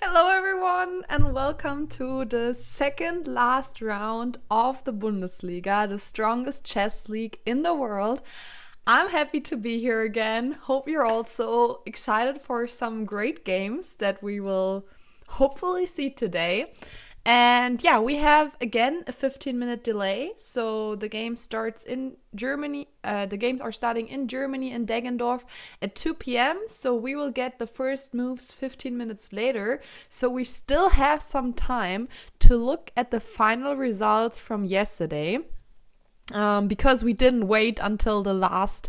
Hello, everyone, and welcome to the second last round of the Bundesliga, the strongest chess league in the world. I'm happy to be here again. Hope you're also excited for some great games that we will hopefully see today. And yeah, we have again a 15-minute delay. So the game starts in Germany. The games are starting in Germany in Deggendorf at 2 p.m. So we will get the first moves 15 minutes later. So we still have some time to look at the final results from yesterday. Because we didn't wait until the last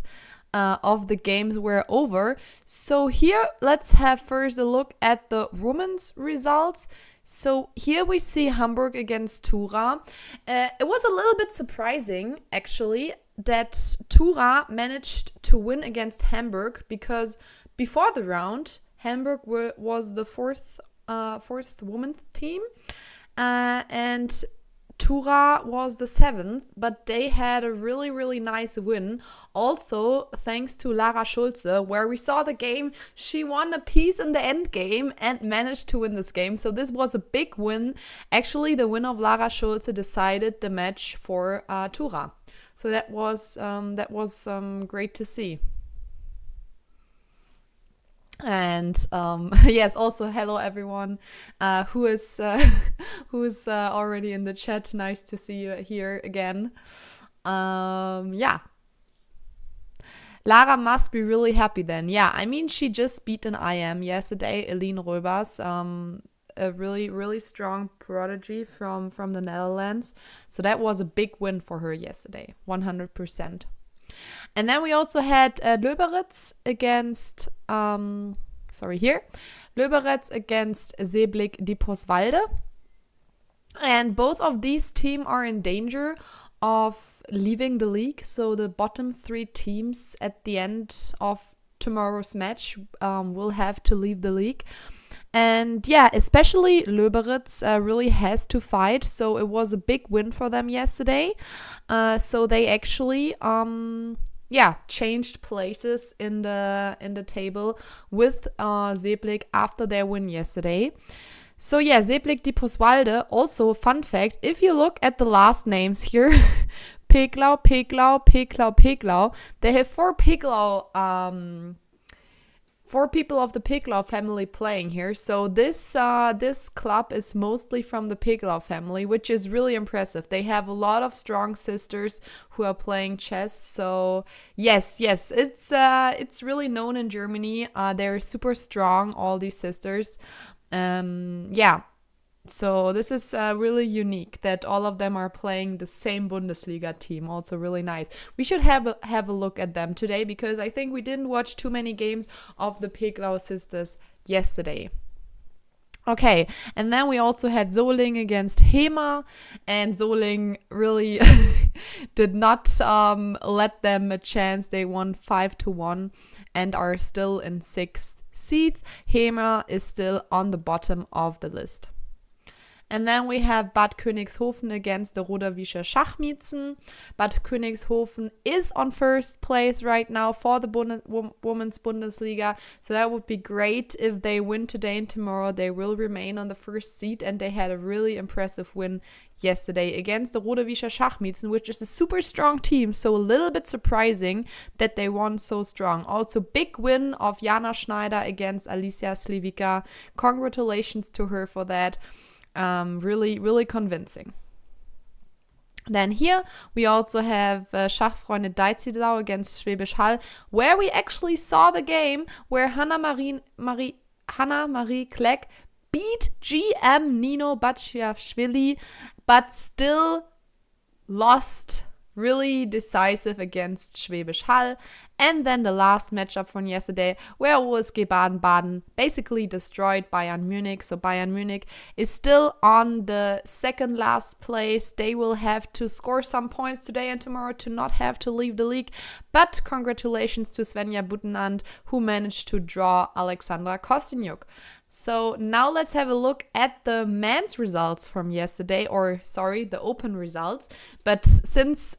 of the games were over. So here, let's have first a look at the women's results. So here we see Hamburg against Tura. It was a little bit surprising, actually, that Tura managed to win against Hamburg because before the round, Hamburg was the fourth women's team, and Tura was the seventh, but they had a really, really nice win. Also, thanks to Lara Schulze, where we saw the game, she won a piece in the Endgame and managed to win this game. So this was a big win. Actually, the win of Lara Schulze decided the match for Tura. So that was great to see. And yes, also hello everyone who is already in the chat. Nice to see you here again. Yeah, Lara must be really happy then. Yeah, I mean, she just beat an IM yesterday, Eline Röbers, a really, really strong prodigy from the Netherlands. So that was a big win for her yesterday, 100%. And then we also had Löberitz against, Löberitz against Seeblick Dieperswalde. And both of these teams are in danger of leaving the league. So the bottom three teams at the end of tomorrow's match will have to leave the league. And yeah, especially Löberitz really has to fight. So it was a big win for them yesterday. So they actually changed places in the table with Seeblick after their win yesterday. So yeah, Seeblick Dieperswalde, also fun fact, if you look at the last names here, Peglau, Peglau, Peglau, Peglau, they have four people of the Peglau family playing here. So this club is mostly from the Peglau family, which is really impressive. They have a lot of strong sisters who are playing chess. So yes, it's really known in Germany. They're super strong, all these sisters. So this is really unique that all of them are playing the same Bundesliga team. Also really nice. We should have a look at them today because I think we didn't watch too many games of the Peglau sisters yesterday. Okay, and then we also had Solingen against Hema, and Solingen really did not let them a chance. They won 5-1 and are still in 6th seed. Hema is still on the bottom of the list. And then we have Bad Königshofen against the Roderwischer Schachmietzen. Bad Königshofen is on first place right now for the Women's Bundesliga. So that would be great if they win today and tomorrow. They will remain on the first seat, and they had a really impressive win yesterday against the Roderwischer Schachmietzen, which is a super strong team. So a little bit surprising that they won so strong. Also big win of Jana Schneider against Alicia Slivica. Congratulations to her for that. Really, really convincing. Then here we also have Schachfreunde Deizidau against Schwäbisch Hall, where we actually saw the game where Hannah Marie Kleck beat GM Nino Batshiashvili, but still lost really decisive against Schwäbisch Hall. And then the last matchup from yesterday, where OSG Baden-Baden basically destroyed Bayern Munich. So Bayern Munich is still on the second last place. They will have to score some points today and tomorrow to not have to leave the league. But congratulations to Svenja Butenandt, who managed to draw Alexandra Kostyniuk. So now let's have a look at the men's results from yesterday, the open results. But since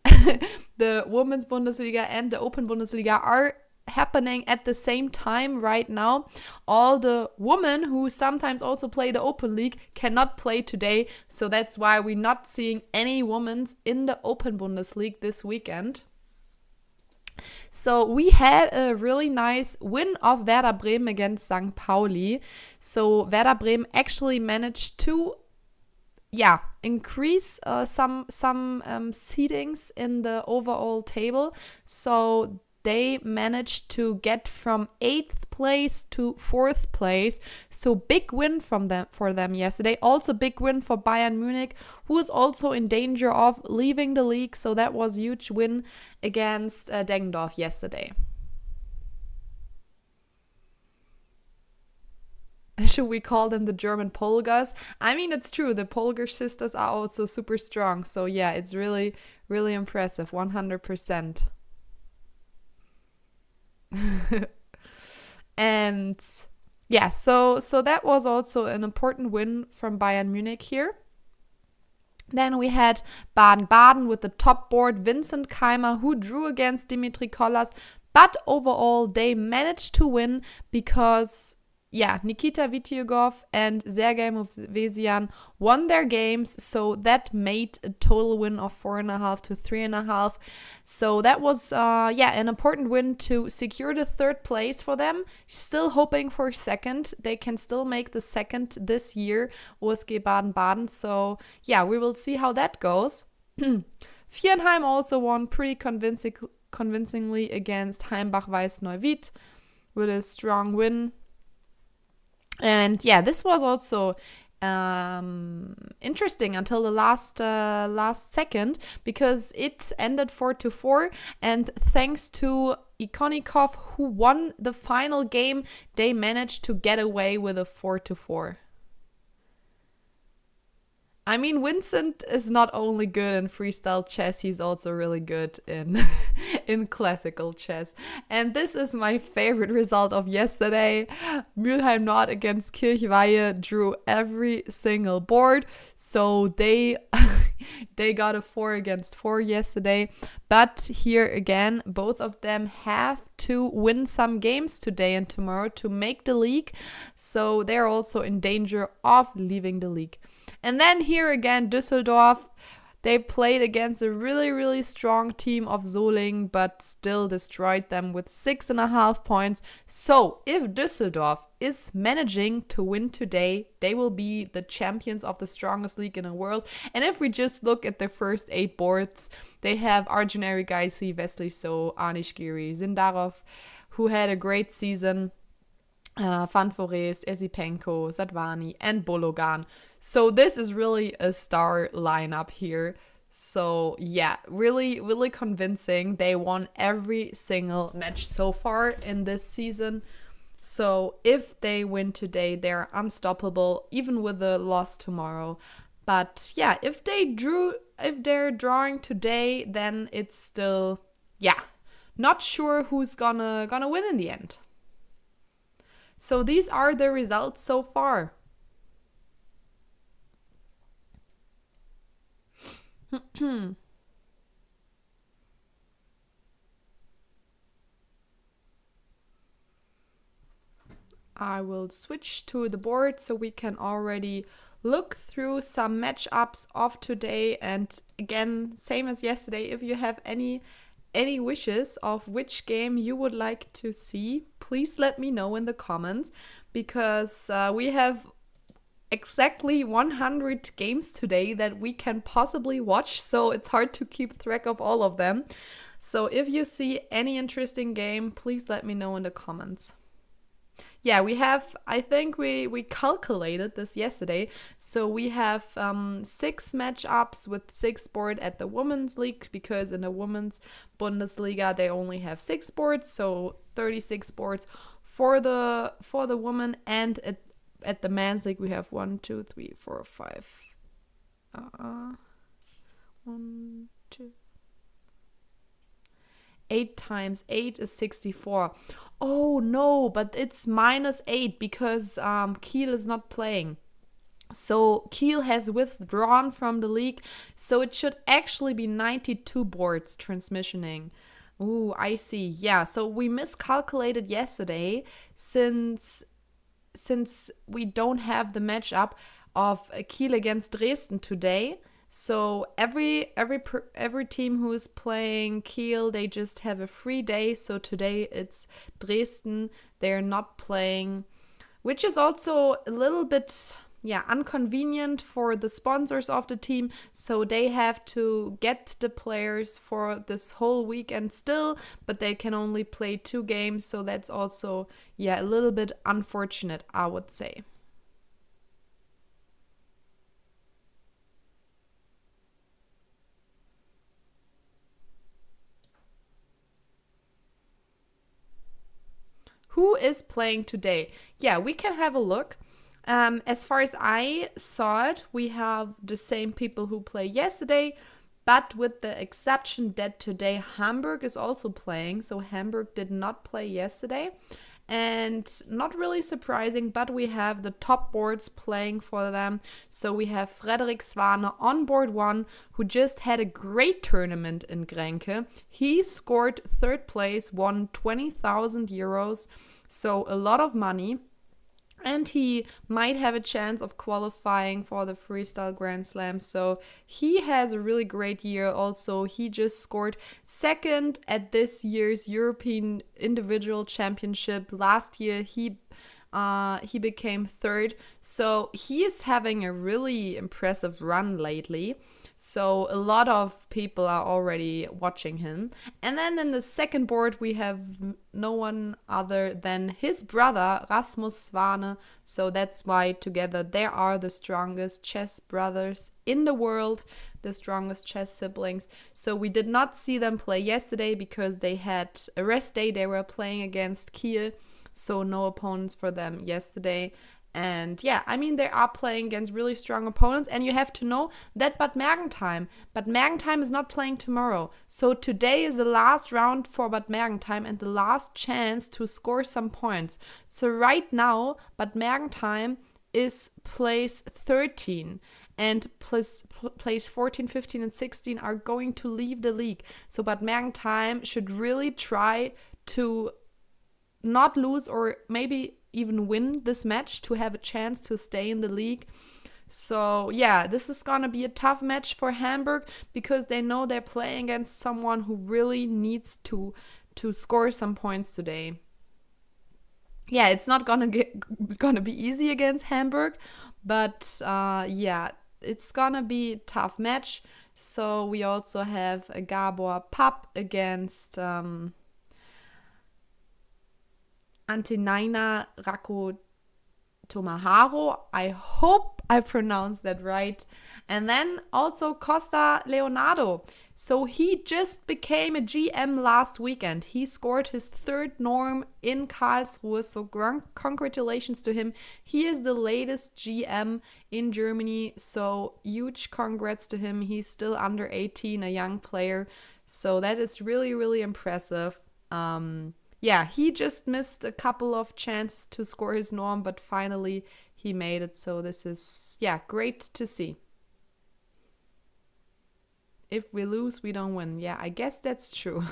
the Women's Bundesliga and the Open Bundesliga are happening at the same time right now. All the women who sometimes also play the Open League cannot play today. So that's why we're not seeing any women in the Open Bundesliga this weekend. So we had a really nice win of Werder Bremen against St. Pauli. So Werder Bremen actually managed to increase some seedings in the overall table. So they managed to get from 8th place to 4th place. So big win for them yesterday. Also big win for Bayern Munich, who is also in danger of leaving the league. So that was a huge win against Deggendorf yesterday. Should we call them the German Polgars? I mean, it's true. The Polgar sisters are also super strong. So yeah, it's really, really impressive. 100%. And yeah, so that was also an important win from Bayern Munich here. Then we had Baden-Baden with the top board, Vincent Keimer, who drew against Dimitri Kollas. But overall, they managed to win because Nikita Vityugov and Sergei Movsesian won their games, so that made a total win of 4.5 to 3.5. So that was an important win to secure the 3rd place for them. Still hoping for 2nd. They can still make the 2nd this year, OSG Baden-Baden. So yeah, we will see how that goes. Viernheim also won pretty convincingly against Heimbach-Weiß Neuwied with a strong win. And yeah, this was also interesting until the last second, because it ended 4-4, and thanks to Ikonikov, who won the final game, they managed to get away with a 4-4. I mean, Vincent is not only good in freestyle chess, he's also really good in in classical chess. And this is my favorite result of yesterday. Mülheim Nord against Kirchweihe drew every single board. So they got a 4-4 yesterday. But here again, both of them have to win some games today and tomorrow to make the league. So they're also in danger of leaving the league. And then here again, Düsseldorf, they played against a really, really strong team of Solingen, but still destroyed them with 6.5 points. So if Düsseldorf is managing to win today, they will be the champions of the strongest league in the world. And if we just look at the first 8 boards, they have Arjun Erigaisi, Wesley So, Anish Giri, Zindarov, who had a great season. Van Forest, Esipenko, Sadvani, and Bologan. So this is really a star lineup here. So yeah, really, really convincing. They won every single match so far in this season. So if they win today, they're unstoppable, even with the loss tomorrow. But yeah, if they're drawing today, then it's still, not sure who's gonna win in the end. So these are the results so far. I will switch to the board so we can already look through some matchups of today. And again, same as yesterday, if you have any wishes of which game you would like to see, please let me know in the comments, because we have exactly 100 games today that we can possibly watch, so it's hard to keep track of all of them. So if you see any interesting game, please let me know in the comments. Yeah, we have, I think we calculated this yesterday. So we have 6 matchups with 6 board at the Women's League, because in the Women's Bundesliga they only have 6 boards, so 36 boards for the women. And at the Men's League we have 1, 2, 3, 4, 5. 1, 2. 8 times 8 is 64. Oh no, but it's -8 because Kiel is not playing. So Kiel has withdrawn from the league, so it should actually be 92 boards transmissioning. Ooh, I see. Yeah, so we miscalculated yesterday since we don't have the matchup of Kiel against Dresden today. So every team who is playing Kiel, they just have a free day. So today it's Dresden. They're not playing, which is also a little bit, yeah, inconvenient for the sponsors of the team. So they have to get the players for this whole weekend still, but they can only play 2 games. So that's also, yeah, a little bit unfortunate, I would say. Who is playing today? Yeah, we can have a look. As far as I saw it, we have the same people who played yesterday, but with the exception that today Hamburg is also playing. So Hamburg did not play yesterday. And not really surprising, but we have the top boards playing for them. So we have Frederik Swane on board one, who just had a great tournament in Grenke. He scored third place, won 20,000 euros, so a lot of money. And he might have a chance of qualifying for the freestyle Grand Slam. So he has a really great year. Also, he just scored second at this year's European Individual Championship. Last year, he became third. So he is having a really impressive run lately. So a lot of people are already watching him. And then in the second board, we have no one other than his brother, Rasmus Swane. So that's why together they are the strongest chess brothers in the world, the strongest chess siblings. So we did not see them play yesterday because they had a rest day. They were playing against Kiel. So no opponents for them yesterday. And yeah, I mean, they are playing against really strong opponents. And you have to know that Bad Mergentheim is not playing tomorrow. So today is the last round for Bad Mergentheim and the last chance to score some points. So right now, Bad Mergentheim is place 13. And place 14, 15, and 16 are going to leave the league. So Bad Mergentheim should really try to not lose or maybe even win this match to have a chance to stay in the league. So yeah, this is gonna be a tough match for Hamburg because they know they're playing against someone who really needs to score some points today. Yeah, it's not gonna be easy against Hamburg, but yeah, it's gonna be a tough match. So we also have a Gabor Papp against Antinaina Rako Tomaharo. I hope I pronounced that right. And then also Costa Leonardo. So he just became a GM last weekend. He scored his third norm in Karlsruhe. So congratulations to him. He is the latest GM in Germany. So huge congrats to him. He's still under 18, a young player. So that is really, really impressive. Yeah, he just missed a couple of chances to score his norm, but finally he made it. So this is, yeah, great to see. If we lose, we don't win. Yeah, I guess that's true.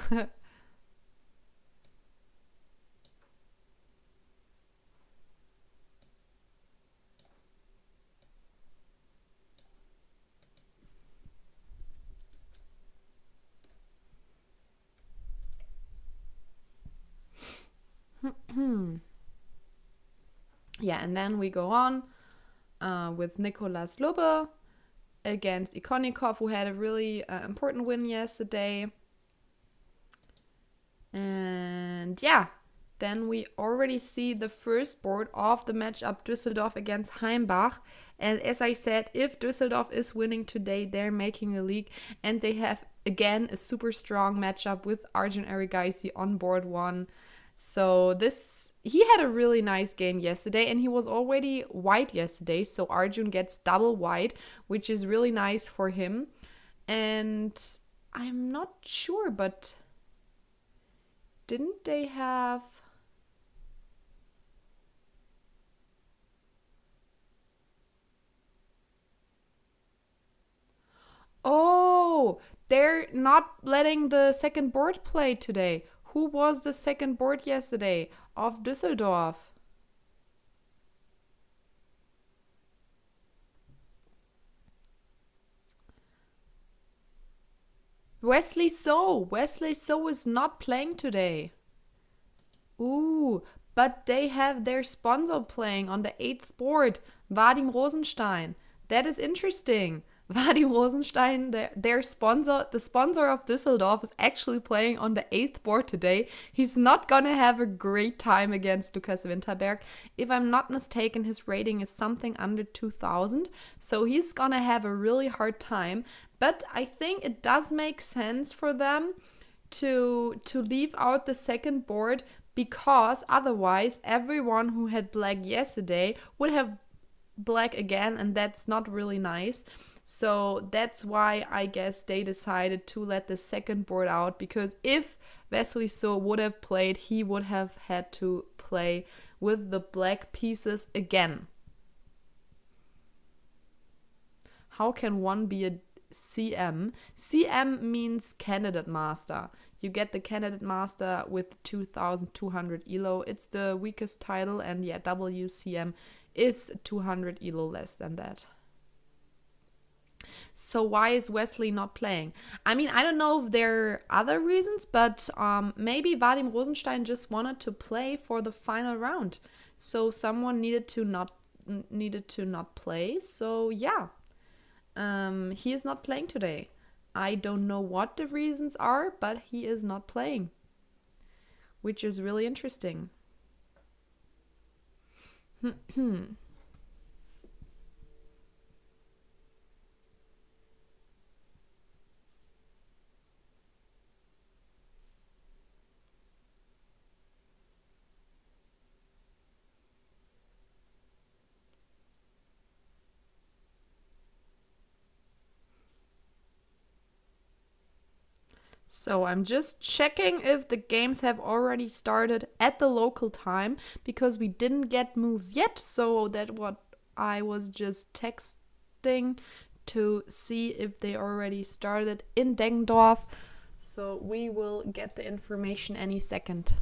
Yeah, and then we go on with Nicolas Lubbe against Ikonikov, who had a really important win yesterday. And yeah, then we already see the first board of the matchup Düsseldorf against Heimbach. And as I said, if Düsseldorf is winning today, they're making the league. And they have, again, a super strong matchup with Arjun Erigaisi on board one. So he had a really nice game yesterday and he was already white yesterday. So Arjun gets double white, which is really nice for him. And I'm not sure, but didn't they have... Oh, they're not letting the second board play today. Who was the second board yesterday of Düsseldorf? Wesley So. Wesley So is not playing today. Ooh, but they have their sponsor playing on the 8th board, Vadim Rosenstein. That is interesting. Vadim Rosenstein, their sponsor, the sponsor of Düsseldorf, is actually playing on the 8th board today. He's not gonna have a great time against Lukas Winterberg. If I'm not mistaken, his rating is something under 2000, so he's gonna have a really hard time. But I think it does make sense for them to leave out the second board, because otherwise everyone who had black yesterday would have black again, and that's not really nice. So that's why I guess they decided to let the second board out, because if Wesley So would have played, he would have had to play with the black pieces again. How can one be a CM? CM means candidate master. You get the candidate master with 2200 elo. It's the weakest title, and yeah, WCM is 200 elo less than that. So why is Wesley not playing? I mean, I don't know if there are other reasons, but maybe Vadim Rosenstein just wanted to play for the final round. So someone needed to not play. So yeah, he is not playing today. I don't know what the reasons are, but he is not playing, which is really interesting. So I'm just checking if the games have already started at the local time, because we didn't get moves yet. So that's what I was just texting to see if they already started in Deggendorf. So we will get the information any second.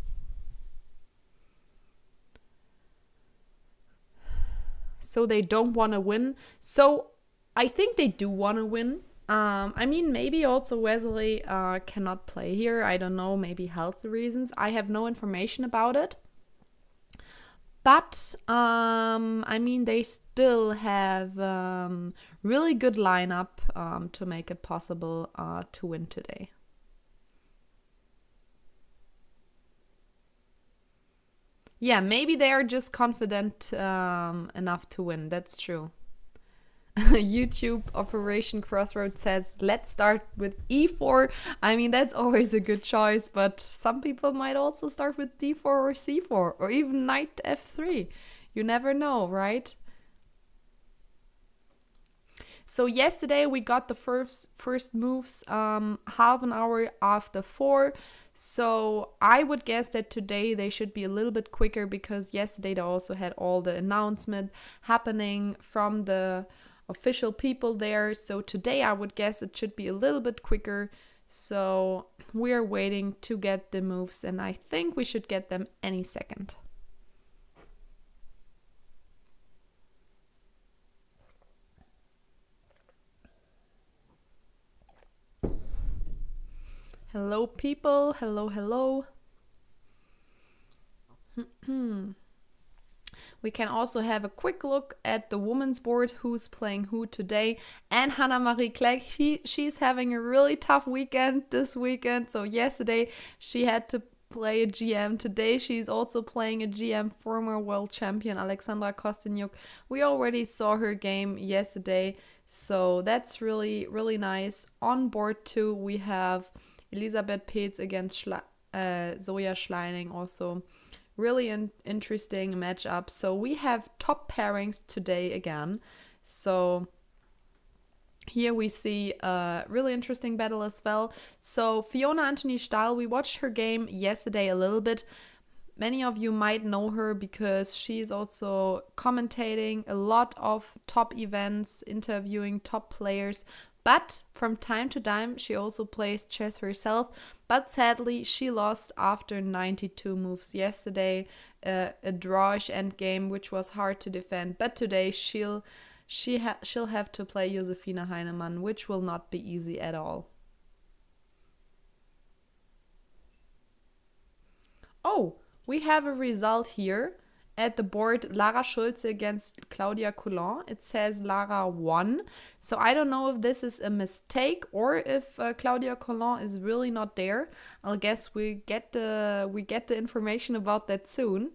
So they don't want to win. So I think they do want to win. I mean, maybe also Wesley cannot play here. I don't know, maybe health reasons. I have no information about it. But, I mean, they still have really good lineup to make it possible to win today. Yeah, maybe they are just confident enough to win. That's true. YouTube Operation Crossroads says, let's start with e4. I mean, that's always a good choice, but some people might also start with d4 or c4, or even knight f3. You never know, right? So yesterday we got the first moves half an hour after 4. So I would guess that today they should be a little bit quicker, because yesterday they also had all the announcement happening from the official people there. So today I would guess it should be a little bit quicker. So we're waiting to get the moves, and I think we should get them any second. Hello people, hello. We can also have a quick look at the women's board, who's playing who today. And Hannah-Marie Clegg, she's having a really tough weekend this weekend. So yesterday she had to play a GM. Today she's also playing a GM, former world champion Alexandra Kostyniuk. We already saw her game yesterday, so that's really, really nice. On board 2 we have Elisabeth Peetz against Zoja Schleining, also really interesting matchup. So we have top pairings today again. So here we see a really interesting battle as well. So Fiona Anthony Stahl, we watched her game yesterday a little bit. Many of you might know her because she's also commentating a lot of top events, interviewing top players. But from time to time, she also plays chess herself. But sadly, she lost after 92 moves yesterday, a drawish endgame, which was hard to defend. But today, she'll have to play Josefina Heinemann, which will not be easy at all. Oh, we have a result here at the board. Lara Schulze against Claudia Coulon. It says Lara won. So I don't know if this is a mistake or if Claudia Coulon is really not there. I'll guess we get the information about that soon.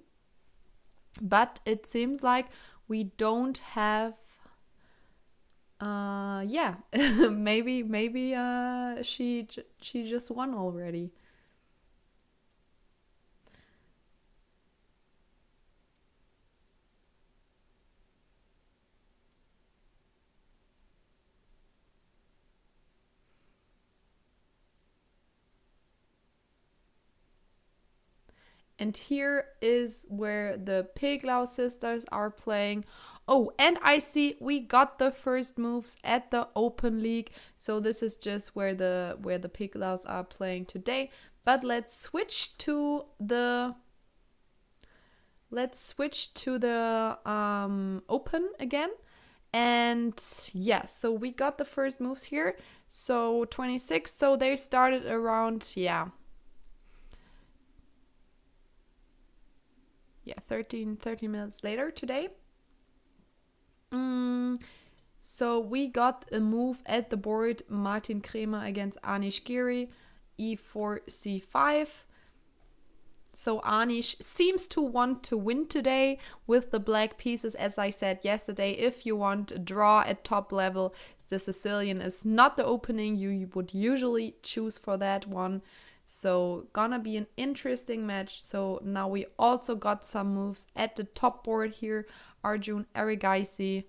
But it seems like we don't have yeah. maybe she just won already. And here is where the Peglau sisters are playing. Oh, and I see we got the first moves at the Open League. So this is just where the Peglaus are playing today. But let's switch to the Open again. And yeah, so we got the first moves here. So 26. So they started around 13 minutes later today. So we got a move at the board. Martin Kremer against Anish Giri, e4, c5. So Anish seems to want to win today with the black pieces. As I said yesterday, if you want a draw at top level, the Sicilian is not the opening you would usually choose for that one. So gonna be an interesting match. So now we also got some moves at the top board here. Arjun Erigaisi.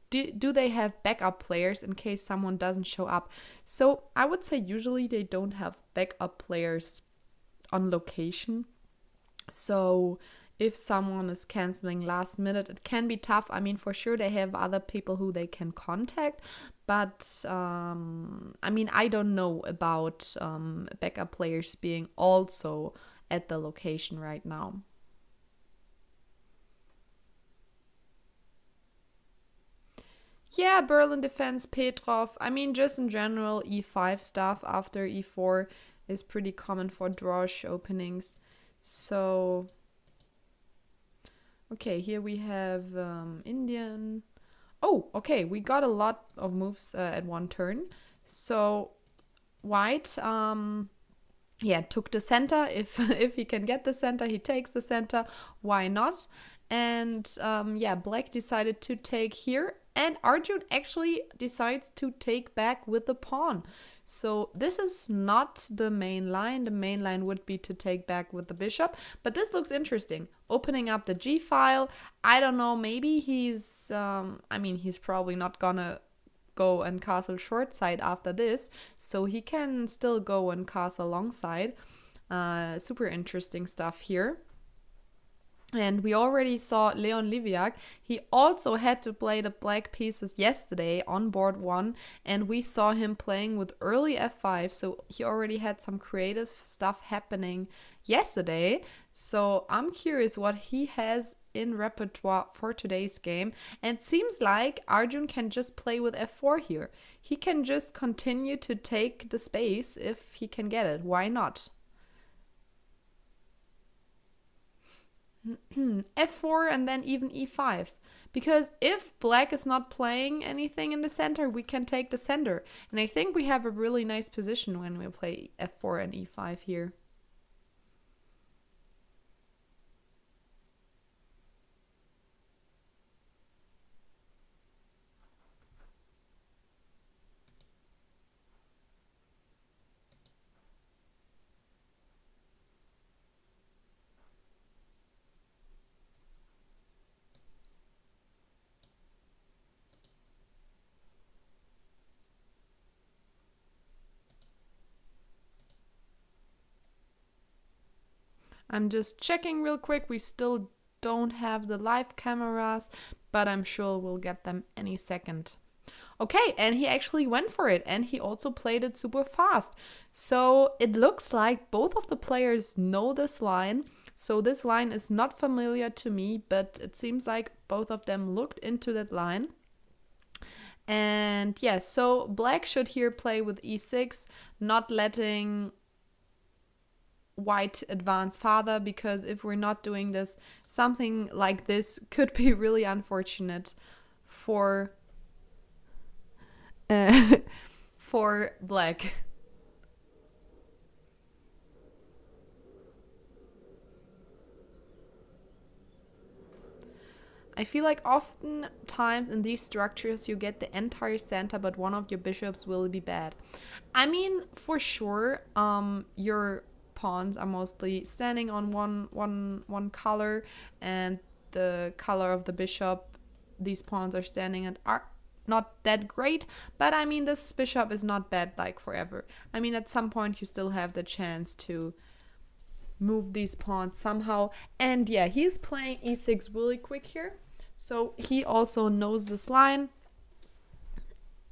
Do they have backup players in case someone doesn't show up? So I would say usually they don't have backup players on location. So if someone is canceling last minute, it can be tough. I mean, for sure they have other people who they can contact. But I mean, I don't know about backup players being also at the location right now. Yeah, Berlin defense, Petrov. I mean, just in general, e5 stuff after e4 is pretty common for drawish openings. So, okay, here we have Indian. Oh, okay, we got a lot of moves at one turn. So, white, took the center. If if he can get the center, he takes the center. Why not? And black decided to take here. And Arjun actually decides to take back with the pawn. So this is not the main line. The main line would be to take back with the bishop. But this looks interesting. Opening up the G file. I don't know. Maybe he's... he's probably not gonna go and castle short side after this. So he can still go and castle long side. Super interesting stuff here. And we already saw Leon Liviak. He also had to play the black pieces yesterday on board 1. And we saw him playing with early f5. So he already had some creative stuff happening yesterday. So I'm curious what he has in repertoire for today's game. And it seems like Arjun can just play with f4 here. He can just continue to take the space if he can get it. Why not? f4 and then even e5, because if black is not playing anything in the center, we can take the center, and I think we have a really nice position when we play f4 and e5 here. I'm just checking real quick. We still don't have the live cameras, but I'm sure we'll get them any second. Okay, and he actually went for it, and he also played it super fast. So it looks like both of the players know this line. So this line is not familiar to me, but it seems like both of them looked into that line. And yes, so black should here play with e6, not letting white advance farther, because if we're not doing this, something like this could be really unfortunate for for black. I feel like oftentimes in these structures you get the entire center, but one of your bishops will be bad. I mean, for sure, your pawns are mostly standing on one color, and the color of the bishop these pawns are standing at are not that great, but I mean, this bishop is not bad like forever. I mean, at some point you still have the chance to move these pawns somehow. And yeah, he's playing e6 really quick here, so he also knows this line.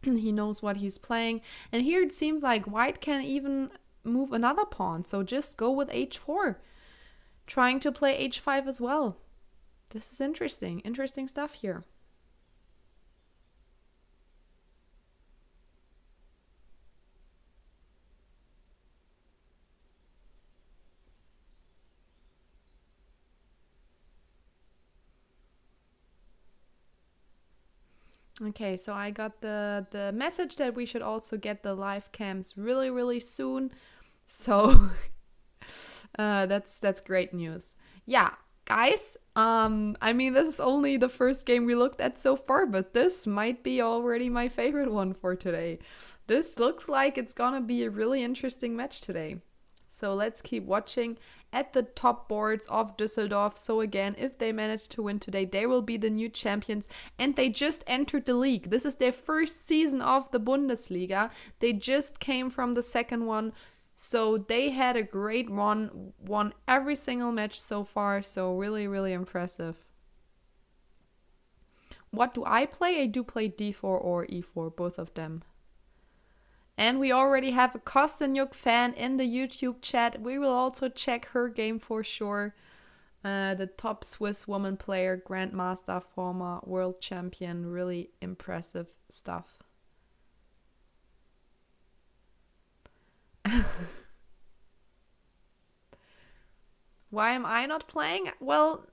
He knows what he's playing, and here it seems like white can even move another pawn, so just go with h4, trying to play h5 as well. This is interesting stuff here. Okay, so I got the message that we should also get the live cams really soon. So that's great news. Yeah, guys. I mean, this is only the first game we looked at so far, but this might be already my favorite one for today. This looks like it's gonna be a really interesting match today. So let's keep watching at the top boards of Düsseldorf. So again, if they manage to win today, they will be the new champions, and they just entered the league. This is their first season of the Bundesliga. They just came from the second one. So they had a great run, won every single match so far. So really impressive. What do I play? I do play d4 or e4, both of them. And we already have a Kostenjuk fan in the YouTube chat. We will also check her game for sure. The top Swiss woman player, grandmaster, former world champion. Really impressive stuff. Why am I not playing? Well,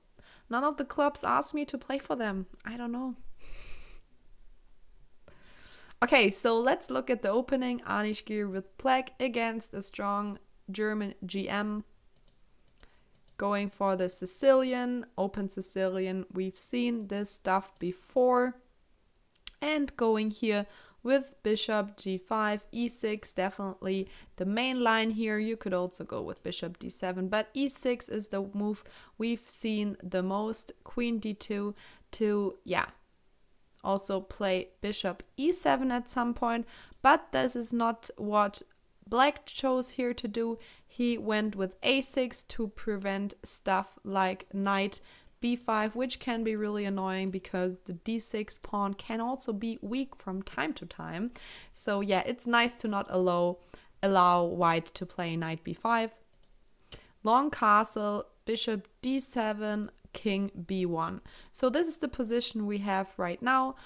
none of the clubs asked me to play for them. I don't know. Okay, so let's look at the opening. Anish Gir with black against a strong German GM. Going for the Sicilian, open Sicilian. We've seen this stuff before. And going here with bishop g5, e6, definitely the main line here. You could also go with bishop d7, but e6 is the move we've seen the most. Queen d2 to, yeah, also play bishop e7 at some point, but this is not what black chose here to do. He went with a6 to prevent stuff like knight b5, which can be really annoying because the d6 pawn can also be weak from time to time. So yeah, it's nice to not allow white to play knight b5. Long castle, bishop d7, king b1. So this is the position we have right now.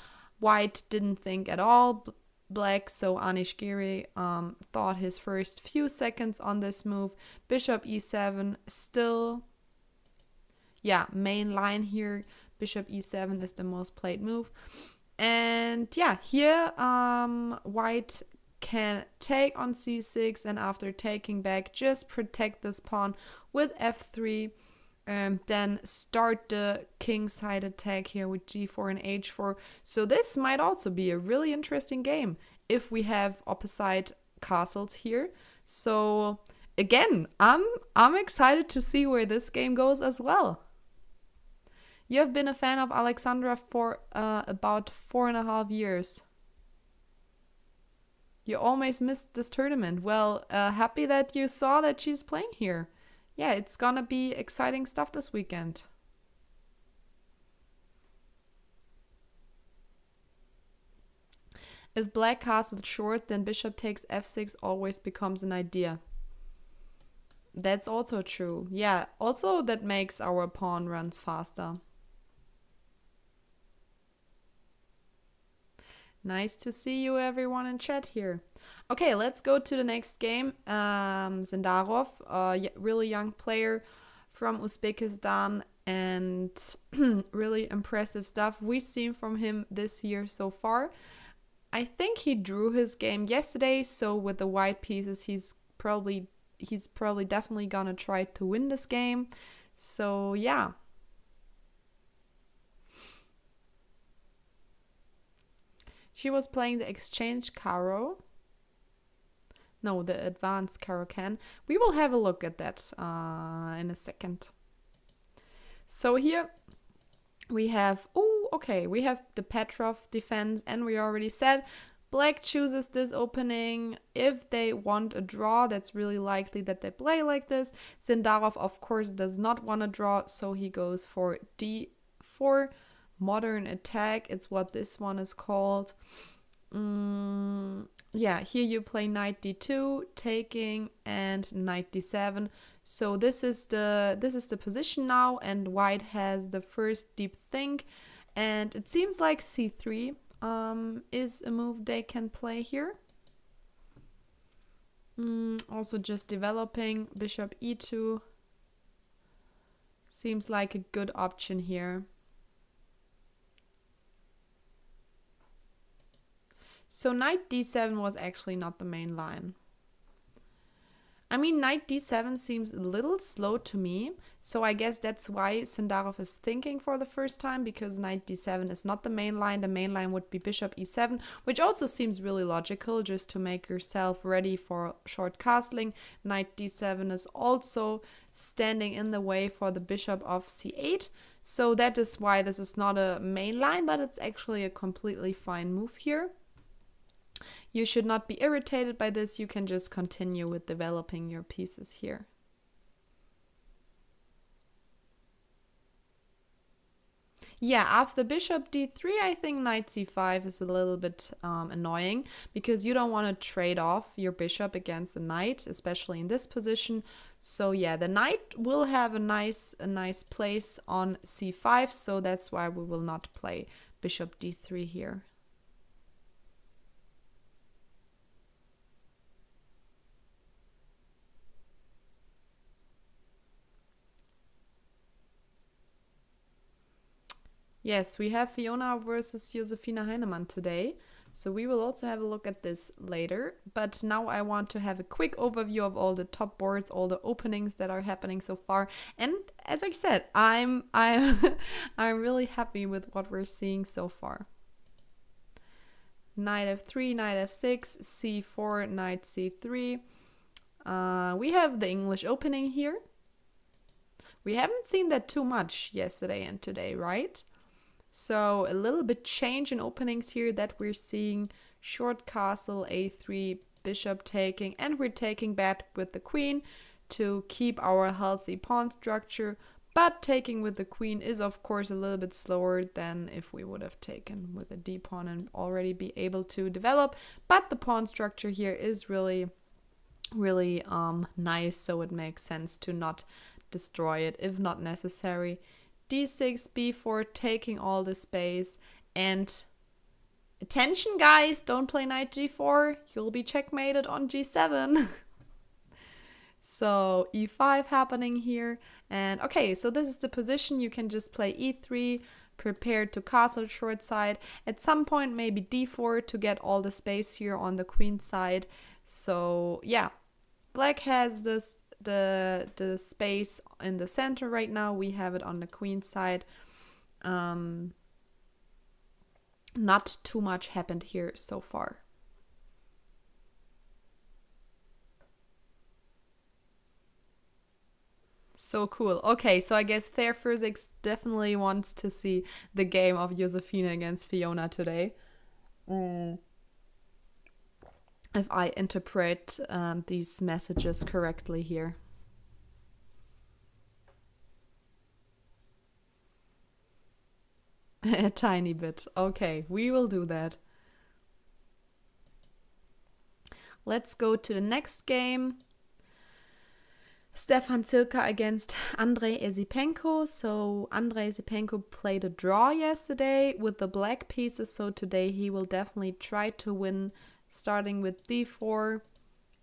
White didn't think at all black, so Anish Giri thought his first few seconds on this move. Bishop e7 still, yeah, main line here. Bishop e7 is the most played move. And yeah, here white can take on c6, and after taking back, just protect this pawn with f3. Then start the king side attack here with g4 and h4. So this might also be a really interesting game if we have opposite castles here. So again, I'm excited to see where this game goes as well. You have been a fan of Alexandra for about 4.5 years. You almost missed this tournament. Well, happy that you saw that she's playing here. Yeah, it's gonna be exciting stuff this weekend. If black castled short, then bishop takes f6 always becomes an idea. That's also true. Yeah, also that makes our pawn runs faster. Nice to see you everyone in chat here. Okay, let's go to the next game. Zendarov, a really young player from Uzbekistan, and really impressive stuff we've seen from him this year so far. I think he drew his game yesterday, so with the white pieces, he's probably definitely gonna try to win this game. So yeah. She was playing the exchange Caro. No, the advanced Caro-Kann. We will have a look at that in a second. So here we have, we have the Petrov defense, and we already said black chooses this opening. If they want a draw, that's really likely that they play like this. Zendarov, of course, does not want to draw, so he goes for d4. Modern attack, it's what this one is called. Yeah, here you play knight d2, taking, and knight d7. So this is the position now, and white has the first deep think, and it seems like c3 is a move they can play here. Also just developing bishop e2 seems like a good option here. So knight d7 was actually not the main line. I mean, knight d7 seems a little slow to me, so I guess that's why Zendarov is thinking for the first time, because knight d7 is not the main line. The main line would be bishop e7, which also seems really logical, just to make yourself ready for short castling. Knight d7 is also standing in the way for the bishop of c8, so that is why this is not a main line, but it's actually a completely fine move here. You should not be irritated by this. You can just continue with developing your pieces here. Yeah, after bishop d3, I think knight c5 is a little bit annoying, because you don't want to trade off your bishop against the knight, especially in this position. So yeah, the knight will have a nice place on c5, so that's why we will not play bishop d3 here. Yes, we have Fiona versus Josefina Heinemann today, so we will also have a look at this later. But now I want to have a quick overview of all the top boards, all the openings that are happening so far. And as I said, I'm really happy with what we're seeing so far. Knight f3, knight f6, c4, knight c3. We have the English opening here. We haven't seen that too much yesterday and today, right? So a little bit change in openings here that we're seeing. Short castle, a3, bishop taking, and we're taking back with the queen to keep our healthy pawn structure. But taking with the queen is of course a little bit slower than if we would have taken with a d pawn and already be able to develop. But the pawn structure here is really nice, so it makes sense to not destroy it if not necessary. d6, b4, taking all the space, and attention guys, don't play knight g4, you'll be checkmated on g7. So e5 happening here, and okay, so this is the position. You can just play e3, prepare to castle short side, at some point maybe d4 to get all the space here on the queen side. So yeah, black has this the space in the center right now. We have it on the queen side. Not too much happened here so far. So cool. Okay, so I guess Fair Physics definitely wants to see the game of Josefina against Fiona today. If I interpret these messages correctly here. A tiny bit. Okay, we will do that. Let's go to the next game. Stefan Zilka against Andrei Esipenko. So Andrei Esipenko played a draw yesterday with the black pieces. So today he will definitely try to win, starting with d4.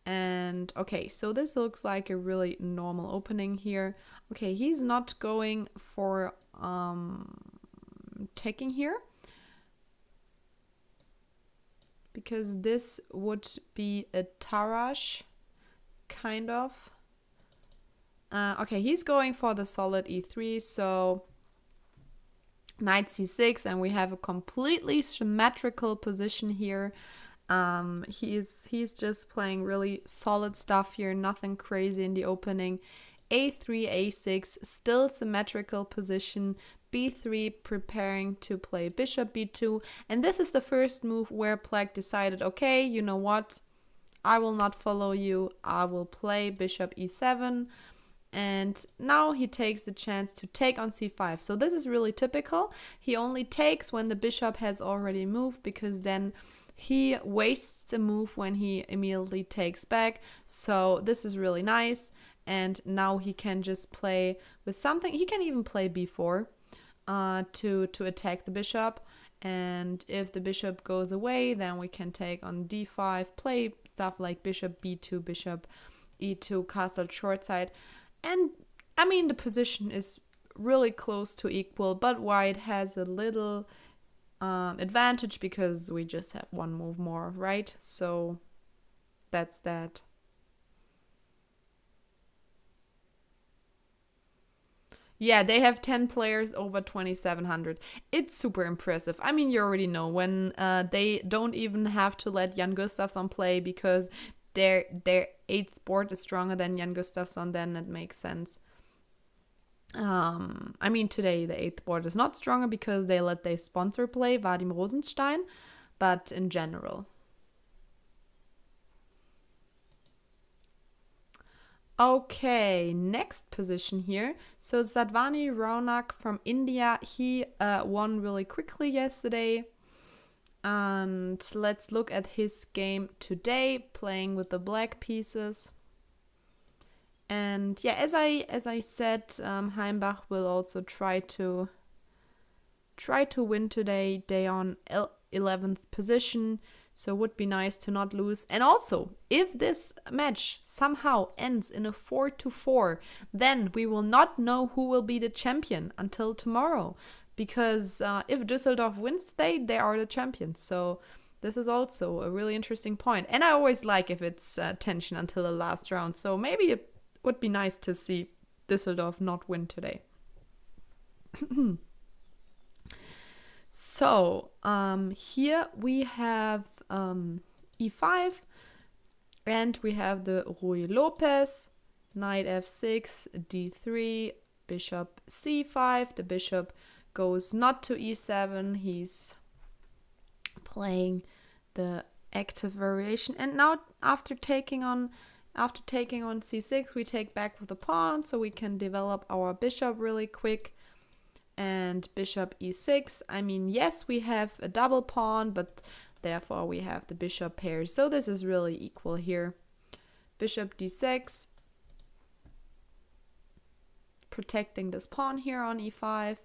And okay, so this looks like a really normal opening here. Okay, he's not going for taking here, because this would be a Tarrasch, kind of. Okay, he's going for the solid e3, so knight c6, and we have a completely symmetrical position here. He's just playing really solid stuff here, nothing crazy in the opening. a3, a6, still symmetrical position. b3, preparing to play bishop b2, and this is the first move where Black decided, okay, you know what, I will not follow you, I will play bishop e7. And now he takes the chance to take on c5. So this is really typical. He only takes when the bishop has already moved, because then he wastes a move when he immediately takes back. So this is really nice. And now he can just play with something. He can even play b4 to attack the bishop. And if the bishop goes away, then we can take on d5, play stuff like bishop b2, bishop e2, castle short side. And I mean, the position is really close to equal, but white has a little advantage because we just have one move more, right? So that's that. Yeah, they have 10 players over 2,700. It's super impressive. I mean, you already know when they don't even have to let Jan Gustafsson play because their 8th board is stronger than Jan Gustafsson, then it makes sense. I mean, today the 8th board is not stronger because they let their sponsor play, Vadim Rosenstein, but in general. Okay, next position here. So Sadhvani Raunak from India, he won really quickly yesterday. And let's look at his game today, playing with the black pieces. And yeah, as I said, Heimbach will also try to win today. They on 11th position, so it would be nice to not lose. And also, if this match somehow ends in a 4-4, then we will not know who will be the champion until tomorrow. Because if Düsseldorf wins today, they are the champions. So this is also a really interesting point. And I always like if it's tension until the last round. So maybe it would be nice to see Düsseldorf not win today. So here we have e5. And we have the Rui Lopez. Knight f6, d3, bishop c5. The bishop goes not to e7. He's playing the active variation, and now after taking on c6, we take back with the pawn so we can develop our bishop really quick. And bishop e6, I mean, yes, we have a double pawn, but therefore we have the bishop pairs, so this is really equal here. Bishop d6, protecting this pawn here on e5.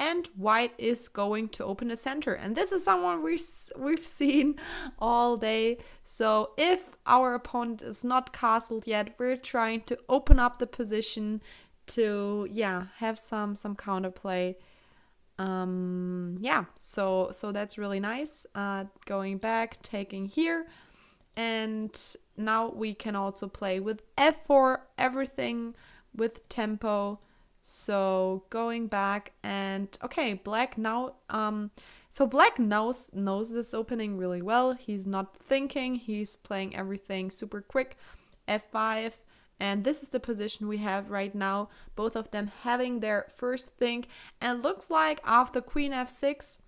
And white is going to open the center. And this is someone we've seen all day. So if our opponent is not castled yet, we're trying to open up the position to, have some counterplay. So that's really nice. Going back, taking here. And now we can also play with f4, everything with tempo. So going back, and okay, black now, so black knows this opening really well. He's not thinking, he's playing everything super quick. f5, and this is the position we have right now, both of them having their first think, and looks like after queen f6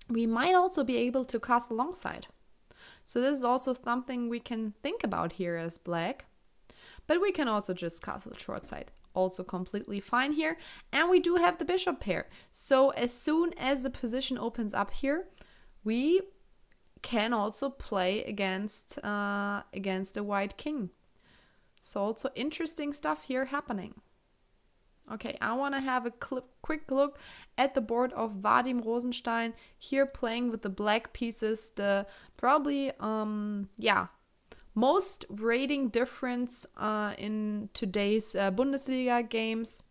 we might also be able to castle alongside. So this is also something we can think about here as black, but we can also just castle short side. Also completely fine here. And we do have the bishop pair. So as soon as the position opens up here, we can also play against a white king. So also interesting stuff here happening. Okay, I want to have a quick look at the board of Vadim Rosenstein here, playing with the black pieces. The probably most rating difference in today's Bundesliga games.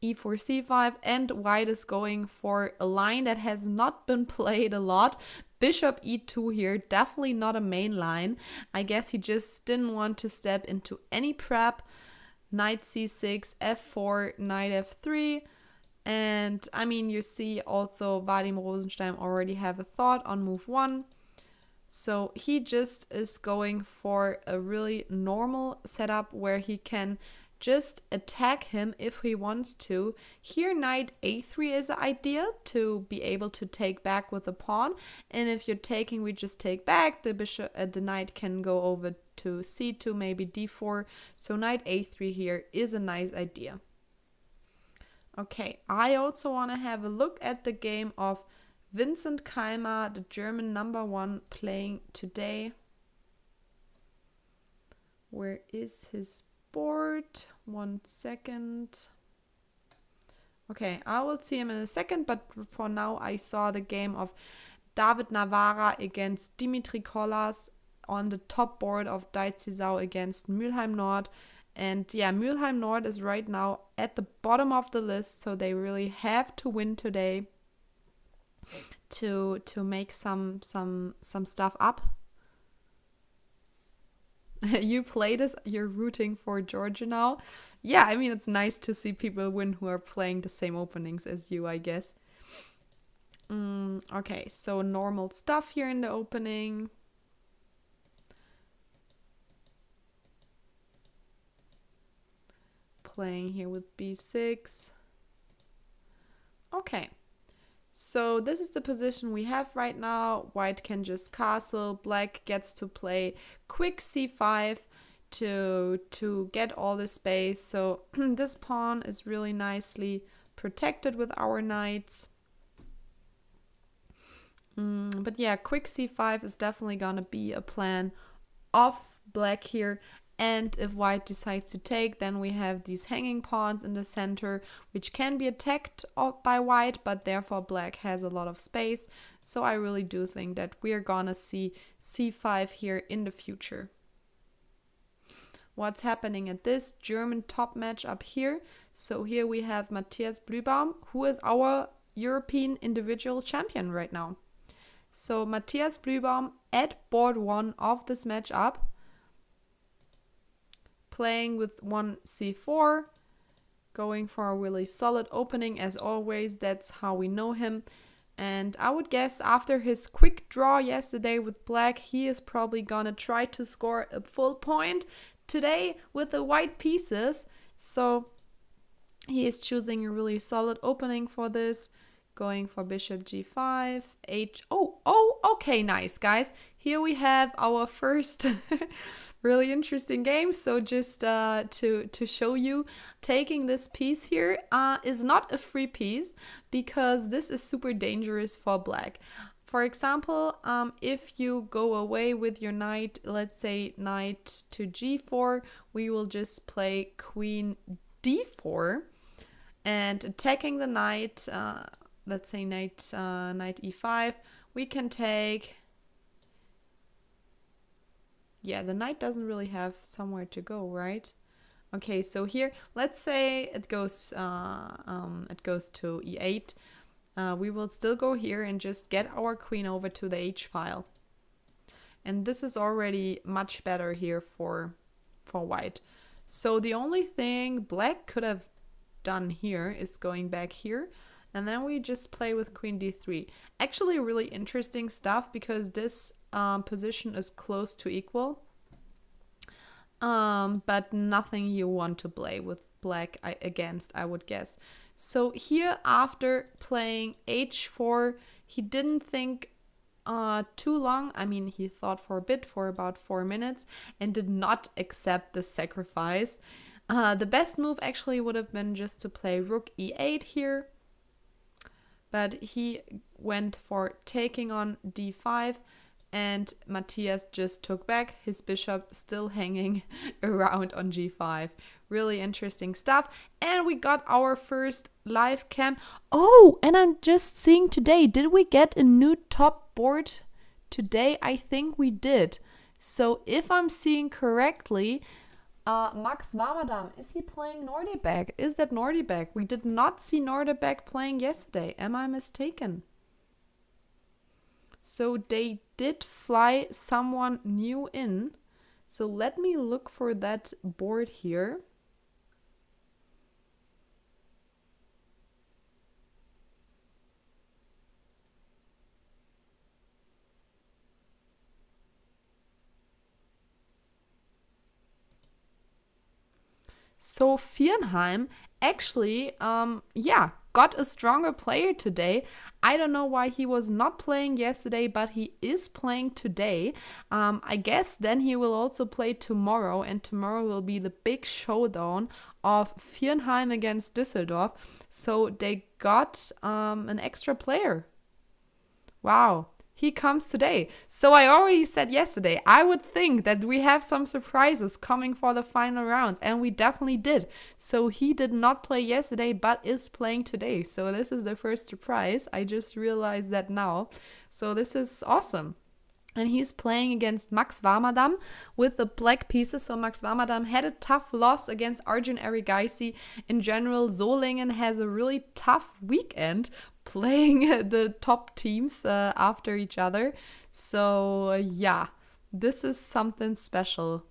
E4, C5, and white is going for a line that has not been played a lot. Bishop E2 here, definitely not a main line. I guess he just didn't want to step into any prep. Knight C6, F4, Knight F3. And I mean, you see also Vadim Rosenstein already have a thought on move 1. So he just is going for a really normal setup where he can just attack him if he wants to. Here, Knight A3 is an idea to be able to take back with the pawn. And if you're taking, we just take back. The bishop, the knight can go over to C2, maybe D4. So Knight A3 here is a nice idea. Okay, I also want to have a look at the game of Vincent Keimer, the German #1, playing today. Where is his board? 1 second. Okay, I will see him in a second, but for now I saw the game of David Navara against Dimitri Kollas on the top board of Deizisau against Mülheim Nord. And yeah, Mülheim Nord is right now at the bottom of the list, so they really have to win today to make some stuff up. You play this, you're rooting for Georgia now. Yeah, I mean, it's nice to see people win who are playing the same openings as you, I guess. Okay, so normal stuff here in the opening. Playing here with B6. Okay. So this is the position we have right now. White can just castle. Black gets to play quick C5 to get all the space. So this pawn is really nicely protected with our knights. But yeah, quick C5 is definitely gonna be a plan of black here. And if white decides to take, then we have these hanging pawns in the center, which can be attacked by white, but therefore black has a lot of space. So I really do think that we're gonna see C5 here in the future. What's happening at this German top match up here? So here we have Matthias Blübaum, who is our European individual champion right now. So Matthias Blübaum at board 1 of this match up, playing with 1 C4, going for a really solid opening as always. That's how we know him. And I would guess after his quick draw yesterday with black, he is probably gonna try to score a full point today with the white pieces. So he is choosing a really solid opening for this, going for bishop G5, okay, nice, guys. Here we have our first really interesting game. So just to show you, taking this piece here is not a free piece, because this is super dangerous for black. For example, if you go away with your knight, let's say knight to G4, we will just play queen D4 and attacking the knight. Let's say knight E5. We can take. Yeah, the knight doesn't really have somewhere to go, right? Okay, so here, let's say it goes to E8. We will still go here and just get our queen over to the H file. And this is already much better here for white. So the only thing black could have done here is going back here. And then we just play with queen D3. Actually really interesting stuff, because this position is close to equal. But nothing you want to play with black against, I would guess. So here, after playing H4, he didn't think too long. I mean, he thought for a bit, for about 4 minutes, and did not accept the sacrifice. The best move actually would have been just to play rook E8 here. But he went for taking on d5, and Matthias just took back, his bishop still hanging around on g5. Really interesting stuff. And we got our first live cam. Oh, and I'm just seeing today, did we get a new top board today? I think we did. So if I'm seeing correctly, Max Warmerdam, is he playing Nordibek? Is that Nordibek? We did not see Nordibek playing yesterday. Am I mistaken? So they did fly someone new in. So let me look for that board here. So Viernheim actually, got a stronger player today. I don't know why he was not playing yesterday, but he is playing today. I guess then he will also play tomorrow, and tomorrow will be the big showdown of Viernheim against Düsseldorf. So they got an extra player. Wow. He comes today. So I already said yesterday, I would think that we have some surprises coming for the final rounds, and we definitely did. So he did not play yesterday, but is playing today. So this is the first surprise. I just realized that now. So this is awesome. And he's playing against Max Warmerdam with the black pieces. So Max Warmerdam had a tough loss against Arjun Erigaisi. In general, Solingen has a really tough weekend playing the top teams after each other. So yeah, this is something special.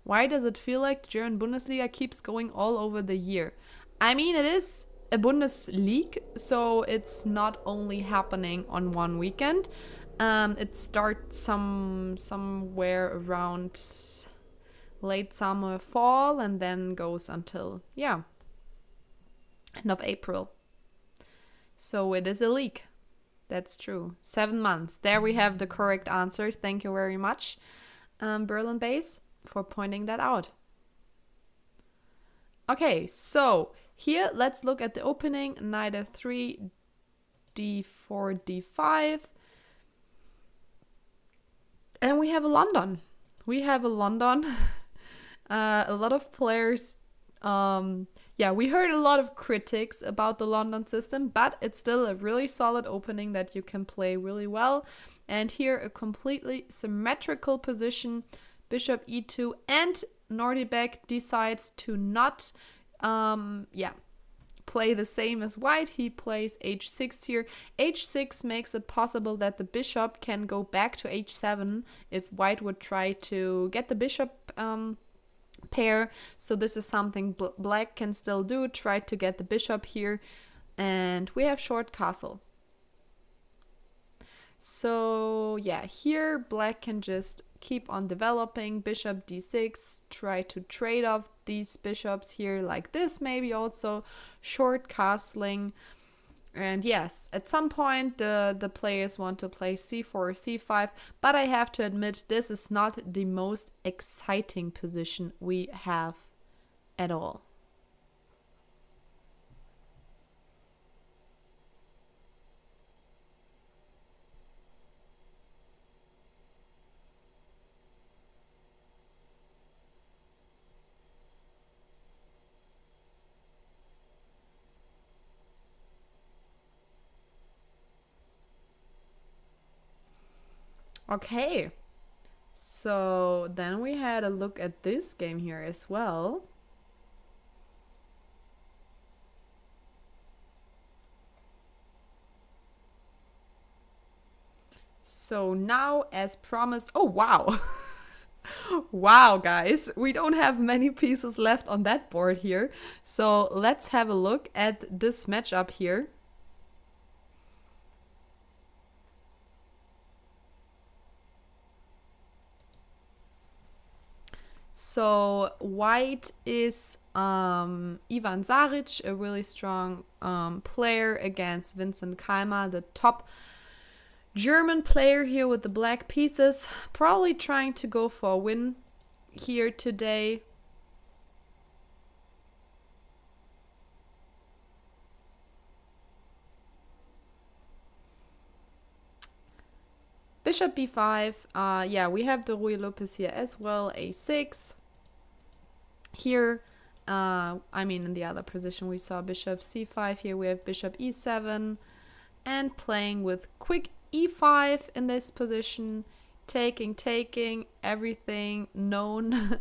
Why does it feel like the German Bundesliga keeps going all over the year? I mean, it is a Bundesliga, so it's not only happening on one weekend. It starts somewhere around late summer, fall, and then goes until, end of April. So it is a league. That's true. 7 months. There we have the correct answer. Thank you very much, Berlin base, for pointing that out. Okay, so here let's look at the opening. Knight f3, d4, d5. And we have a London. We have a London. A lot of players. We heard a lot of critics about the London system, but it's still a really solid opening that you can play really well. And here a completely symmetrical position. Bishop e2, and Nordibek decides to not play the same as white. He plays h6 here. h6 makes it possible that the bishop can go back to h7 if white would try to get the bishop pair. So this is something black can still do, try to get the bishop here. And we have short castle. So yeah, here black can just keep on developing. Bishop d6, try to trade off these bishops here like this, maybe also short castling. And yes, at some point the players want to play c4 or c5, but I have to admit this is not the most exciting position we have at all. Okay, so then we had a look at this game here as well. So now, as promised, oh wow. Wow, guys, we don't have many pieces left on that board here. So let's have a look at this matchup here. So white is Ivan Saric, a really strong player against Vincent Keimer, the top German player here with the black pieces. Probably trying to go for a win here today. Bishop b5. Yeah, we have the Ruy Lopez here as well. a6. Here, I mean, in the other position, we saw bishop c5. Here we have bishop e7. And playing with quick e5 in this position. Taking, everything known.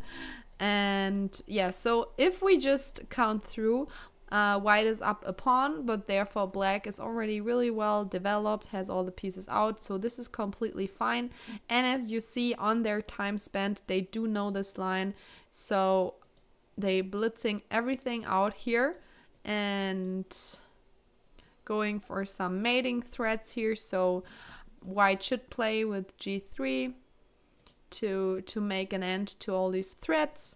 And yeah, so if we just count through, white is up a pawn, but therefore black is already really well developed, has all the pieces out, so this is completely fine. And as you see on their time spent, they do know this line, so they blitzing everything out here and going for some mating threats here. So white should play with g3 to make an end to all these threats.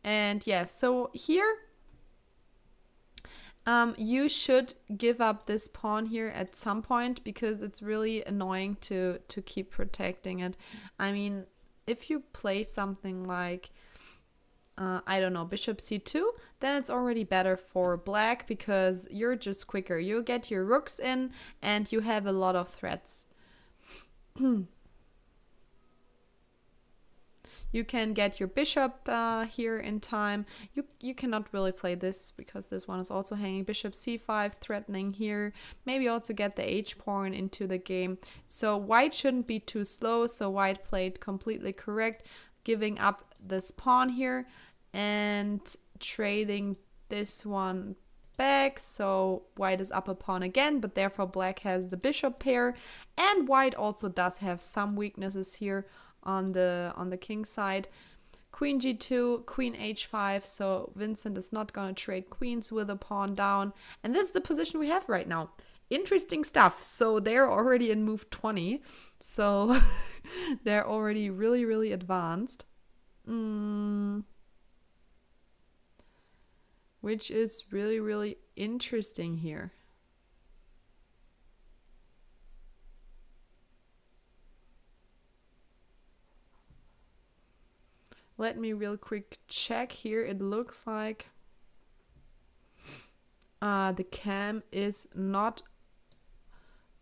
And yes, so here you should give up this pawn here at some point, because it's really annoying to keep protecting it. I mean, if you play something like I don't know, bishop c2, then it's already better for black, because you're just quicker. You get your rooks in and you have a lot of threats. You can get your bishop here in time. You cannot really play this, because this one is also hanging. Bishop c5 threatening here. Maybe also get the h-pawn into the game. So white shouldn't be too slow. So white played completely correct, giving up this pawn here and trading this one back. So white is up a pawn again, but therefore black has the bishop pair, and white also does have some weaknesses here on the king side. Queen g2, queen h5, so Vincent is not gonna trade queens with a pawn down, and this is the position we have right now. Interesting stuff. So they're already in move 20, so they're already really advanced. Which is really interesting here. Let me real quick check here. It looks like the cam is not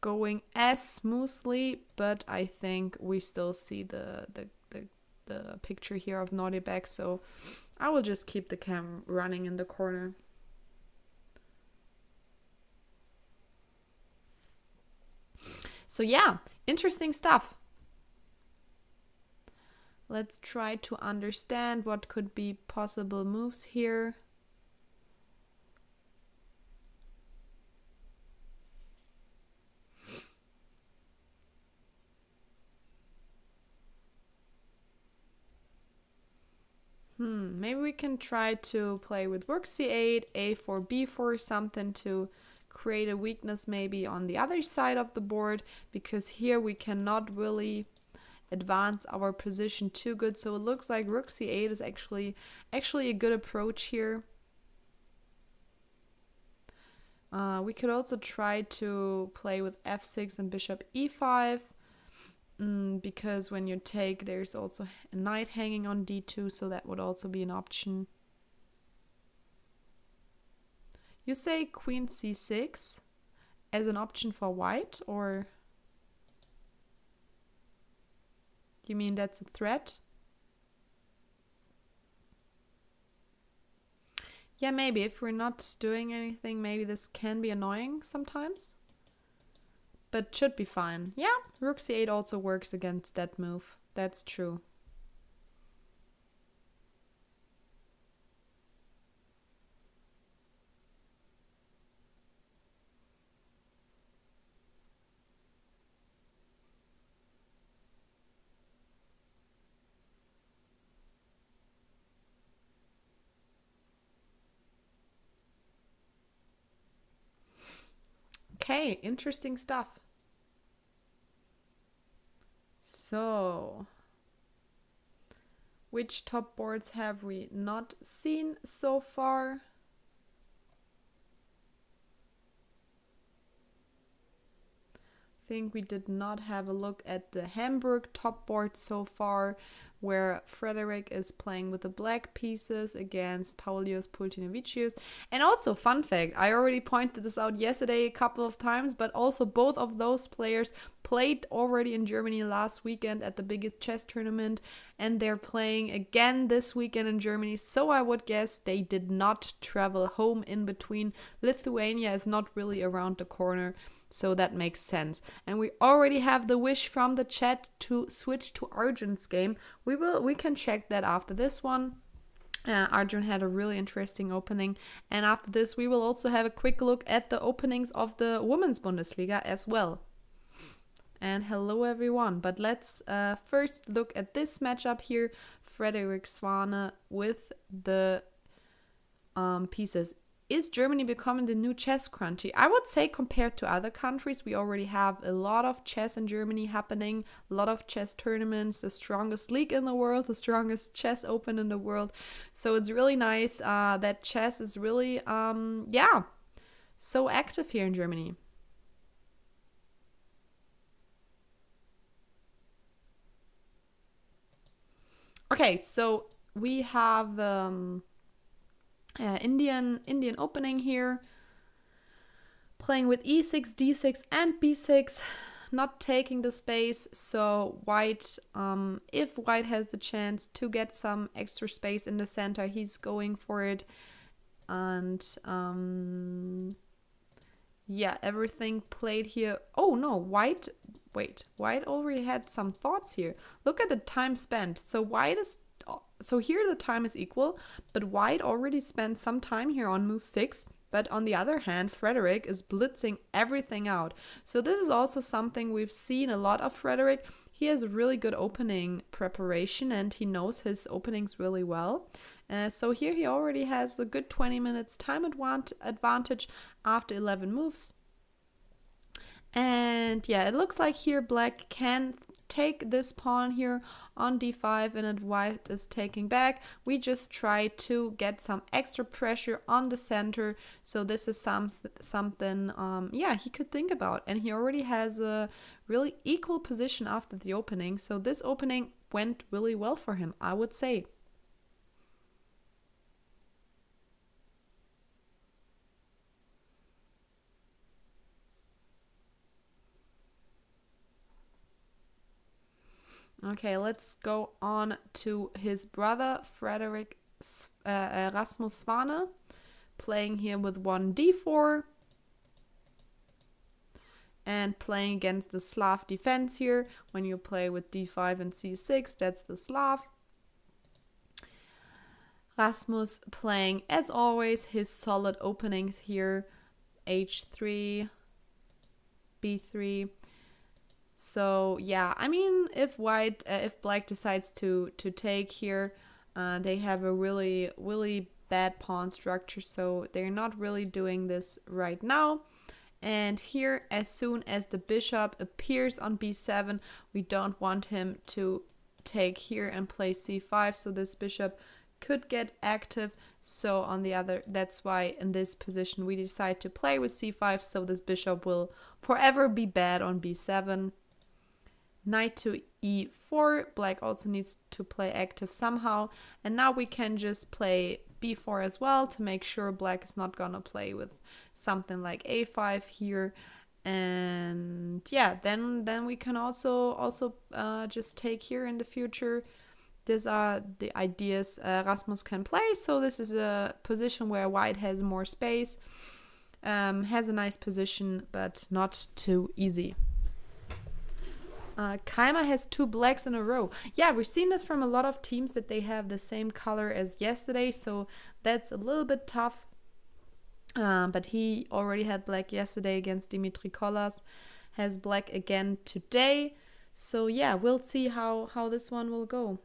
going as smoothly, but I think we still see the picture here of Nordebek, so I will just keep the cam running in the corner. So yeah, interesting stuff. Let's try to understand what could be possible moves here. Maybe we can try to play with rook c8, a4, b4, something to create a weakness maybe on the other side of the board, because here we cannot really advance our position too good. So it looks like rook c8 is actually a good approach here. We could also try to play with f6 and bishop e5. Because when you take, there's also a knight hanging on d2, so that would also be an option. You say queen c6 as an option for white, or you mean that's a threat? Yeah, maybe if we're not doing anything, maybe this can be annoying sometimes. But should be fine. Yeah, rook c8 also works against that move. That's true. Okay, interesting stuff. So Which top boards have we not seen so far? I think we did not have a look at the Hamburg top board so far, where Frederick is playing with the black pieces against Paulius Pultinevicius. And also, fun fact, I already pointed this out yesterday a couple of times, but also both of those players played already in Germany last weekend at the biggest chess tournament, and they're playing again this weekend in Germany. So I would guess they did not travel home in between. Lithuania is not really around the corner, so that makes sense. And we already have the wish from the chat to switch to Arjun's game. We can check that after this one. Arjun had a really interesting opening, and after this we will also have a quick look at the openings of the Women's Bundesliga as well. And hello everyone, but let's first look at this matchup here. Frederick Swane with the pieces. Is Germany becoming the new chess country? I would say compared to other countries, we already have a lot of chess in Germany happening, a lot of chess tournaments, the strongest league in the world, the strongest chess open in the world. So it's really nice that chess is really, so active here in Germany. Okay, so we have Indian opening here, playing with e6, d6, and b6, not taking the space. So white, if white has the chance to get some extra space in the center, he's going for it. And yeah, everything played here. Oh no, white already had some thoughts here. Look at the time spent. So here the time is equal, but white already spent some time here on move 6. But on the other hand, Frederick is blitzing everything out. So this is also something we've seen a lot of Frederick. He has a really good opening preparation and he knows his openings really well. So here he already has a good 20 minutes time advantage after 11 moves. And yeah, it looks like here black can take this pawn here on d5 and then white is taking back. We just try to get some extra pressure on the center. So this is something he could think about. And he already has a really equal position after the opening. So this opening went really well for him, I would say. Okay, let's go on to his brother, Frederick Rasmus Swane, playing here with 1d4 and playing against the Slav defense here. When you play with d5 and c6, that's the Slav. Rasmus playing, as always, his solid openings here, h3, b3. So yeah, I mean, if black decides to take here, they have a really, really bad pawn structure, so they're not really doing this right now. And here, as soon as the bishop appears on b7, we don't want him to take here and play c5, so this bishop could get active. So on the other, that's why in this position we decide to play with c5, so this bishop will forever be bad on b7. Knight to e4, black also needs to play active somehow. And now we can just play b4 as well to make sure black is not gonna play with something like a5 here. And yeah, then we can also just take here in the future. These are the ideas Rasmus can play. So this is a position where white has more space, has a nice position, but not too easy. Keimer has 2 blacks in a row. Yeah, we've seen this from a lot of teams that they have the same color as yesterday, so that's a little bit tough. But he already had black yesterday against Dimitri Kollas, has black again today. So yeah, we'll see how this one will go.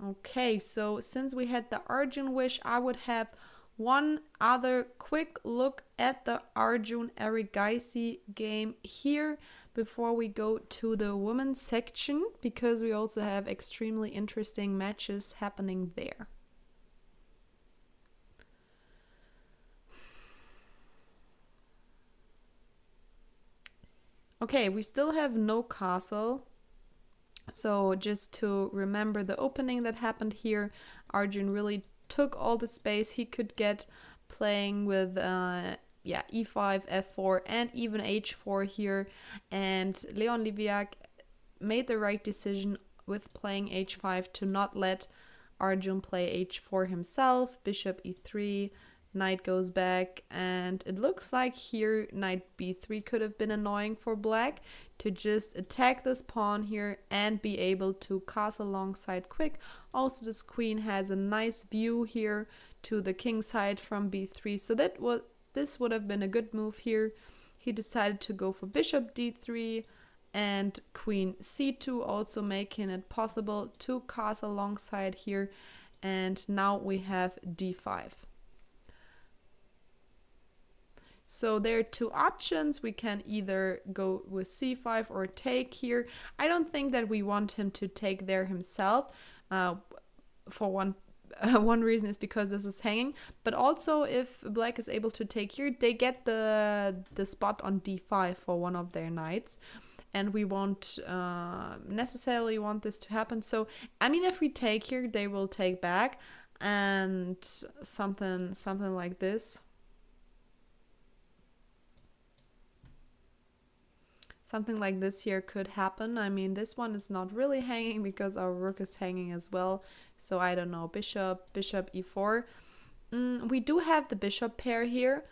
Okay, so since we had the Arjun wish, I would have One other quick look at the Arjun Erigaisi game here before we go to the women's section, because we also have extremely interesting matches happening there. Okay, we still have no castle. So just to remember the opening that happened here, Arjun really took all the space he could get, playing with e5, f4, and even h4 here. And Leon Liviak made the right decision with playing h5 to not let Arjun play h4 himself. Bishop e3, knight goes back, and it looks like here knight b3 could have been annoying for black, to just attack this pawn here and be able to castle alongside quick. Also, this queen has a nice view here to the king side from b3, so this would have been a good move here. He decided to go for bishop d3 and queen c2, also making it possible to castle alongside here. And now we have d5. So there are two options. We can either go with c5 or take here. I don't think that we want him to take there himself. For one reason is because this is hanging, but also if black is able to take here, they get the spot on d5 for one of their knights, and we won't necessarily want this to happen. So I mean, if we take here, they will take back, and something like this. Something like this here could happen. I mean, this one is not really hanging because our rook is hanging as well. So I don't know, bishop e4. We do have the bishop pair here,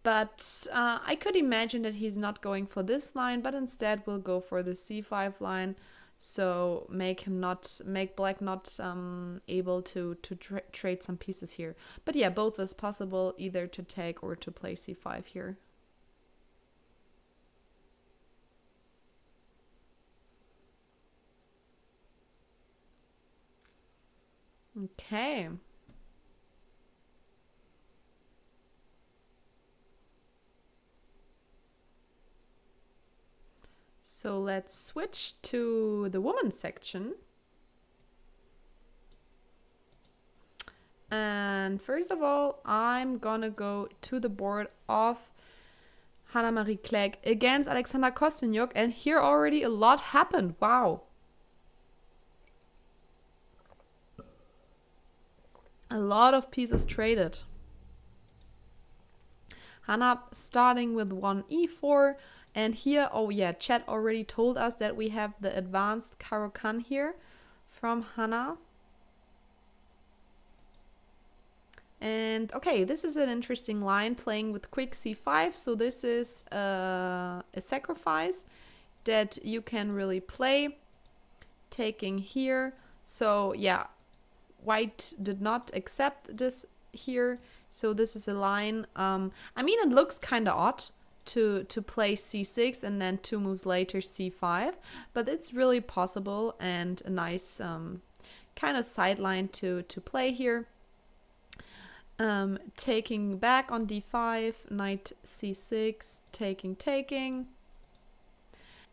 but I could imagine that he's not going for this line, but instead we'll go for the c5 line. So make black not able to trade some pieces here. But yeah, both is possible, either to take or to play c5 here. Okay. So let's switch to the women's section. And first of all, I'm gonna go to the board of Hannah-Marie Clegg against Alexander Kostyniuk, and here already a lot happened. Wow. A lot of pieces traded. Hannah starting with one e4, and here, oh yeah, chat already told us that we have the advanced Caro-Kann here from Hannah. And okay, this is an interesting line, playing with quick c5, so this is a sacrifice that you can really play, taking here. So yeah, white did not accept this here, so this is a line. I mean, it looks kind of odd to play c6 and then 2 moves later c5, but it's really possible, and a nice kind of sideline to play here. Taking back on d5, knight c6, taking,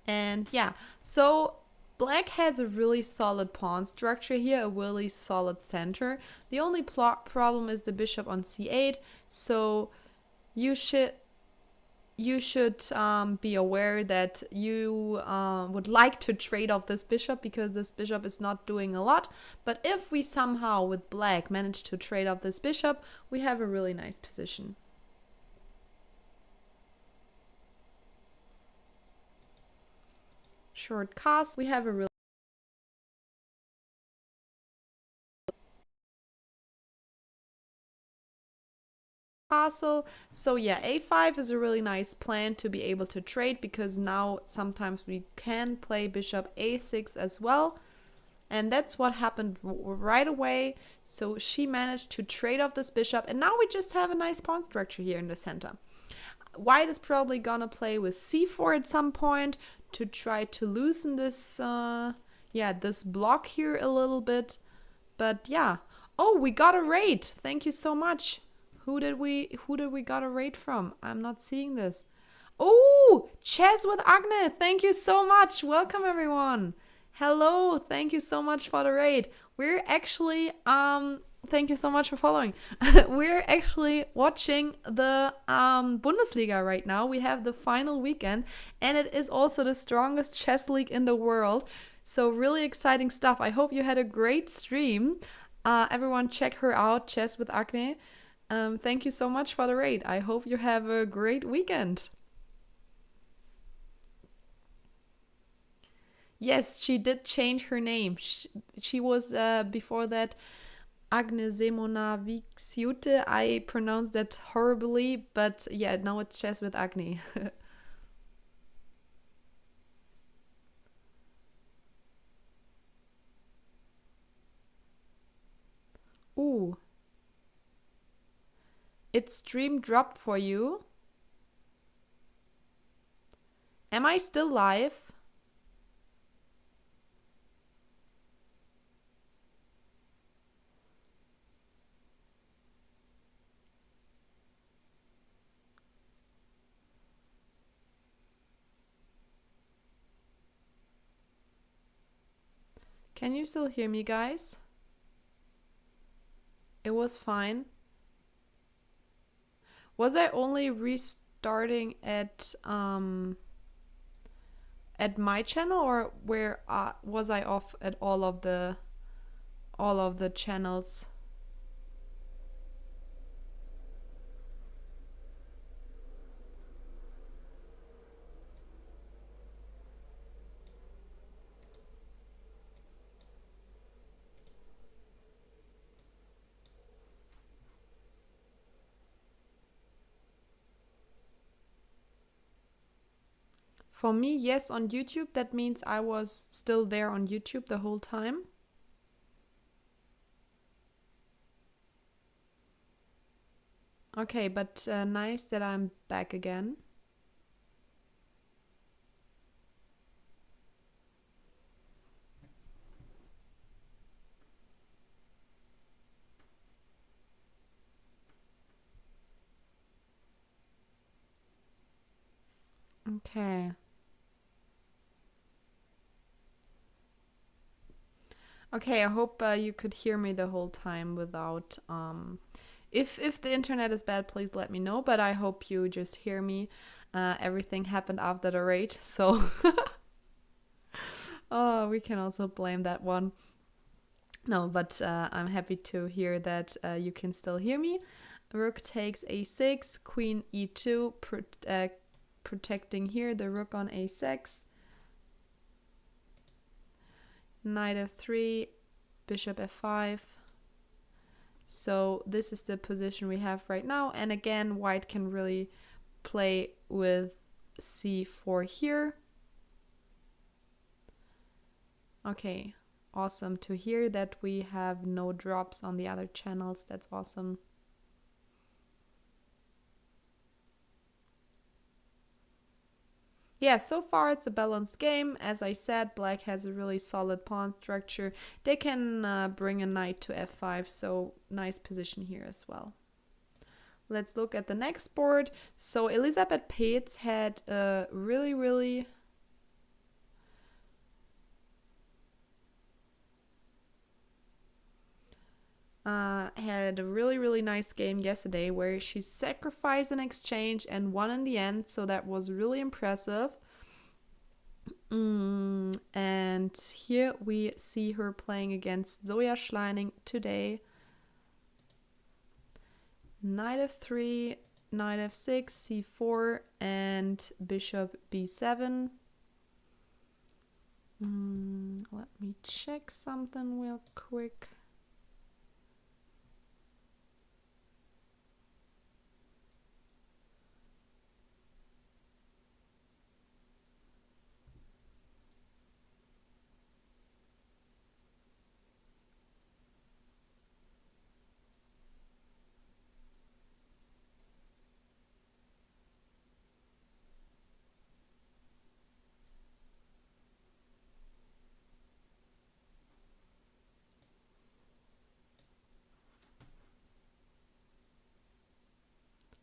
and yeah, so black has a really solid pawn structure here, a really solid center. The only problem is the bishop on c8, so you should be aware that you would like to trade off this bishop, because this bishop is not doing a lot. But if we somehow with black manage to trade off this bishop, we have a really nice position. Short cast, we have a really castle. So yeah, a5 is a really nice plan to be able to trade, because now sometimes we can play bishop a6 as well, and that's what happened right away. So she managed to trade off this bishop, and now we just have a nice pawn structure here in the center. White is probably gonna play with c4 at some point to try to loosen this this block here a little bit. But yeah, oh, we got a raid, thank you so much. Who did we got a raid from? I'm not seeing this. Oh, Chess with Agne. Thank you so much. Welcome everyone. Hello. Thank you so much for the raid. We're actually thank you so much for following. We're actually watching the Bundesliga right now. We have the final weekend, and it is also the strongest chess league in the world. So really exciting stuff. I hope you had a great stream. Everyone check her out, Chess with Agne. Thank you so much for the raid. I hope you have a great weekend. Yes, she did change her name. She was before that Agne Semona Vixiute. I pronounced that horribly, but yeah, now it's Chess with Agne. Ooh. It's stream dropped for you. Am I still live? Can you still hear me, guys? It was fine. Was I only restarting at my channel, or where was I off at all of the channels? For me, yes, on YouTube. That means I was still there on YouTube the whole time. Okay, but nice that I'm back again. Okay. Okay, I hope you could hear me the whole time without if the internet is bad, please let me know, but I hope you just hear me. Everything happened after the raid, so oh, we can also blame that one. No, but I'm happy to hear that you can still hear me. Rook takes a6, queen e2, protecting here the rook on a6. Knight f3, bishop f5. So this is the position we have right now. And again, white can really play with c4 here. Okay, awesome to hear that we have no drops on the other channels. That's awesome. Yeah, so far it's a balanced game. As I said, black has a really solid pawn structure. They can bring a knight to f5, so nice position here as well. Let's look at the next board. So Elisabeth Peetz had a really nice game yesterday where she sacrificed an exchange and won in the end, so that was really impressive. And here we see her playing against Zoya Schleining today. Knight f3, knight f6, c4, and bishop b7. Let me check something real quick.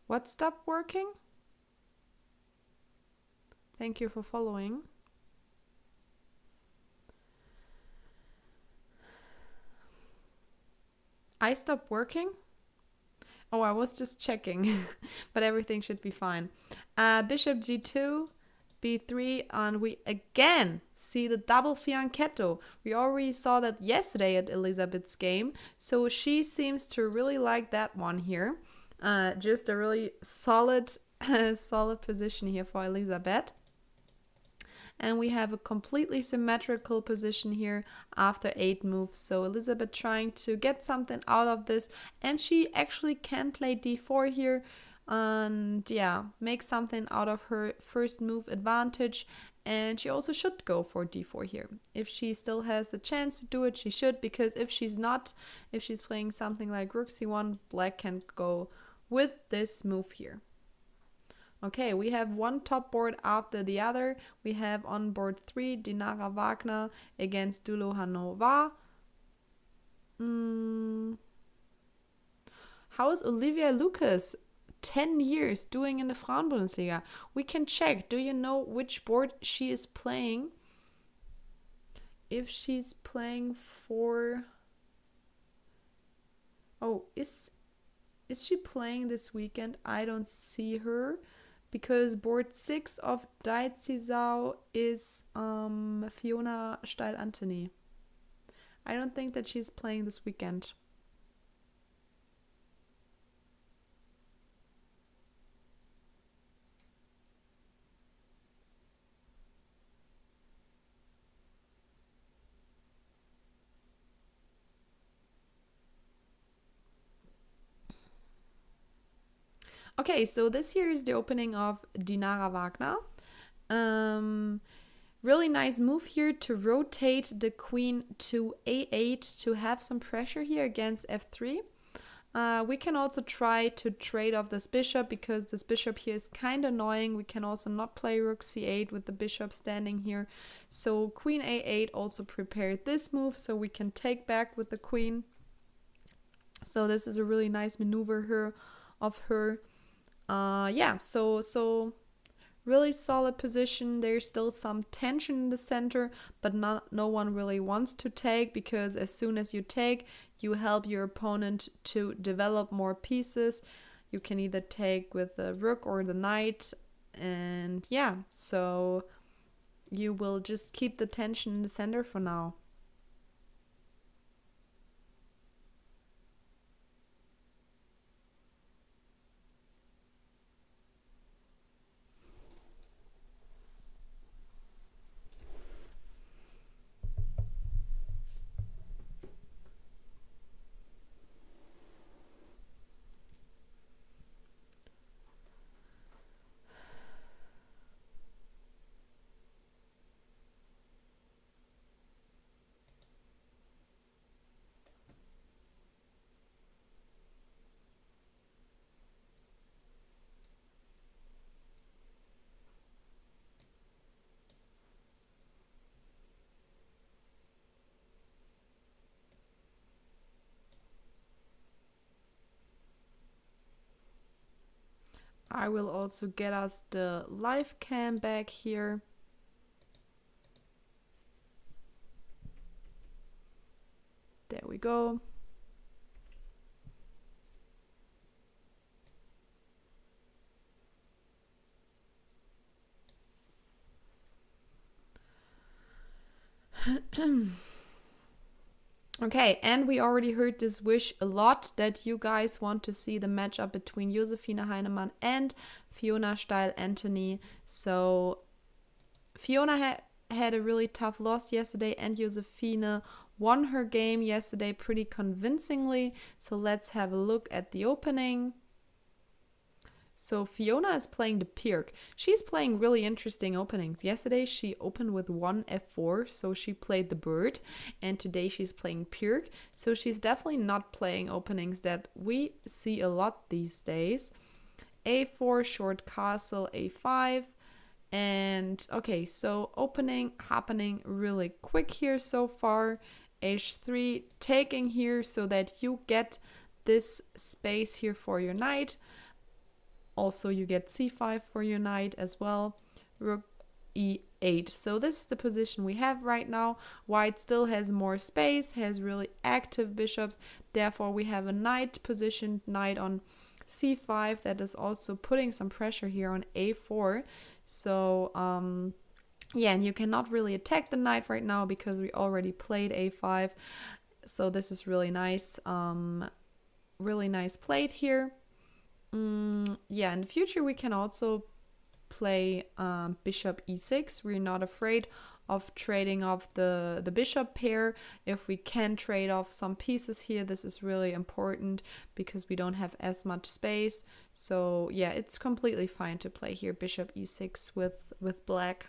What stopped working? Thank you for following. I stopped working? Oh, I was just checking, but everything should be fine. Bishop g2, b3, and we again see the double fianchetto. We already saw that yesterday at Elizabeth's game, so she seems to really like that one here. Just a really solid, solid position here for Elizabeth. And we have a completely symmetrical position here after 8 moves. So Elizabeth trying to get something out of this. And she actually can play d4 here. And yeah, make something out of her first move advantage. And she also should go for d4 here. If she still has the chance to do it, she should. Because if she's not, if she's playing something like rook c1, black can go with this move here. Okay, we have one top board after the other. We have on board 3 Dinara Wagner against Dulo Hanova. How is Olivia Lucas 10 years doing in the Frauen-Bundesliga? We can check. Do you know which board she is playing? If she's playing for... Oh, is she playing this weekend? I don't see her. Because board 6 of Daitzisau is Fiona Steil-Antony. I don't think that she's playing this weekend. Okay, so this here is the opening of Dinara Wagner. Really nice move here to rotate the queen to a8 to have some pressure here against f3. We can also try to trade off this bishop because this bishop here is kind of annoying. We can also not play rook c8 with the bishop standing here. So queen a8 also prepared this move so we can take back with the queen. So this is a really nice maneuver here of her. Yeah, so really solid position. There's still some tension in the center, but no one really wants to take because as soon as you take, you help your opponent to develop more pieces. You can either take with the rook or the knight, and yeah, so you will just keep the tension in the center for now. I will also get us the live cam back here. There we go. Okay, and we already heard this wish a lot that you guys want to see the matchup between Josefine Heinemann and Fiona Steil-Antony. So Fiona had a really tough loss yesterday and Josefine won her game yesterday pretty convincingly. So let's have a look at the opening. So Fiona is playing the Pirk. She's playing really interesting openings. Yesterday she opened with 1 f4, so she played the bird. And today she's playing Pirk. So she's definitely not playing openings that we see a lot these days. a4, short castle, a5. And okay, so opening happening really quick here so far. h3 taking here so that you get this space here for your knight. also you get c5 for your knight as well. Rook e8. So this is the position we have right now. White still has more space, has really active bishops. Therefore, we have a knight positioned, knight on c5. That is also putting some pressure here on a4. So, yeah, and you cannot really attack the knight right now because we already played a5. So this is really nice. Really nice played here. Yeah, in the future we can also play bishop e6. We're not afraid of trading off the bishop pair. If we can trade off some pieces here, this is really important because we don't have as much space. So yeah, it's completely fine to play here bishop e6 with black.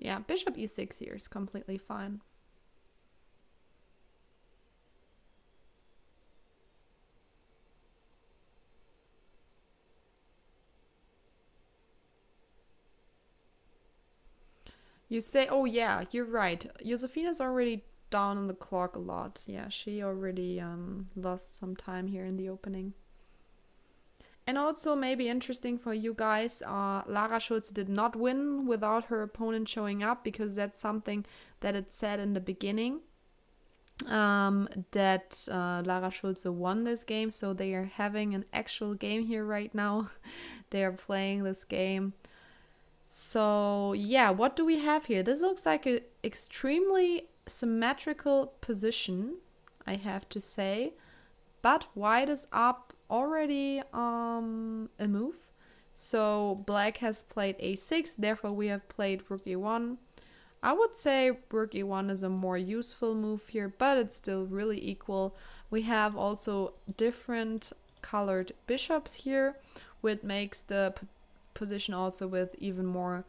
Yeah, bishop e6 here is completely fine. You say, oh yeah, you're right. Josefina's already down on the clock a lot. Yeah, she already lost some time here in the opening. And also maybe interesting for you guys, Lara Schulz did not win without her opponent showing up, because that's something that it said in the beginning, that Lara Schulz won this game. So they are having an actual game here right now. They are playing this game. So yeah, what do we have here? This looks like an extremely symmetrical position, I have to say. But white is up already a move. So black has played a6, therefore we have played rook e1. I would say rook e1 is a more useful move here, but it's still really equal. We have also different colored bishops here, which makes the position also with even more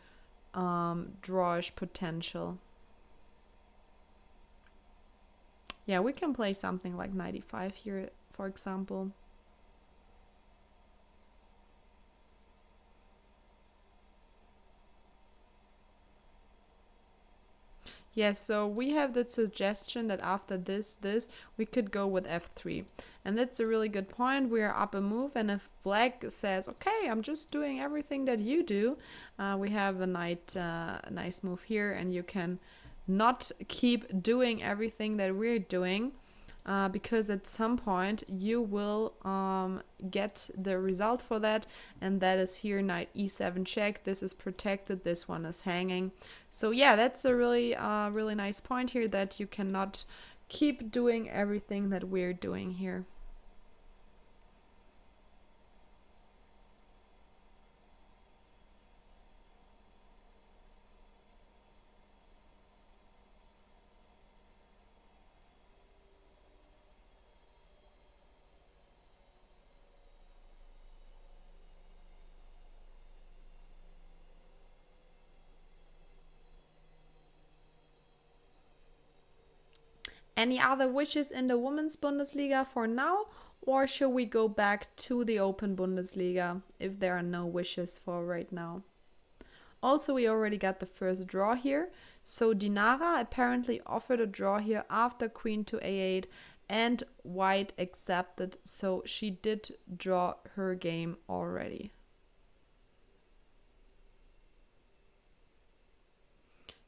drawish potential. Yeah, we can play something like 95 here, for example. Yes, so we have the suggestion that after this, we could go with f3. And that's a really good point. We are up a move, and if black says, okay, I'm just doing everything that you do, we have a nice move here, and you can not keep doing everything that we're doing. Because at some point you will get the result for that, and that is here knight e7 check. This is protected, this one is hanging. So yeah, that's a really really nice point here, that you cannot keep doing everything that we're doing here. Any other wishes in the Women's Bundesliga for now, or should we go back to the Open Bundesliga if there are no wishes for right now? Also, we already got the first draw here. So Dinara apparently offered a draw here after queen to a8, and white accepted, so she did draw her game already.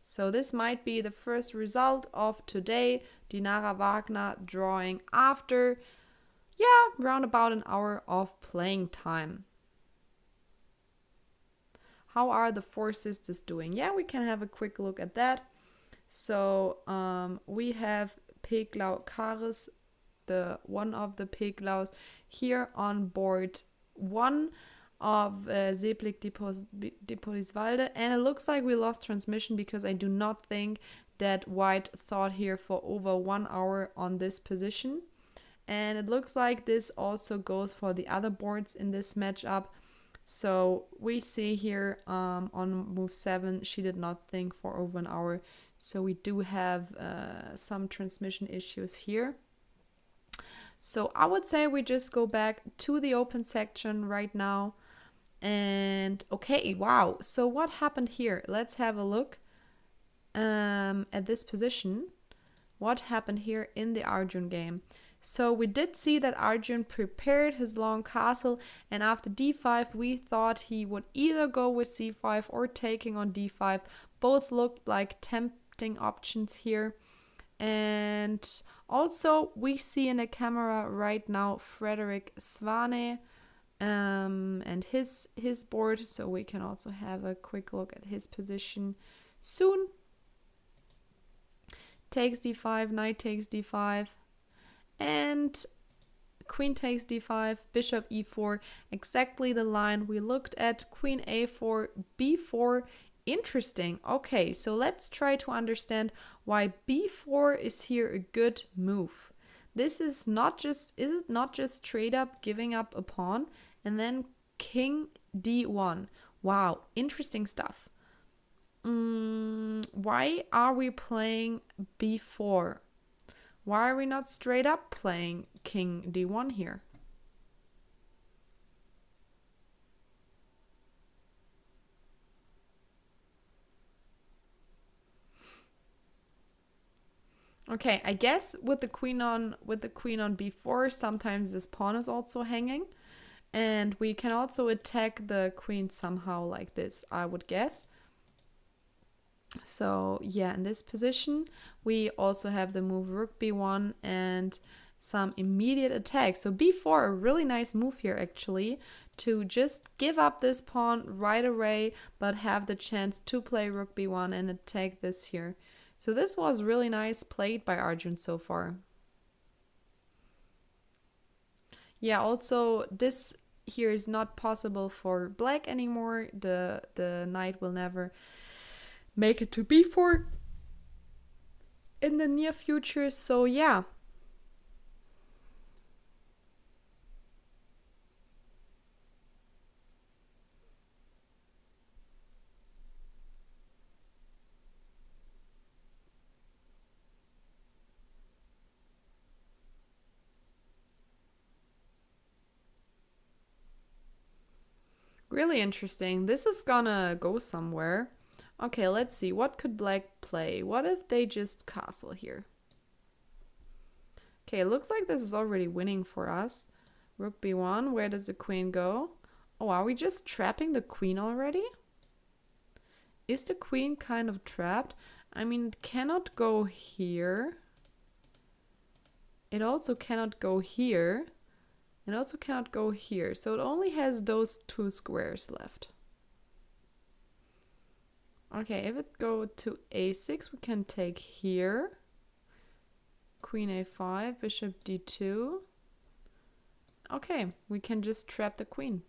So this might be the first result of today. Dinara Wagner drawing after, yeah, round about an hour of playing time. How are the four sisters doing? Yeah, we can have a quick look at that. So we have Peglau Karis, the one of the Peglaus, here on board 1 of Seplik Depoliswalde, and it looks like we lost transmission because I do not think that white thought here for over 1 hour on this position. And it looks like this also goes for the other boards in this matchup. So we see here on move 7, she did not think for over an hour. So we do have some transmission issues here. So I would say we just go back to the open section right now. And okay, wow. So what happened here? Let's have a look at this position. What happened here in the Arjun game? So we did see that Arjun prepared his long castle, and after d5 we thought he would either go with c5 or taking on d5. Both looked like tempting options here. And also we see in the camera right now Frederick Svane and his board, so we can also have a quick look at his position soon. Takes d5, knight takes d5, and queen takes d5, bishop e4, exactly the line we looked at. Queen a4, b4. Interesting. Okay, so let's try to understand why b4 is here a good move. This is not just, is it not just straight up giving up a pawn? And then king d1. Wow, interesting stuff. Why are we playing b4? Why are we not straight up playing king d1 here? Okay, I guess with the queen on b4, sometimes this pawn is also hanging, and we can also attack the queen somehow like this, I would guess. So yeah, in this position we also have the move rook b1 and some immediate attack. So b4, a really nice move here actually, to just give up this pawn right away, but have the chance to play rook b1 and attack this here. So this was really nice played by Arjun so far. Yeah, also this here is not possible for black anymore. The knight will never make it to b4 in the near future. So yeah. Really interesting. This is gonna go somewhere. Okay, let's see. What could black play? What if they just castle here? Okay, it looks like this is already winning for us. Rook b1. Where does the queen go? Oh, are we just trapping the queen already? Is the queen kind of trapped? I mean, it cannot go here. It also cannot go here. It also cannot go here. So it only has those two squares left. Okay, if it go to a6, we can take here. Queen a5, bishop d2. Okay, we can just trap the queen.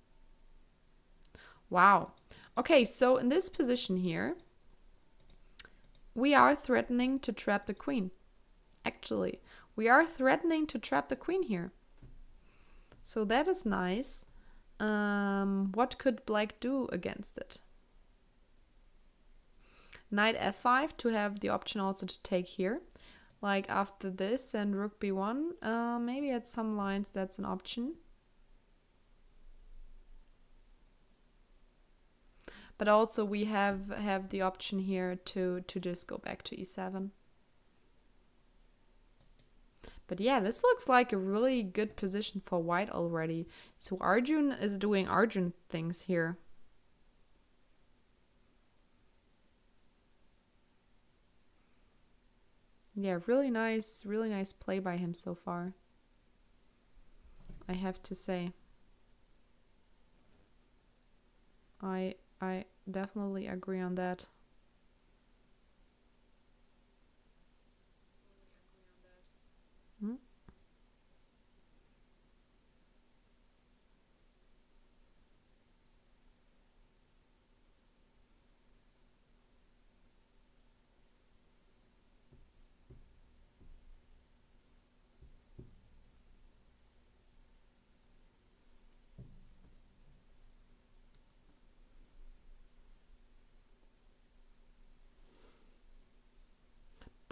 Wow. Okay, so in this position here, we are threatening to trap the queen. Actually, we are threatening to trap the queen here. So that is nice. What could black do against it? Knight f5 to have the option also to take here. Like after this and rook b1. Maybe at some lines that's an option. But also we have the option here to just go back to e7. But yeah, this looks like a really good position for white already. So Arjun is doing Arjun things here. Yeah, really nice play by him so far, I have to say. I definitely agree on that. Hmm?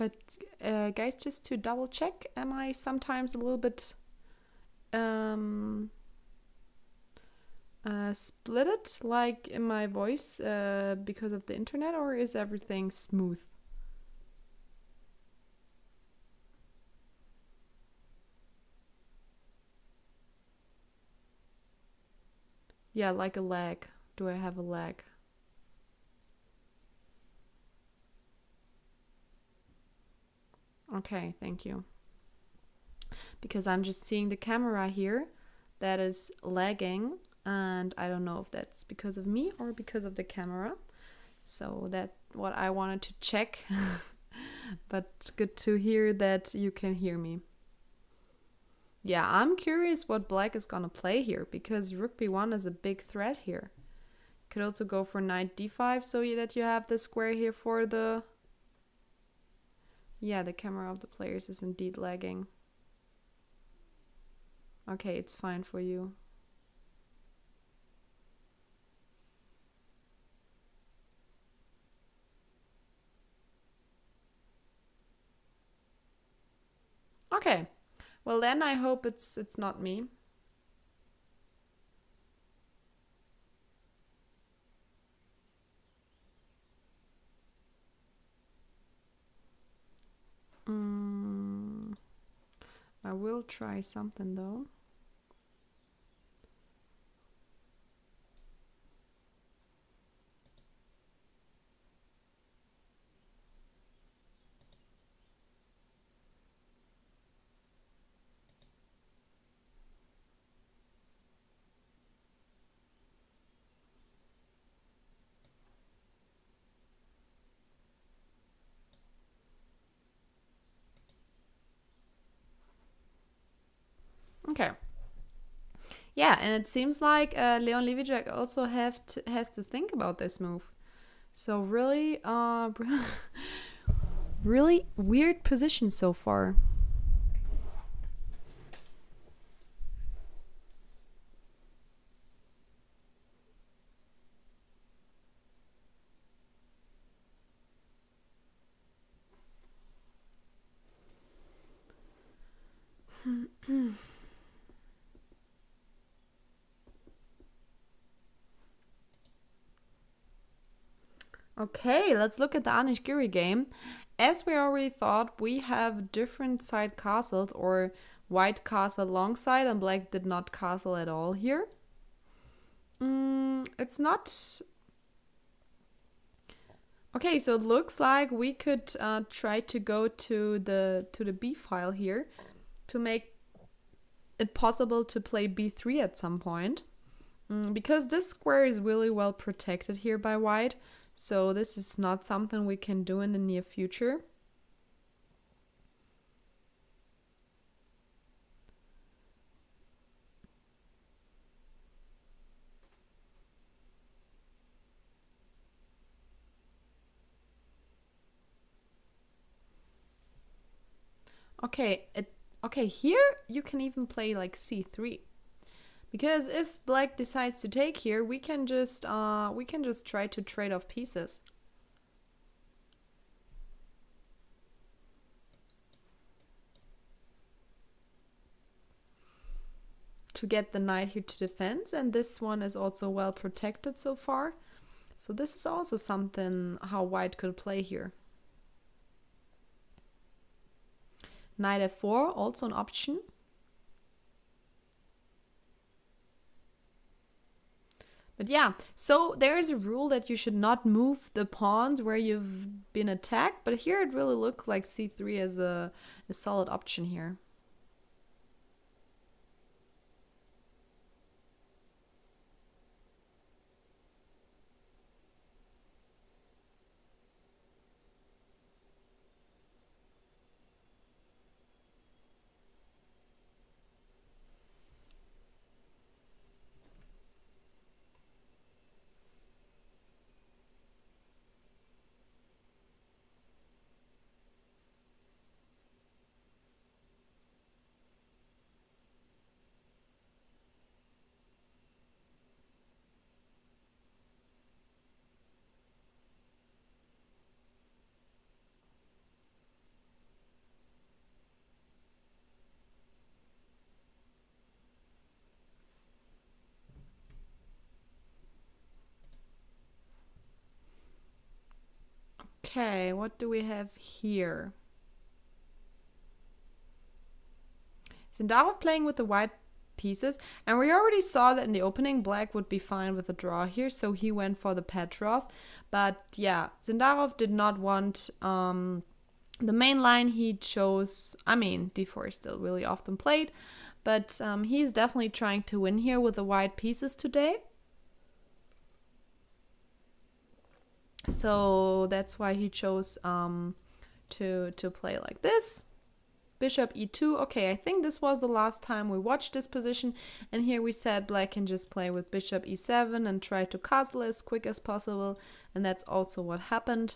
But guys, just to double check, am I sometimes a little bit split it, like in my voice, because of the internet, or is everything smooth? Yeah, like a lag. Do I have a lag? Okay, thank you. Because I'm just seeing the camera here that is lagging, and I don't know if that's because of me or because of the camera. So that's what I wanted to check. But it's good to hear that you can hear me. Yeah, I'm curious what black is gonna play here, because rook b1 is a big threat here. Could also go for knight d5 so that you have the square here for the... Yeah, the camera of the players is indeed lagging. Okay, it's fine for you. Okay, well then I hope it's not me. I will try something though. Okay. Yeah, and it seems like Leon Levijak also has to think about this move. So really, really weird position so far. Okay, let's look at the Anish Giri game. As we already thought, we have different side castles, or white castle long side and black did not castle at all here. It's not... Okay, so it looks like we could try to go to the b file here to make it possible to play b3 at some point. Because this square is really well protected here by white. So this is not something we can do in the near future. Okay, okay, here you can even play like c3. Because if black decides to take here, we can just try to trade off pieces. To get the knight here to defense, and this one is also well protected so far. So this is also something how white could play here. Knight f4, also an option. But yeah, so there's a rule that you should not move the pawns where you've been attacked, but here it really looks like c3 as a solid option here. Okay, what do we have here? Zindarov playing with the white pieces, and we already saw that in the opening Black would be fine with the draw here, so he went for the Petrov. But yeah, Zindarov did not want the main line. He chose, I mean, d4 is still really often played, but he's definitely trying to win here with the white pieces today. So that's why he chose to play like this. Bishop e2. Okay, I think this was the last time we watched this position, and here we said Black can just play with bishop e7 and try to castle as quick as possible, and that's also what happened.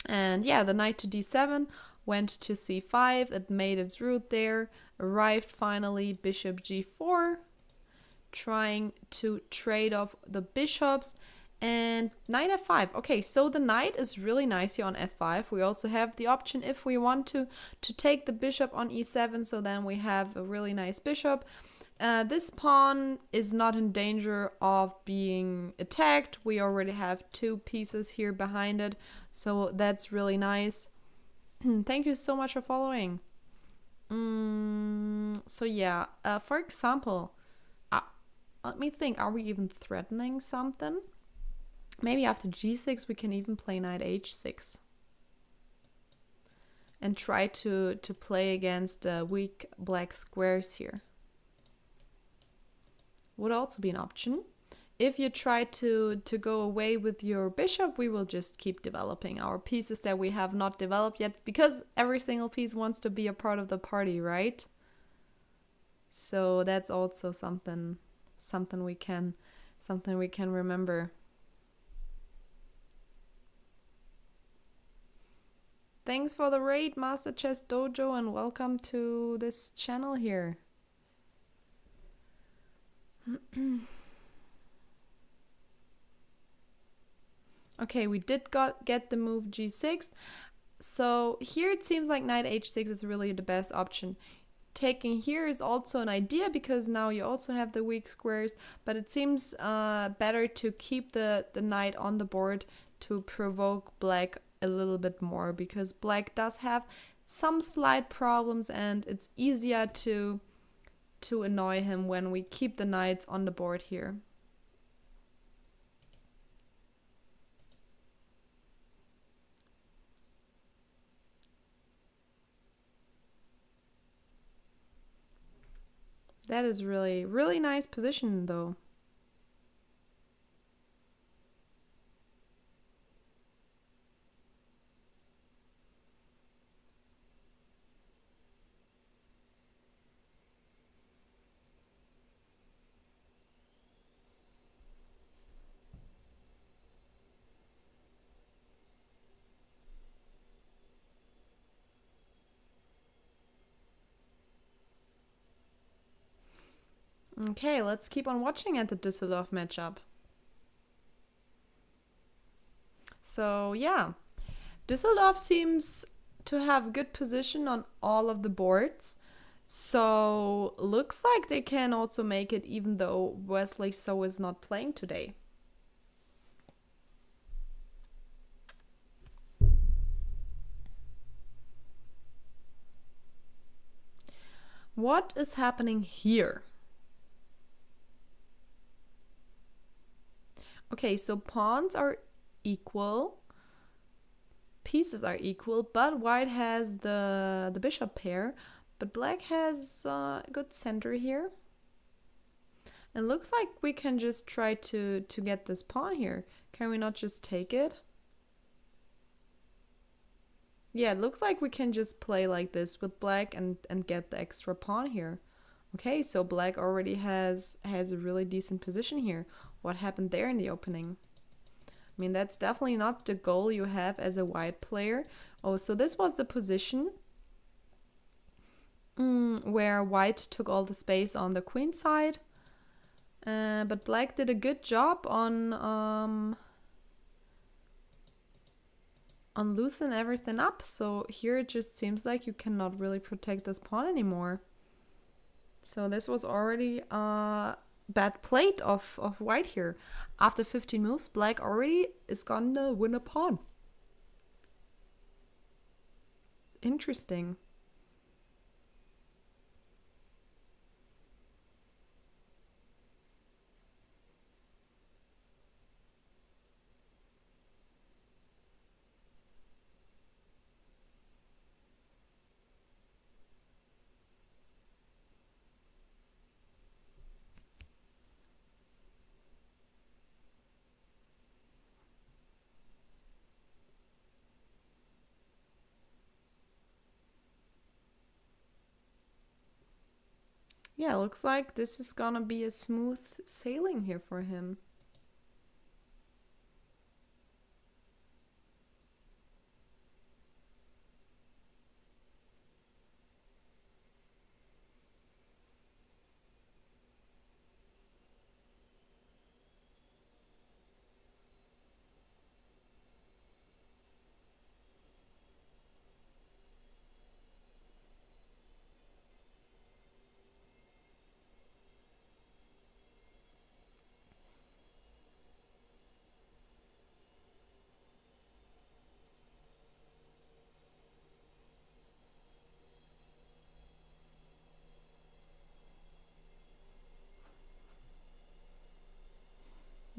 And yeah, the knight to d7 went to c5. It made its route there, arrived finally, bishop g4, trying to trade off the bishops. And knight f5. Okay, so the knight is really nice here on f5. We also have the option, if we want to take the bishop on e7. So then we have a really nice bishop. This pawn is not in danger of being attacked. We already have 2 pieces here behind it. So that's really nice. Thank you so much for following. So yeah, for example, let me think. Are we even threatening something? Maybe after g6 we can even play knight h6 and try to play against the weak black squares here. Would also be an option. If you try to go away with your bishop, we will just keep developing our pieces that we have not developed yet, because every single piece wants to be a part of the party, right? So that's also something we can remember. Thanks for the raid, Master Chess Dojo, and welcome to this channel here. Okay, we did get the move g6. So here it seems like knight h6 is really the best option. Taking here is also an idea, because now you also have the weak squares, but it seems better to keep the knight on the board to provoke black a little bit more, because black does have some slight problems and it's easier to annoy him when we keep the knights on the board here. That is really, really nice position though. Okay, let's keep on watching at the Düsseldorf matchup. So yeah, Düsseldorf seems to have good position on all of the boards. So looks like they can also make it, even though Wesley So is not playing today. What is happening here? Okay, so pawns are equal, pieces are equal, but white has the bishop pair, but black has a good center here. It looks like we can just try to get this pawn here. Can we not just take it? Yeah, it looks like we can just play like this with black and get the extra pawn here. Okay, so black already has a really decent position here. What happened there in the opening? I mean, that's definitely not the goal you have as a white player. Oh, so this was the position where white took all the space on the queen side. But black did a good job on loosen everything up. So here it just seems like you cannot really protect this pawn anymore. So this was already bad plate of white here. After 15 moves, black already is gonna win a pawn. Interesting. Yeah, looks like this is gonna be a smooth sailing here for him.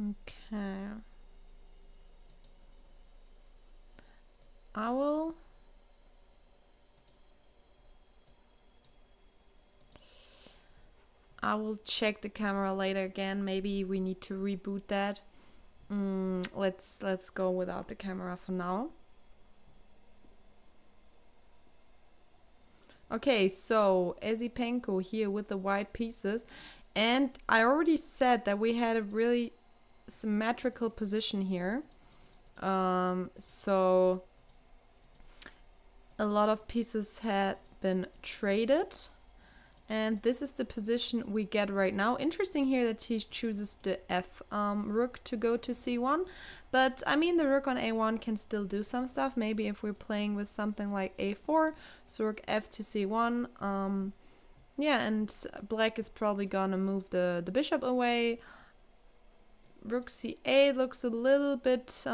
Okay. I will... I will check the camera later again. Maybe we need to reboot that. Let's go without the camera for now. Okay, so Ezipenko here with the white pieces. And I already said that we had a really symmetrical position here. So a lot of pieces had been traded. And this is the position we get right now. Interesting here that he chooses the F rook to go to C1. But I mean, the rook on A1 can still do some stuff. Maybe if we're playing with something like A4, so rook F to C1. Yeah, and black is probably gonna move the bishop away. Rook C8 looks a little bit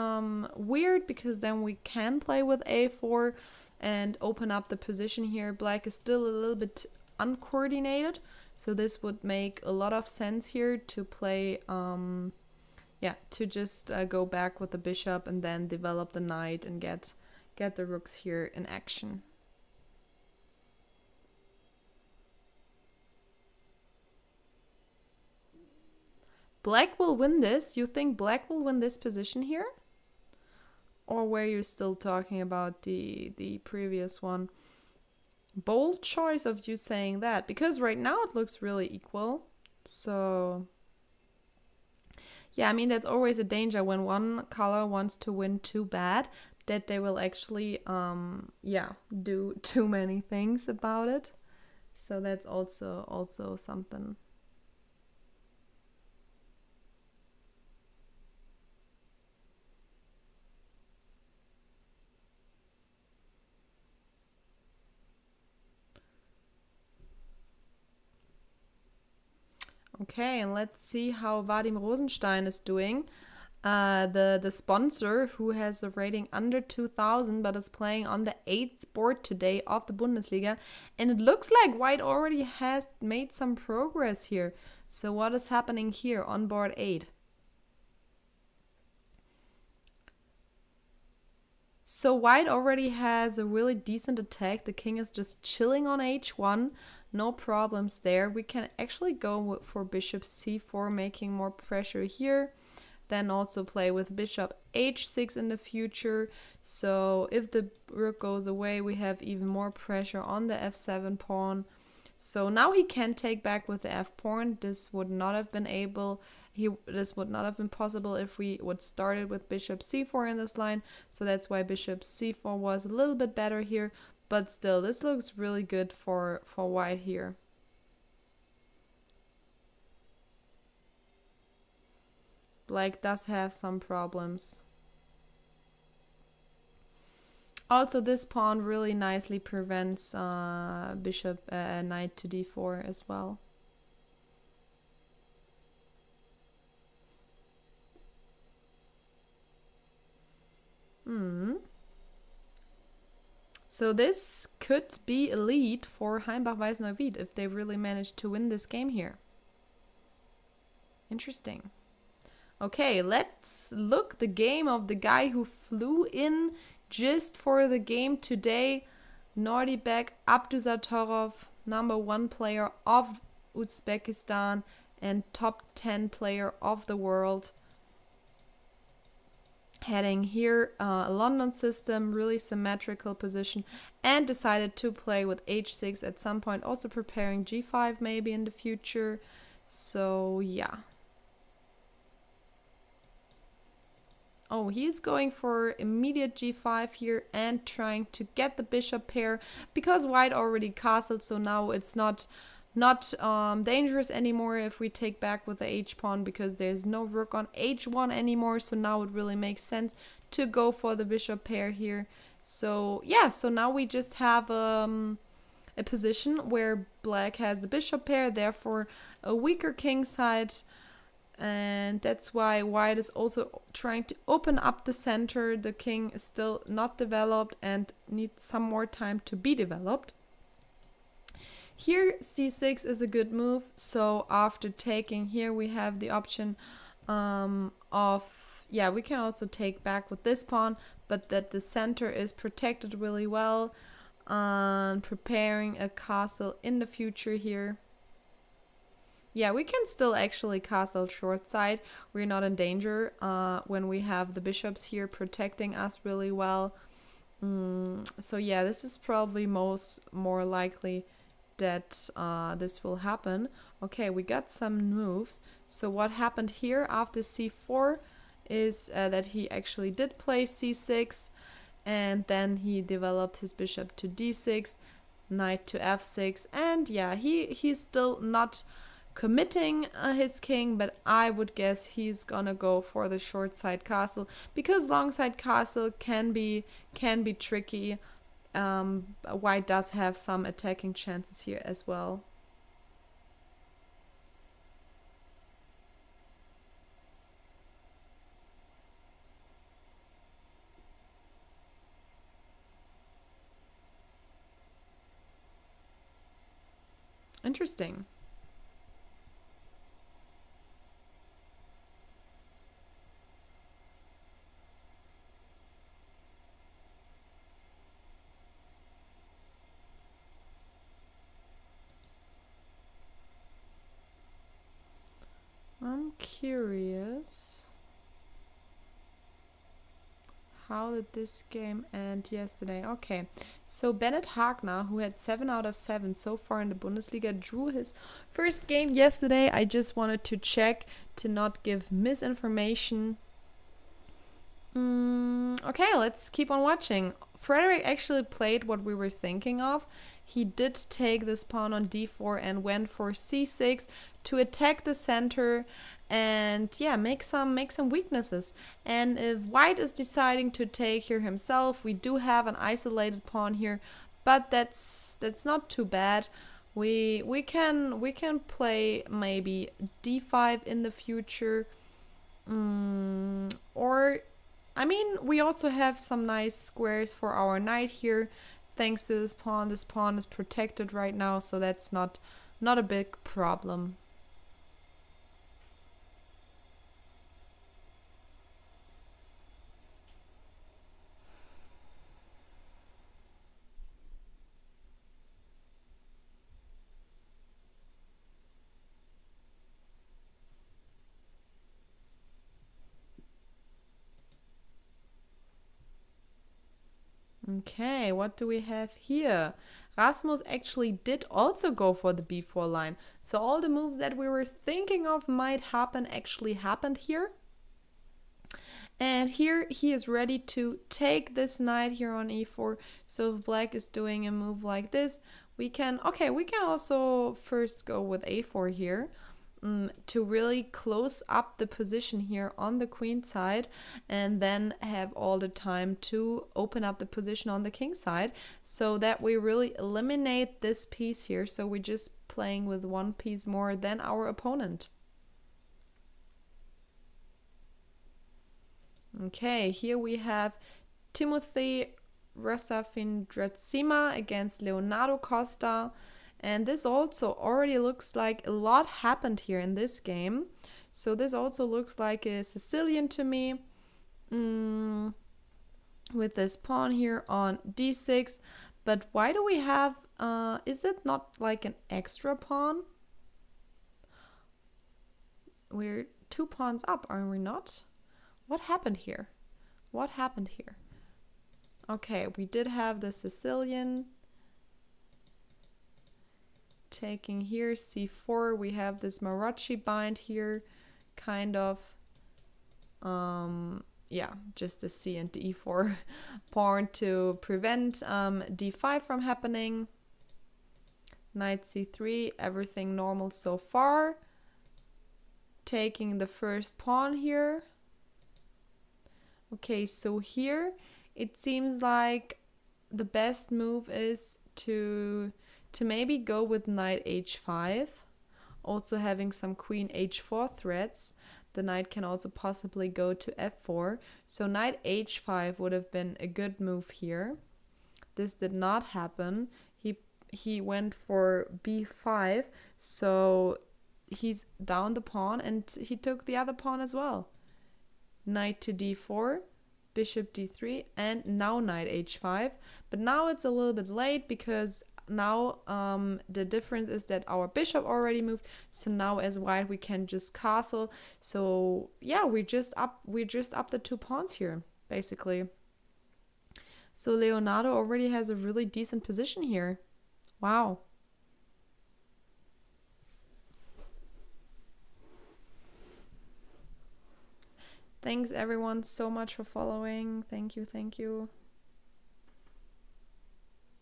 weird because then we can play with A4 and open up the position here. Black is still a little bit uncoordinated, so this would make a lot of sense here to play yeah, to just go back with the bishop and then develop the knight and get the rooks here in action. Black will win this. You think black will win this position here? Or were you still talking about the previous one? Bold choice of you saying that, because right now it looks really equal. So yeah, I mean, that's always a danger when one color wants to win too bad, that they will actually yeah, do too many things about it. So that's also something. Okay, and let's see how Vadim Rosenstein is doing. The sponsor who has a rating under 2000 but is playing on the 8th board today of the Bundesliga. And it looks like white already has made some progress here. So what is happening here on board 8? So white already has a really decent attack. The king is just chilling on h1. No problems there. We can actually go for bishop c4, making more pressure here. Then also play with bishop h6 in the future. So if the rook goes away, we have even more pressure on the f7 pawn. So now he can take back with the f pawn. This would not have been this would not have been possible if we would started with bishop c4 in this line. So that's why bishop c4 was a little bit better here. But still, this looks really good for white here. Black does have some problems. Also, this pawn really nicely prevents bishop knight to d4 as well. So this could be a lead for Heimbach-Weiß-Neuwied if they really manage to win this game here. Interesting. Okay, let's look the game of the guy who flew in just for the game today. Nordibek Abdusatorov, #1 player of Uzbekistan and top 10 player of the world. Heading here, a London system, really symmetrical position, and decided to play with h6 at some point, also preparing g5 maybe in the future. So yeah. Oh, he's going for immediate g5 here and trying to get the bishop pair because white already castled, so now it's not dangerous anymore if we take back with the h-pawn because there's no rook on h1 anymore. So now it really makes sense to go for the bishop pair here. So yeah, so now we just have a position where black has the bishop pair, therefore a weaker king side. And that's why white is also trying to open up the center. The king is still not developed and needs some more time to be developed. Here c6 is a good move. So after taking here we have the option of, yeah, we can also take back with this pawn, but that the center is protected really well. Preparing a castle in the future here. Yeah, we can still actually castle short side. We're not in danger when we have the bishops here protecting us really well. So yeah, this is probably more likely that this will happen. Okay, we got some moves. So what happened here after c4 is that he actually did play c6, and then he developed his bishop to d6, knight to f6, and yeah, he's still not committing his king, but I would guess he's gonna go for the short side castle because long side castle can be tricky. White does have some attacking chances here as well. Interesting. I'm curious. How did this game end yesterday? Okay, so Bennett Hagner, who had 7 out of 7 so far in the Bundesliga, drew his first game yesterday. I just wanted to check to not give misinformation. Okay, let's keep on watching. Frederick actually played what we were thinking of. He did take this pawn on d4 and went for c6 to attack the center and yeah, make some weaknesses. And if white is deciding to take here himself, we do have an isolated pawn here, but that's not too bad. We can play maybe d5 in the future, or I mean, we also have some nice squares for our knight here. Thanks to this pawn. This pawn is protected right now, so that's not a big problem. Okay, what do we have here? Rasmus actually did also go for the b4 line. So all the moves that we were thinking of might happen actually happened here. And here he is ready to take this knight here on e4. So if black is doing a move like this, we can also first go with a4 here. To really close up the position here on the queen side, and then have all the time to open up the position on the king side, so that we really eliminate this piece here. So we're just playing with one piece more than our opponent. Okay, here we have Timothy Rosafin Dratsima against Leonardo Costa. And this also already looks like a lot happened here in this game. So this also looks like a Sicilian to me. With this pawn here on d6. But why do we have, is that not like an extra pawn? We're 2 pawns up, are we not? What happened here? What happened here? Okay, we did have the Sicilian taking here, c4. We have this Maroczy bind here, kind of. Yeah, just a c and d4 pawn to prevent d5 from happening. Knight c3, everything normal so far. Taking the first pawn here. Okay, so here it seems like the best move is to maybe go with knight h5, also having some queen h4 threats. The knight can also possibly go to f4. So knight h5 would have been a good move here. This did not happen. He went for b5, so he's down the pawn and he took the other pawn as well. Knight to d4, bishop d3, and now knight h5. But now it's a little bit late because now the difference is that our bishop already moved. So now as white we can just castle. So yeah, we just up the 2 pawns here basically. So Leonardo already has a really decent position here. Wow. Thanks everyone so much for following. Thank you, thank you.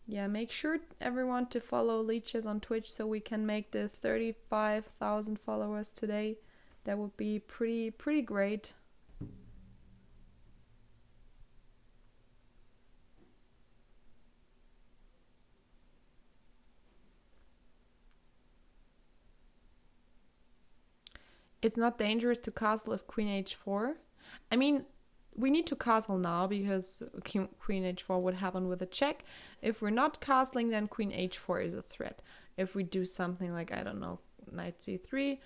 Yeah, make sure everyone to follow Lichess on Twitch so we can make the 35,000 followers today. That would be pretty great. It's not dangerous to castle if queen h4. I mean, we need to castle now because queen h4 would happen with a check. If we're not castling, then queen h4 is a threat. If we do something like, I don't know, knight c3,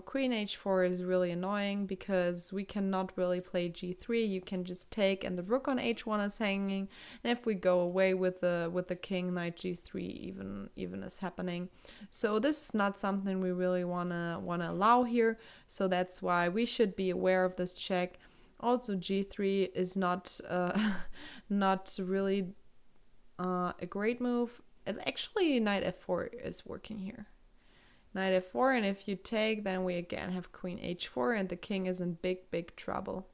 queen h4 is really annoying because we cannot really play g3. You can just take, and the rook on h1 is hanging. And if we go away with the king, knight g3 even is happening. So this is not something we really wanna allow here. So that's why we should be aware of this check. Also, g3 is not not really a great move. And actually, knight f4 is working here. Knight f4, and if you take, then we again have queen h4, and the king is in big trouble.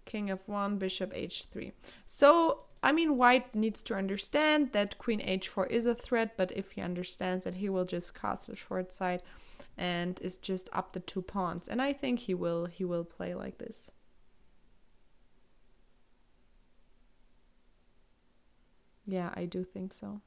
King f1, bishop h3. So, I mean, white needs to understand that queen h4 is a threat, but if he understands that, he will just castle short side and is just up the 2 pawns. And I think he will play like this. Yeah, I do think so.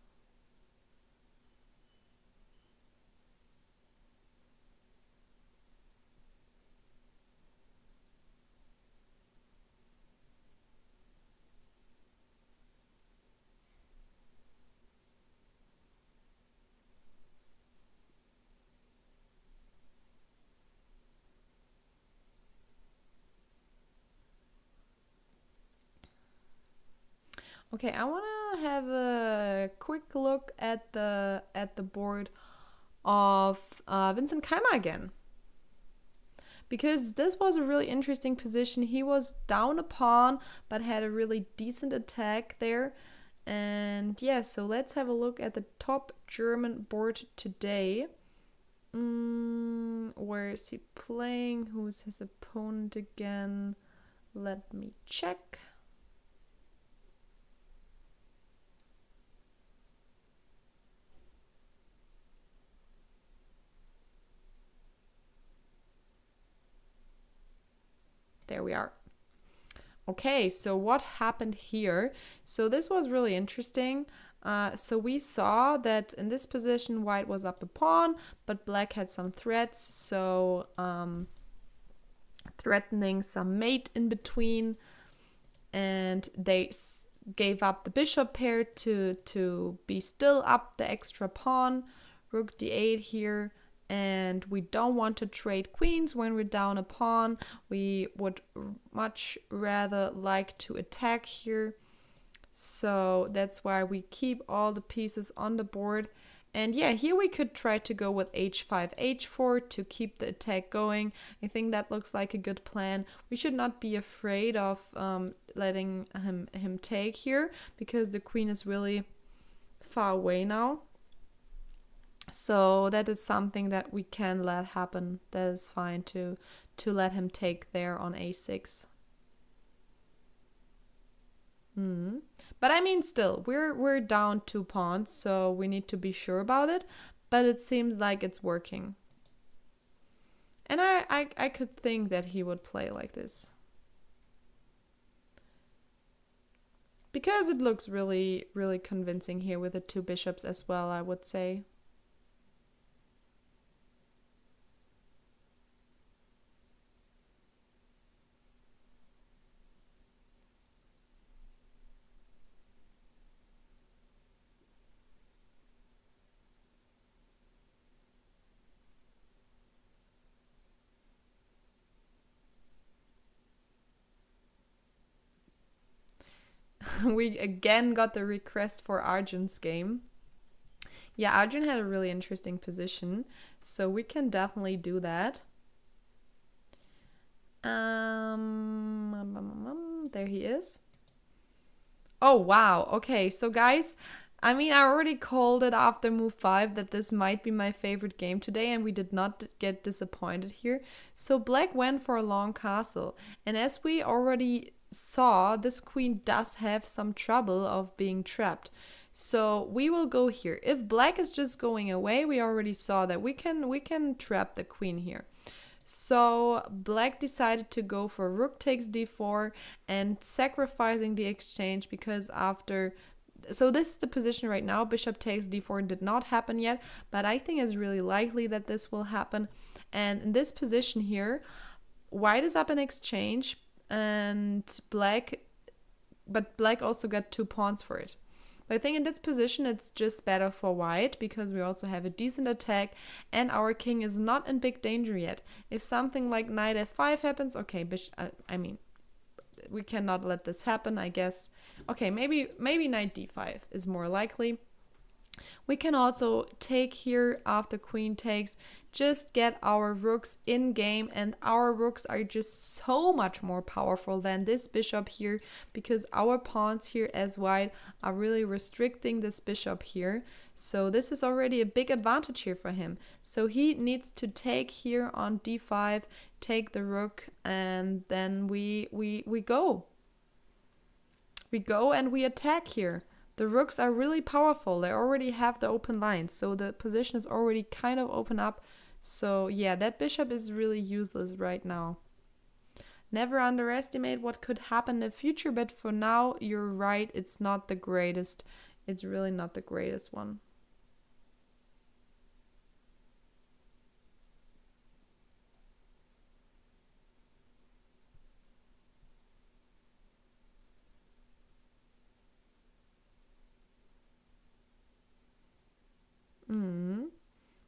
Okay, I want to have a quick look at the board of Vincent Keimer again. Because this was a really interesting position. He was down a pawn, but had a really decent attack there. And yeah, so let's have a look at the top German board today. Where is he playing? Who's his opponent again? Let me check. There we are. Okay, so what happened here? So this was really interesting. So we saw that in this position, white was up a pawn, but black had some threats. So threatening some mate in between. and they gave up the bishop pair to be still up the extra pawn. Rook d8 here, and we don't want to trade queens when we're down a pawn. We would much rather like to attack here. So that's why we keep all the pieces on the board. And yeah, here we could try to go with h5, h4 to keep the attack going. I think that looks like a good plan. We should not be afraid of letting him take here, because the queen is really far away now. So that is something that we can let happen. That is fine to let him take there on a6. But I mean, still, we're down 2 pawns, so we need to be sure about it. But it seems like it's working. And I could think that he would play like this, because it looks really, really convincing here with the 2 bishops as well, I would say. We again got the request for Arjun's game. Yeah, Arjun had a really interesting position, so we can definitely do that. There he is. Oh, wow. Okay, so guys, I mean, I already called it after move 5 that this might be my favorite game today, and we did not get disappointed here. So black went for a long castle, and as we already saw, this queen does have some trouble of being trapped. So we will go here. If black is just going away, we already saw that we can trap the queen here. So black decided to go for rook takes d4 and sacrificing the exchange, because after, so this is the position right now. Bishop takes d4 did not happen yet, but I think it's really likely that this will happen. And in this position here, white is up in exchange, and black also got 2 pawns for it. But I think in this position it's just better for white, because we also have a decent attack and our king is not in big danger yet. If something like knight f5 happens, okay, I mean, we cannot let this happen, I guess. Okay, maybe knight d5 is more likely. We can also take here after queen takes, just get our rooks in game, and our rooks are just so much more powerful than this bishop here, because our pawns here as white are really restricting this bishop here. So this is already a big advantage here for him. So he needs to take here on d5, take the rook, and then we go. We go and we attack here. The rooks are really powerful. They already have the open lines, so the position is already kind of open up. So yeah, that bishop is really useless right now. Never underestimate what could happen in the future, but for now, you're right, it's not the greatest. It's really not the greatest one.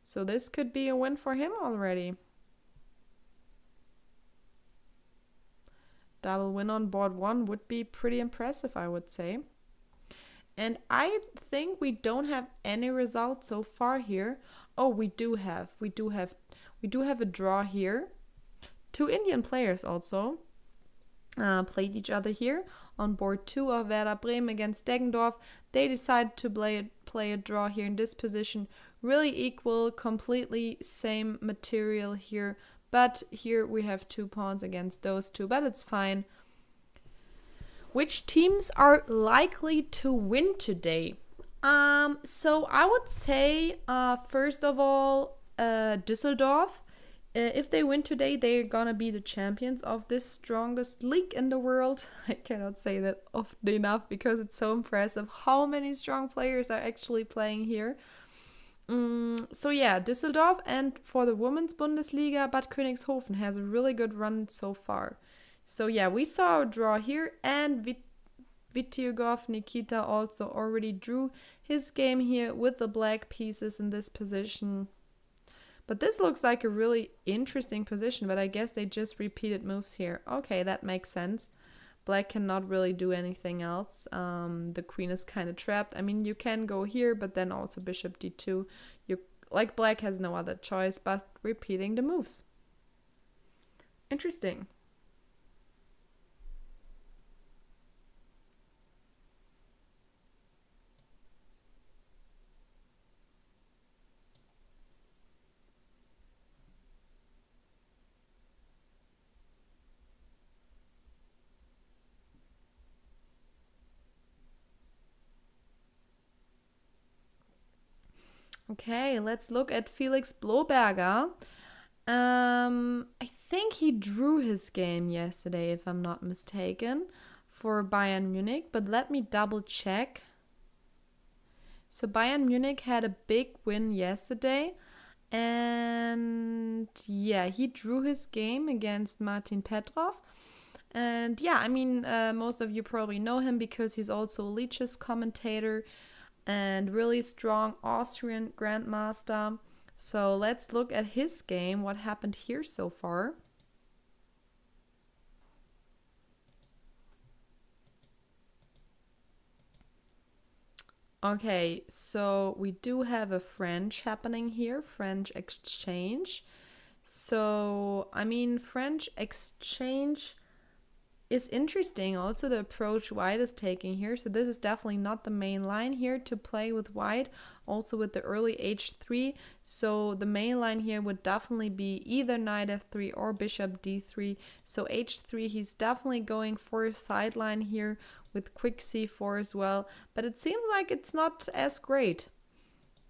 So this could be a win for him already. Double win on board 1 would be pretty impressive, I would say. And I think we don't have any results so far here. Oh, we do have a draw here. 2 Indian players also played each other here on board 2 of Werder Bremen against Deggendorf. They decided to play a draw here in this position. Really equal, completely same material here, but here we have 2 pawns against those 2, but it's fine. Which teams are likely to win today? So I would say, first of all, Düsseldorf. If they win today, they're gonna be the champions of this strongest league in the world. I cannot say that often enough, because it's so impressive how many strong players are actually playing here. So yeah, Düsseldorf, and for the women's Bundesliga, Bad Königshofen has a really good run so far. So yeah, we saw a draw here, and Vityugov Nikita also already drew his game here with the black pieces in this position. But this looks like a really interesting position, but I guess they just repeated moves here. Okay, that makes sense. Black cannot really do anything else. The queen is kind of trapped. I mean, you can go here, but then also bishop d2. Like, black has no other choice but repeating the moves. Interesting. Okay, let's look at Felix Bloberger. I think he drew his game yesterday, if I'm not mistaken, for Bayern Munich, but let me double check. So Bayern Munich had a big win yesterday, and yeah, he drew his game against Martin Petrov. And yeah, I mean, most of you probably know him because he's also a Lichess commentator and really strong Austrian grandmaster. So let's look at his game, what happened here so far. Okay, so we do have a French happening here, French exchange. So, I mean, French exchange is interesting. Also, the approach white is taking here. So this is definitely not the main line here to play with white. Also with the early h3. So the main line here would definitely be either knight f3 or bishop d3. So h3, he's definitely going for a sideline here with quick c4 as well. But it seems like it's not as great.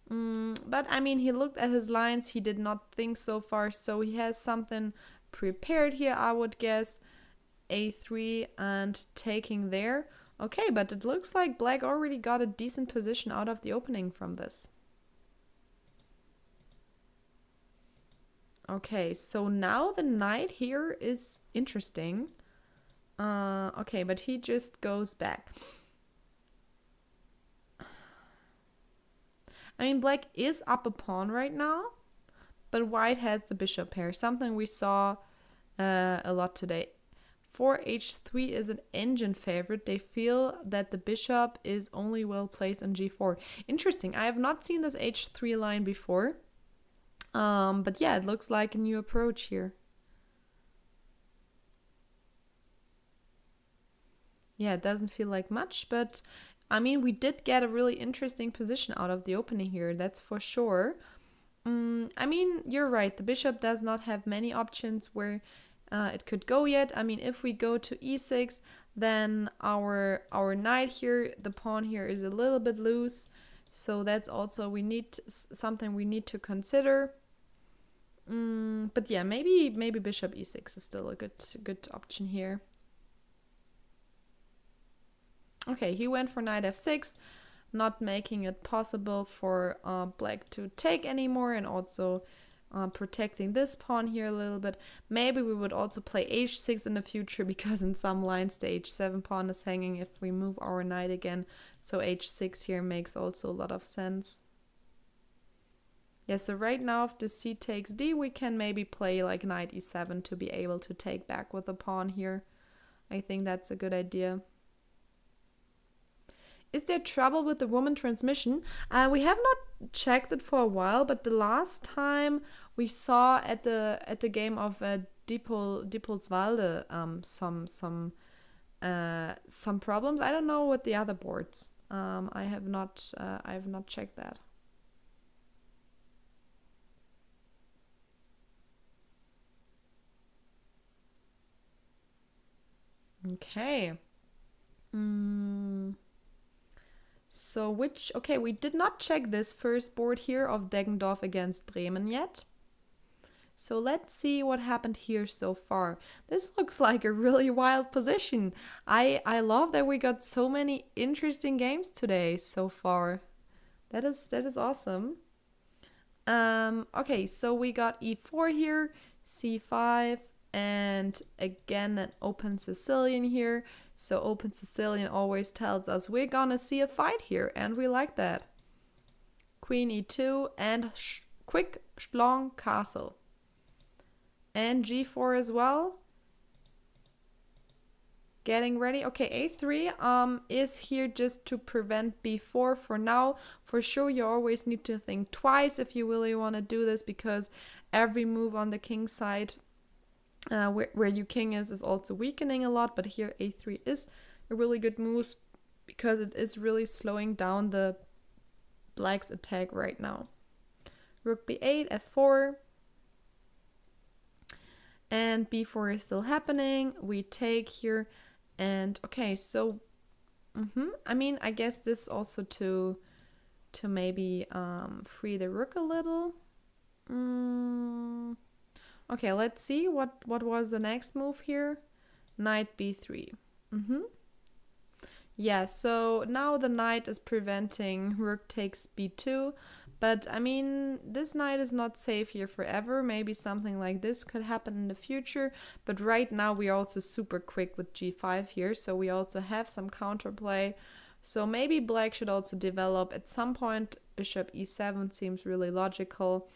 But I mean, he looked at his lines. He did not think so far. So he has something prepared here, I would guess. A3 and taking there. Okay, but it looks like black already got a decent position out of the opening from this. Okay, so now the knight here is interesting. Okay, but he just goes back. I mean, black is up a pawn right now, but white has the bishop pair, something we saw a lot today. 4h3 is an engine favorite. They feel that the bishop is only well placed on g4. Interesting. I have not seen this h3 line before. But yeah, it looks like a new approach here. Yeah, it doesn't feel like much, but I mean, we did get a really interesting position out of the opening here. That's for sure. I mean, you're right. The bishop does not have many options where it could go yet. I mean, if we go to e6, then our knight here, the pawn here is a little bit loose. So that's also something we need to consider. But yeah, maybe bishop e6 is still a good option here. Okay, he went for knight f6, not making it possible for black to take anymore, and also protecting this pawn here a little bit. Maybe we would also play h6 in the future, because in some lines the h7 pawn is hanging if we move our knight again. So h6 here makes also a lot of sense. Yeah, so right now if the c takes d, we can maybe play like knight e7 to be able to take back with the pawn here. I think that's a good idea. Is there trouble with the woman transmission? We have not checked it for a while, but the last time we saw at the game of Diepolswalde some problems. I don't know with the other boards. I have not checked that. Okay. So we did not check this first board here of Deggendorf against Bremen yet. So let's see what happened here so far. This looks like a really wild position. I love that we got so many interesting games today so far. That is awesome. Okay, so we got e4 here, c5, and again an open Sicilian here. So open Sicilian always tells us we're gonna see a fight here, and we like that. Queen e2 and quick long castle. And g4 as well. Getting ready. Okay, a3 is here just to prevent b4 for now. For sure, you always need to think twice if you really want to do this, because every move on the king side where your king is also weakening a lot. But here a3 is a really good move because it is really slowing down the black's attack right now. Rook b8, f4. And b4 is still happening. We take here. And okay, so I mean, I guess this also to maybe free the rook a little. Okay, let's see what was the next move here. Knight b3. Yeah, so now the knight is preventing rook takes b2. But I mean, this knight is not safe here forever. Maybe something like this could happen in the future. But right now we are also super quick with g5 here. So we also have some counterplay. So maybe black should also develop at some point. Bishop e7 seems really logical.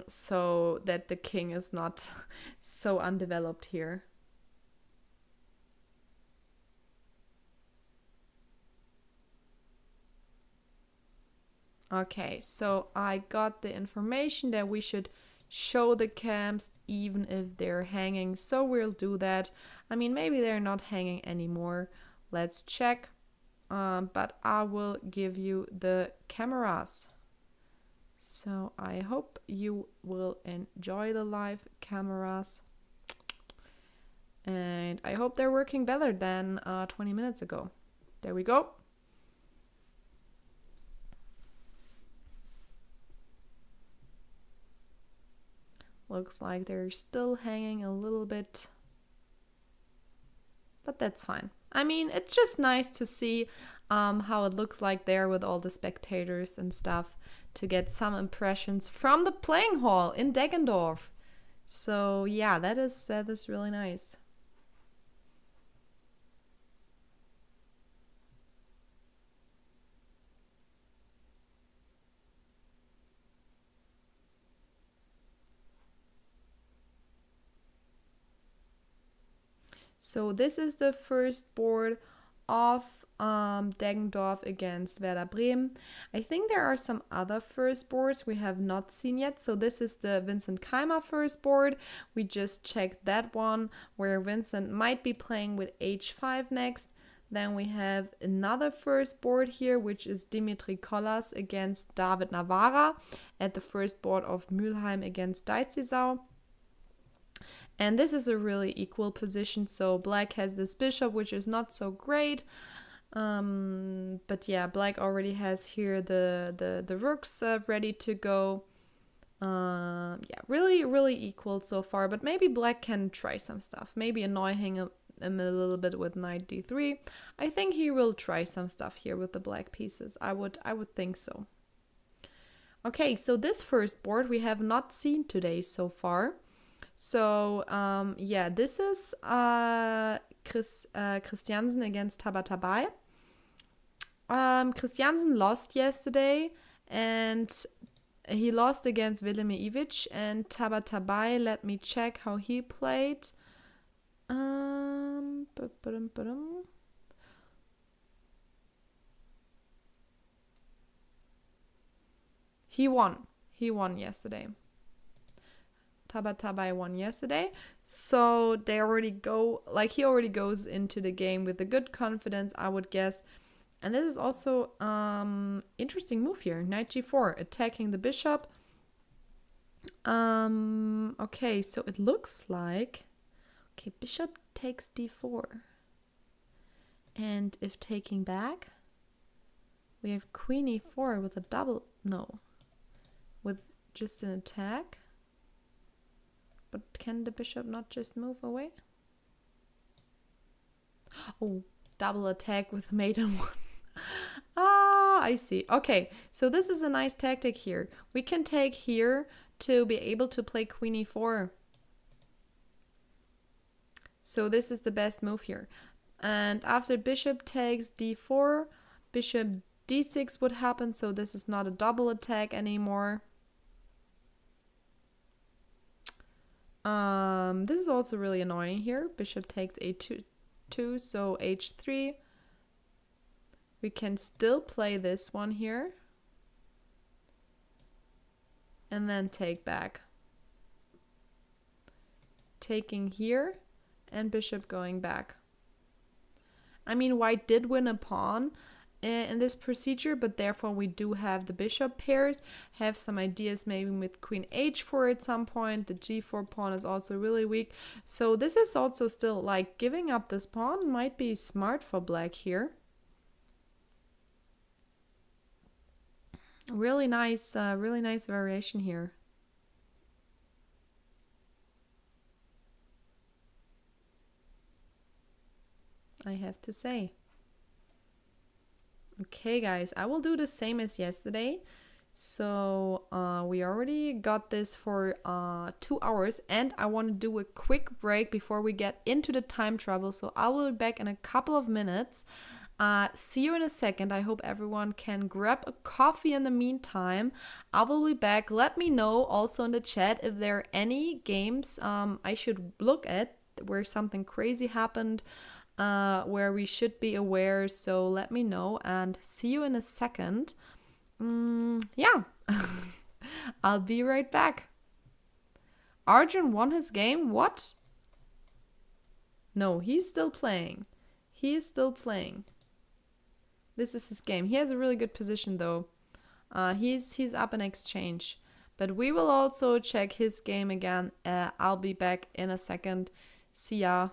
So that the king is not so undeveloped here. Okay, so I got the information that we should show the camps even if they're hanging. So we'll do that. I mean, maybe they're not hanging anymore. Let's check. But I will give you the cameras. So I hope you will enjoy the live cameras. And I hope they're working better than 20 minutes ago. There we go. Looks like they're still hanging a little bit, but that's fine. I mean, it's just nice to see how it looks like there with all the spectators and stuff, to get some impressions from the playing hall in Deggendorf. So yeah, that is really nice. So this is the first board of Deggendorf against Werder Bremen. I think there are some other first boards we have not seen yet. So this is the Vincent Keimer first board. We just checked that one where Vincent might be playing with h5 next. Then we have another first board here, which is Dimitri Kollas against David Navara at the first board of Mülheim against Deizisau. And this is a really equal position. So black has this bishop, which is not so great. But yeah, black already has here the rooks ready to go. Yeah, really equal so far. But maybe black can try some stuff. Maybe annoy him a little bit with knight d3. I think he will try some stuff here with the black pieces. I would think so. Okay, so this first board we have not seen today so far. So yeah, this is Christiansen against Tabatabai. Christiansen lost yesterday, and he lost against Velimir, and Tabatabai, let me check how he played. He won yesterday. Tabatabai won yesterday. So they already go, like he already goes into the game with a good confidence, I would guess. And this is also interesting move here. Knight g4, attacking the bishop. Okay, so it looks like, okay, bishop takes d4. And if taking back, we have queen e4 with a double, no, with just an attack. But can the bishop not just move away? Oh, double attack with mate on one. Ah, I see. Okay, so this is a nice tactic here. We can take here to be able to play queen e4. So this is the best move here. And after bishop takes d4, bishop d6 would happen, so this is not a double attack anymore. This is also really annoying here. Bishop takes a2, so h3. We can still play this one here. And then take back. Taking here and bishop going back. I mean, white did win a pawn in this procedure, but therefore we do have the bishop pairs. Have some ideas maybe with queen h4 at some point. The g4 pawn is also really weak. So this is also still like giving up this pawn might be smart for black here. Really nice variation here. I have to say. Okay, guys, I will do the same as yesterday. So we already got this for 2 hours, and I want to do a quick break before we get into the time travel. So I will be back in a couple of minutes. See you in a second. I hope everyone can grab a coffee in the meantime. I will be back. Let me know also in the chat if there are any games I should look at where something crazy happened. Where we should be aware, so let me know and see you in a second. Yeah, I'll be right back. Arjun won his game? What? No, he's still playing. He is still playing. This is his game. He has a really good position though. He's up in exchange. But we will also check his game again. I'll be back in a second. See ya.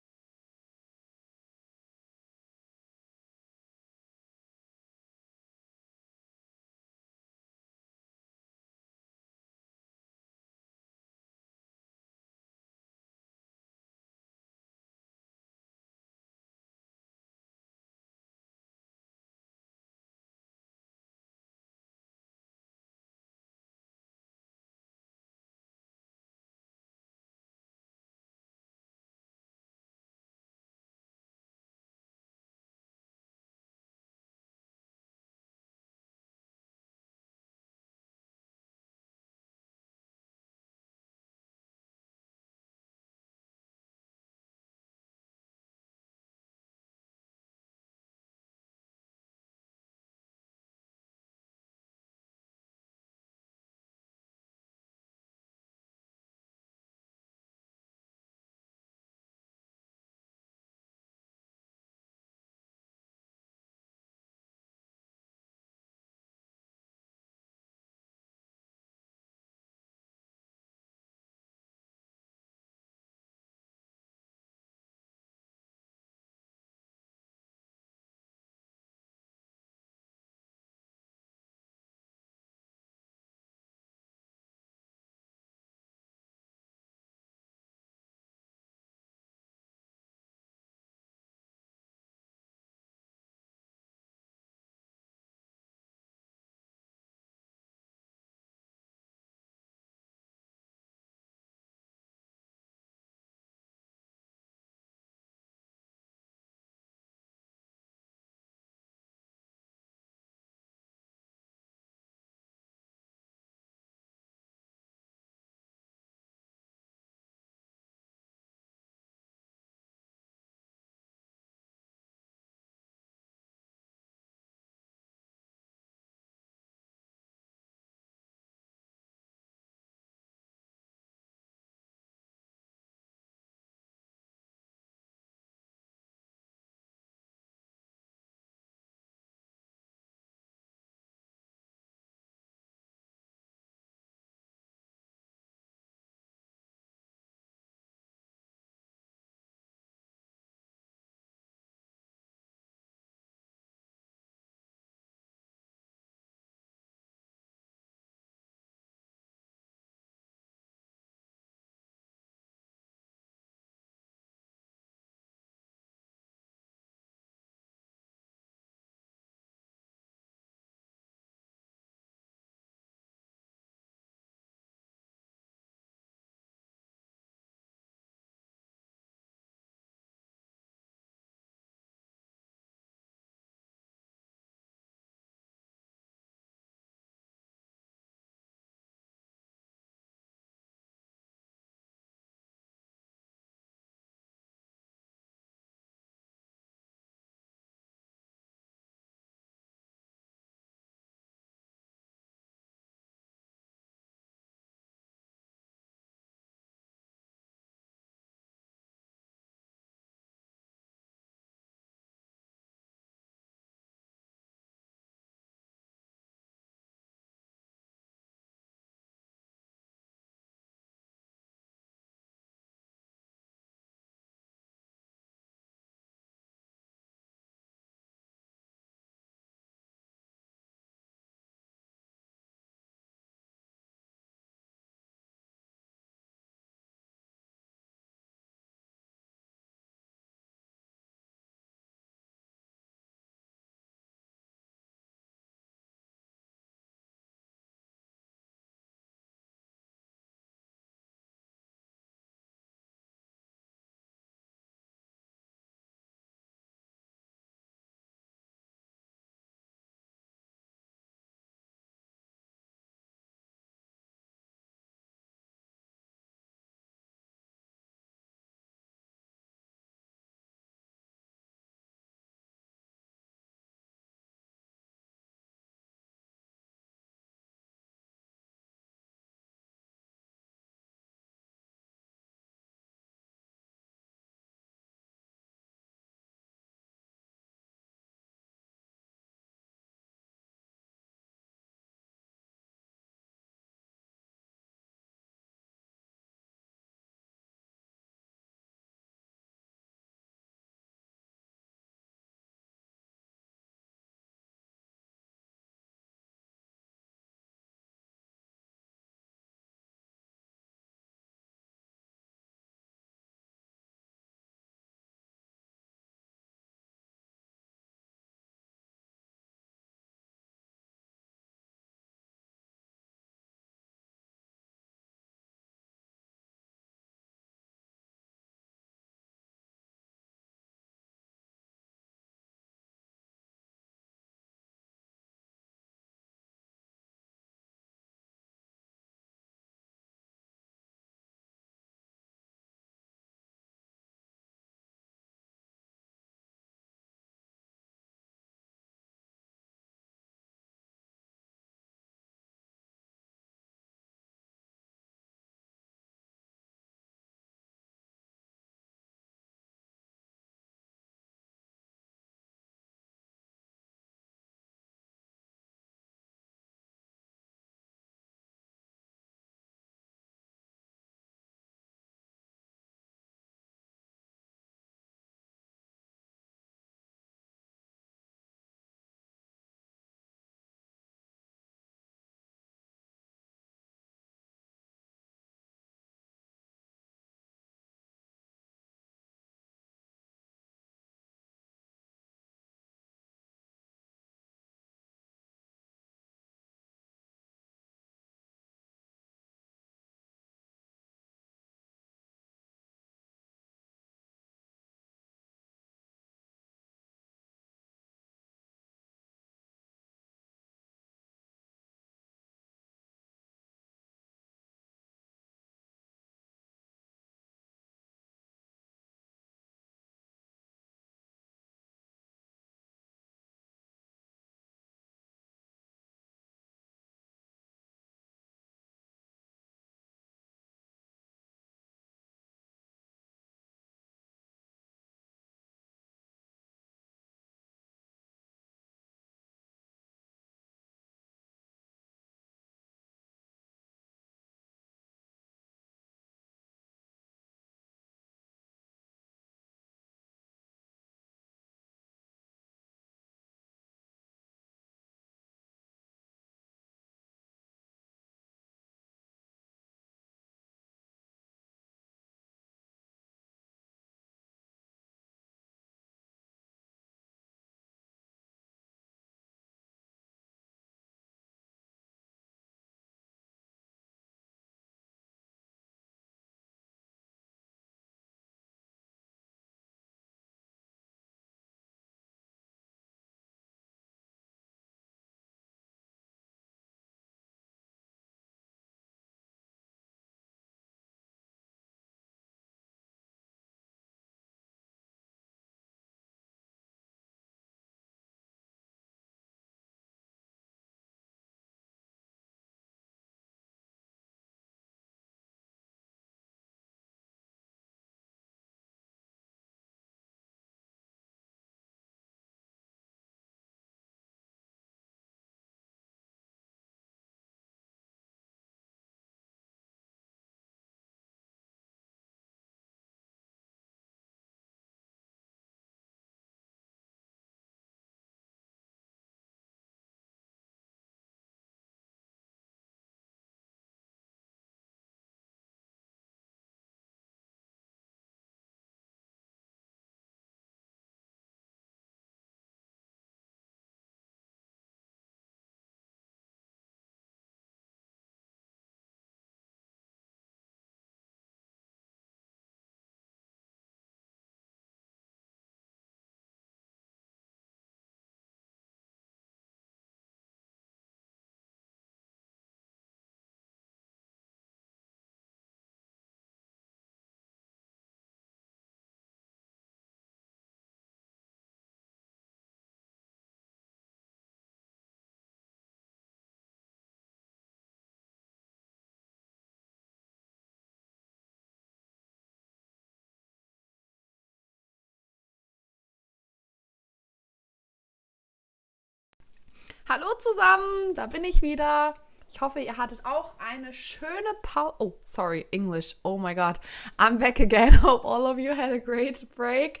Hallo zusammen, da bin ich wieder. Ich hoffe, ihr hattet auch eine schöne Pause. Oh, sorry, English. Oh my God. I'm back again. Hope all of you had a great break.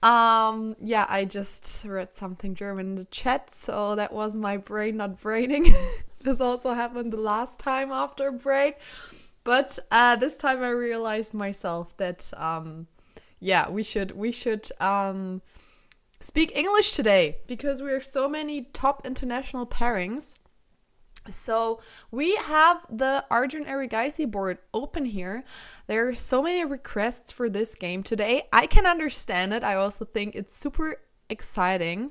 Yeah, I just read something German in the chat, so that was my brain not braining. This also happened the last time after a break. But this time I realized myself that, yeah, we should speak English today because we have so many top international pairings. So we have the Arjun Erigaisi board open here. There are so many requests for this game today. I can understand it. I also think it's super exciting.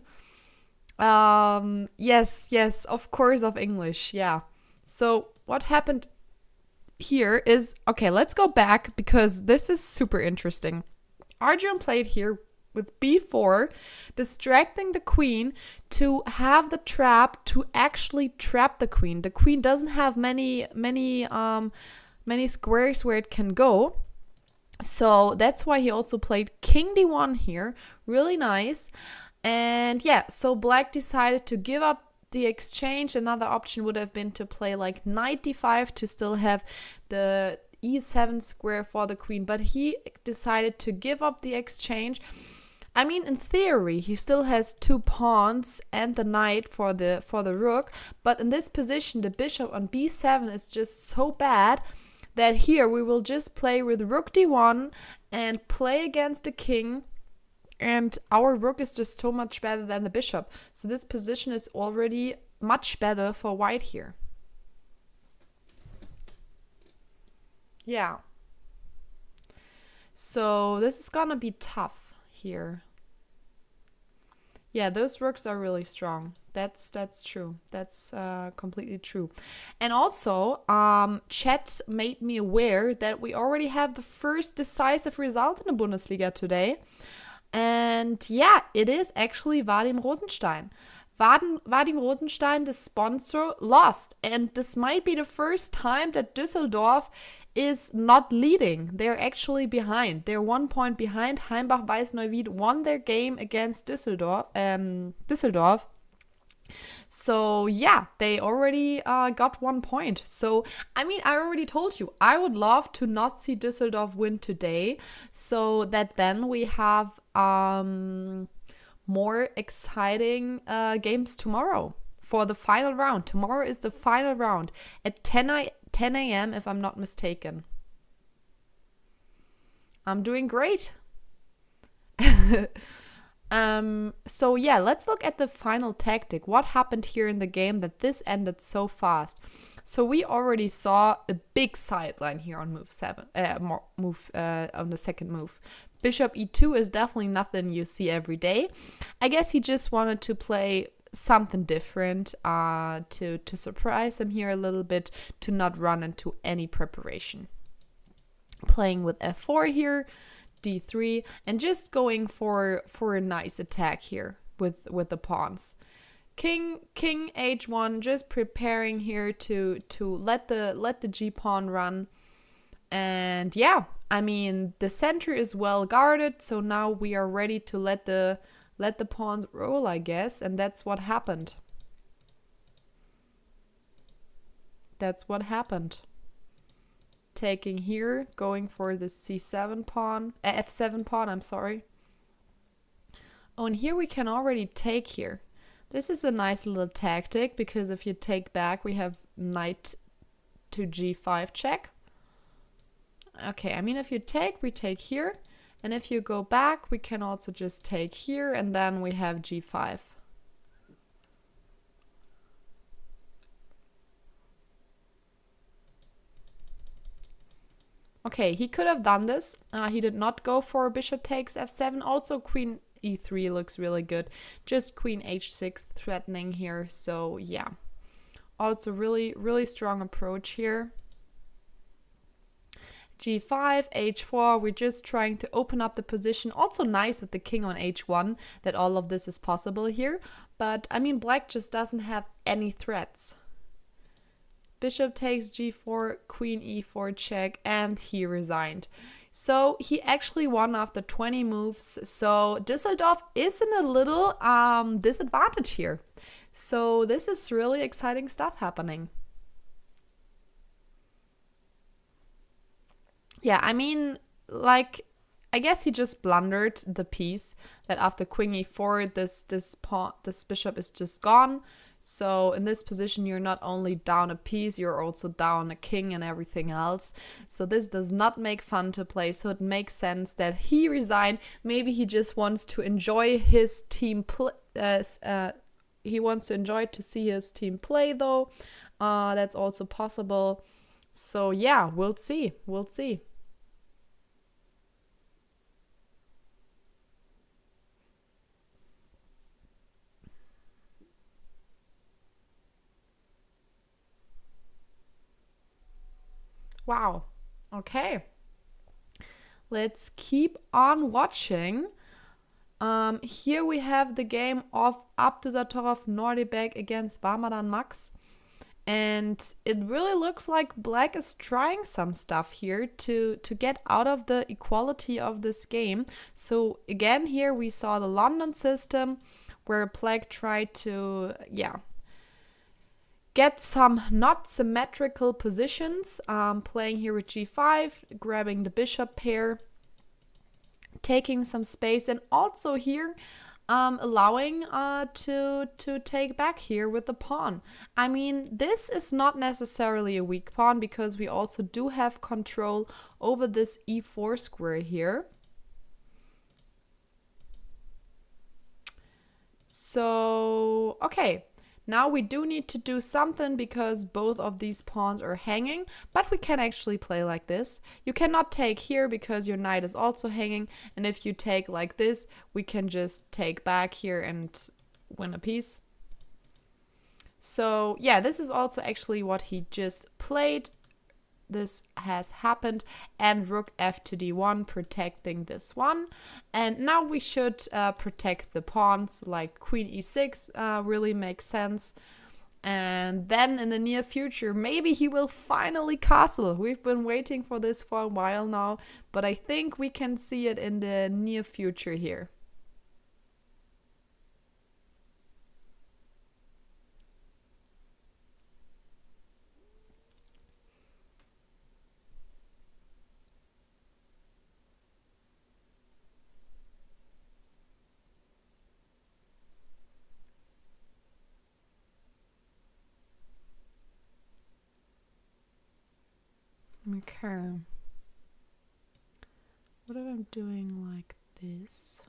Yes, of course, of English. Yeah. So what happened here is, okay, let's go back because this is super interesting. Arjun played here with b4, distracting the queen to have the trap to actually trap the queen. The queen doesn't have many squares where it can go. So that's why he also played king d1 here. Really nice. And yeah, so black decided to give up the exchange. Another option would have been to play like knight d5 to still have the e7 square for the queen, but he decided to give up the exchange. I mean, in theory, he still has 2 pawns and the knight for the rook, but in this position, the bishop on b7 is just so bad that here we will just play with rook d1 and play against the king, and our rook is just so much better than the bishop. So this position is already much better for white here. Yeah. So this is gonna be tough here. Yeah, those rooks are really strong. That's true. That's completely true. And also, chat made me aware that we already have the first decisive result in the Bundesliga today. And yeah, it is actually Vadim Rosenstein. Vadim Rosenstein, the sponsor, lost. And this might be the first time that Düsseldorf is not leading. They're actually behind. They're 1 point behind. Heimbach-Weiß-Neuwied won their game against Düsseldorf. So yeah, they already got 1 point. So, I mean, I already told you, I would love to not see Düsseldorf win today, so that then we have more exciting games tomorrow for the final round. Tomorrow is the final round at 10 a.m. if I'm not mistaken. I'm doing great. So yeah, let's look at the final tactic. What happened here in the game that this ended so fast? So we already saw a big sideline here on move 7, on the second move. Bishop e2 is definitely nothing you see every day. I guess he just wanted to play something different to surprise him here a little bit, to not run into any preparation. Playing with f4 here, d3, and just going for a nice attack here with the pawns. King h1, just preparing here to let the g pawn run. And yeah, I mean, the center is well guarded, so now we are ready to let the pawns roll, I guess, and that's what happened. That's what happened. Taking here, going for the c7 pawn, f7 pawn, I'm sorry. Oh, and here we can already take here. This is a nice little tactic, because if you take back, we have knight to g5 check. Okay, I mean, if you take, we take here. And if you go back, we can also just take here, and then we have g5. Okay, he could have done this. He did not go for bishop takes f7. Also, queen e3 looks really good. Just queen h6 threatening here. So, yeah. Also, really, really strong approach here. g5, h4, we're just trying to open up the position. Also nice with the king on h1 that all of this is possible here. But, I mean, black just doesn't have any threats. Bishop takes g4, queen e4 check, and he resigned. So he actually won after 20 moves. So Düsseldorf is in a little disadvantage here. So this is really exciting stuff happening. Yeah, I mean, like, I guess he just blundered the piece that after queen e4, this bishop is just gone. So in this position, you're not only down a piece, you're also down a king and everything else. So this does not make fun to play. So it makes sense that he resigned. Maybe he just wants to enjoy his team play. He wants to enjoy to see his team play, though. That's also possible. So yeah, we'll see. We'll see. Wow. Okay. Let's keep on watching. Here we have the game of Abdusattorov Nordibek against Warmadan Max. And it really looks like Black is trying some stuff here to get out of the equality of this game. So again, here we saw the London system where Black tried to, get some not symmetrical positions, playing here with g5, grabbing the bishop pair, taking some space, and also here allowing to take back here with the pawn. I mean, this is not necessarily a weak pawn because we also do have control over this e4 square here. So, okay. Now we do need to do something because both of these pawns are hanging, but we can actually play like this. You cannot take here because your knight is also hanging, and if you take like this, we can just take back here and win a piece. So yeah, this is also actually what he just played. This has happened, and rook f to d1 protecting this one. And now we should protect the pawns, like queen e6 really makes sense. And then in the near future, maybe he will finally castle. We've been waiting for this for a while now, but I think we can see it in the near future here. Okay. What if I'm doing like this?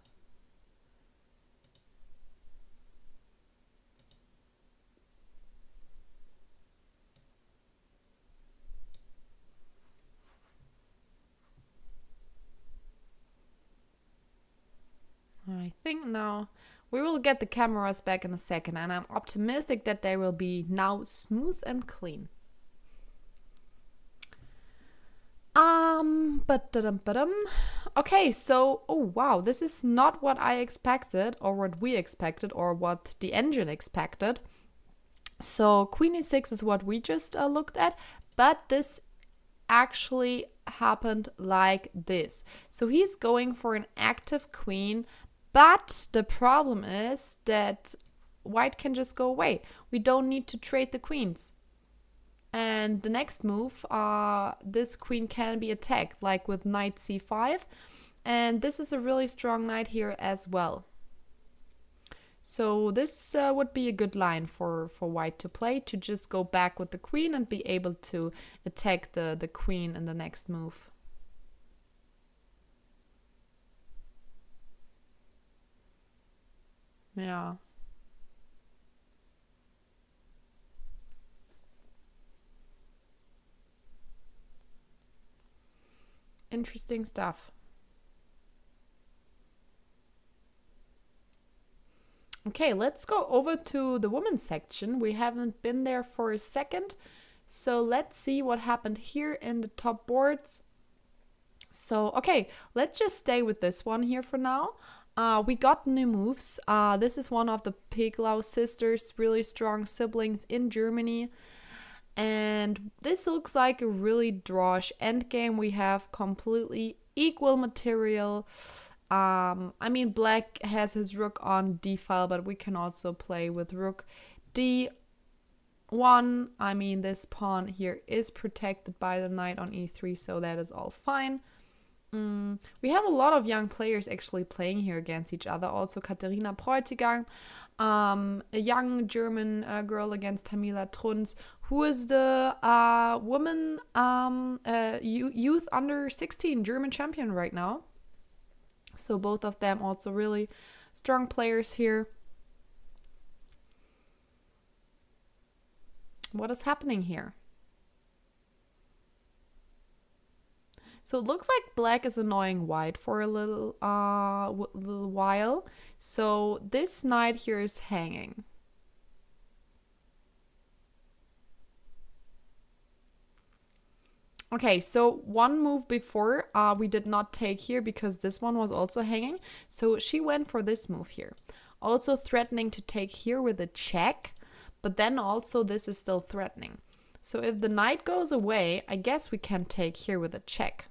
I think now we will get the cameras back in a second, and I'm optimistic that they will be now smooth and clean. Okay, so, oh wow, this is not what I expected, or what we expected, or what the engine expected. So queen e6 is what we just looked at, but this actually happened like this. So he's going for an active queen, but the problem is that white can just go away. We don't need to trade the queens. And the next move, this queen can be attacked, like with knight c5. And this is a really strong knight here as well. So this would be a good line for white to play, to just go back with the queen and be able to attack the queen in the next move. Yeah. Interesting stuff. Okay, let's go over to the women's section. We haven't been there for a second. So let's see what happened here in the top boards. So, okay, let's just stay with this one here for now. We got new moves. This is one of the Peglau sisters, really strong siblings in Germany. And this looks like a really drawish endgame. We have completely equal material. I mean, black has his rook on d file, but we can also play with rook D1. I mean, this pawn here is protected by the knight on E3, so that is all fine. We have a lot of young players actually playing here against each other. Also Katharina Reinecke, a young German girl against Tamila Trunz, who is the woman youth under 16 German champion right now. So both of them also really strong players here. What is happening here? So it looks like black is annoying white for a little while. So this knight here is hanging. Okay, so one move before we did not take here because this one was also hanging. So she went for this move here. Also threatening to take here with a check, but then also this is still threatening. So if the knight goes away, I guess we can take here with a check.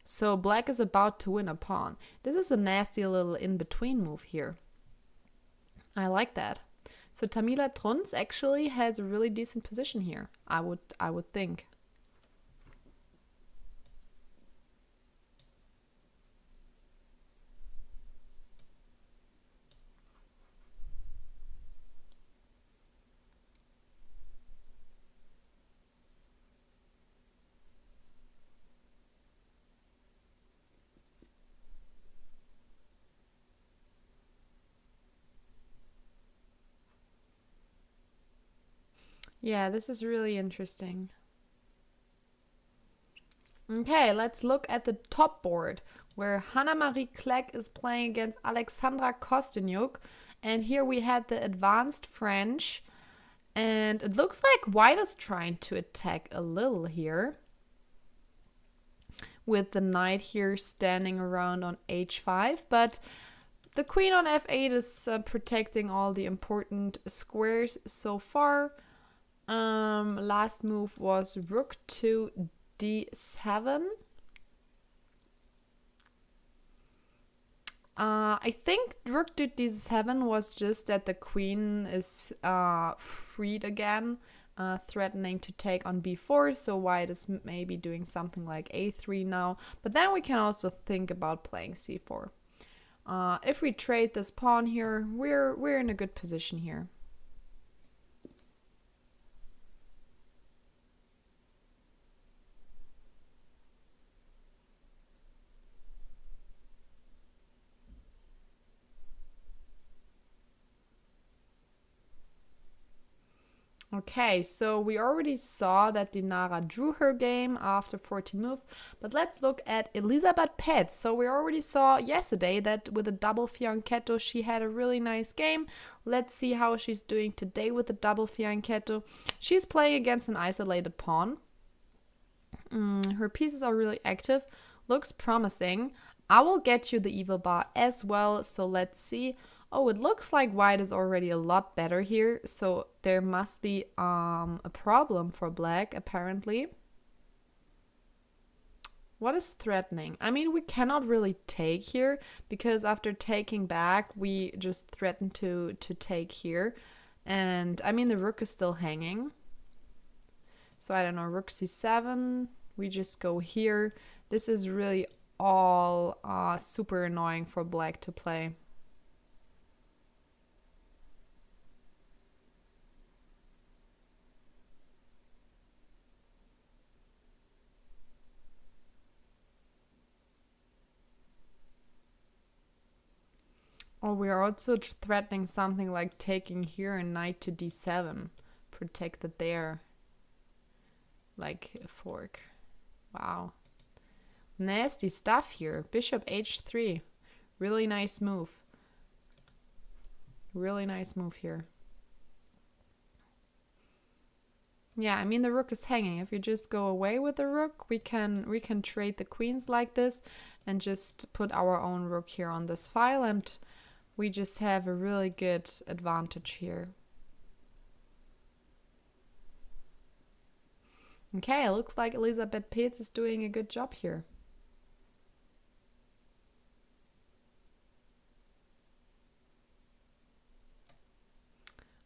So black is about to win a pawn. This is a nasty little in-between move here. I like that. So Tamila Trunz actually has a really decent position here, I would think. Yeah, this is really interesting. Okay, let's look at the top board where Hanna-Marie Kleck is playing against Alexandra Kostyniuk. And here we had the advanced French. And it looks like white is trying to attack a little here, with the knight here standing around on h5. But the queen on f8 is protecting all the important squares so far. Last move was rook to d7. I think rook to d7 was just that the queen is freed again, threatening to take on b4. So white is maybe doing something like a3 now. But then we can also think about playing c4. If we trade this pawn here, we're in a good position here. Okay, so we already saw that Dinara drew her game after 14 moves, but let's look at Elisabeth Petz. So we already saw yesterday that with a double fianchetto she had a really nice game. Let's see how she's doing today with the double fianchetto. She's playing against an isolated pawn. Her pieces are really active, looks promising. I will get you the evil bar as well, so let's see. Oh, it looks like white is already a lot better here, so there must be a problem for black, apparently. What is threatening? I mean, we cannot really take here, because after taking back, we just threaten to take here. And, I mean, the rook is still hanging. So, I don't know, rook c7, we just go here. This is really all super annoying for black to play. Oh, we are also threatening something like taking here and knight to d7. Protected there. Like a fork. Wow. Nasty stuff here. Bishop h3. Really nice move. Really nice move here. Yeah, I mean the rook is hanging. If you just go away with the rook, we can trade the queens like this and just put our own rook here on this file, and we just have a really good advantage here. Okay, it looks like Elisabeth Petz is doing a good job here.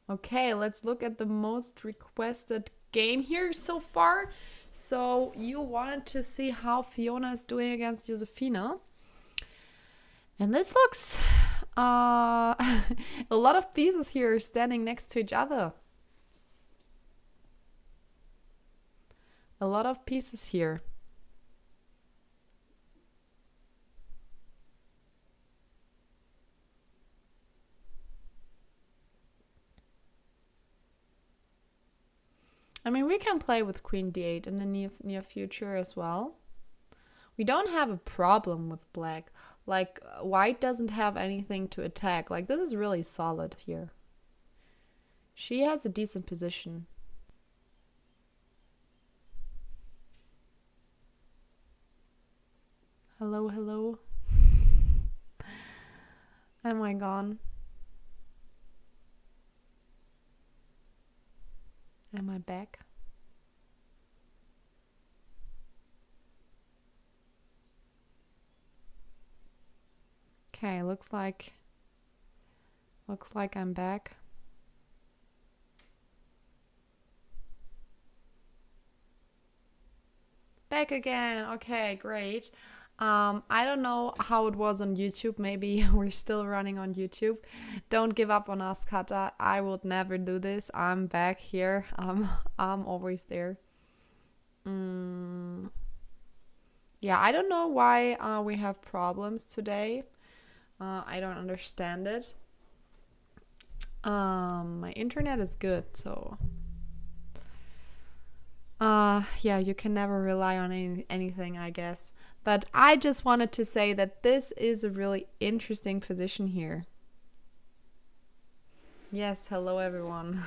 Okay, let's look at the most requested game here so far. So you wanted to see how Fiona is doing against Josefina. And this looks a lot of pieces here standing next to each other. A lot of pieces here. I mean, we can play with Queen D8 in the near future as well. We don't have a problem with black. Like, white doesn't have anything to attack. Like, this is really solid here. She has a decent position. Hello, hello. Am I gone? Am I back? Okay, looks like I'm back. Back again. Okay, great. I don't know how it was on YouTube. Maybe we're still running on YouTube. Don't give up on us, Kata. I would never do this. I'm back here. I'm always there. Yeah, I don't know why we have problems today. I don't understand it. My internet is good, so yeah, you can never rely on anything, I guess. But I just wanted to say that this is a really interesting position here. Yes, hello everyone.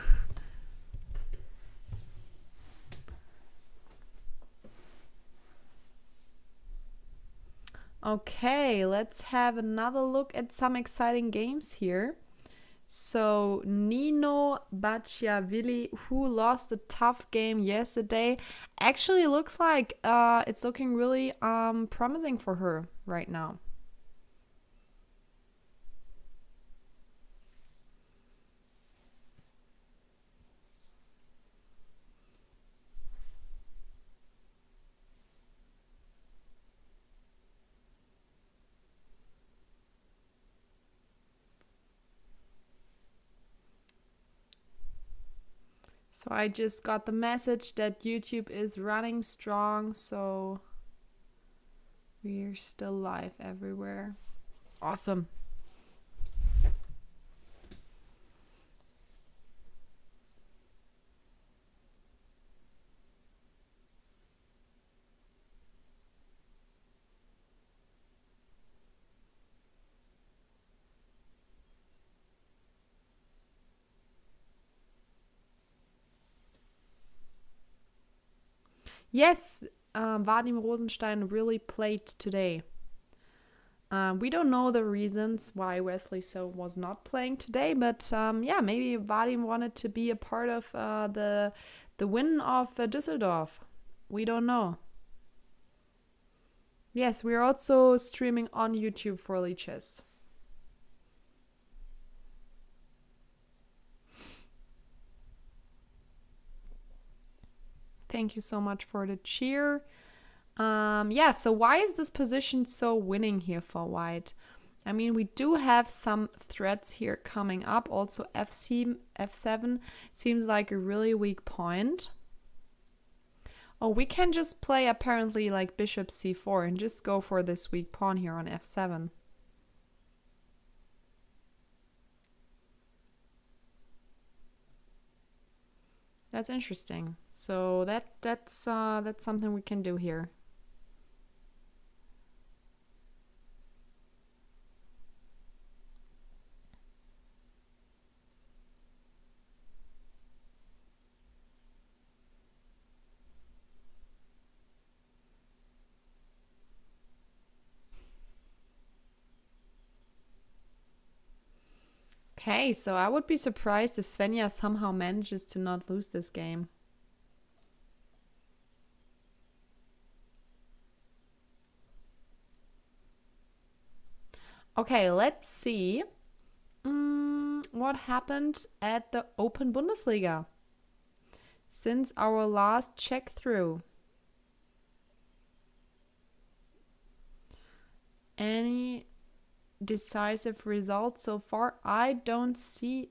Okay, let's have another look at some exciting games here. So Nino Bacciavilli, who lost a tough game yesterday, actually looks like it's looking really promising for her right now. So I just got the message that YouTube is running strong, so we're still live everywhere. Awesome. Yes, Vadim Rosenstein really played today. We don't know the reasons why Wesley So was not playing today, but yeah, maybe Vadim wanted to be a part of the win of Düsseldorf. We don't know. Yes, we're also streaming on YouTube for Lichess. Thank you so much for the cheer. Yeah, so why is this position so winning here for white? I mean, we do have some threats here coming up. Also, F7 seems like a really weak point. Oh, we can just play apparently like bishop c4 and just go for this weak pawn here on f7. That's interesting. So that's something we can do here. Okay, so I would be surprised if Svenja somehow manages to not lose this game. Okay, let's see. what happened at the Open Bundesliga since our last check through. Any decisive results so far? I don't see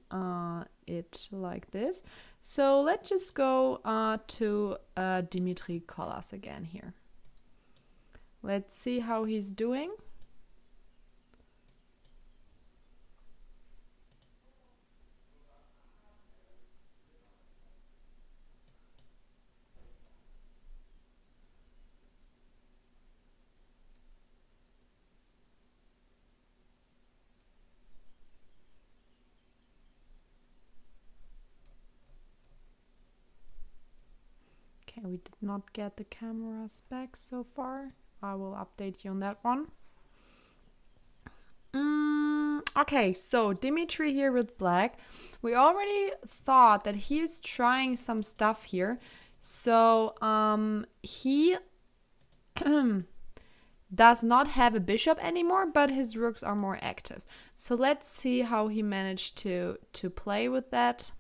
it like this. So let's just go to Dimitri Kollas again here. Let's see how he's doing. Okay, we did not get the cameras back so far. I will update you on that one. Okay, so Dimitri here with black. We already thought that he is trying some stuff here. So he does not have a bishop anymore, but his rooks are more active. So let's see how he managed to play with that.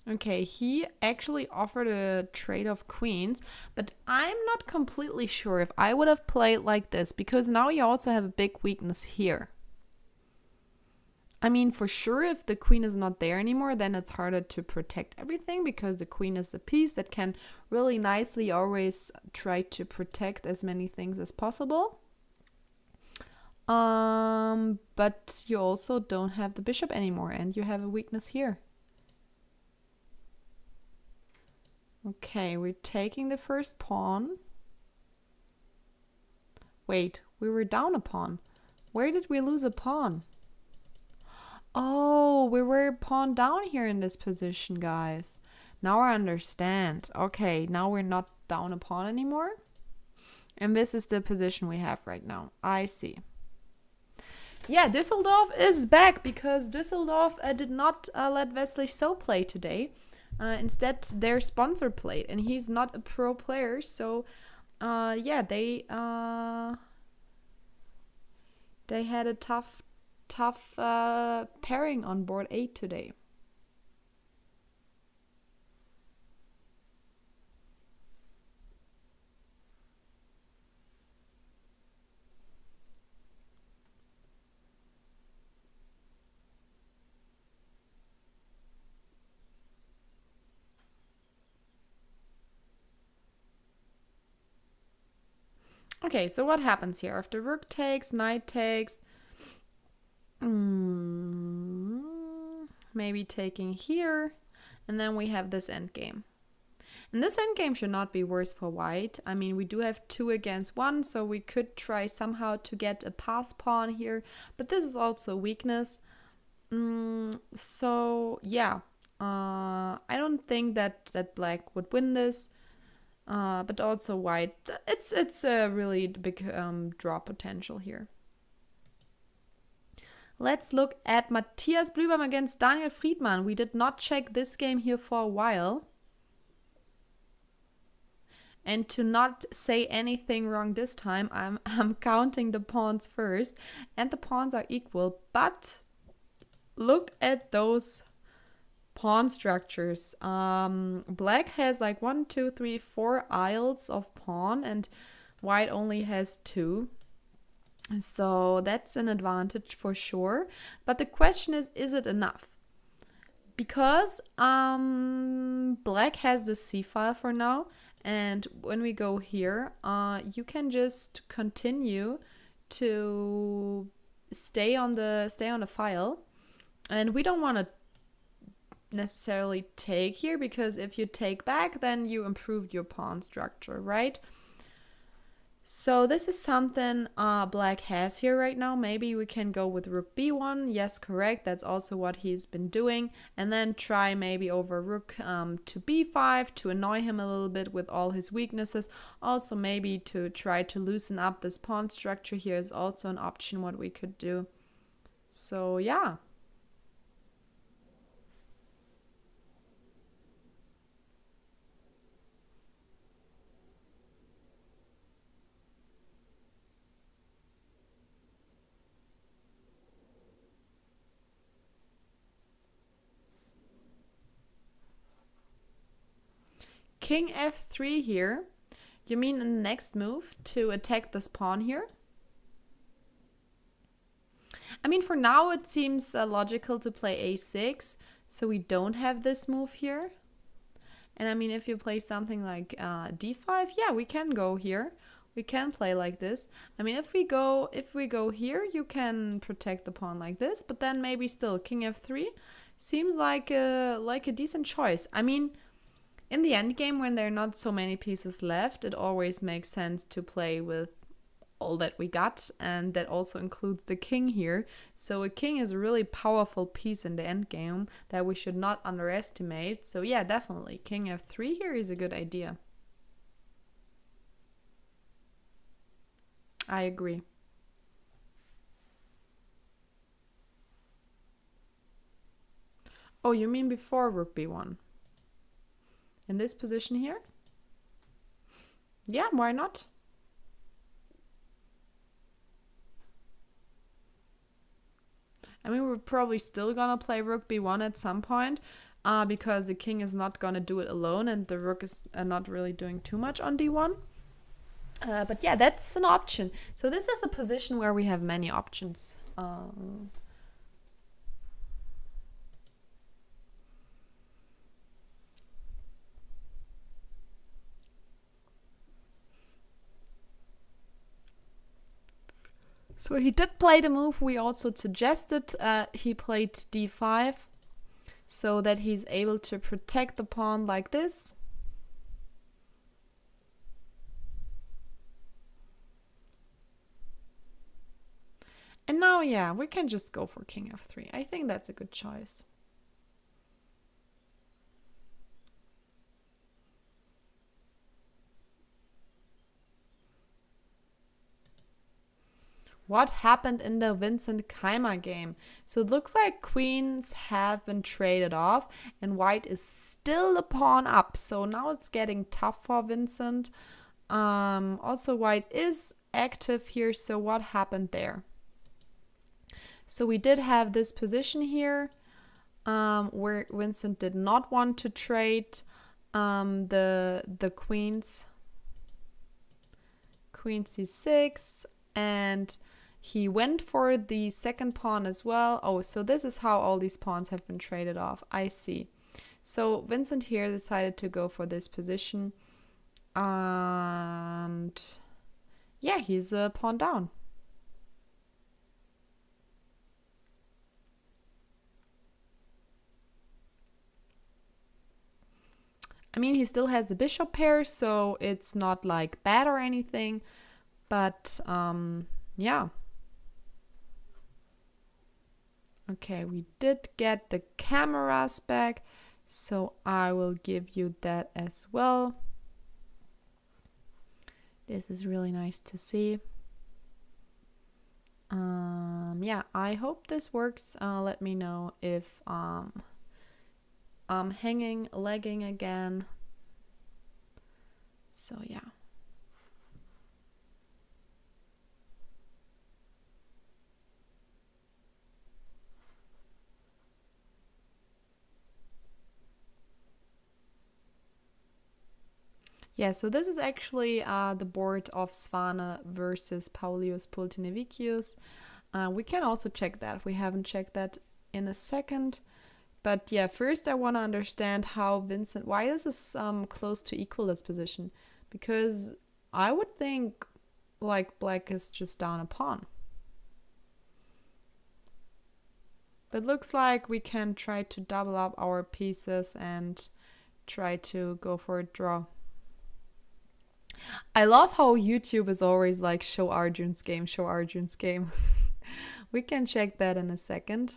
Okay, he actually offered a trade of queens, but I'm not completely sure if I would have played like this, because now you also have a big weakness here. I mean, for sure, if the queen is not there anymore, then it's harder to protect everything, because the queen is a piece that can really nicely always try to protect as many things as possible. But you also don't have the bishop anymore, and you have a weakness here. Okay, we're taking the first pawn. Wait, we were down a pawn. Where did we lose a pawn? Oh, we were pawn down here in this position, guys. Now I understand. Okay, now we're not down a pawn anymore. And this is the position we have right now. I see. Yeah, Düsseldorf is back, because Düsseldorf did not let Wesley So play today. Instead, their sponsor played, and he's not a pro player, so yeah, they had a tough pairing on board 8 today. Okay, so what happens here? After rook takes, knight takes, maybe taking here, and then we have this endgame. And this endgame should not be worse for white. I mean, we do have 2 against 1, so we could try somehow to get a pass pawn here, but this is also weakness. So yeah, I don't think that black would win this. But also white, it's a really big draw potential here. Let's look at Matthias Blüberm against Daniel Friedman. We did not check this game here for a while. And to not say anything wrong this time, I'm counting the pawns first, and the pawns are equal. But look at those pawn structures. Black has like 1, 2, 3, 4 aisles of pawn, and white only has 2. So that's an advantage for sure. But the question is it enough? Because black has the c file for now, and when we go here, you can just continue to stay on the file, and we don't want to necessarily take here, because if you take back, then you improved your pawn structure, right? So this is something black has here right now. Maybe we can go with rook b1. Yes, correct. That's also what he's been doing. And then try maybe over rook to b5 to annoy him a little bit with all his weaknesses. Also maybe to try to loosen up this pawn structure here is also an option what we could do. So yeah. king f3 here. You mean in the next move to attack this pawn here? I mean, for now it seems logical to play a6, so we don't have this move here. And I mean, if you play something like d5, yeah, we can go here. We can play like this. I mean, if we go here, you can protect the pawn like this, but then maybe still king f3 seems like a decent choice. I mean, in the endgame, when there are not so many pieces left, it always makes sense to play with all that we got, and that also includes the king here. So a king is a really powerful piece in the endgame that we should not underestimate. So yeah, definitely king f3 here is a good idea. I agree. Oh, you mean before rook b1? In this position here? Yeah, why not? I mean, we're probably still gonna play rook b1 at some point, because the king is not gonna do it alone, and the rook is not really doing too much on d1. But yeah, that's an option. So this is a position where we have many options. So he did play the move we also suggested. He played d5 so that he's able to protect the pawn like this. And now, yeah, we can just go for king f3. I think that's a good choice. What happened in the Vincent Keimer game? So it looks like queens have been traded off and white is still the pawn up. So now it's getting tough for Vincent. Also white is active here. So what happened there? So we did have this position here where Vincent did not want to trade the queens. Queen c6, and he went for the second pawn as well. Oh, so this is how all these pawns have been traded off. I see. So Vincent here decided to go for this position. And yeah, he's a pawn down. I mean, he still has the bishop pair, so it's not like bad or anything. But yeah. Okay, we did get the cameras back, so I will give you that as well. This is really nice to see. Yeah, I hope this works. Let me know if I'm hanging, lagging again. So yeah. Yeah, so this is actually the board of Svane versus Paulius Pultinevicius. We can also check that. We haven't checked that in a second. But yeah, first I want to understand how Vincent, why this is close to equal this position. Because I would think like black is just down a pawn. But looks like we can try to double up our pieces and try to go for a draw. I love how YouTube is always like, show Arjun's game, show Arjun's game. We can check that in a second.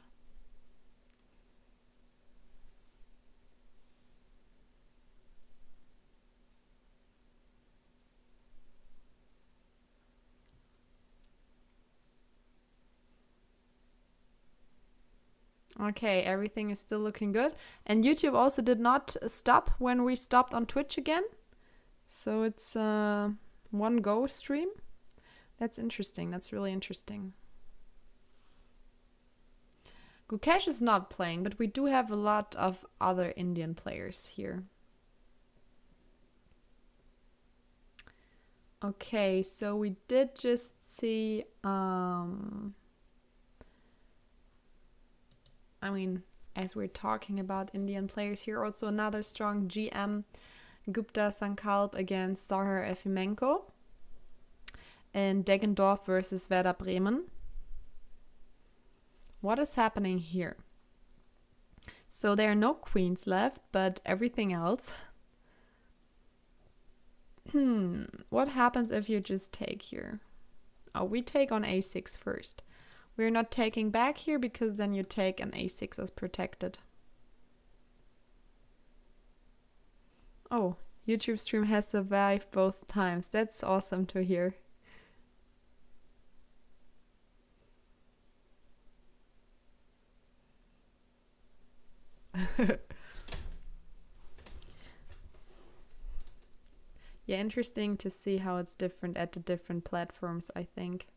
Okay, everything is still looking good. And YouTube also did not stop when we stopped on Twitch again. So it's one go stream. That's interesting. That's really interesting. Gukesh is not playing, but we do have a lot of other Indian players here. Okay, so we did just see, I mean, as we're talking about Indian players here, also another strong GM, Gupta Sankalp against Zahar Efimenko in Deggendorf versus Werder Bremen. What is happening here? So there are no queens left, but everything else. What happens if you just take here? Oh, we take on a6 first. We're not taking back here because then you take an a6 as protected. Oh, YouTube stream has survived both times. That's awesome to hear. Yeah, interesting to see how it's different at the different platforms, I think.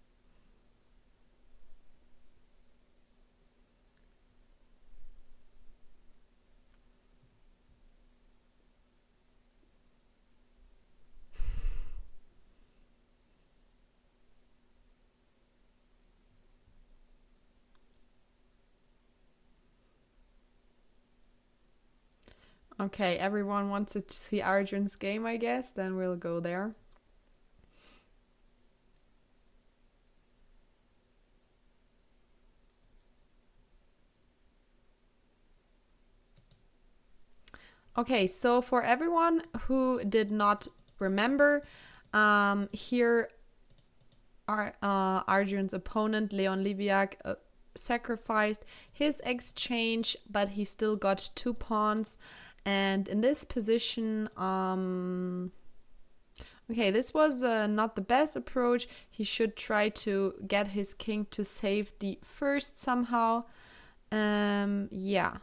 Okay, everyone wants to see Arjun's game, I guess. Then we'll go there. Okay, so for everyone who did not remember, here Arjun's opponent, Leon Liviak, sacrificed his exchange, but he still got 2 pawns. And in this position, okay, this was not the best approach. He should try to get his king to safety first somehow. Yeah.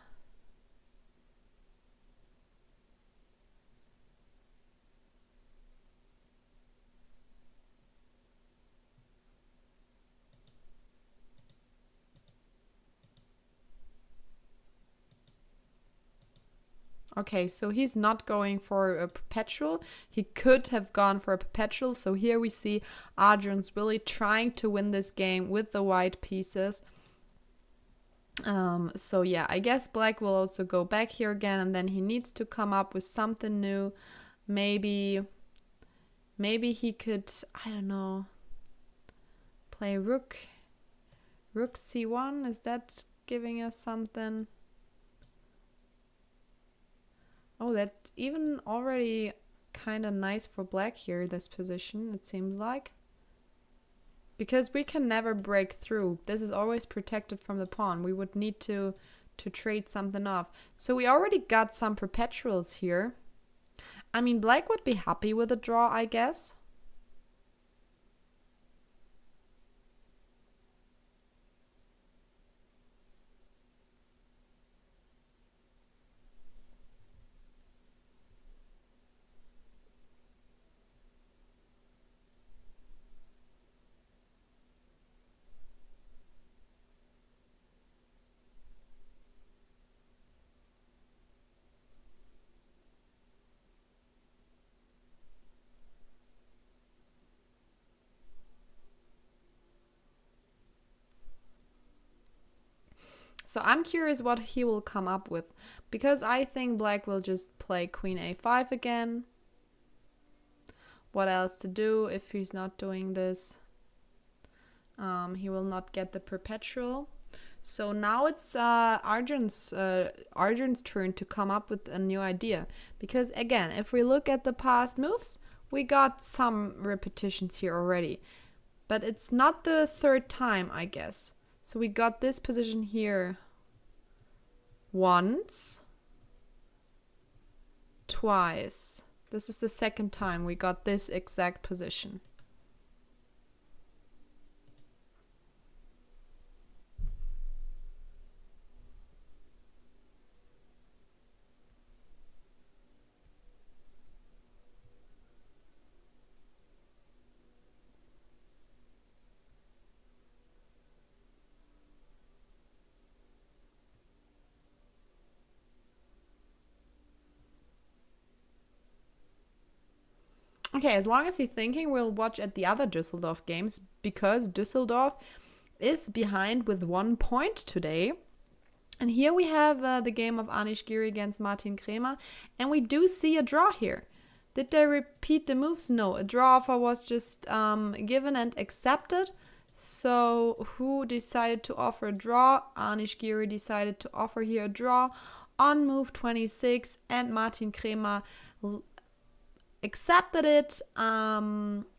Okay, so he's not going for a perpetual. He could have gone for a perpetual. So here we see Arjun's really trying to win this game with the white pieces. So yeah, I guess black will also go back here again, and then he needs to come up with something new. Maybe he could, I don't know, play rook c1. Is that giving us something? Oh, that's even already kind of nice for black here, this position, it seems like. Because we can never break through. This is always protected from the pawn. We would need to trade something off. So we already got some perpetuals here. I mean, black would be happy with a draw, I guess. So I'm curious what he will come up with, because I think black will just play queen a5 again. What else to do if he's not doing this? He will not get the perpetual. So now it's Arjun's turn to come up with a new idea. Because again, if we look at the past moves, we got some repetitions here already. But it's not the third time, I guess. So we got this position here once, twice. This is the second time we got this exact position. Okay, as long as he's thinking, we'll watch at the other Düsseldorf games because Düsseldorf is behind with 1 point today. And here we have the game of Anish Giri against Martin Kremer. And we do see a draw here. Did they repeat the moves? No, a draw offer was just given and accepted. So who decided to offer a draw? Anish Giri decided to offer here a draw on move 26, and Martin Kremer accepted it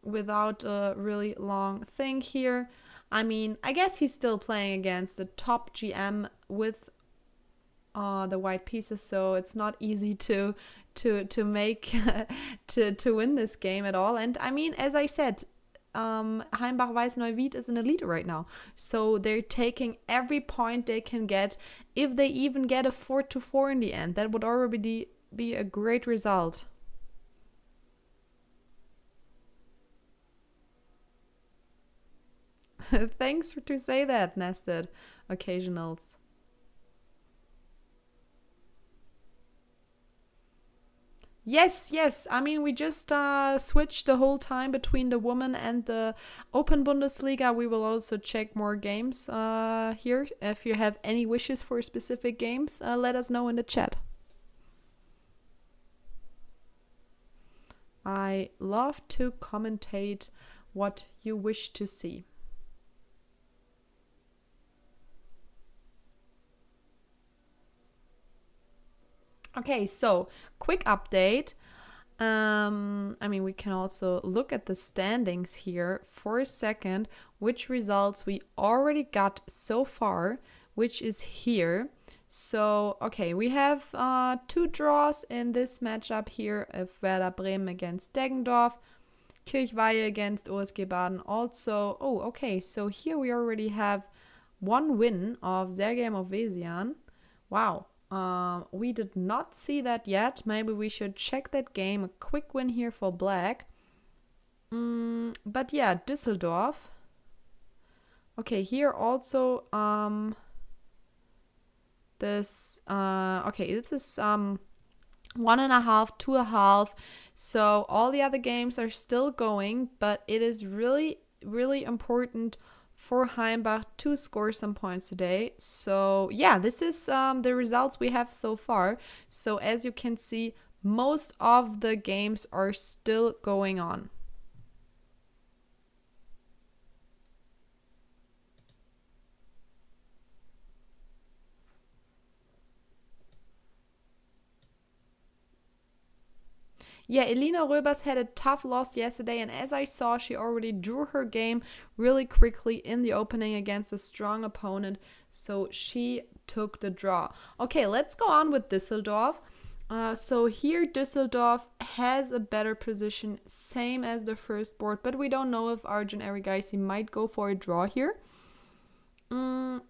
without a really long thing here. I mean, I guess he's still playing against the top GM with the white pieces, so it's not easy to make to win this game at all. And I mean, as I said, Heimbach Weiß Neuwied is in the lead right now, so they're taking every point they can get. If they even get a 4-4 in the end, that would already be a great result. Thanks to say that, Nested Occasionals. Yes. I mean, we just switched the whole time between the women and the Open Bundesliga. We will also check more games here. If you have any wishes for specific games, let us know in the chat. I love to commentate what you wish to see. Okay, so quick update. I mean, we can also look at the standings here for a second, which results we already got so far, which is here. So, okay, we have 2 draws in this matchup here of Werder Bremen against Deggendorf, Kirchweihe against OSG Baden also. Oh, okay, so here we already have 1 win of Sergej Movesian. Wow. We did not see that yet. Maybe we should check that game. A quick win here for Black. But yeah, Düsseldorf. Okay, here also this this is 1.5, 2.5. So all the other games are still going, but it is really, really important for Heimbach to score some points today. So yeah, this is the results we have so far. So as you can see, most of the games are still going on. Yeah, Elina Röbers had a tough loss yesterday, and as I saw, she already drew her game really quickly in the opening against a strong opponent, so she took the draw. Okay, let's go on with Düsseldorf. So here Düsseldorf has a better position, same as the first board, but we don't know if Arjun Erigaisi might go for a draw here.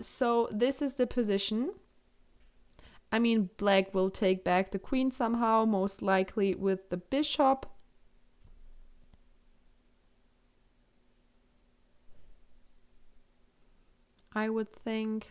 So this is the position. I mean, Black will take back the queen somehow, most likely with the bishop. I would think.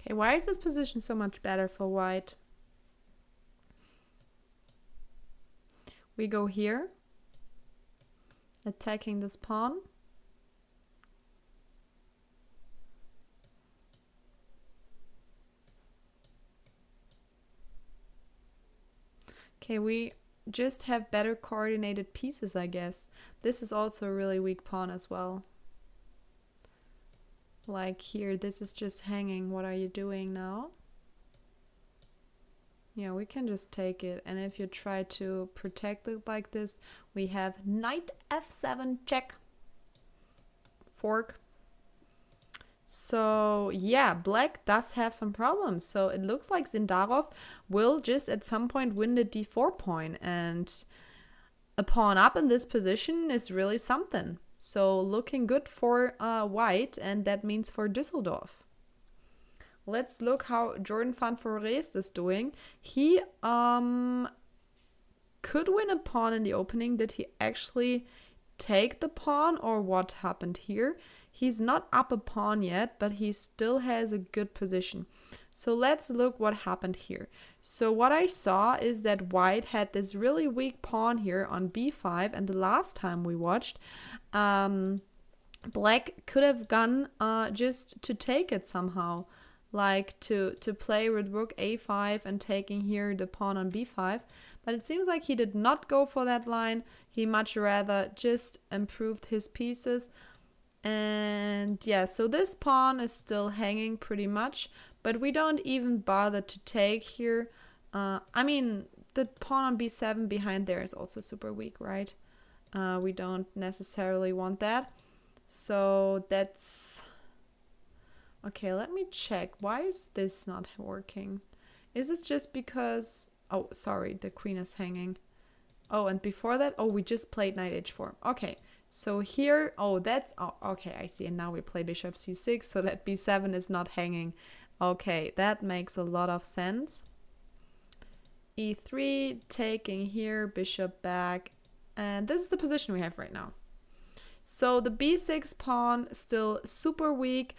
Okay, why is this position so much better for white? We go here, attacking this pawn. Okay, we just have better coordinated pieces, I guess. This is also a really weak pawn as well. Like here, this is just hanging. What are you doing now? Yeah, we can just take it. And if you try to protect it like this, we have knight f7 check. Fork. So yeah, Black does have some problems. So it looks like Zindarov will just at some point win the d4 point. And a pawn up in this position is really something. So looking good for white, and that means for Düsseldorf. Let's look how Jordan van Foreest is doing. He could win a pawn in the opening. Did he actually take the pawn, or what happened here? He's not up a pawn yet, but he still has a good position. So let's look what happened here. So what I saw is that white had this really weak pawn here on b5, and the last time we watched, black could have gone just to take it somehow, like to play with rook a5 and taking here the pawn on b5. But it seems like he did not go for that line. He much rather just improved his pieces. And yeah, so this pawn is still hanging pretty much, but we don't even bother to take here. I mean, the pawn on b7 behind there is also super weak, right? We don't necessarily want that. So that's... Okay, let me check. Why is this not working? Is this just because... Oh, sorry, the queen is hanging. Oh, and before that, oh, we just played knight h4. Okay, so here, oh, that's... Oh, okay, I see. And now we play bishop c6, so that b7 is not hanging. Okay, that makes a lot of sense. e3, taking here, bishop back. And this is the position we have right now. So the b6 pawn still super weak.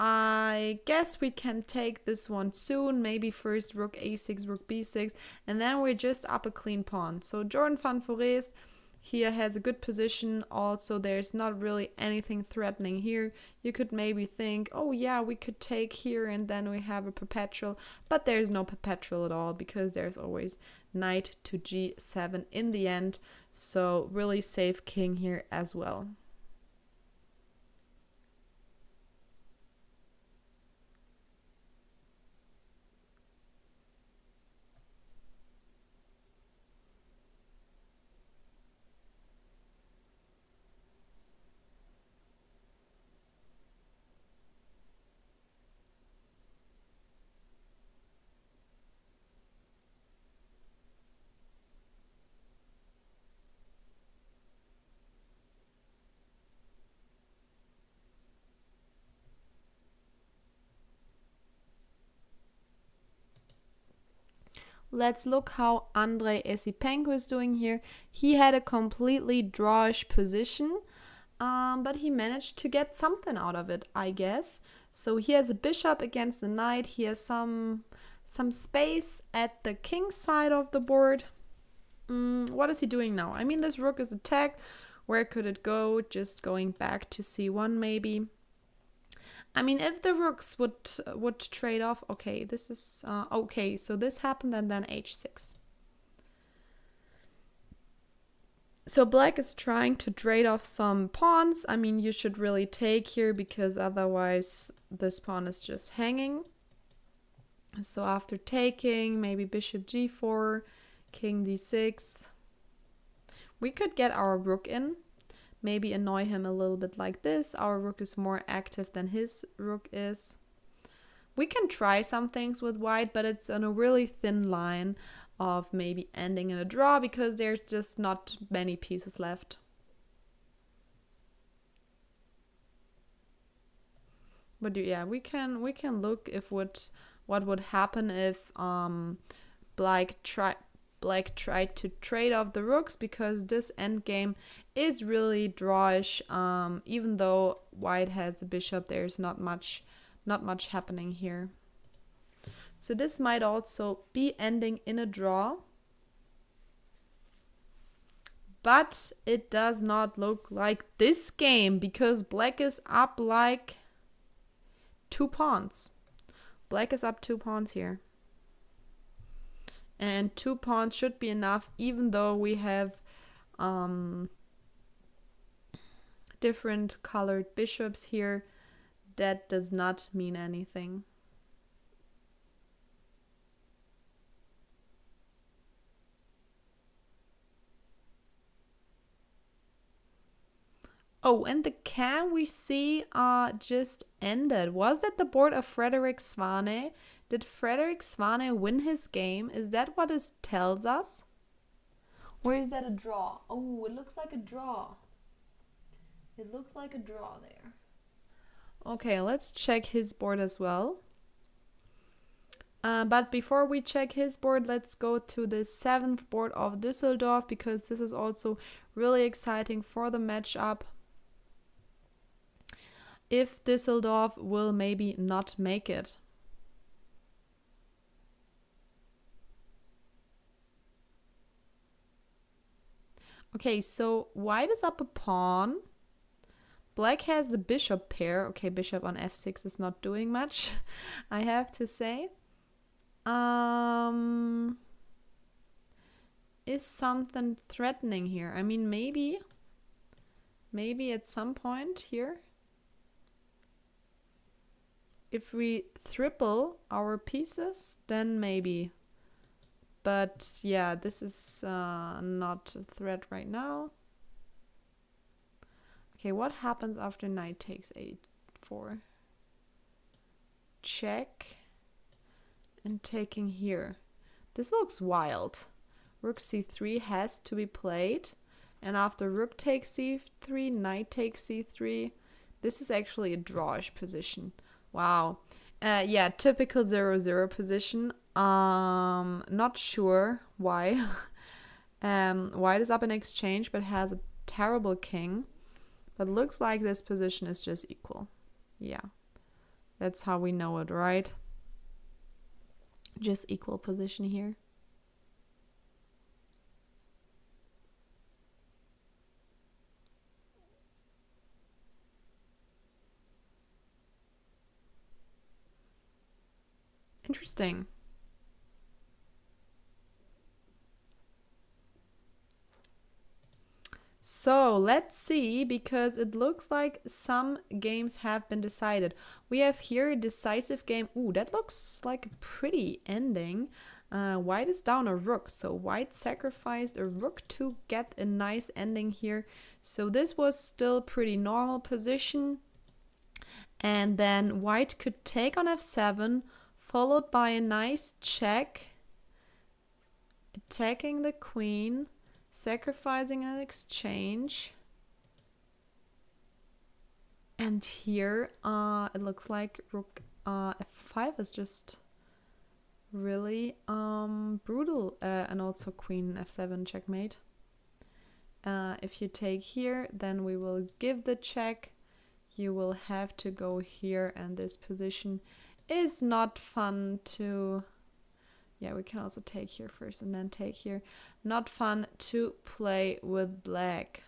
I guess we can take this one soon. Maybe first rook a6, rook b6, and then we're just up a clean pawn. So Jordan van Foreest here has a good position. Also, there's not really anything threatening here. You could maybe think, oh yeah, we could take here and then we have a perpetual, but there's no perpetual at all because there's always knight to g7 in the end. So really safe king here as well. Let's look how Andrei Esipenko is doing here. He had a completely drawish position, but he managed to get something out of it, I guess. So he has a bishop against the knight. He has some space at the king side of the board. What is he doing now? I mean, this rook is attacked. Where could it go? Just going back to c1 maybe. I mean, if the rooks would trade off, okay, this is okay. So this happened, and then h6. So black is trying to trade off some pawns. I mean, you should really take here because otherwise this pawn is just hanging. So after taking, maybe bishop g4, king d6. We could get our rook in. Maybe annoy him a little bit like this. Our rook is more active than his rook is. We can try some things with white, but it's on a really thin line of maybe ending in a draw because there's just not many pieces left. But yeah, we can look if what would happen if black tried to trade off the rooks, because this endgame is really drawish. Even though white has the bishop, there's not much happening here. So this might also be ending in a draw. But it does not look like this game because black is up like 2 pawns. Black is up 2 pawns here. And 2 pawns should be enough, even though we have different colored bishops here. That does not mean anything. Oh, and the cam we see just ended. Was that the board of Frederick Svane? Did Frederick Svane win his game? Is that what this tells us? Or is that a draw? Oh, it looks like a draw. It looks like a draw there. Okay, let's check his board as well. But before we check his board, let's go to the 7th board of Düsseldorf, because this is also really exciting for the matchup. If Düsseldorf will maybe not make it. Okay, so white is up a pawn. Black has the bishop pair. Okay, bishop on f6 is not doing much, I have to say. Is something threatening here? I mean, maybe at some point here, if we triple our pieces, then maybe. But yeah, this is not a threat right now. Okay, what happens after knight takes a4? Check. And taking here. This looks wild. Rook c3 has to be played. And after rook takes c3, knight takes c3. This is actually a drawish position. Wow. Yeah, typical 0-0 position. Not sure why. White is up in exchange, but has a terrible king. But looks like this position is just equal. Yeah. That's how we know it, right? Just equal position here. Interesting. So let's see, because it looks like some games have been decided. We have here a decisive game. Ooh, that looks like a pretty ending. White is down a rook, so white sacrificed a rook to get a nice ending here. So this was still pretty normal position. And then white could take on f7, followed by a nice check, attacking the queen, sacrificing an exchange. And here it looks like rook f5 is just really brutal, and also queen f7 checkmate. If you take here, then we will give the check. You will have to go here, and this position is not fun to... Yeah, we can also take here first and then take here. Not fun to play with black.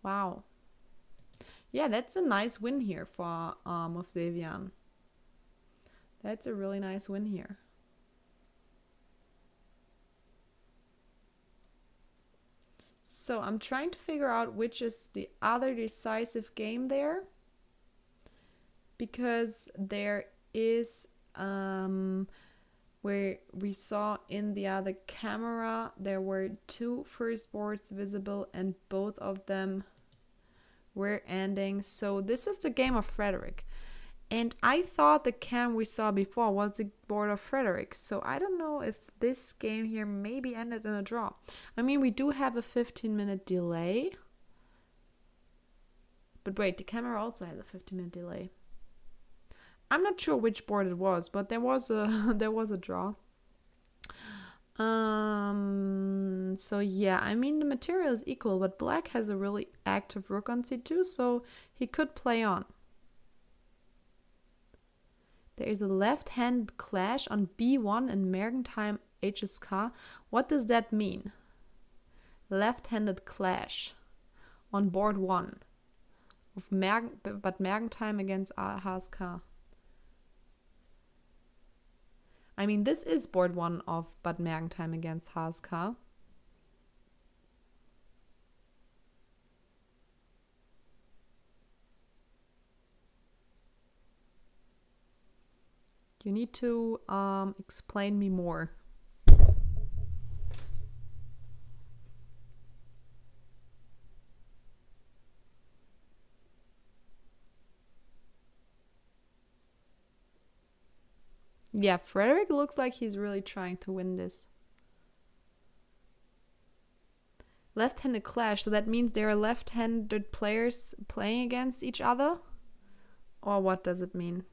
Wow. Yeah, that's a nice win here for Movsevian. That's a really nice win here. So I'm trying to figure out which is the other decisive game there. Because there is, where we saw in the other camera, there were 2 first boards visible and both of them were ending. So this is the game of Frederick. And I thought the cam we saw before was the board of Frederick. So I don't know if this game here maybe ended in a draw. I mean, we do have a 15-minute delay. But wait, the camera also has a 15-minute delay. I'm not sure which board it was, but there was a there was a draw. So yeah, I mean the material is equal, but black has a really active rook on c2, so he could play on. There is a left-hand clash on b1 in Mergentime HSK. What does that mean? Left-handed clash on board 1 of but Mergentime against HSK. I mean, this is board 1 of Bad Mergentheim against HSK. You need to explain me more. Yeah, Frederick looks like he's really trying to win this. Left-handed clash. So that means there are left-handed players playing against each other? Or what does it mean?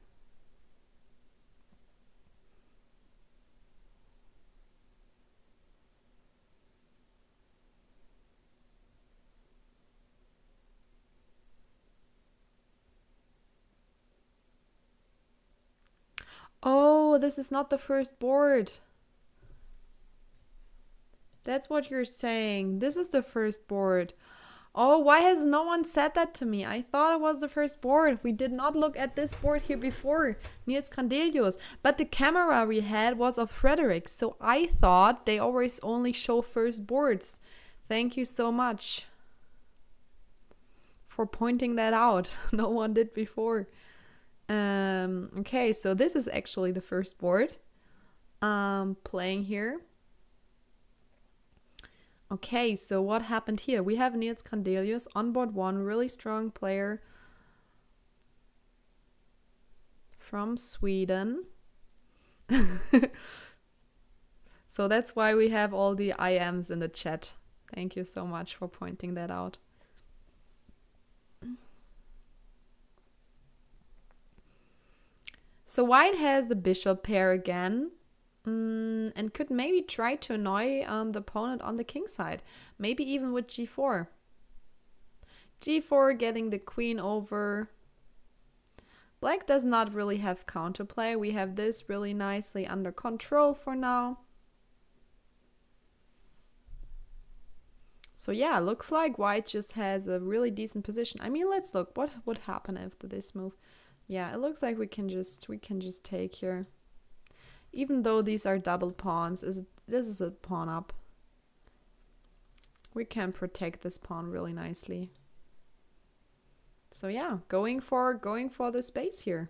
Oh, this is not the first board. That's what you're saying. This is the first board. Oh, why has no one said that to me? I thought it was the first board. We did not look at this board here before. Niels Candelius. But the camera we had was of Frederick. So I thought they always only show first boards. Thank you so much for pointing that out. No one did before. Okay, so this is actually the first board. Playing here. Okay, so what happened here? We have Niels Candelius on board 1, really strong player from Sweden. So that's why we have all the IMs in the chat. Thank you so much for pointing that out. So white has the bishop pair again. And could maybe try to annoy the opponent on the king side. Maybe even with g4. g4 getting the queen over. Black does not really have counterplay. We have this really nicely under control for now. So yeah, looks like white just has a really decent position. I mean, let's look. What would happen after this move? Yeah, it looks like we can just take here. Even though these are double pawns, this is a pawn up. We can protect this pawn really nicely. So yeah, going for the space here.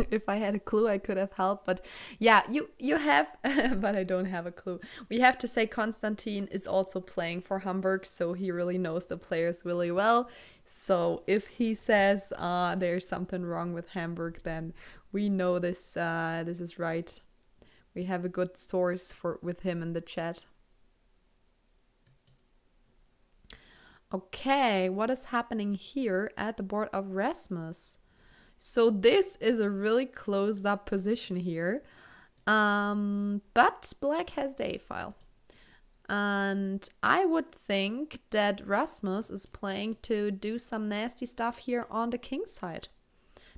If I had a clue, I could have helped. But yeah, you have, but I don't have a clue. We have to say Konstantin is also playing for Hamburg, so he really knows the players really well. So if he says there's something wrong with Hamburg, then we know this is right. We have a good source with him in the chat. Okay, what is happening here at the board of Rasmus? So this is a really closed up position here. But black has the a-file. And I would think that Rasmus is playing to do some nasty stuff here on the king side.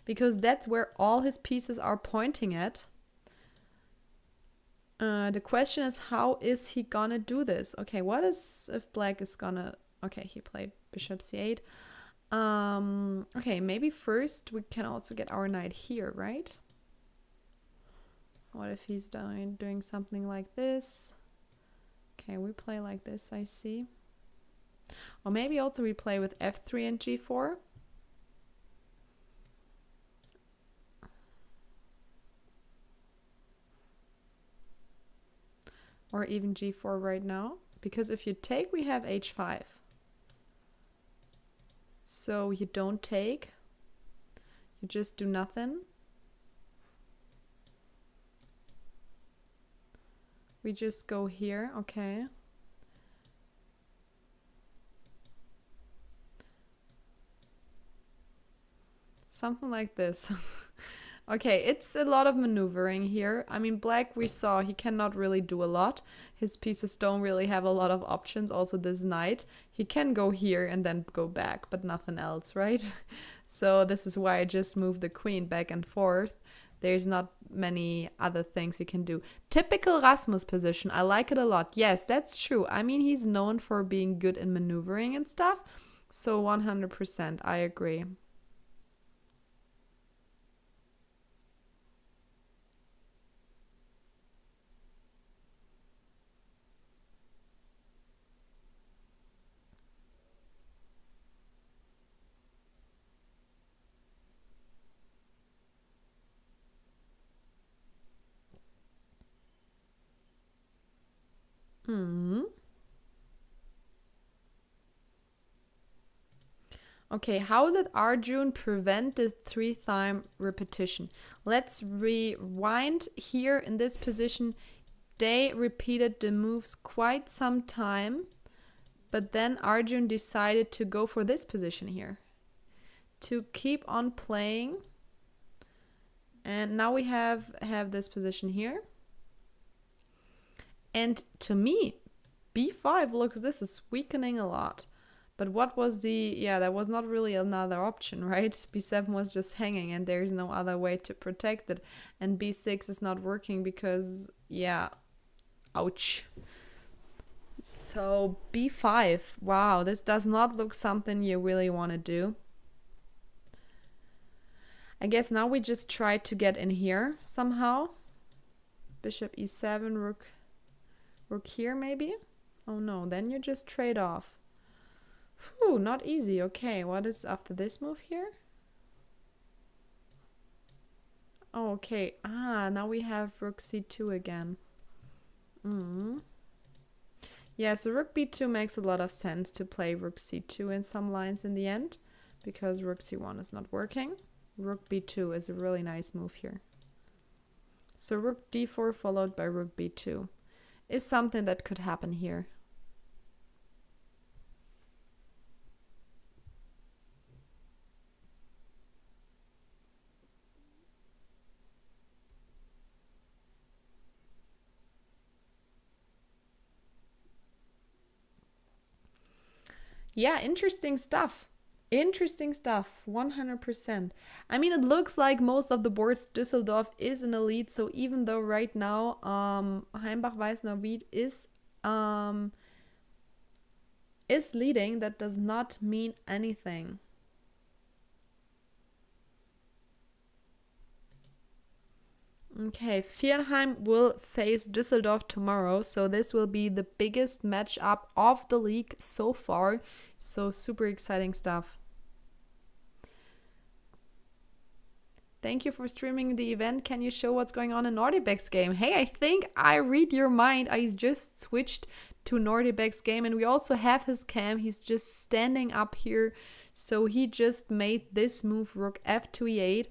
Because that's where all his pieces are pointing at. The question is, how is he gonna do this? Okay, what is if black is gonna... Okay, he played bishop c8. Okay, maybe first we can also get our knight here, right? What if he's doing something like this? Okay, we play like this, I see. Or maybe also we play with f3 and g4. Or even g4 right now. Because if you take, we have h5. So you don't take, you just do nothing. We just go here, okay. Something like this. Okay, it's a lot of maneuvering here. I mean, black, we saw he cannot really do a lot. His pieces don't really have a lot of options. Also this knight, he can go here and then go back, but nothing else, right? So this is why I just moved the queen back and forth. There's not many other things he can do. Typical Rasmus position. I like it a lot. Yes, that's true. I mean, he's known for being good in maneuvering and stuff. So 100%, I agree. Okay, how did Arjun prevent the 3-time repetition? Let's rewind here in this position. They repeated the moves quite some time, but then Arjun decided to go for this position here, to keep on playing. And now we have this position here. And to me, b5 looks, this is weakening a lot. But what was the, yeah, that was not really another option, right? b7 was just hanging and there's no other way to protect it. And b6 is not working because, yeah, ouch. So b5, wow, this does not look something you really want to do. I guess now we just try to get in here somehow. Bishop e7, rook here maybe? Oh no, then you just trade off. Whew, not easy. Okay, what is after this move here? Oh, okay. Ah, now we have rook c2 again. Yeah, so rook b2 makes a lot of sense to play rook c2 in some lines in the end, because rook c1 is not working. Rook b2 is a really nice move here. So rook d4 followed by rook b2 is something that could happen here. Yeah, interesting stuff. Interesting stuff, 100%. I mean, it looks like most of the boards Düsseldorf is in the lead. So even though right now Heimbach-Weißner-Wied is leading, that does not mean anything. Okay, Viernheim will face Düsseldorf tomorrow, so this will be the biggest matchup of the league so far. So super exciting stuff. Thank you for streaming the event. Can you show what's going on in Nordibek's game? Hey, I think I read your mind. I just switched to Nordibek's game and we also have his cam. He's just standing up here. So he just made this move, rook f2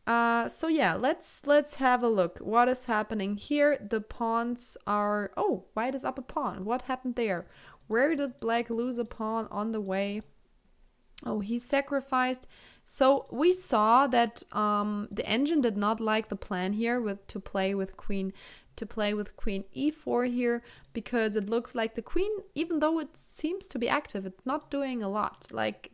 e8. So yeah, let's have a look. What is happening here? The pawns are... Oh, white is up a pawn. What happened there? Where did black lose a pawn on the way? Oh, he sacrificed. So we saw that the engine did not like the plan here to play with queen e4 here, because it looks like the queen, even though it seems to be active, it's not doing a lot. Like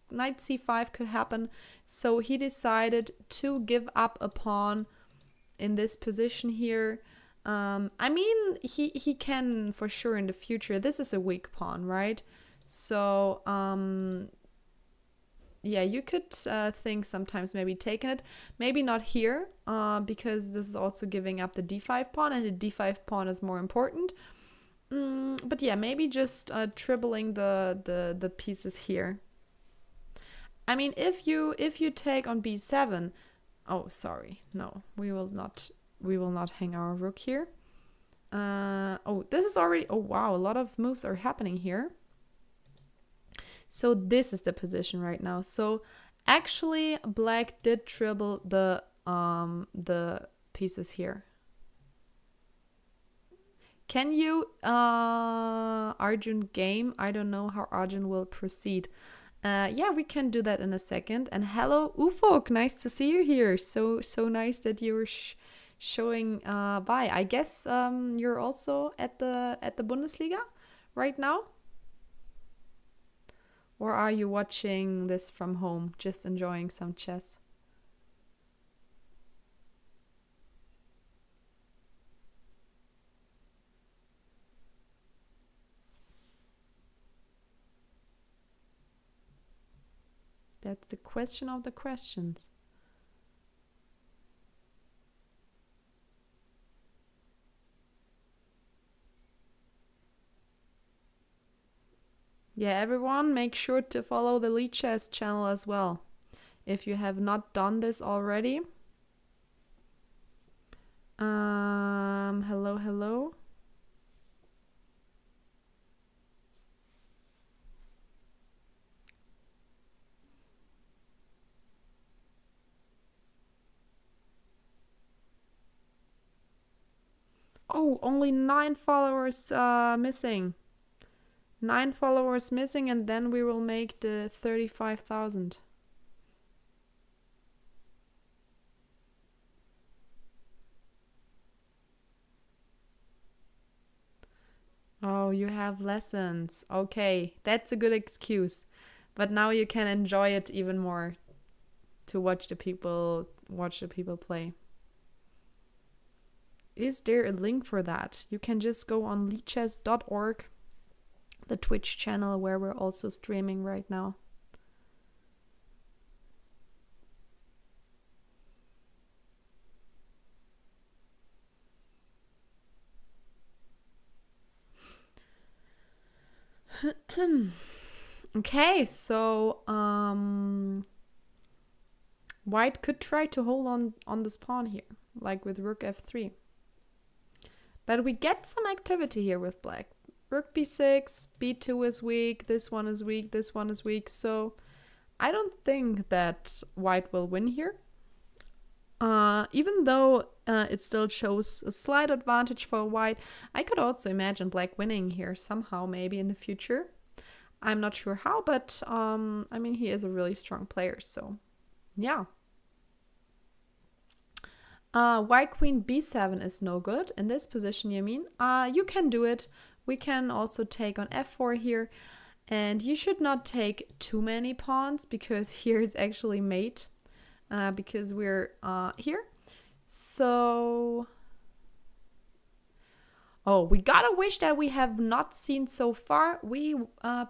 knight c5 could happen. So he decided to give up a pawn in this position here. I mean, he can for sure in the future. This is a weak pawn, right? So yeah, you could think sometimes maybe taking it, maybe not here, because this is also giving up the d5 pawn, and the d5 pawn is more important. But yeah, maybe just dribbling the pieces here. I mean, if you take on b7, oh sorry, no, we will not hang our rook here. Oh, this is already, oh wow, a lot of moves are happening here. So this is the position right now. So actually black did dribble the pieces here. Can you Arjun game? I don't know how Arjun will proceed. Yeah, we can do that in a second. And hello Ufok, nice to see you here. So nice that you're showing by. I guess you're also at the Bundesliga right now? Or are you watching this from home, just enjoying some chess? That's the question of the questions. Yeah, everyone, make sure to follow the Lichess channel as well, if you have not done this already. Hello. Oh, only 9 followers missing. 9 followers missing, and then we will make the 35,000. Oh, you have lessons. Okay, that's a good excuse. But now you can enjoy it even more to watch the people play. Is there a link for that? You can just go on lichess.org, the Twitch channel where we're also streaming right now. Okay, so white could try to hold on this pawn here, like with rook f3. But we get some activity here with black. Rook b6, b2 is weak, this one is weak, this one is weak. So I don't think that white will win here. Even though it still shows a slight advantage for white, I could also imagine black winning here somehow, maybe in the future. I'm not sure how, but I mean, he is a really strong player, so yeah. White queen b7 is no good. In this position, you mean? You can do it. We can also take on f4 here. And you should not take too many pawns, because here it's actually mate. Because we're here. So... Oh, we gotta wish that we have not seen so far. We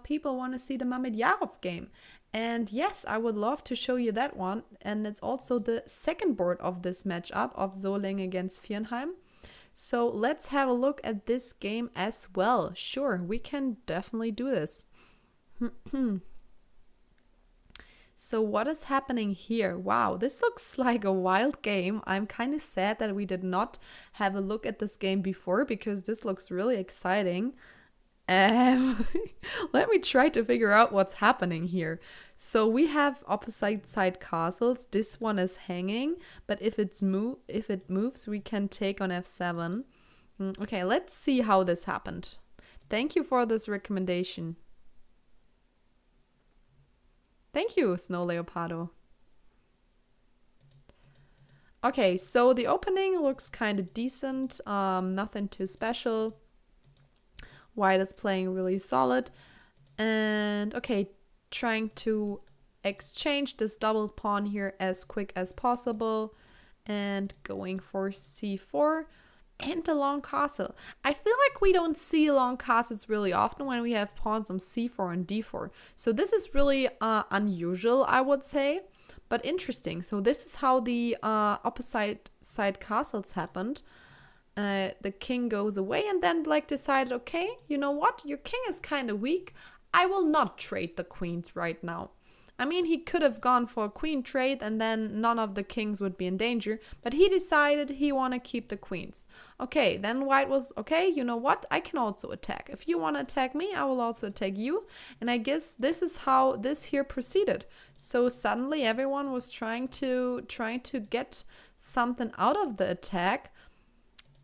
people want to see the Mamedyarov game. And yes, I would love to show you that one. And it's also the second board of this matchup of Solingen against Viernheim. So let's have a look at this game as well. Sure, we can definitely do this. So what is happening here? Wow, this looks like a wild game. I'm kind of sad that we did not have a look at this game before, because this looks really exciting. Let me try to figure out what's happening here. So we have opposite side castles. This one is hanging, but if it moves, we can take on f7. Okay, let's see how this happened. Thank you for this recommendation. Thank you, Snow Leopardo. Okay, so the opening looks kind of decent. Nothing too special. White is playing really solid. And okay, trying to exchange this double pawn here as quick as possible. And going for c4 and a long castle. I feel like we don't see long castles really often when we have pawns on c4 and d4. So this is really unusual, I would say, but interesting. So this is how the opposite side castles happened. The king goes away, and then black decided, okay, you know what? Your king is kind of weak. I will not trade the queens right now. I mean, he could have gone for a queen trade and then none of the kings would be in danger, but he decided he want to keep the queens. Okay, then white was, okay, you know what? I can also attack. If you want to attack me, I will also attack you. And I guess this is how this here proceeded. So suddenly everyone was trying to get something out of the attack.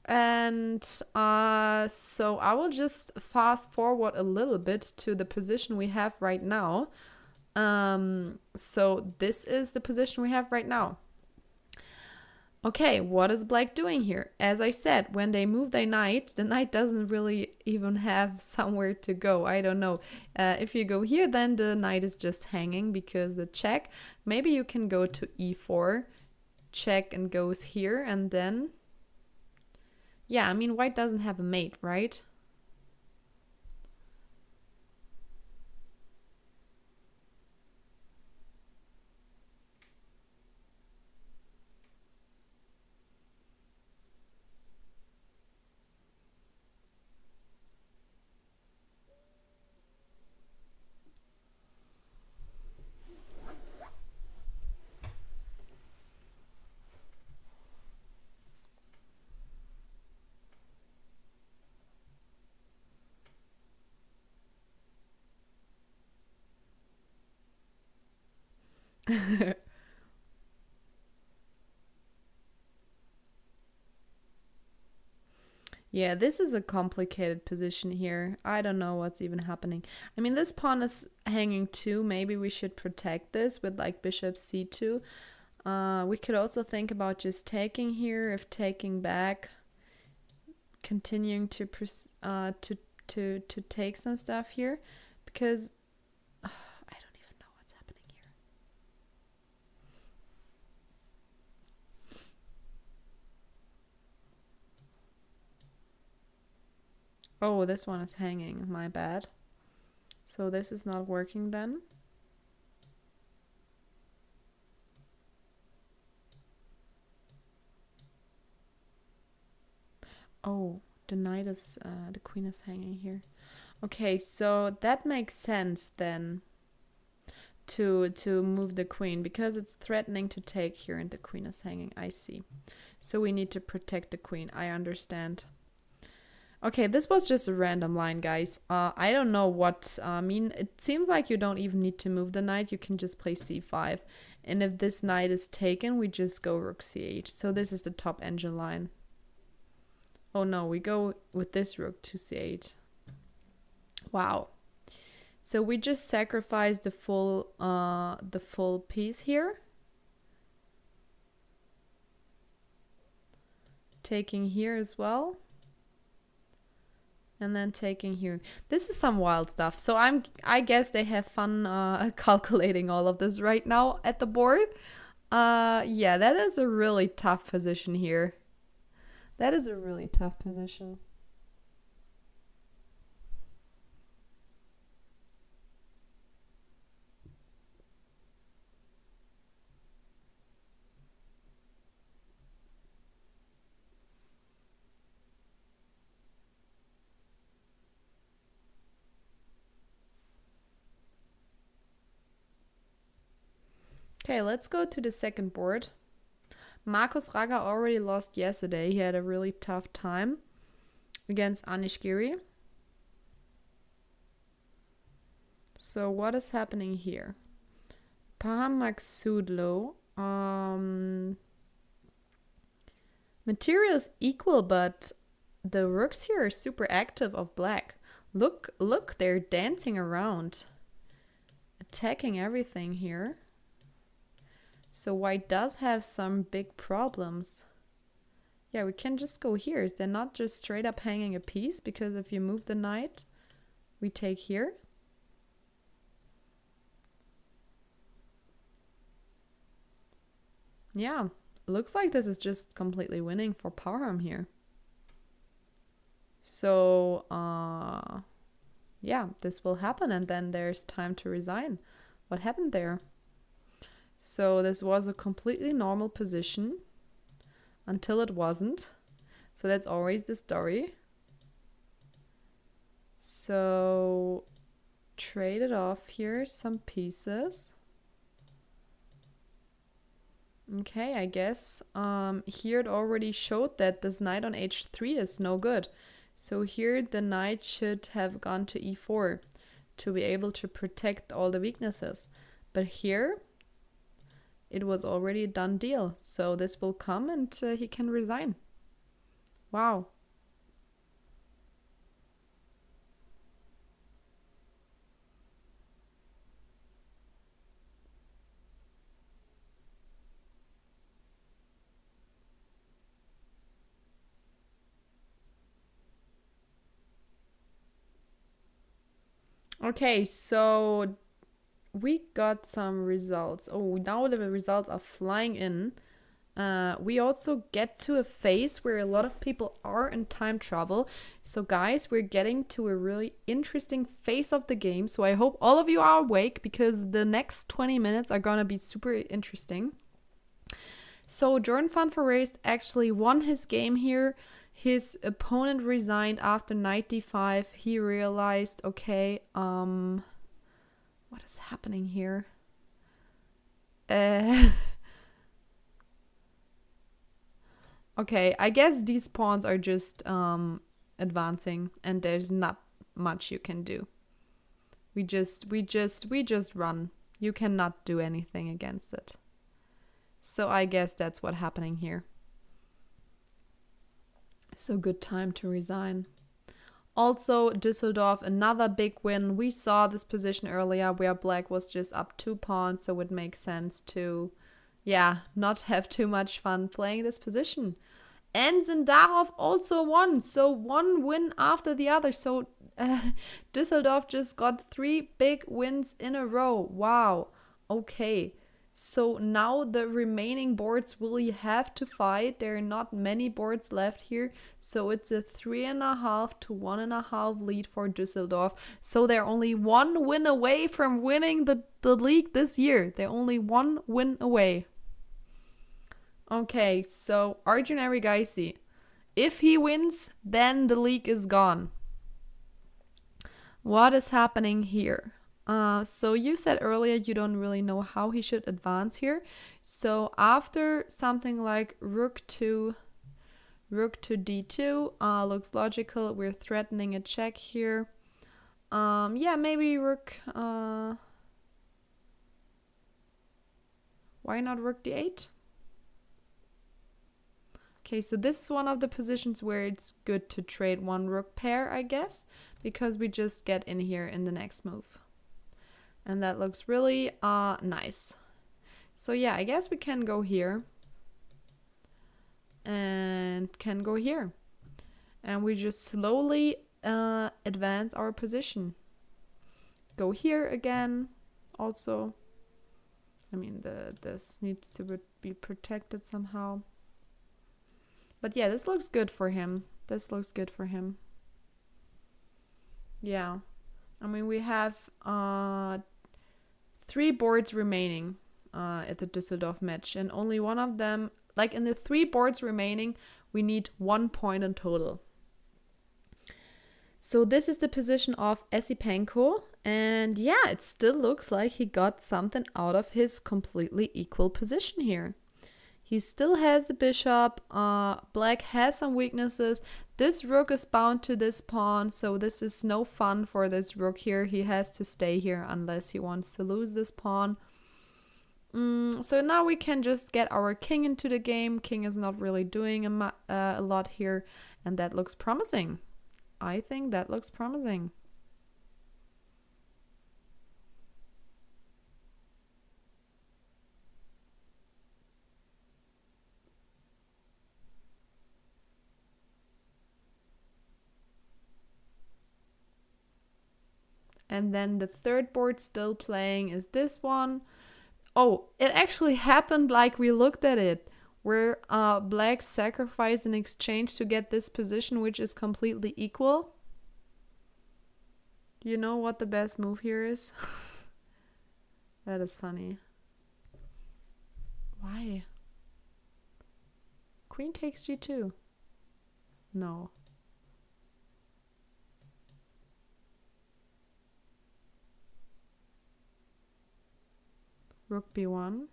And so I will just fast forward a little bit to the position we have right now. So this is the position we have right now. Okay, what is black doing here? As I said, when they move their knight, the knight doesn't really even have somewhere to go. I don't know. If you go here, then the knight is just hanging because the check. Maybe you can go to e4, check and goes here, and then... Yeah, I mean, white doesn't have a mate, right? Yeah, this is a complicated position here. I don't know what's even happening. I mean, this pawn is hanging too. Maybe we should protect this with like bishop c2. We could also think about just taking here, if taking back, continuing to take some stuff here, because I don't even know what's happening here. Oh, this one is hanging. My bad. So this is not working then. Oh, the knight is, the queen is hanging here. Okay, so that makes sense then to move the queen, because it's threatening to take here and the queen is hanging. I see. So we need to protect the queen. I understand. Okay, this was just a random line, guys. I don't know what, I mean, it seems like you don't even need to move the knight. You can just play c5. And if this knight is taken, we just go rook c8. So this is the top engine line. Oh no, we go with this rook to c8. Wow. So we just sacrificed the full piece here. Taking here as well. And then taking here. This is some wild stuff. So I guess they have fun calculating all of this right now at the board. Yeah, that is a really tough position here. That is a really tough position. Okay, let's go to the second board. Markus Raga already lost yesterday. He had a really tough time against Anish Giri. So what is happening here? Paramaxudlo. Material is equal, but the rooks here are super active of black. Look, they're dancing around. Attacking everything here. So white does have some big problems. Yeah, we can just go here. They're not just straight up hanging a piece, because if you move the knight, we take here. Yeah, looks like this is just completely winning for Parham here. So, yeah, this will happen, and then there's time to resign. What happened there? So this was a completely normal position until it wasn't. So that's always the story. So traded off here some pieces. Okay, I guess here it already showed that this knight on h3 is no good. So here the knight should have gone to e4 to be able to protect all the weaknesses. But here it was already a done deal. So this will come and he can resign. Wow. Okay, so we got some results. Oh, now the results are flying in. We also get to a phase where a lot of people are in time trouble. So guys, we're getting to a really interesting phase of the game. So I hope all of you are awake, because the next 20 minutes are gonna be super interesting. So Jordan van Foreest actually won his game here. His opponent resigned after knight d5. He realized, okay, what is happening here? Okay, I guess these pawns are just advancing, and there's not much you can do. We just run. You cannot do anything against it. So I guess that's what's happening here. So good time to resign. Also, Düsseldorf, another big win. We saw this position earlier where black was just up 2 pawns, so it makes sense to, yeah, not have too much fun playing this position. And Zindarov also won, so one win after the other. So Düsseldorf just got 3 big wins in a row. Wow. Okay. So now the remaining boards will have to fight. There are not many boards left here. So it's a 3.5 to 1.5 lead for Düsseldorf. So they're only 1 win away from winning the league this year. They're only 1 win away. Okay, so Arjun Erigaisi. If he wins, then the league is gone. What is happening here? So you said earlier you don't really know how he should advance here. So after something like rook to d2 looks logical. We're threatening a check here. Yeah, maybe rook. Why not rook d8? Okay, so this is one of the positions where it's good to trade one rook pair, I guess, because we just get in here in the next move. And that looks really nice. So yeah, I guess we can go here. And can go here. And we just slowly advance our position. Go here again. Also, I mean, this needs to be protected somehow. But yeah, this looks good for him. This looks good for him. Yeah. I mean, we have 3 boards remaining at the Düsseldorf match. And only one of them, like in the 3 boards remaining, we need 1 point in total. So this is the position of Esipenko. And yeah, it still looks like he got something out of his completely equal position here. He still has the bishop. Black has some weaknesses. This rook is bound to this pawn, so this is no fun for this rook here. He has to stay here unless he wants to lose this pawn. So now we can just get our king into the game. King is not really doing a lot here, and that looks promising. I think that looks promising. And then the third board still playing is this one. Oh, it actually happened like we looked at it, where black sacrificed in exchange to get this position, which is completely equal. You know what the best move here is? That is funny. Why? Queen takes g2. No. Rook b1.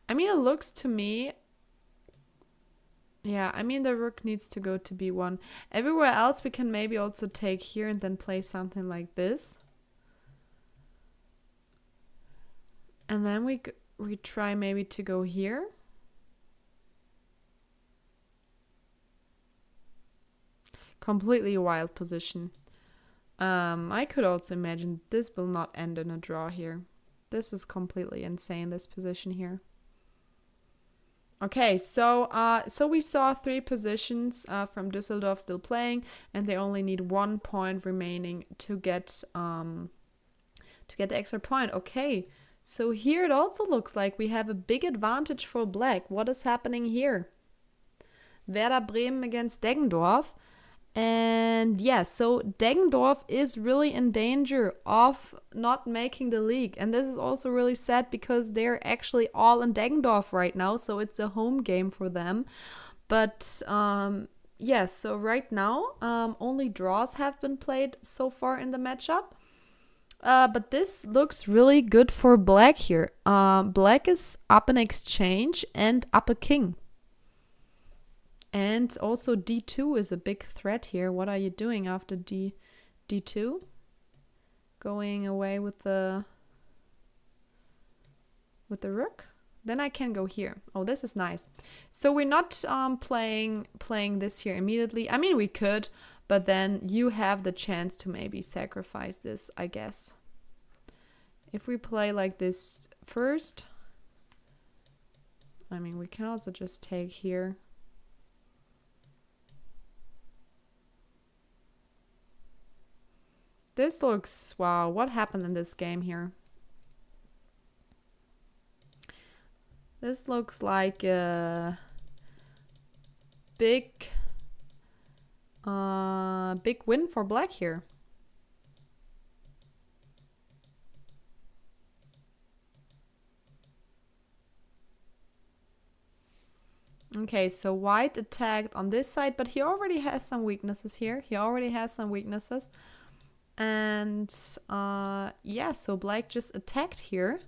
I mean, it looks to me... Yeah, I mean, the rook needs to go to b1. Everywhere else, we can maybe also take here and then play something like this. And then we try maybe to go here. Completely wild position. I could also imagine this will not end in a draw here. This is completely insane, this position here. Okay, so we saw 3 positions from Düsseldorf still playing, and they only need 1 point remaining to get the extra point. Okay, so here it also looks like we have a big advantage for black. What is happening here? Werder Bremen against Deggendorf. And yeah, so Deggendorf is really in danger of not making the league. And this is also really sad because they're actually all in Deggendorf right now. So it's a home game for them. But yeah, so right now only draws have been played so far in the matchup. But this looks really good for black here. Black is up an exchange and up a king. And also d2 is a big threat here. What are you doing after d2? Going away with the rook? Then I can go here. Oh, this is nice. So we're not playing this here immediately. I mean, we could, but then you have the chance to maybe sacrifice this, I guess. If we play like this first, I mean, we can also just take here. This looks, wow, what happened in this game here? This looks like a big win for black here. Okay, so white attacked on this side, but he already has some weaknesses here. And yeah, so black just attacked here.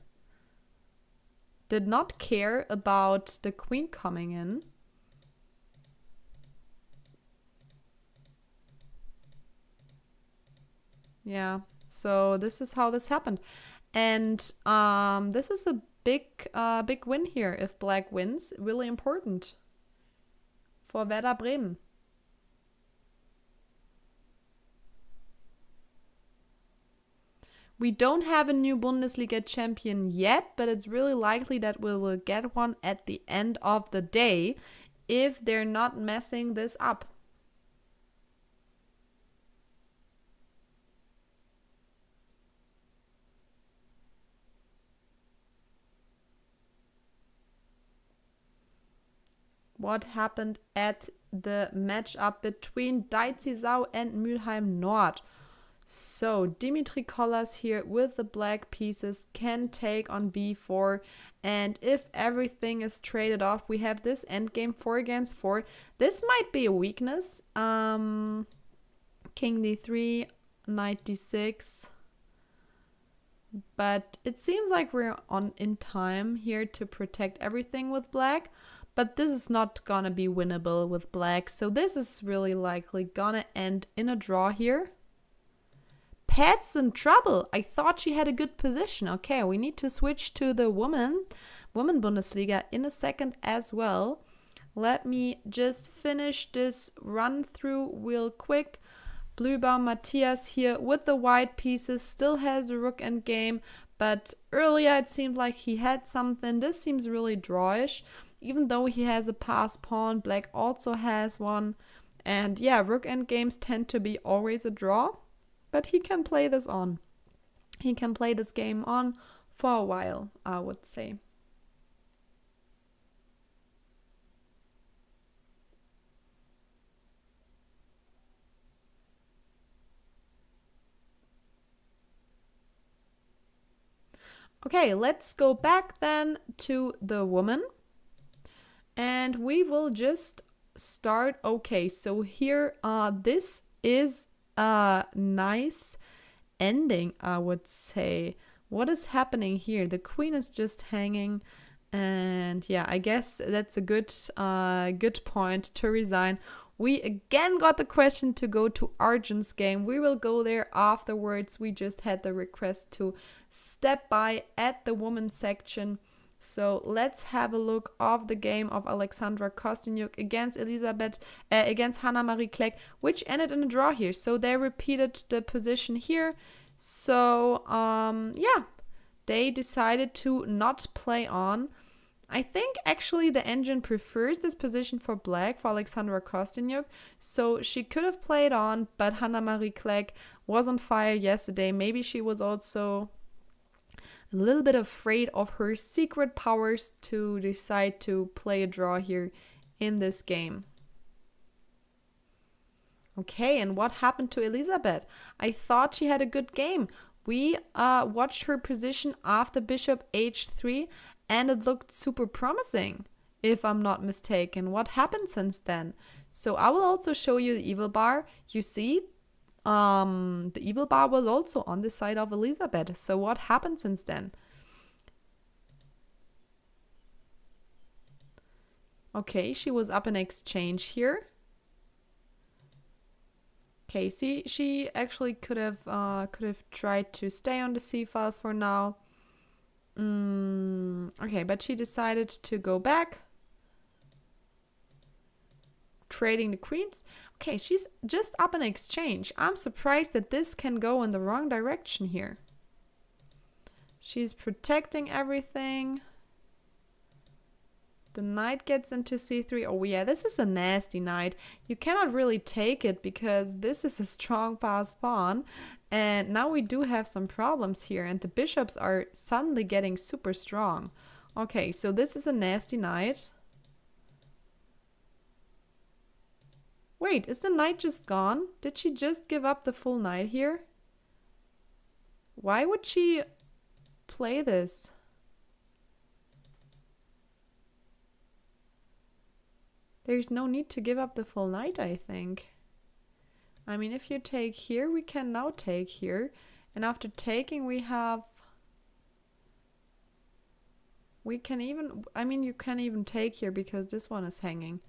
Did not care about the queen coming in. Yeah, so this is how this happened. And this is a big win here. If black wins, really important for Werder Bremen. We don't have a new Bundesliga champion yet, but it's really likely that we will get one at the end of the day if they're not messing this up. What happened at the matchup between Deizisau and Mülheim Nord? So Dimitri Kollas here with the black pieces can take on b4, and if everything is traded off, we have this endgame 4 against 4. This might be a weakness. King d3, knight d6, but it seems like we're in time here to protect everything with black. But this is not gonna be winnable with black, so this is really likely gonna end in a draw here. Pat's in trouble. I thought she had a good position. Okay, we need to switch to the women Bundesliga in a second as well. Let me just finish this run through real quick. Blühbaum Matthias here with the white pieces still has the rook end game, but earlier it seemed like he had something. This seems really drawish. Even though he has a passed pawn, black also has one. And yeah, rook end games tend to be always a draw. But he can play this on. He can play this game on for a while, I would say. Okay, let's go back then to the woman. And we will just start. Okay, so here, this is a nice ending, I would say. What is happening here? The queen is just hanging, and yeah, I guess that's a good point to resign. We again got the question to go to Arjun's game. We will go there afterwards. We just had the request to step by at the women's section. So let's have a look of the game of Alexandra Kostyniuk against against Hannah Marie Kleck, which ended in a draw here. So they repeated the position here. So yeah, they decided to not play on. I think actually the engine prefers this position for black, for Alexandra Kostyniuk. So she could have played on, but Hannah Marie Kleck was on fire yesterday. Maybe she was also a little bit afraid of her secret powers to decide to play a draw here in this game. Okay, and what happened to Elisabeth? I thought she had a good game. We watched her position after bishop h3, and it looked super promising, if I'm not mistaken. What happened since then? So I will also show you the evil bar. You see, the evil bar was also on the side of Elisabeth. So what happened since then? Okay, she was up in exchange here. Okay, see, she actually could have tried to stay on the c file for now. Okay, but she decided to go back. Trading the queens. Okay, she's just up an exchange. I'm surprised that this can go in the wrong direction here. She's protecting everything. The knight gets into c3. Oh yeah, this is a nasty knight. You cannot really take it because this is a strong pass pawn. And now we do have some problems here. And the bishops are suddenly getting super strong. Okay, so this is a nasty knight. Wait, is the knight just gone? Did she just give up the full knight here? Why would she play this? There's no need to give up the full knight, I think. I mean, if you take here, we can now take here. And after taking, we have... We can even... I mean, you can even take here because this one is hanging.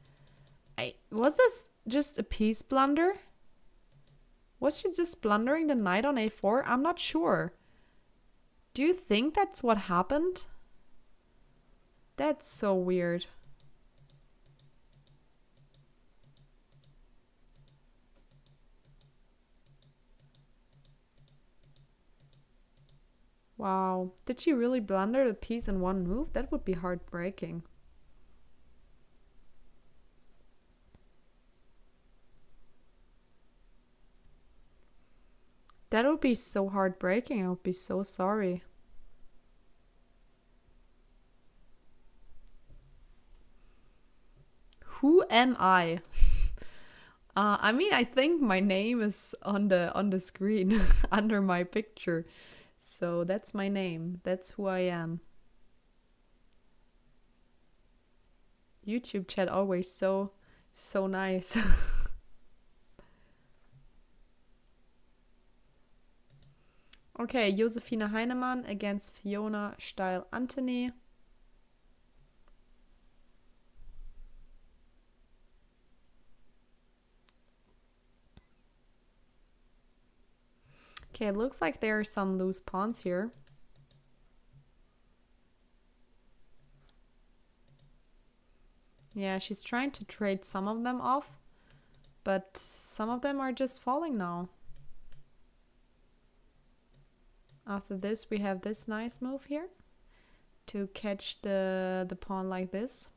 Was this just a piece blunder? Was she just blundering the knight on a4? I'm not sure. Do you think that's what happened? That's so weird. Wow. Did she really blunder the piece in one move? That would be heartbreaking. That would be so heartbreaking. I would be so sorry. Who am I? I mean, I think my name is on the screen under my picture. So that's my name. That's who I am. YouTube chat always so nice. Okay, Josefina Heinemann against Fiona Steil-Antony. Okay, it looks like there are some loose pawns here. Yeah, she's trying to trade some of them off, but some of them are just falling now. After this, we have this nice move here to catch the pawn like this.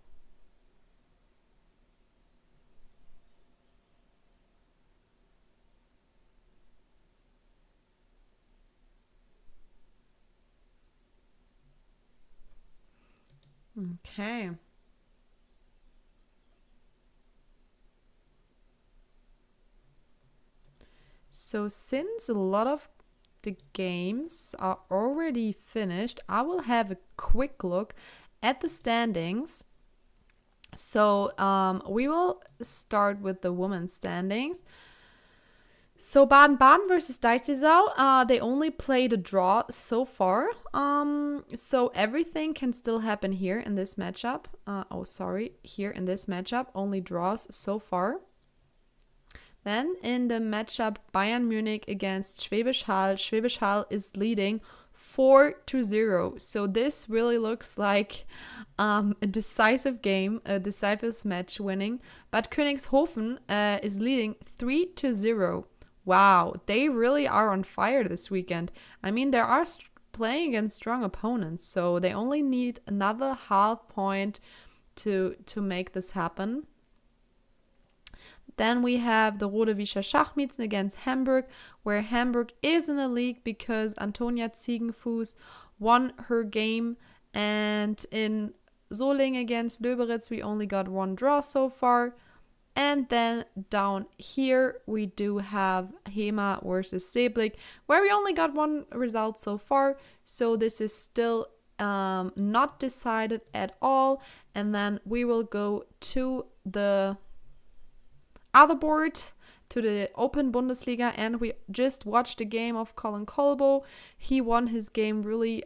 Okay. So since a lot of the games are already finished, I will have a quick look at the standings. So we will start with the women's standings. So Baden-Baden versus Deißisau, they only played a draw so far. So everything can still happen here in this matchup. Here in this matchup, only draws so far. Then in the matchup Bayern Munich against Schwäbisch Hall, Schwäbisch Hall is leading 4-0. So this really looks like a decisive game, a decisive match winning. But Königshofen is leading 3-0. Wow, they really are on fire this weekend. I mean, they are playing against strong opponents, so they only need another half point to make this happen. Then we have the Rode Wischer Schachmietzen against Hamburg, where Hamburg is in the league because Antonia Ziegenfuß won her game. And in Solingen against Löberitz, we only got one draw so far. And then down here, we do have Hema versus Seeblick, where we only got one result so far. So this is still not decided at all. And then we will go to the other board, to the Open Bundesliga, and we just watched a game of Colin Colbo. He won his game really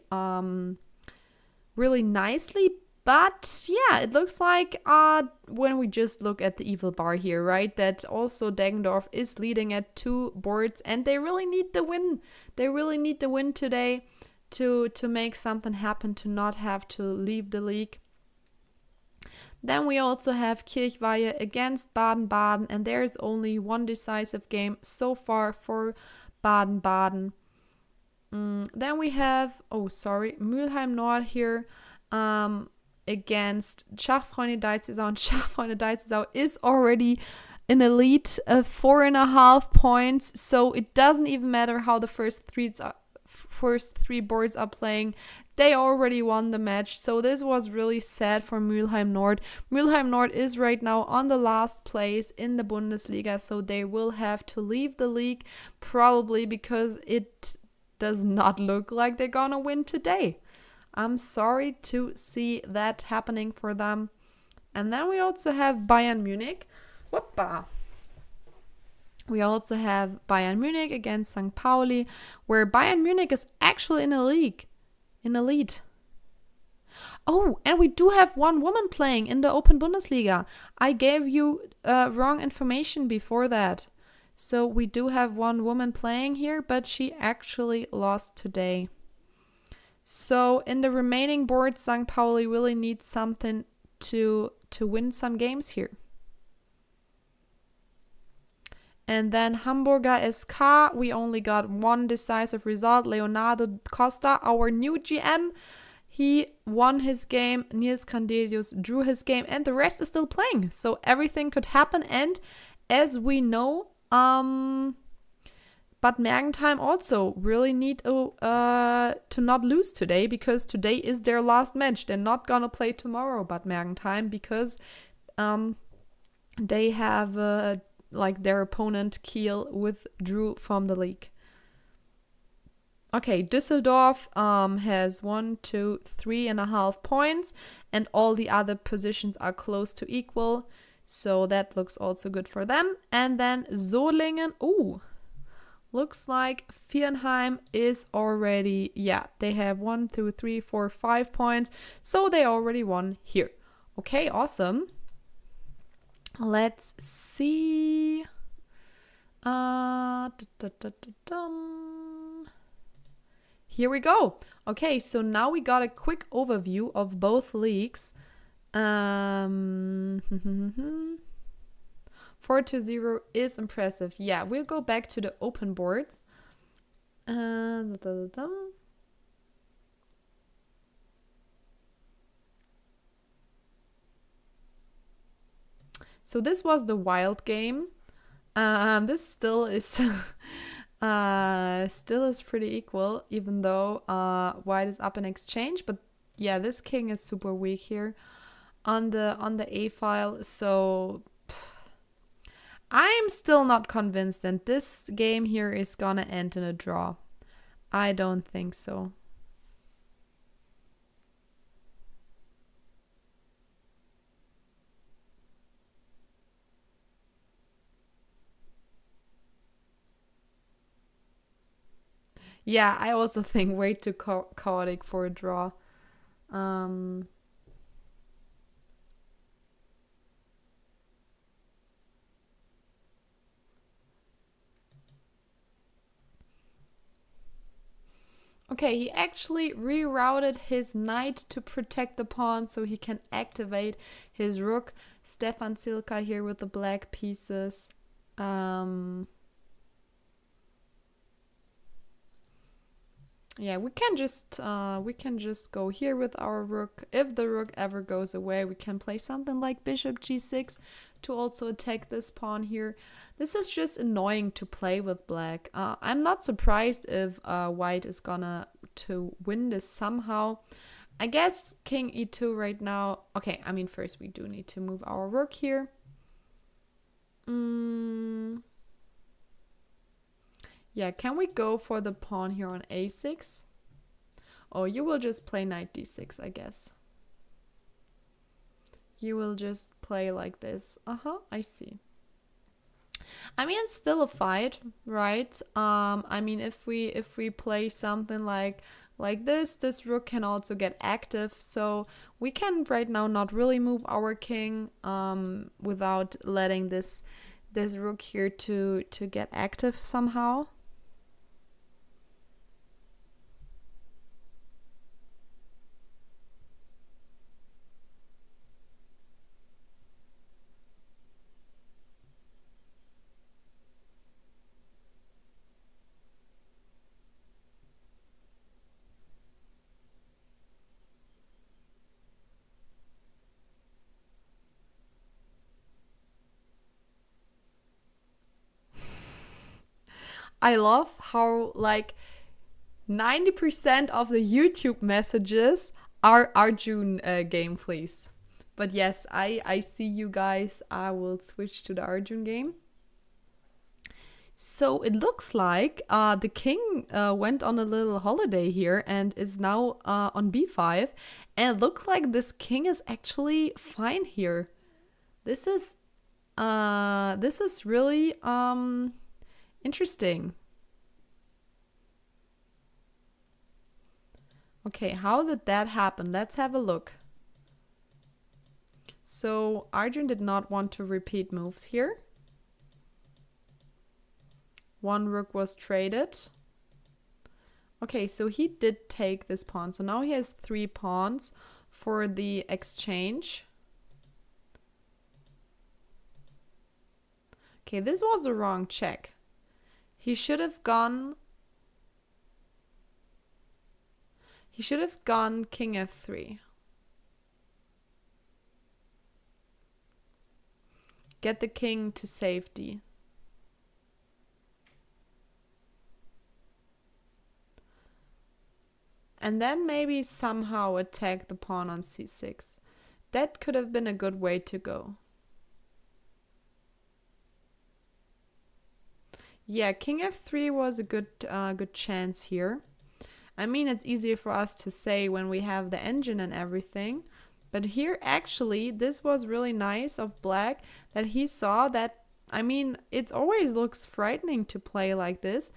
nicely, but yeah, it looks like when we just look at the evil bar here, right, that also Deggendorf is leading at 2 boards, and they really need the win. They really need the win today to make something happen, to not have to leave the league. Then we also have Kirchweihe against Baden-Baden, and there is only one decisive game so far for Baden-Baden. Then we have, Mülheim Nord here against Schachfreunde Deizisau, and Schachfreunde Deizisau is already an elite of 4.5 points, so it doesn't even matter how the first three boards are playing. They already won the match, so this was really sad for Mülheim Nord. Mülheim Nord is right now on the last place in the Bundesliga, so they will have to leave the league, probably because it does not look like they're gonna win today. I'm sorry to see that happening for them. And then we also have Bayern Munich. Whoopa! We also have Bayern Munich against St. Pauli, where Bayern Munich is actually in a league. In elite. Oh, and we do have one woman playing in the Open Bundesliga. I gave you wrong information before that. So we do have one woman playing here, but she actually lost today. So in the remaining boards, St. Pauli really needs something to win some games here. And then Hamburger SK, we only got one decisive result. Leonardo Costa, our new GM, he won his game. Nils Candelius drew his game, and the rest is still playing. So everything could happen. And as we know, Bad Mergentheim also really need to not lose today, because today is their last match. They're not gonna play tomorrow, Bad Mergentheim, because they have their opponent Kiel withdrew from the league. Okay, Düsseldorf has 3.5 points, and all the other positions are close to equal, so that looks also good for them. And then Solingen, looks like Viernheim is already, they have 5 points, so they already won here. Okay, awesome. Let's see. Here we go. Okay, so now we got a quick overview of both leagues. 4-0 is impressive. Yeah, we'll go back to the open boards. So this was the wild game. This still is pretty equal, even though white is up in exchange. But yeah, this king is super weak here on the A file. So I'm still not convinced that this game here is gonna end in a draw. I don't think so. Yeah, I also think way too chaotic for a draw. Okay, he actually rerouted his knight to protect the pawn so he can activate his rook. Stefan Silka here with the black pieces. Yeah, we can just go here with our rook. If the rook ever goes away, we can play something like bishop g6 to also attack this pawn here. This is just annoying to play with black. I'm not surprised if white is gonna to win this somehow. I guess king e2 right now. Okay, I mean, first we do need to move our rook here. Yeah, can we go for the pawn here on a6? Oh, you will just play knight d6, I guess. You will just play like this. I see. I mean, it's still a fight, right? I mean, if we play something like this rook can also get active. So we can right now not really move our king without letting this rook here to get active somehow. I love how like 90% of the YouTube messages are Arjun game, please. But yes, I see you guys. I will switch to the Arjun game. So it looks like the king went on a little holiday here and is now on b5. And it looks like this king is actually fine here. This is really interesting. Okay, how did that happen? Let's have a look. So Arjun did not want to repeat moves here. One rook was traded. Okay, so he did take this pawn. So now he has 3 pawns for the exchange. Okay, this was a wrong check. He should have gone king f3. Get the king to safety. And then maybe somehow attack the pawn on c6. That could have been a good way to go. Yeah, king f3 was a good chance here. I mean, it's easier for us to say when we have the engine and everything. But here, actually, this was really nice of black that he saw that, I mean, it always looks frightening to play like this.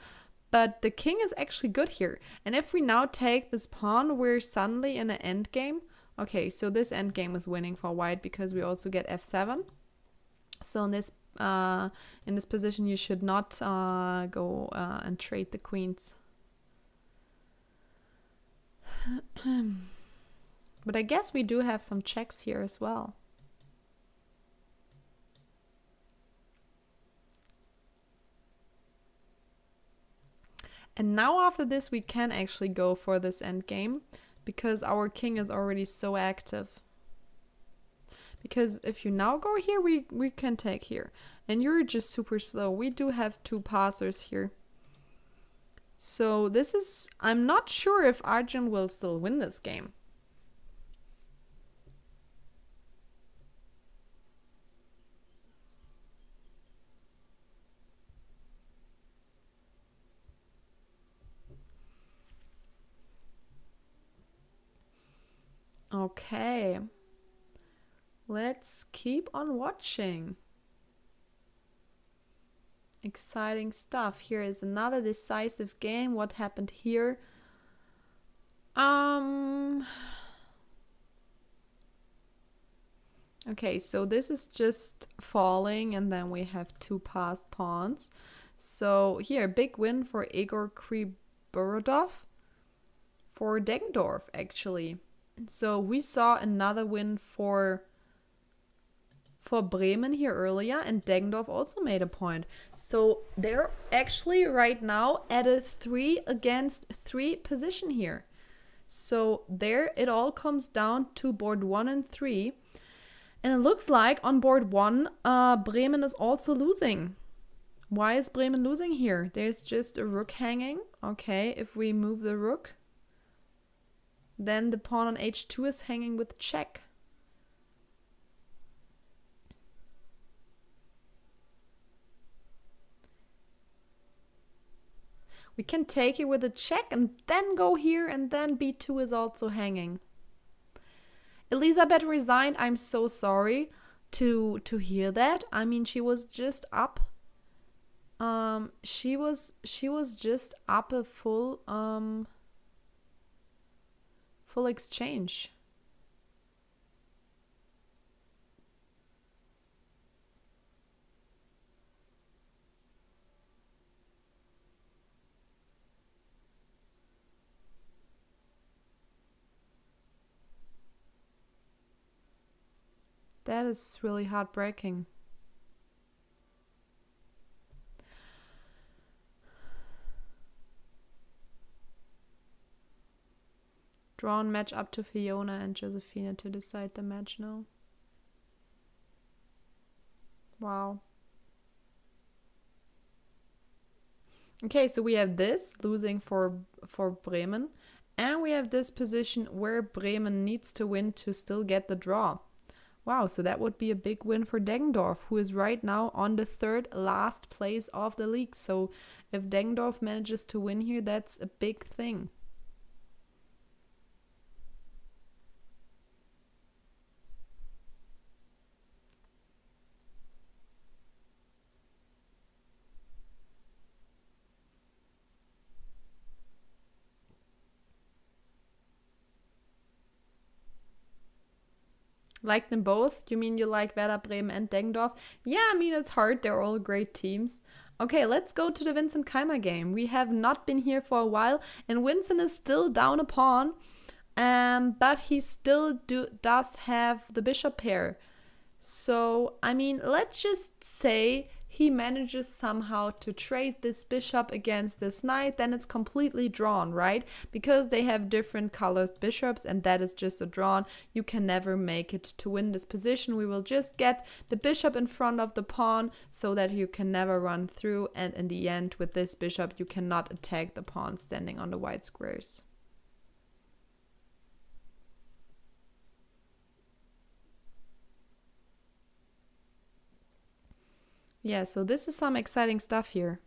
But the king is actually good here. And if we now take this pawn, we're suddenly in an endgame. Okay, so this endgame is winning for white because we also get f7. So in this position, you should not go and trade the queens. But I guess we do have some checks here as well. And now after this, we can actually go for this endgame because our king is already so active. Because if you now go here, we can take here. And you're just super slow. We do have 2 passers here. So this is... I'm not sure if Arjun will still win this game. Okay. Let's keep on watching. Exciting stuff. Here is another decisive game. What happened here? Okay, so this is just falling and then we have 2 passed pawns. So here, big win for Egor Kriborodov for Deggendorf, actually. So we saw another win for Bremen here earlier, and Deggendorf also made a point. So they're actually right now at a 3-against-3 position here. So there it all comes down to board 1 and 3. And it looks like on board 1, Bremen is also losing. Why is Bremen losing here? There's just a rook hanging. Okay, if we move the rook, then the pawn on h2 is hanging with check. We can take it with a check and then go here, and then b2 is also hanging. Elisabeth resigned. I'm so sorry to hear that. I mean, she was just up. She was just up a full exchange. That is really heartbreaking. Drawn match up to Fiona and Josephina to decide the match now. Wow. Okay, so we have this losing for Bremen. And we have this position where Bremen needs to win to still get the draw. Wow, so that would be a big win for Deggendorf, who is right now on the third last place of the league. So if Deggendorf manages to win here, that's a big thing. Like them both? You mean you like Werder Bremen and Deggendorf? Yeah, I mean, it's hard. They're all great teams. Okay, let's go to the Vincent Keimer game. We have not been here for a while, and Vincent is still down a pawn, but he still does have the bishop pair. So, I mean, let's just say he manages somehow to trade this bishop against this knight, then it's completely drawn, right? Because they have different colored bishops and that is just a drawn. You can never make it to win this position. We will just get the bishop in front of the pawn so that you can never run through, and in the end with this bishop you cannot attack the pawn standing on the white squares. Yeah, so this is some exciting stuff here.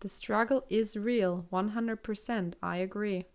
The struggle is real, 100%. I agree.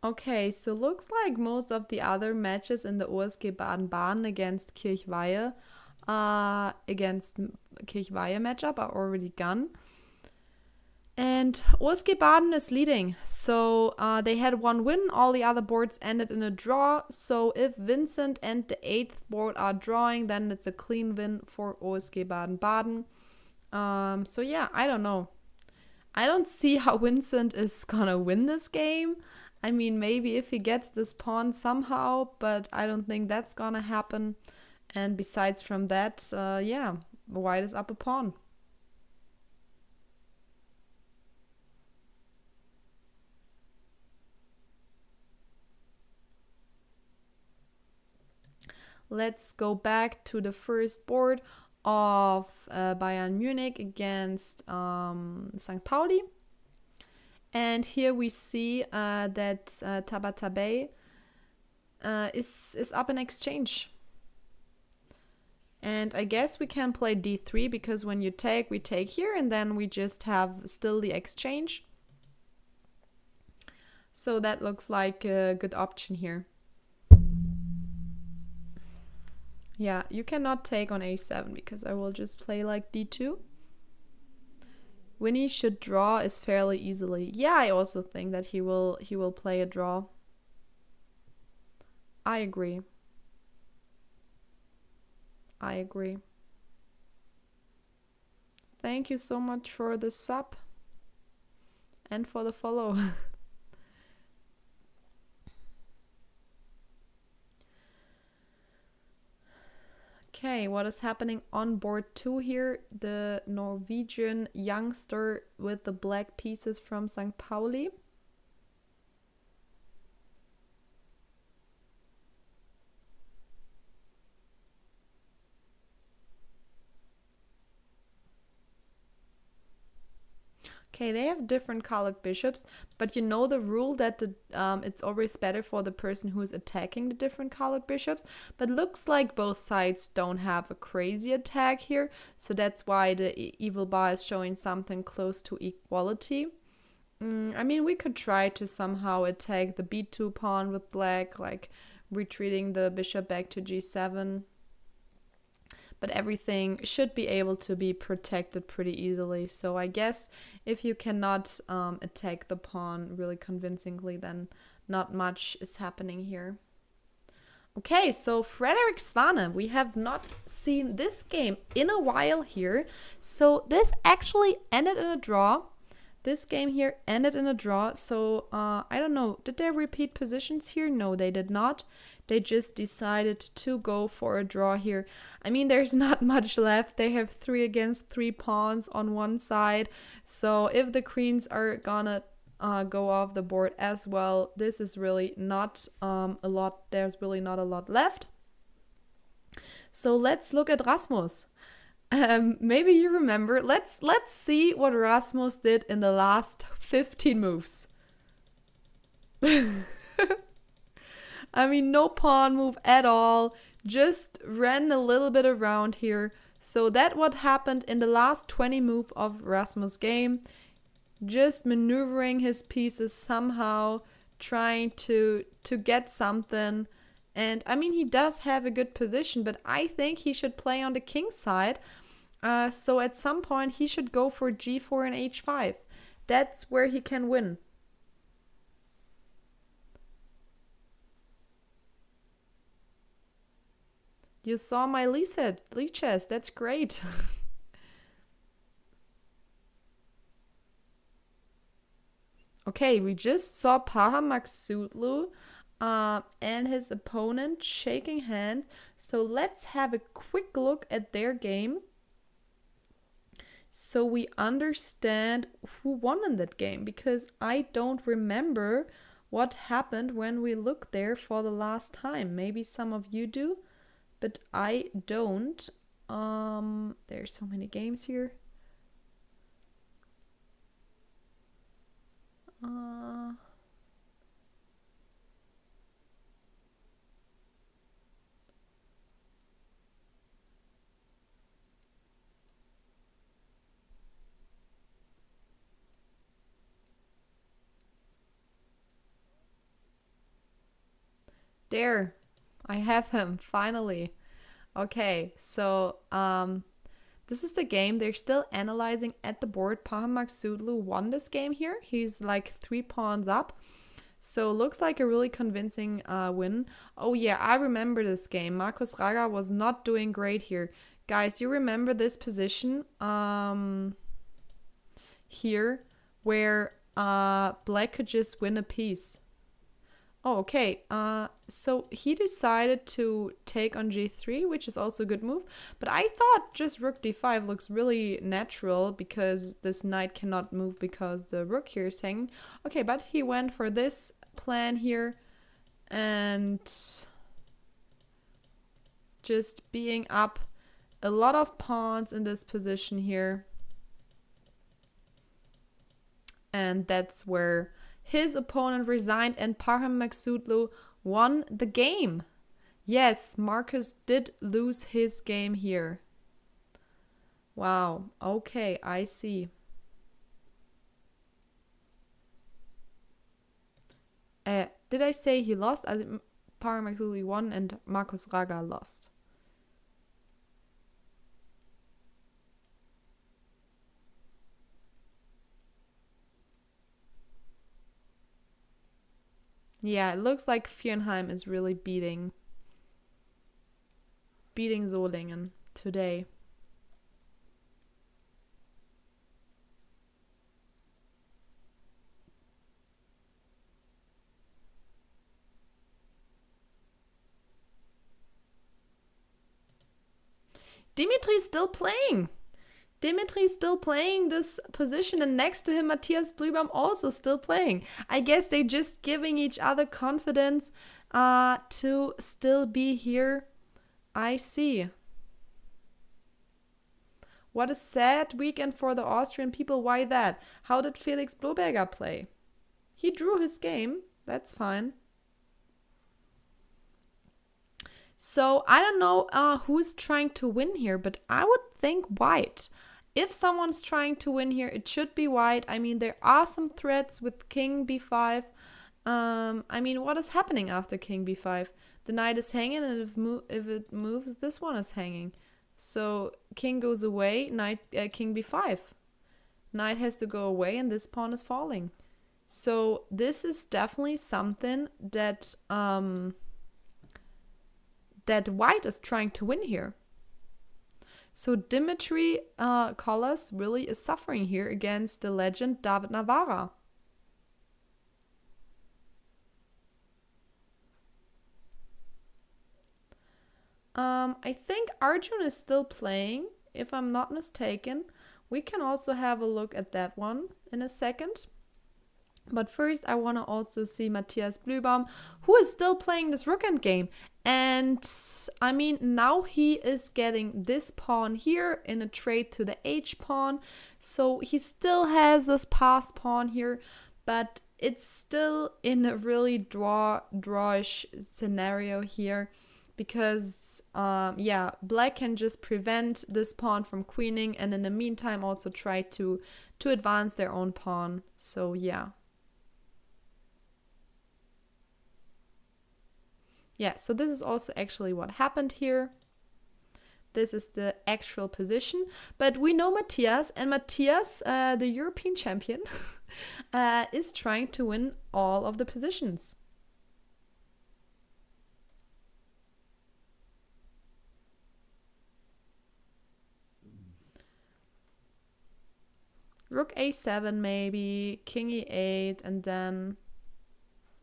Okay, so looks like most of the other matches in the OSG Baden-Baden against Kirchweihe matchup are already gone. And OSG Baden is leading. So they had one win. All the other boards ended in a draw. So if Vincent and the 8th board are drawing, then it's a clean win for OSG Baden-Baden. So yeah, I don't know. I don't see how Vincent is gonna win this game. I mean, maybe if he gets this pawn somehow, but I don't think that's gonna happen. And besides from that, yeah, white is up a pawn. Let's go back to the first board of Bayern Munich against St. Pauli. And here we see that Tabatabai is up in exchange. And I guess we can play d3 because when you take, we take here and then we just have still the exchange. So that looks like a good option here. Yeah, you cannot take on a7 because I will just play like d2. Winnie should draw is fairly easily. Yeah, I also think that he will play a draw. I agree. I agree. Thank you so much for the sub and for the follow. Okay, what is happening on board 2 here? The Norwegian youngster with the black pieces from St. Pauli. Okay, they have different colored bishops, but you know the rule that it's always better for the person who is attacking the different colored bishops. But looks like both sides don't have a crazy attack here, so that's why the evil bar is showing something close to equality. I mean, we could try to somehow attack the b2 pawn with black, like retreating the bishop back to g7. But everything should be able to be protected pretty easily. So I guess if you cannot attack the pawn really convincingly, then not much is happening here. Okay, so Frederick Svane, we have not seen this game in a while here. So this actually ended in a draw. This game here ended in a draw. So I don't know, did they repeat positions here? No, they did not. They just decided to go for a draw here. I mean, there's not much left. They have 3 against 3 pawns on one side. So if the queens are gonna go off the board as well, this is really not a lot. There's really not a lot left. So let's look at Rasmus. Maybe you remember. Let's see what Rasmus did in the last 15 moves. I mean, no pawn move at all. Just ran a little bit around here. So that what happened in the last 20 move of Rasmus' game. Just maneuvering his pieces somehow, trying to get something. And I mean, he does have a good position, but I think he should play on the king side. So at some point he should go for g4 and h5. That's where he can win. You saw my Lichess. That's great. Okay, we just saw Parhamagsudlu and his opponent shaking hands. So let's have a quick look at their game, so we understand who won in that game, because I don't remember what happened when we looked there for the last time. Maybe some of you do, but I don't. There's so many games here. There, I have him finally. Okay, so this is the game. They're still analyzing at the board. Parhamagsudlu won this game here. He's like 3 pawns up. So looks like a really convincing win. Oh yeah, I remember this game. Markus Raga was not doing great here. Guys, you remember this position here where black could just win a piece. Oh, okay. So he decided to take on g3, which is also a good move. But I thought just rook d5 looks really natural, because this knight cannot move because the rook here is hanging. Okay, but he went for this plan here and just being up a lot of pawns in this position here. And that's where his opponent resigned and Parhamagsudlu won the game. Yes, Marcus did lose his game here. Wow, okay, I see. Did I say he lost? Parhamagsudlu won and Markus Raga lost. Yeah, it looks like Fjernheim is really beating Solingen today. Dimitri's still playing. Dimitri's still playing this position, and next to him Matthias Blübaum also still playing. I guess they're just giving each other confidence to still be here. I see. What a sad weekend for the Austrian people. Why that? How did Felix Bloberger play? He drew his game. That's fine. So I don't know who's trying to win here, but I would think white. If someone's trying to win here, it should be white. I mean, there are some threats with king b5. I mean, what is happening after king b5? The knight is hanging, and if it moves, this one is hanging. So king goes away, king b5. Knight has to go away, and this pawn is falling. So this is definitely something that that white is trying to win here. So Dimitri Collas really is suffering here against the legend David Navarra. I think Arjun is still playing, if I'm not mistaken. We can also have a look at that one in a second. But first, I want to also see Matthias Blübaum, who is still playing this rook endgame. And I mean, now he is getting this pawn here in a trade to the H pawn. So he still has this pass pawn here, but it's still in a really drawish scenario here. Because, yeah, black can just prevent this pawn from queening and in the meantime also try to advance their own pawn. So, yeah. Yeah, so this is also actually what happened here. This is the actual position. But we know Matthias, and Matthias, the European champion, is trying to win all of the positions. Rook a7 maybe, king e8, and then...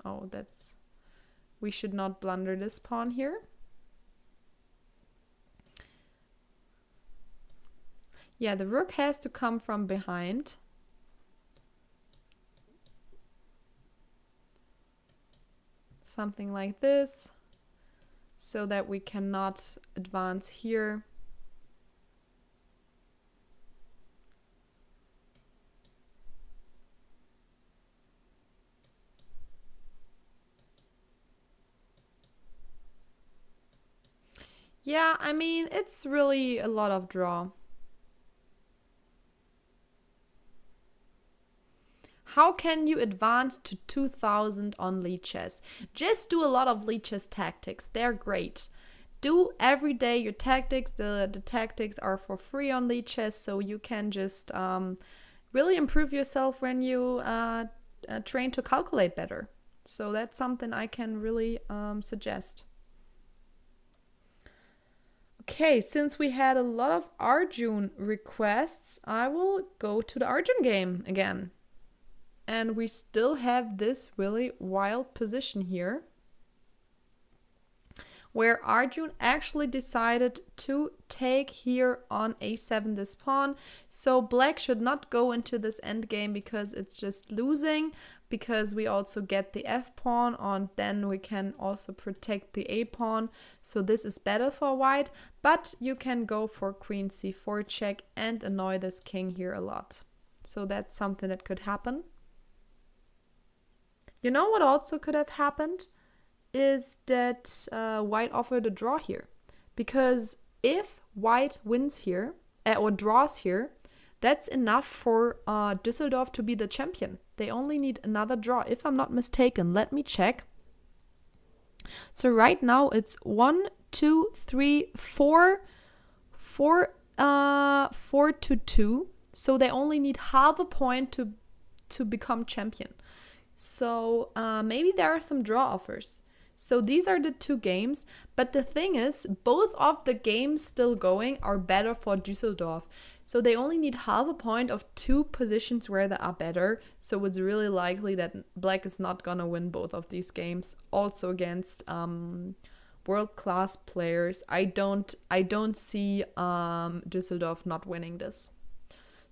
Oh, that's... We should not blunder this pawn here. Yeah, the rook has to come from behind. Something like this, so that we cannot advance here. Yeah, I mean, it's really a lot of draw. How can you advance to 2000 on Lichess? Just do a lot of Lichess tactics. They're great. Do every day your tactics. The tactics are for free on Lichess, so you can just really improve yourself when you train to calculate better. So that's something I can really suggest. Okay, since we had a lot of Arjun requests, I will go to the Arjun game again. And we still have this really wild position here, where Arjun actually decided to take here on a7 this pawn. So black should not go into this endgame because it's just losing, because we also get the f pawn on, then we can also protect the a pawn. So this is better for white, but you can go for queen c4 check and annoy this king here a lot. So that's something that could happen. You know what also could have happened is that white offered a draw here, because if white wins here or draws here, that's enough for Düsseldorf to be the champion. They only need another draw, if I'm not mistaken. Let me check. So right now it's 1, 2, 3, 4, 4 to 2. So they only need half a point to become champion. So maybe there are some draw offers. So these are the two games. But the thing is, both of the games still going are better for Düsseldorf. So they only need half a point of two positions where they are better. So it's really likely that black is not gonna win both of these games. Also against world-class players. I don't see Düsseldorf not winning this.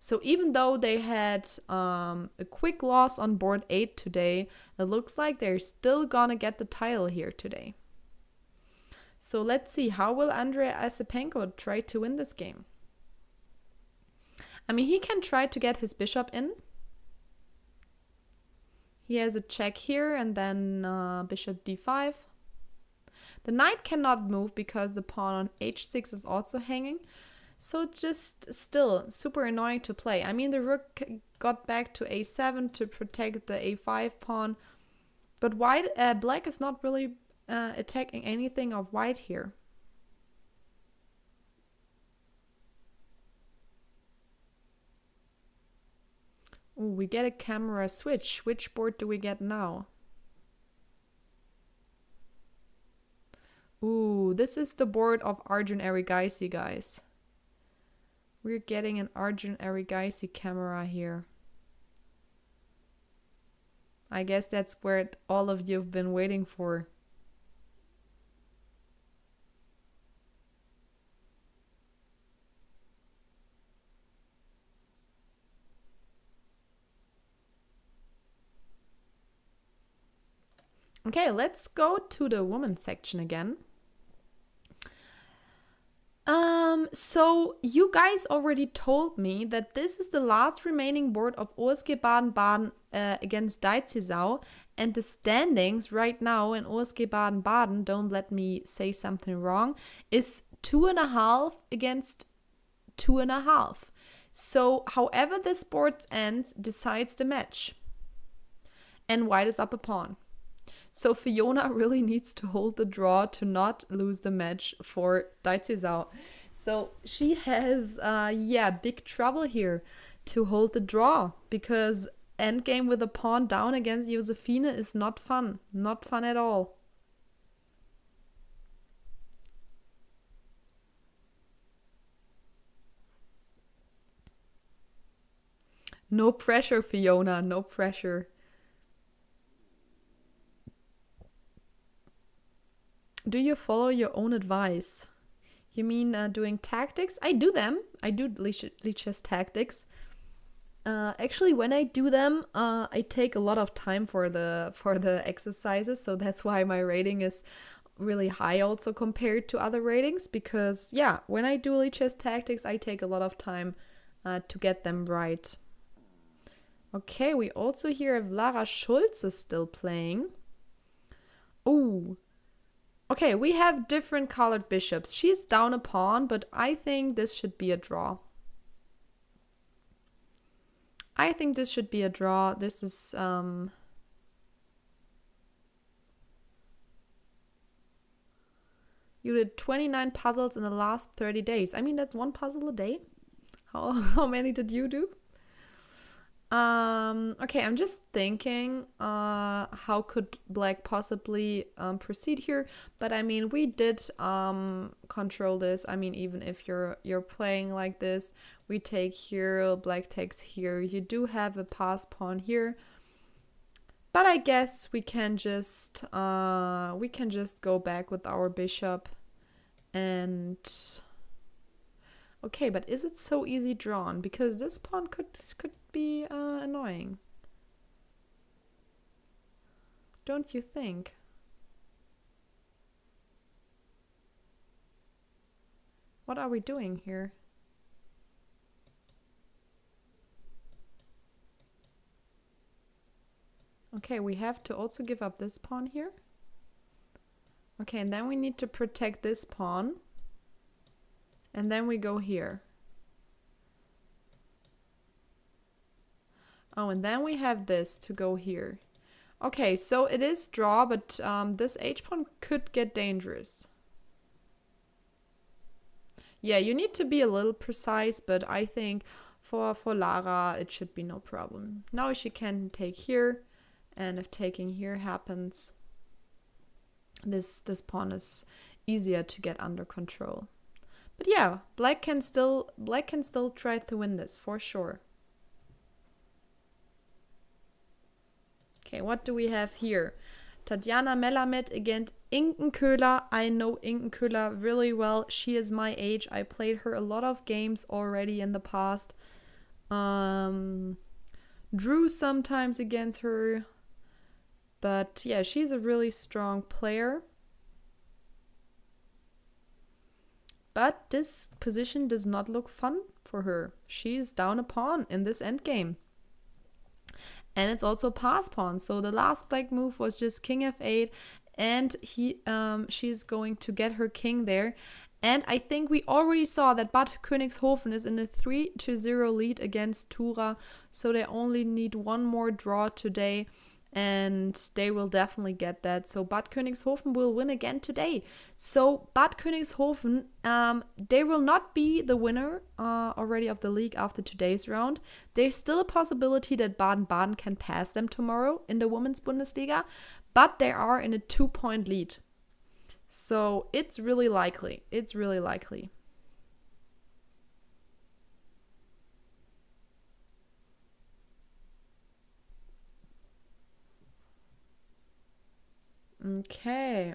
So even though they had a quick loss on board 8 today, it looks like they're still gonna get the title here today. So let's see, how will Andrei Asipenko try to win this game? I mean, he can try to get his bishop in. He has a check here and then bishop d5. The knight cannot move because the pawn on h6 is also hanging. So it's just still super annoying to play. I mean, the rook got back to a7 to protect the a5 pawn. But black is not really attacking anything of white here. Ooh, we get a camera switch. Which board do we get now? Ooh, this is the board of Arjun Erigaisi, guys. We're getting an Arjun Erigaisi camera here. I guess that's where all of you have been waiting for. Okay, let's go to the women's section again. So you guys already told me that this is the last remaining board of OSG Baden-Baden against Deizisau, and the standings right now in OSG Baden-Baden, don't let me say something wrong, is 2.5 against 2.5. So however this board ends decides the match. And white is up a pawn. So Fiona really needs to hold the draw to not lose the match for Deizisau. So she has, big trouble here to hold the draw, because endgame with a pawn down against Josephine is not fun. Not fun at all. No pressure, Fiona, no pressure. Do you follow your own advice? You mean doing tactics? I do them. I do Lichess tactics. Actually, when I do them, I take a lot of time for the exercises, so that's why my rating is really high also compared to other ratings, because yeah, when I do Lichess tactics, I take a lot of time to get them right. Okay, we also here have Lara Schulze still playing. Oh. Okay, we have different colored bishops. She's down a pawn, but I think this should be a draw. I think this should be a draw. This is... You did 29 puzzles in the last 30 days. I mean, that's one puzzle a day. How many did you do? Okay, I'm just thinking how could black possibly proceed here, but I mean we did control this. I mean, even if you're playing like this, we take here, black takes here, you do have a pass pawn here, but I guess we can just go back with our bishop. And okay, but is it so easy drawn? Because this pawn could be annoying. Don't you think? What are we doing here? Okay, we have to also give up this pawn here. Okay, and then we need to protect this pawn. And then we go here. Oh, and then we have this to go here. Okay, so it is draw, but this h-pawn could get dangerous. Yeah, you need to be a little precise, but I think for Lara it should be no problem. Now she can take here, and if taking here happens, this pawn is easier to get under control. But yeah, black can still try to win this for sure. Okay, what do we have here? Tatjana Melamed against Inken Köhler. I know Inken Köhler really well. She is my age. I played her a lot of games already in the past. Drew sometimes against her. But yeah, she's a really strong player. But this position does not look fun for her. She's down a pawn in this endgame. And it's also pass pawn. So the last black move was just king f8. And she's going to get her king there. And I think we already saw that Bad Königshofen is in a 3-0 lead against Tura. So they only need one more draw today. And they will definitely get that. So Bad Königshofen will win again today. So Bad Königshofen, they will not be the winner already of the league after today's round. There's still a possibility that Baden-Baden can pass them tomorrow in the Women's Bundesliga. But they are in a 2-point lead. So it's really likely. It's really likely. Okay.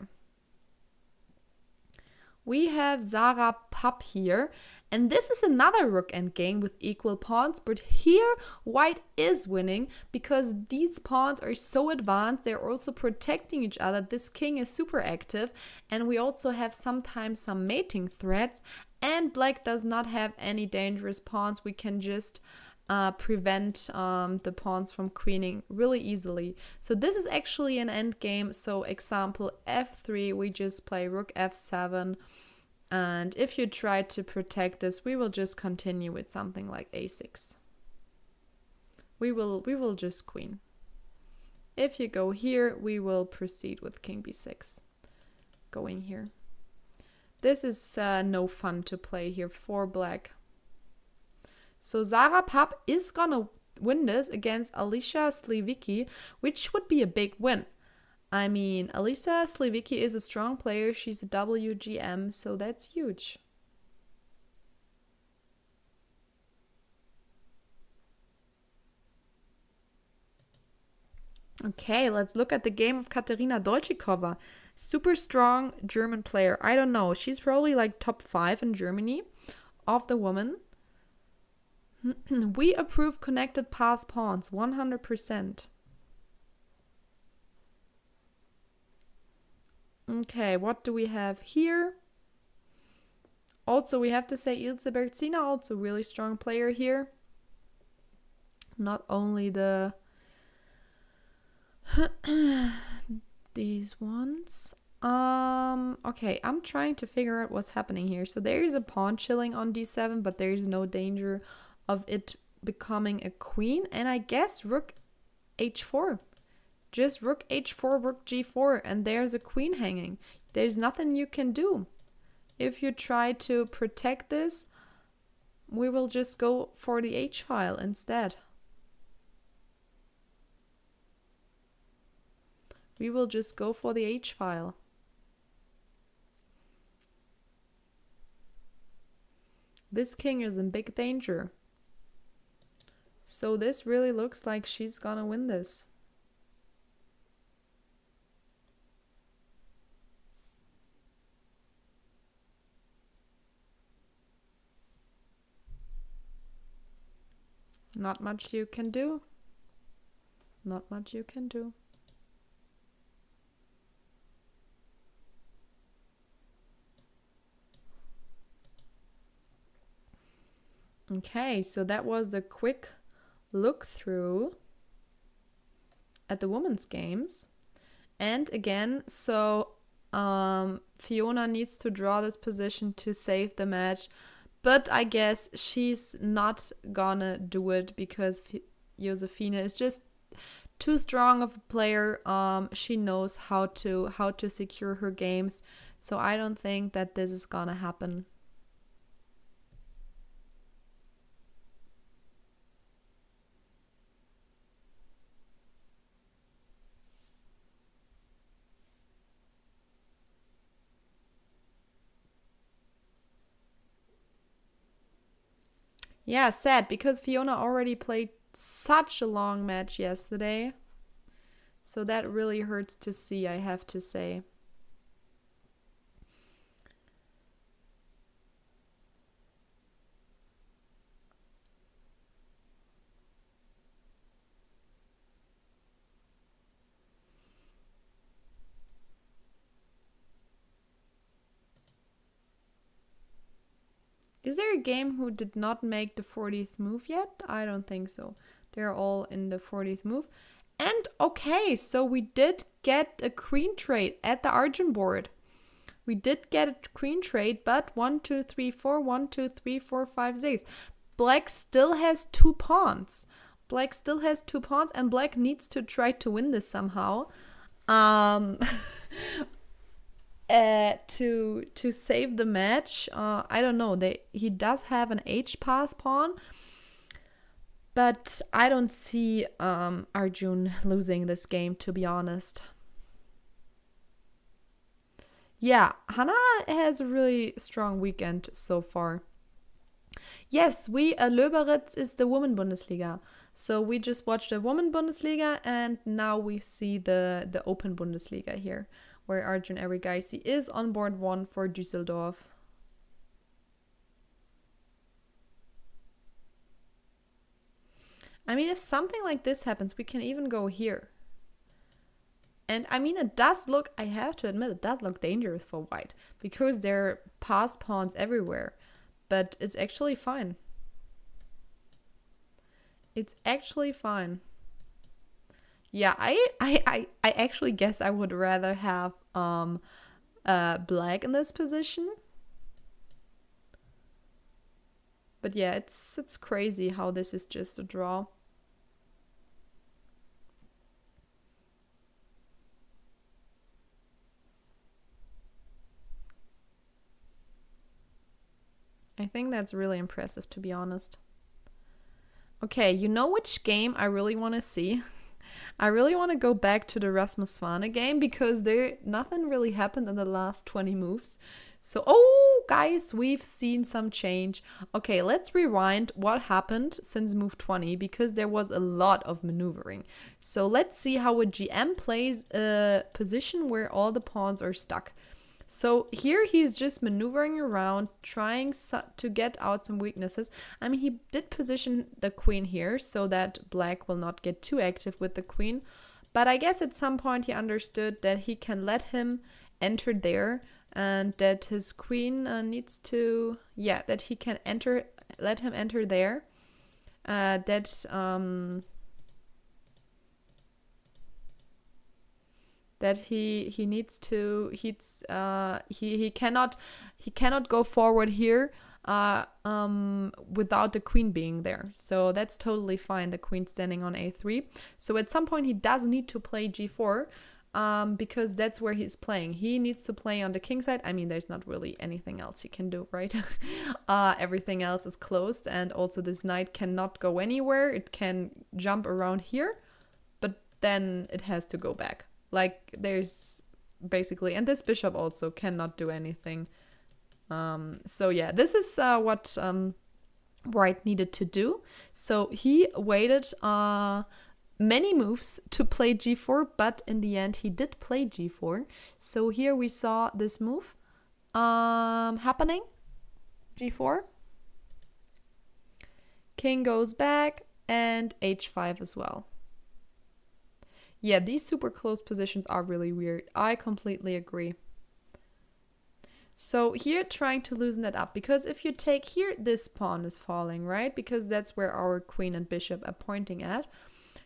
We have Sarah Papp here, and this is another rook endgame with equal pawns, but here white is winning because these pawns are so advanced, they're also protecting each other. This king is super active, and we also have sometimes some mating threats, and black does not have any dangerous pawns. We can just prevent the pawns from queening really easily. So this is actually an endgame. So example f3, we just play rook f7. And if you try to protect this, we will just continue with something like a6. We will just queen. If you go here, we will proceed with king b6. Going here. This is no fun to play here for black. So Sarah Papp is gonna win this against Alicia Sliwicki, which would be a big win. I mean, Alicia Sliwicki is a strong player. She's a WGM, so that's huge. Okay, let's look at the game of Katarina Dolčíková. Super strong German player. I don't know. She's probably like top 5 in Germany of the women. We approve connected pass pawns 100%. Okay, what do we have here? Also, we have to say Ilse Bertsina, also really strong player here. Not only the these ones. Okay, I'm trying to figure out what's happening here. So there is a pawn chilling on d7, but there is no danger of it becoming a queen. And I guess rook h4. Just rook h4, rook g4, and there's a queen hanging. There's nothing you can do. If you try to protect this, we will just go for the h-file instead. We will just go for the h-file. This king is in big danger. So this really looks like she's gonna win this. Not much you can do. Not much you can do. Okay, so that was the quick look through at the women's games. And again, so Fiona needs to draw this position to save the match. But I guess she's not gonna do it because Josefina is just too strong of a player. She knows how to secure her games. So I don't think that this is gonna happen. Yeah, sad because Fiona already played such a long match yesterday. So that really hurts to see, I have to say. Is there a game who did not make the 40th move yet? I don't think so. They're all in the 40th move. And okay, so we did get a queen trade at the Arjun board. We did get a queen trade, but 1, 2, 3, 4, 1, 2, 3, 4, 5, 6. Black still has 2 pawns. Black still has 2 pawns, and black needs to try to win this somehow. To save the match. I don't know. He does have an H pass pawn, but I don't see Arjun losing this game, to be honest. Yeah, Hannah has a really strong weekend so far. Yes, Löberitz is the Women Bundesliga. So we just watched the Women Bundesliga and now we see the Open Bundesliga here, where Arjun Erigaisi is on board 1 for Düsseldorf. I mean, if something like this happens, we can even go here. And I mean, it does look, I have to admit, it does look dangerous for white because there are passed pawns everywhere. But it's actually fine. It's actually fine. Yeah, I actually guess I would rather have black in this position. But yeah, it's crazy how this is just a draw. I think that's really impressive, to be honest. Okay, you know which game I really want to see? I really want to go back to the Rasmus Svane game because nothing really happened in the last 20 moves. So, oh, guys, we've seen some change. Okay, let's rewind what happened since move 20 because there was a lot of maneuvering. So let's see how a GM plays a position where all the pawns are stuck. So here he's just maneuvering around, trying to get out some weaknesses. I mean, he did position the queen here so that black will not get too active with the queen. But I guess at some point he understood that he can let him enter there and that his queen needs to, yeah, that he can enter, let him enter there. That he needs to he cannot go forward here without the queen being there. So that's totally fine, the queen standing on a3. So at some point he does need to play g4 because that's where he's playing. He needs to play on the king side. I mean, there's not really anything else he can do, right? Everything else is closed, and also this knight cannot go anywhere. It can jump around here, but then it has to go back. Like, there's basically, and this bishop also cannot do anything. So yeah, this is what white needed to do. So he waited many moves to play g4, but in the end he did play g4. So here we saw this move happening, g4. King goes back and h5 as well. Yeah, these super close positions are really weird. I completely agree. So here trying to loosen that up, because if you take here, this pawn is falling, right? Because that's where our queen and bishop are pointing at.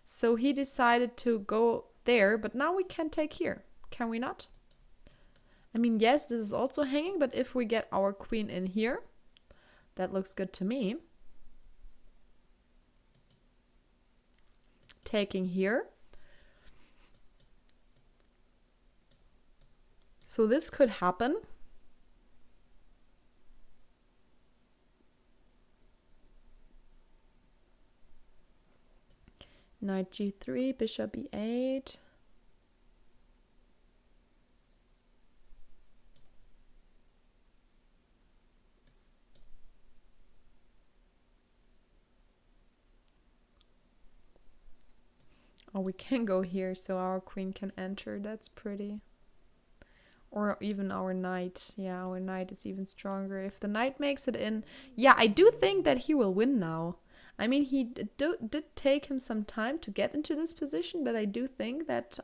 So he decided to go there, but now we can take here. Can we not? I mean, yes, this is also hanging, but if we get our queen in here, that looks good to me. Taking here. So this could happen. Knight g3, bishop e8. Oh, we can go here so our queen can enter. That's pretty. Or even our knight. Yeah, our knight is even stronger. If the knight makes it in... Yeah, I do think that he will win now. I mean, he did take him some time to get into this position, but I do think that...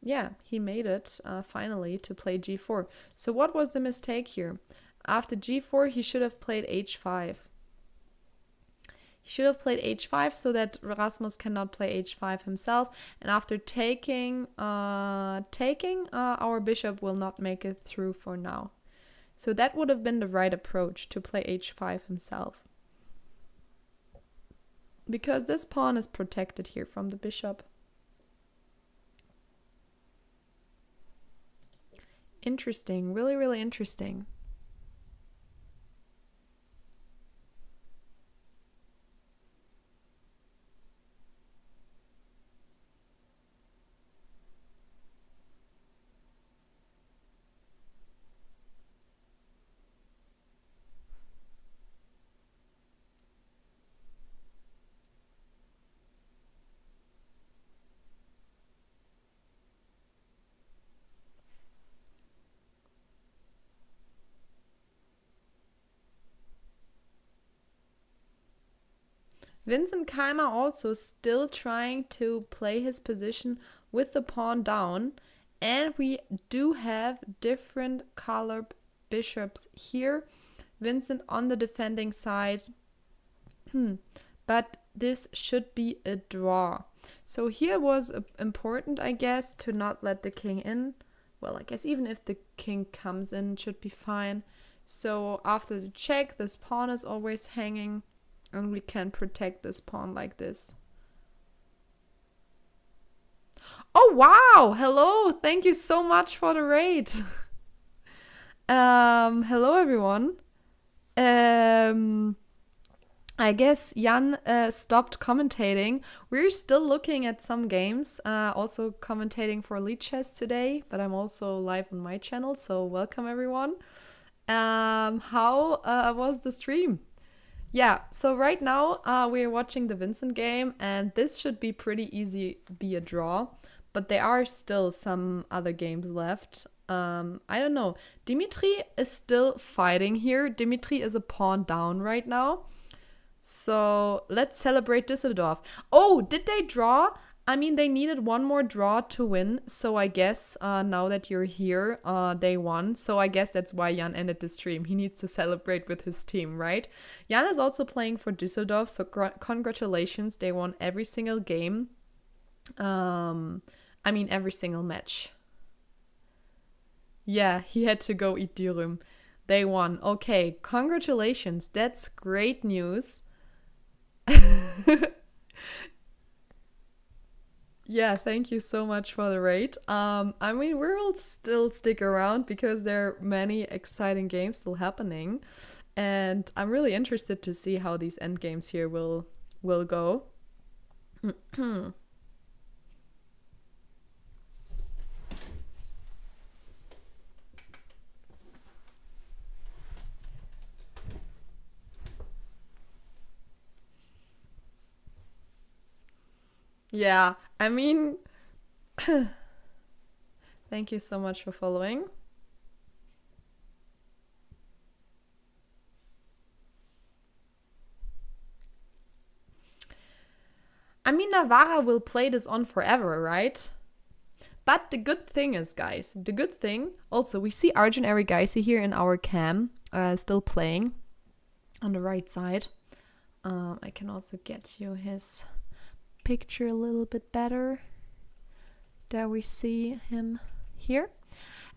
yeah, he made it finally to play g4. So what was the mistake here? After g4, he should have played h5. He should have played h5 so that Rasmus cannot play h5 himself. And after taking, our bishop will not make it through for now. So that would have been the right approach, to play h5 himself. Because this pawn is protected here from the bishop. Interesting, really, really interesting. Vincent Keimer also still trying to play his position with the pawn down. And we do have different color bishops here. Vincent on the defending side. But this should be a draw. So here was important, I guess, to not let the king in. Well, I guess even if the king comes in, it should be fine. So after the check, this pawn is always hanging. And we can protect this pawn like this. Oh, wow! Hello! Thank you so much for the raid. Hello, everyone. I guess Jan stopped commentating. We're still looking at some games, also commentating for Lichess today, but I'm also live on my channel, so welcome everyone. How was the stream? Yeah, so right now we're watching the Vincent game, and this should be pretty easy, be a draw, but there are still some other games left. I don't know. Dimitri is still fighting here. Dimitri is a pawn down right now. So let's celebrate Düsseldorf. Oh, did they draw? I mean, they needed one more draw to win. So I guess now that you're here, they won. So I guess that's why Jan ended the stream. He needs to celebrate with his team, right? Jan is also playing for Düsseldorf. So congratulations. They won every single game. I mean, every single match. Yeah, he had to go eat dürüm. They won. Okay, congratulations. That's great news. Yeah, thank you so much for the raid. I mean, we'll still stick around because there are many exciting games still happening. And I'm really interested to see how these end games here will go. Yeah, I mean, thank you so much for following. I mean, Navarra will play this on forever, right? But the good thing is, guys, the good thing, also, we see Arjun Erigaisi here in our cam, still playing on the right side. I can also get you his picture a little bit better. There we see him here.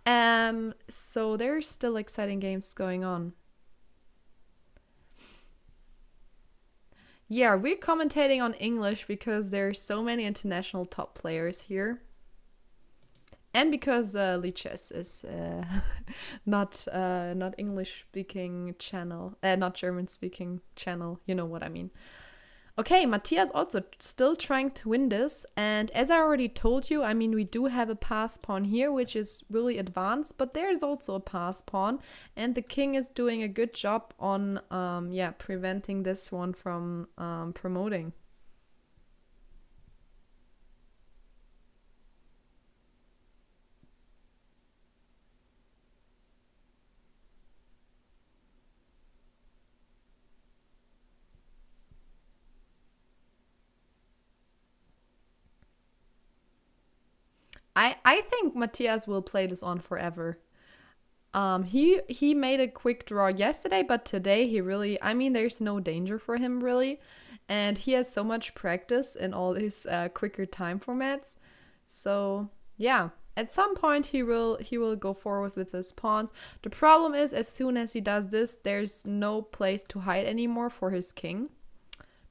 So there's still exciting games going on. Yeah, we're commentating on English because there's so many international top players here. And because Lichess is not English speaking channel, not German speaking channel, you know what I mean. Okay, Matthias also still trying to win this. And as I already told you, I mean, we do have a pass pawn here, which is really advanced, but there's also a pass pawn. And the king is doing a good job on, preventing this one from promoting. I think Matthias will play this on forever. He made a quick draw yesterday, but today he really, I mean, there's no danger for him really. And he has so much practice in all these quicker time formats. So yeah, at some point he will go forward with his pawns. The problem is, as soon as he does this, there's no place to hide anymore for his king.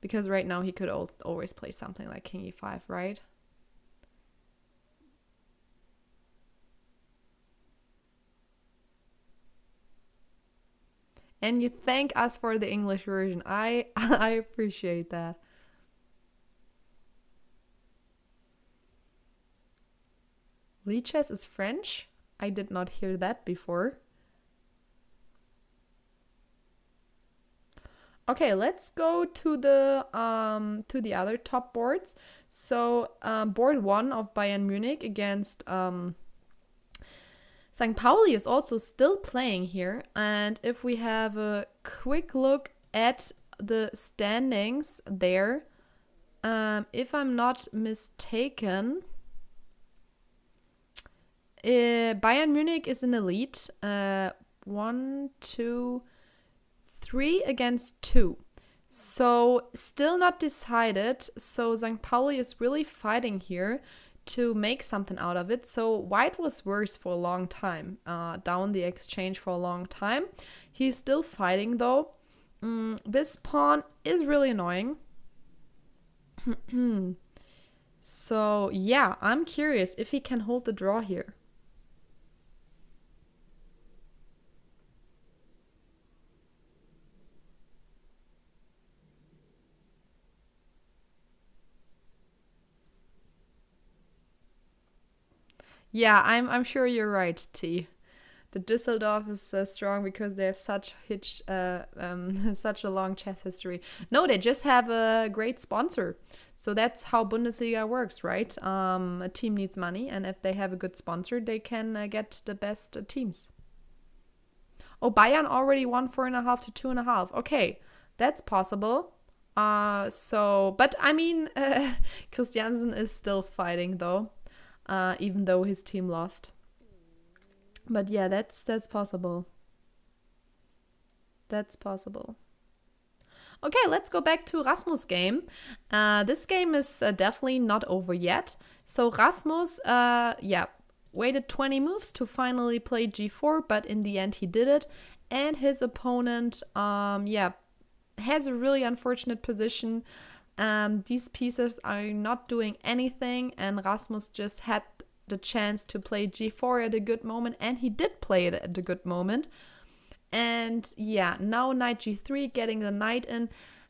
Because right now he could always play something like king e5, right? And you thank us for the English version. I appreciate that. Lichess is French? I did not hear that before. Okay, let's go to the other top boards. So board 1 of Bayern Munich against St. Pauli is also still playing here. And if we have a quick look at the standings there. If I'm not mistaken, Bayern Munich is an elite. 1, 2, 3 against 2. So still not decided. So St. Pauli is really fighting here to make something out of it. So white was worse for a long time, down the exchange for a long time. He's still fighting though. This pawn is really annoying. So yeah, I'm curious if he can hold the draw here. Yeah, I'm sure you're right, T. The Düsseldorf is strong because they have such such a long chess history. No, they just have a great sponsor. So that's how Bundesliga works, right? A team needs money, and if they have a good sponsor, they can get the best teams. Oh, Bayern already won 4.5 to 2.5. Okay, that's possible. But I mean, Christiansen is still fighting though, even though his team lost. But yeah, that's possible. That's possible. Okay, let's go back to Rasmus' game. This game is definitely not over yet. So Rasmus, waited 20 moves to finally play g4, but in the end he did it. And his opponent, has a really unfortunate position. These pieces are not doing anything, and Rasmus just had the chance to play g4 at a good moment, and he did play it at a good moment. And yeah, now knight g3, getting the knight in,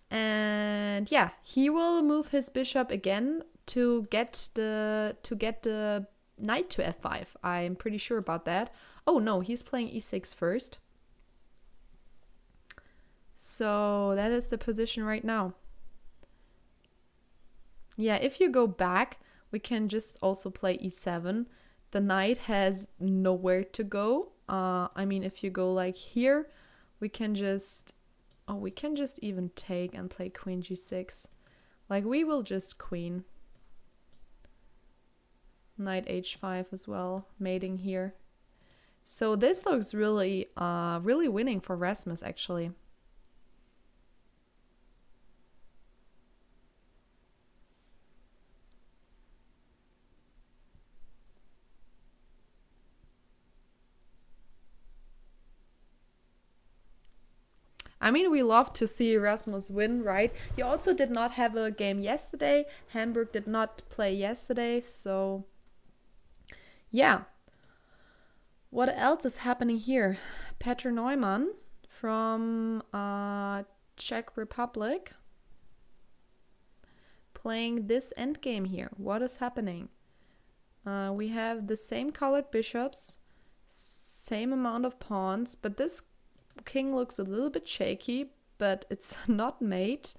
and yeah, he will move his bishop again to get the knight to f5. I'm pretty sure about that. Oh no, he's playing e6 first. So that is the position right now. Yeah, if you go back, we can just also play e7. The knight has nowhere to go. I mean, if you go like here, we can just even take and play queen g6. Like, we will just queen. Knight h5 as well, mating here. So this looks really winning for Rasmus, actually. I mean, we love to see Rasmus win, right? He also did not have a game yesterday. Hamburg did not play yesterday, so yeah. What else is happening here? Petr Neumann from Czech Republic playing this endgame here. What is happening? We have the same colored bishops, same amount of pawns, but this king looks a little bit shaky, but it's not mate.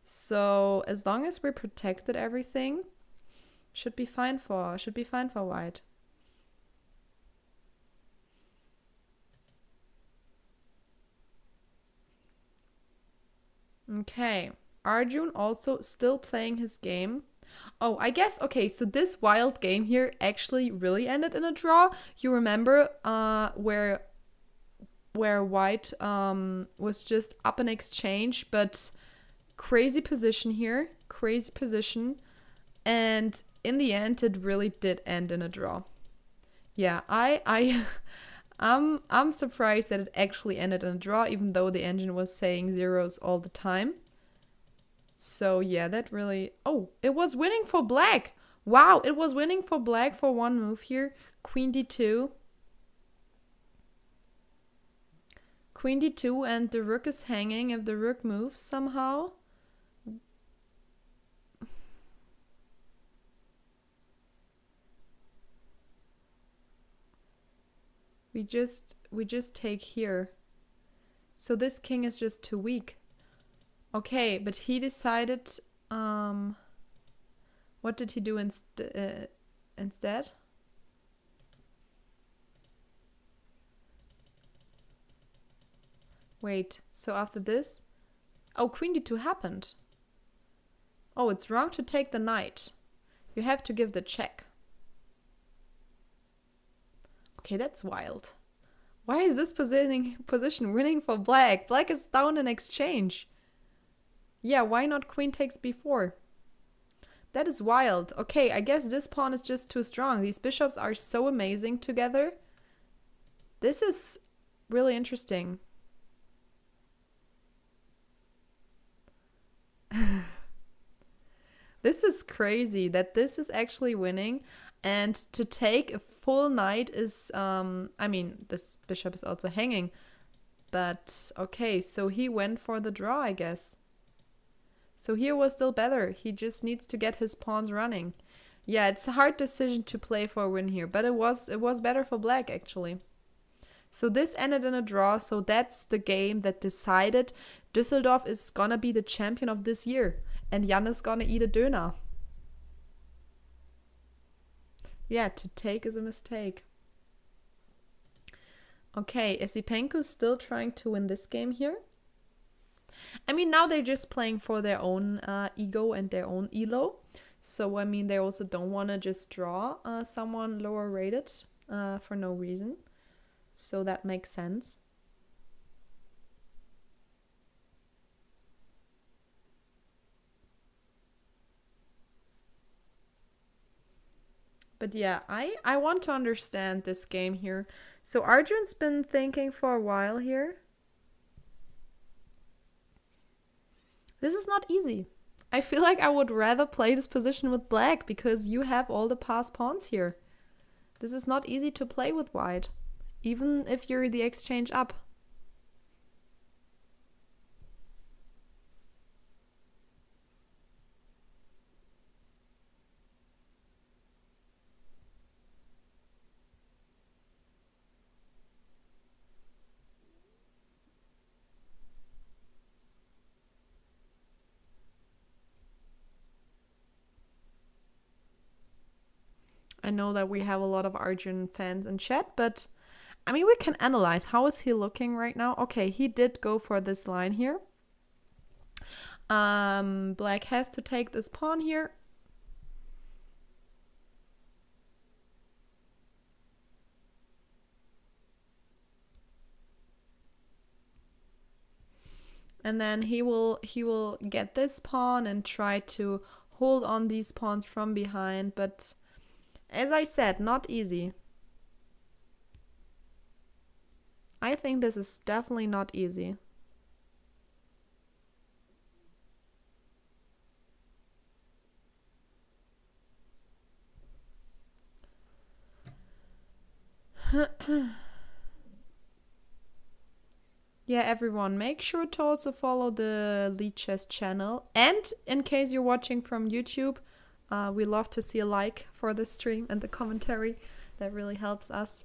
So as long as we protected everything, should be fine for white. Okay, Arjun also still playing his game. Oh, I guess, okay, so this wild game here actually really ended in a draw. You remember where white was just up in exchange, but crazy position here, crazy position. And in the end, it really did end in a draw. Yeah, I'm surprised that it actually ended in a draw, even though the engine was saying zeros all the time. So yeah, that really... Oh, it was winning for black. Wow, it was winning for black for one move here. Queen d2. Queen d2, and the rook is hanging if the rook moves somehow. We just take here. So this king is just too weak. Okay, but he decided... what did he do instead? Wait, so after this... Oh, queen d2 happened. Oh, it's wrong to take the knight. You have to give the check. Okay, that's wild. Why is this position winning for black? Black is down in exchange. Yeah, why not queen takes b4? That is wild. Okay, I guess this pawn is just too strong. These bishops are so amazing together. This is really interesting. This is crazy that this is actually winning. And to take a full knight is, I mean, this bishop is also hanging. But, okay, so he went for the draw, I guess. So here was still better. He just needs to get his pawns running. Yeah, it's a hard decision to play for a win here. But it was better for black, actually. So this ended in a draw. So that's the game that decided Düsseldorf is gonna be the champion of this year. And Jan is gonna eat a döner. Yeah, to take is a mistake. Okay, Esipenko's still trying to win this game here. I mean, now they're just playing for their own ego and their own elo. So, I mean, they also don't want to just draw someone lower rated for no reason. So that makes sense. But yeah, I want to understand this game here. So Arjun's been thinking for a while here. This is not easy. I feel like I would rather play this position with black because you have all the passed pawns here. This is not easy to play with white, even if you're the exchange up. I know that we have a lot of Arjun fans in chat, but I mean, we can analyze. How is he looking right now? Okay, he did go for this line here. Black has to take this pawn here. And then he will get this pawn and try to hold on these pawns from behind, but as I said, not easy. I think this is definitely not easy. Yeah, everyone, make sure to also follow the Lichess channel. And in case you're watching from YouTube, we love to see a like for the stream and the commentary. That really helps us.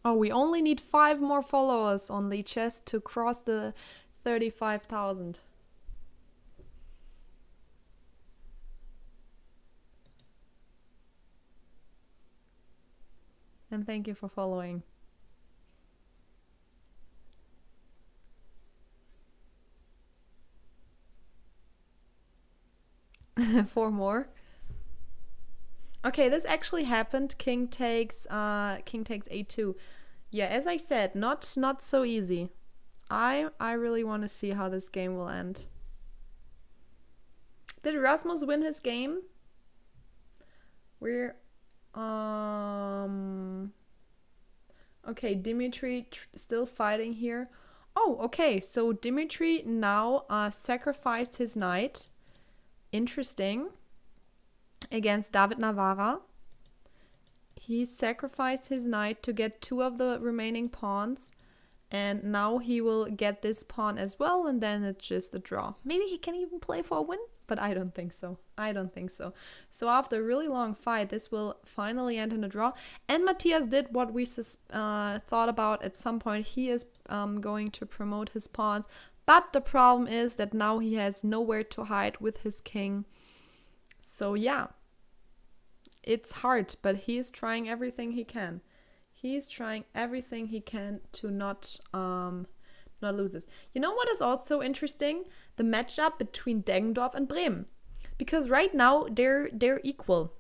Oh, we only need 5 more followers on Lichess to cross the 35,000. And thank you for following. Four more. Okay, this actually happened. King takes a2. Yeah, as I said, not so easy. I really want to see how this game will end. Did Rasmus win his game? We're okay, Dimitri still fighting here. Oh, okay, so Dimitri now sacrificed his knight. Interesting. Against David Navarra. He sacrificed his knight to get 2 of the remaining pawns. And now he will get this pawn as well, and then it's just a draw. Maybe he can even play for a win, but I don't think so. I don't think so. So after a really long fight, this will finally end in a draw. And Matthias did what we thought about at some point. He is going to promote his pawns But the problem is that now he has nowhere to hide with his king. So yeah, it's hard, but he is trying everything he can. He's trying everything he can to not lose this. You know what is also interesting? The matchup between Deggendorf and Bremen. Because right now they're equal.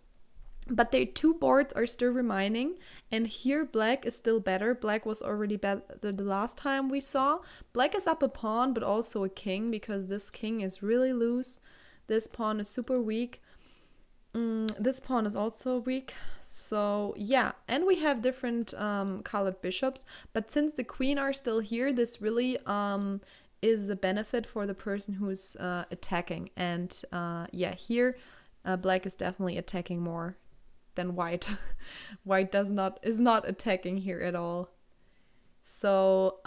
But their two boards are still remaining. And here black is still better. Black was already better the last time we saw. Black is up a pawn, but also a king, because this king is really loose. This pawn is super weak. This pawn is also weak. So yeah, and we have different colored bishops, but since the queen are still here, this really is a benefit for the person who's attacking. And yeah, here black is definitely attacking more than white. White is not attacking here at all. So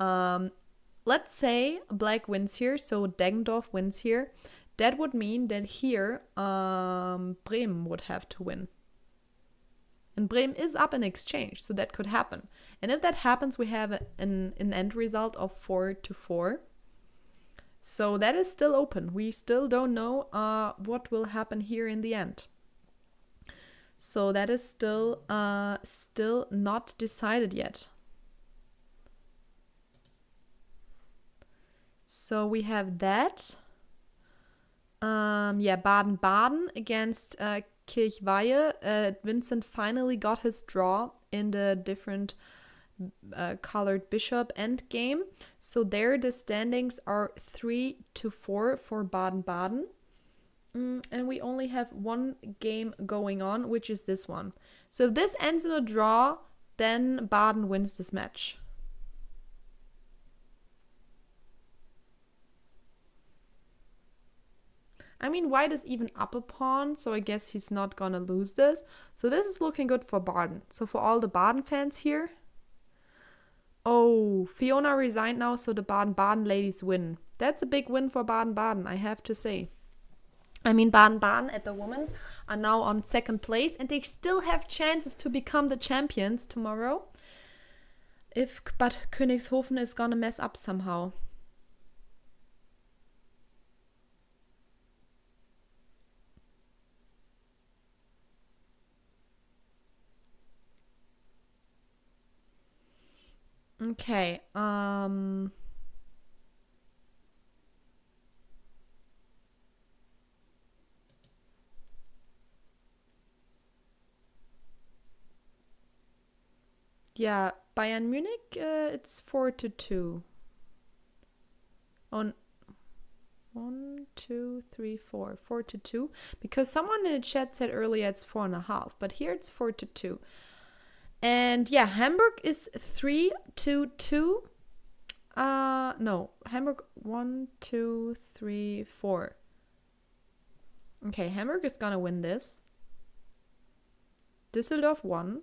let's say black wins here, so Deggendorf wins here. That would mean that here Bremen would have to win. And Bremen is up in exchange, so that could happen. And if that happens, we have an end result of 4-4. So that is still open. We still don't know what will happen here in the end. So that is still not decided yet. So we have that. Yeah, Baden-Baden against Kirchweihe. Vincent finally got his draw in the different colored bishop endgame. So there the standings are 3-4 for Baden-Baden. And we only have one game going on, which is this one. So if this ends in a draw, then Baden wins this match. I mean, white is even up a pawn, so I guess he's not gonna lose this. So this is looking good for Baden. So for all the Baden fans here. Oh, Fiona resigned now, so the Baden-Baden ladies win. That's a big win for Baden-Baden, I have to say. I mean, Baden-Baden at the women's are now on second place, and they still have chances to become the champions tomorrow. But Königshofen is gonna mess up somehow. Okay, yeah, Bayern Munich, it's 4-2. On 1, 2, 3, 4, 4-2. Because someone in the chat said earlier it's 4.5, but here it's 4-2. And yeah, Hamburg is 3-2. No, Hamburg 1, 2, 3, 4. Okay, Hamburg is gonna win this. Düsseldorf 1.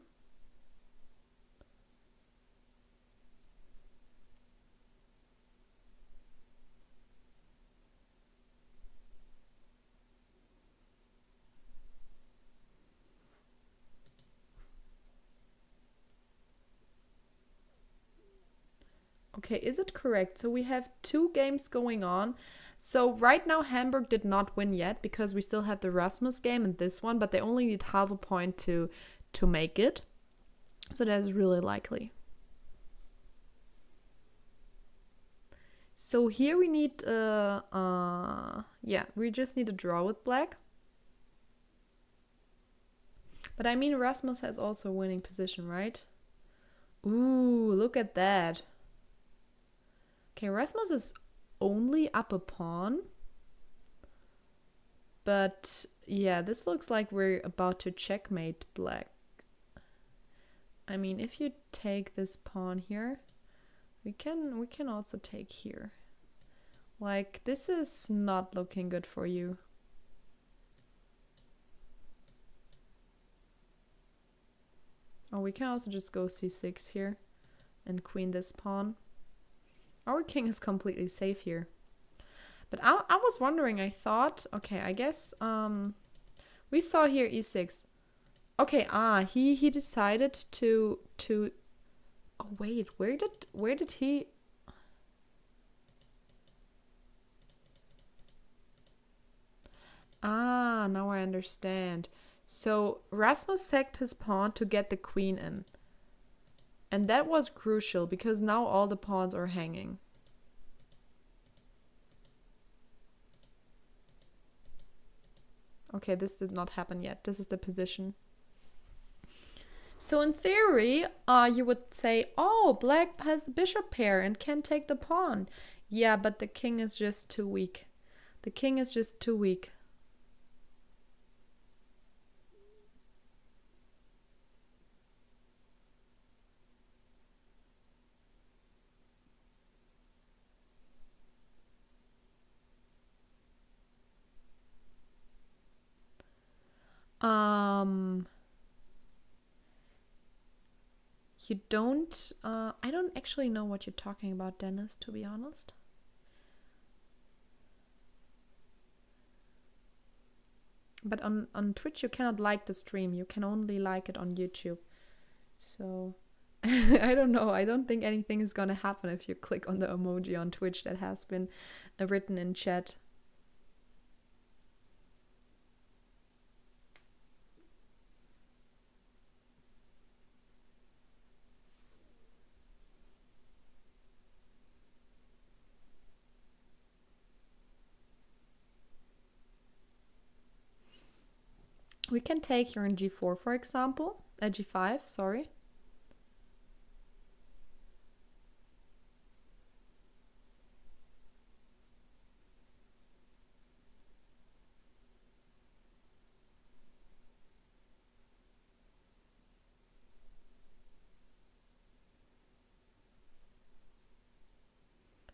Okay, is it correct? So we have 2 games going on. So right now Hamburg did not win yet because we still have the Rasmus game and this one, but they only need half a point to make it. So that is really likely. So here we need yeah, we just need a draw with black. But I mean Rasmus has also a winning position, right? Ooh, look at that. Okay, Rasmus is only up a pawn. But yeah, this looks like we're about to checkmate black. I mean, if you take this pawn here, we can also take here. Like, this is not looking good for you. Oh, we can also just go c6 here and queen this pawn. Our king is completely safe here. But I was wondering, I thought, okay, I guess we saw here e6. Okay, he decided to oh wait, where did he now I understand. So Rasmus sacked his pawn to get the queen in. And that was crucial because now all the pawns are hanging. Okay, this did not happen yet. This is the position. So in theory, you would say, oh, black has a bishop pair and can take the pawn. Yeah, but the king is just too weak. The king is just too weak. You don't, I don't actually know what you're talking about, Dennis, to be honest. But on Twitch, you cannot like the stream. You can only like it on YouTube. So, I don't know. I don't think anything is gonna happen if you click on the emoji on Twitch that has been written in chat. We can take here in g4, for example. G5, sorry.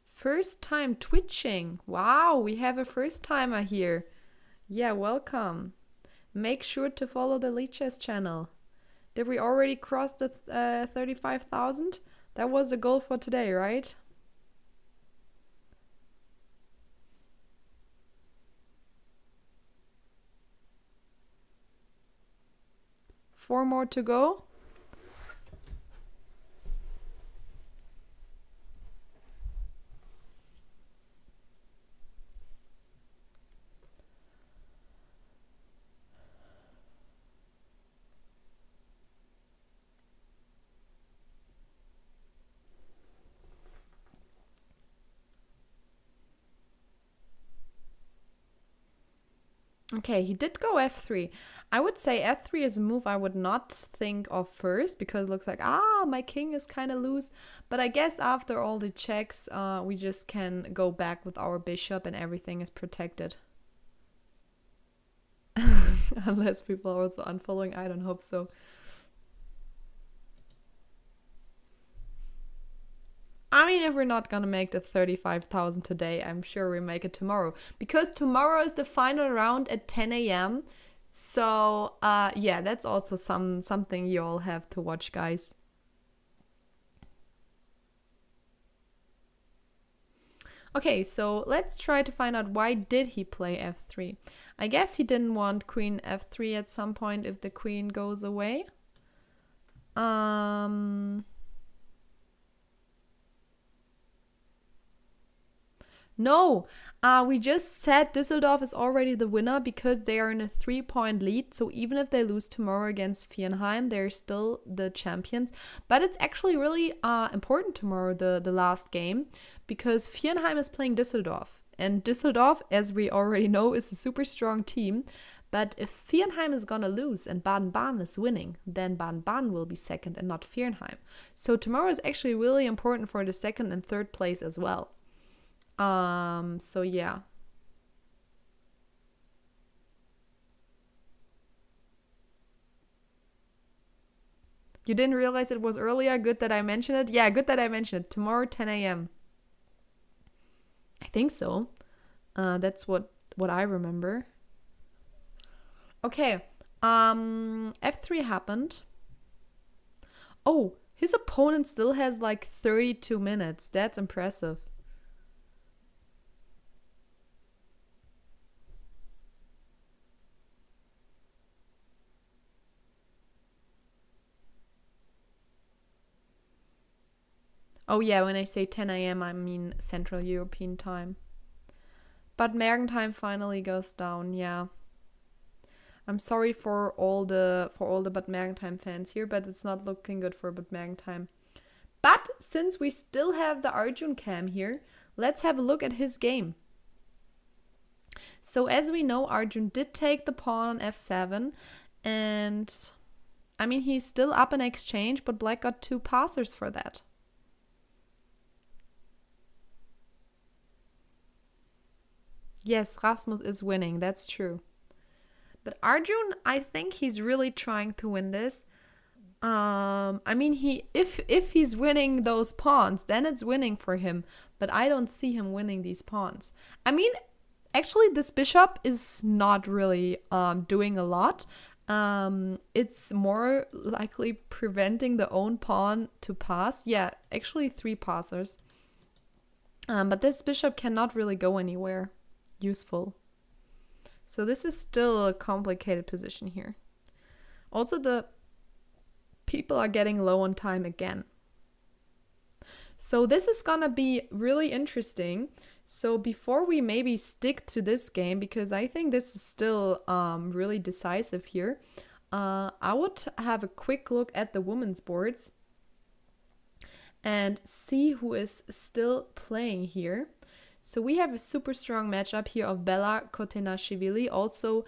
First time twitching. Wow, we have a first timer here. Yeah, welcome. Make sure to follow the Lichess channel. Did we already cross the 35,000? That was the goal for today, right? Four more to go. Okay, he did go f3. I would say f3 is a move I would not think of first because it looks like, my king is kind of loose. But I guess after all the checks, we just can go back with our bishop and everything is protected. Unless people are also unfollowing, I don't hope so. I mean, if we're not gonna make the 35,000 today, I'm sure we'll make it tomorrow. Because tomorrow is the final round at 10 a.m. So, yeah, that's also something you all have to watch, guys. Okay, so let's try to find out why did he play f3. I guess he didn't want queen f3 at some point if the queen goes away. No, we just said Düsseldorf is already the winner because they are in a 3-point lead. So even if they lose tomorrow against Viernheim, they're still the champions. But it's actually really important tomorrow, the last game, because Viernheim is playing Düsseldorf. And Düsseldorf, as we already know, is a super strong team. But if Viernheim is gonna lose and Baden-Baden is winning, then Baden-Baden will be second and not Viernheim. So tomorrow is actually really important for the second and third place as well. So yeah. You didn't realize it was earlier? Good that I mentioned it. Yeah, good that I mentioned it. Tomorrow, 10 a.m. I think so. That's what I remember. Okay. F3 happened. Oh, his opponent still has like 32 minutes. That's impressive. Oh yeah, when I say 10 a.m. I mean Central European time. But Mergen time finally goes down, yeah. I'm sorry for all the Bad Mergentheim fans here, but it's not looking good for Bad Mergentheim. But since we still have the Arjun cam here, let's have a look at his game. So as we know, Arjun did take the pawn on f7, and I mean, he's still up in exchange, but Black got 2 passers for that. Yes, Rasmus is winning, that's true. But Arjun, I think he's really trying to win this. I mean, if he's winning those pawns, then it's winning for him. But I don't see him winning these pawns. I mean, actually, this bishop is not really doing a lot. It's more likely preventing the own pawn to pass. Yeah, actually 3 passers. But this bishop cannot really go anywhere useful. So this is still a complicated position here. Also, the people are getting low on time again. So this is gonna be really interesting. So before we maybe stick to this game, because I think this is still really decisive here, I would have a quick look at the women's boards and see who is still playing here. So we have a super strong matchup here of Bella Kotenashvili, also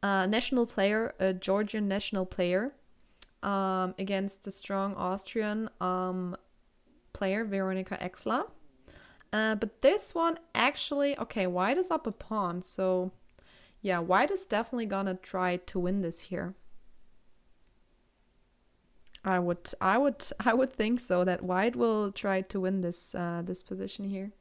a national player, a Georgian national player, against the strong Austrian player, Veronika Exler. But this one actually, okay, White is up a pawn, so yeah, White is definitely gonna try to win this here. I would think so, that White will try to win this this position here.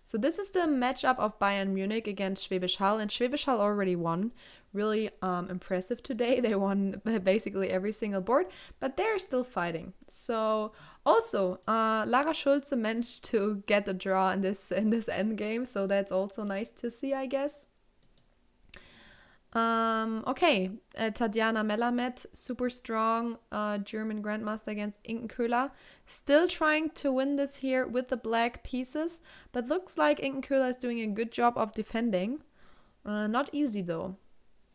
So this is the matchup of Bayern Munich against Schwäbisch Hall, and Schwäbisch Hall already won. Really impressive today. They won basically every single board, but they're still fighting. So also, Lara Schulze managed to get a draw in this endgame, so that's also nice to see, I guess. Okay, Tatjana Melamed, super strong German grandmaster against Inken Köhler. Still trying to win this here with the black pieces, but looks like Inken Köhler is doing a good job of defending. Not easy though.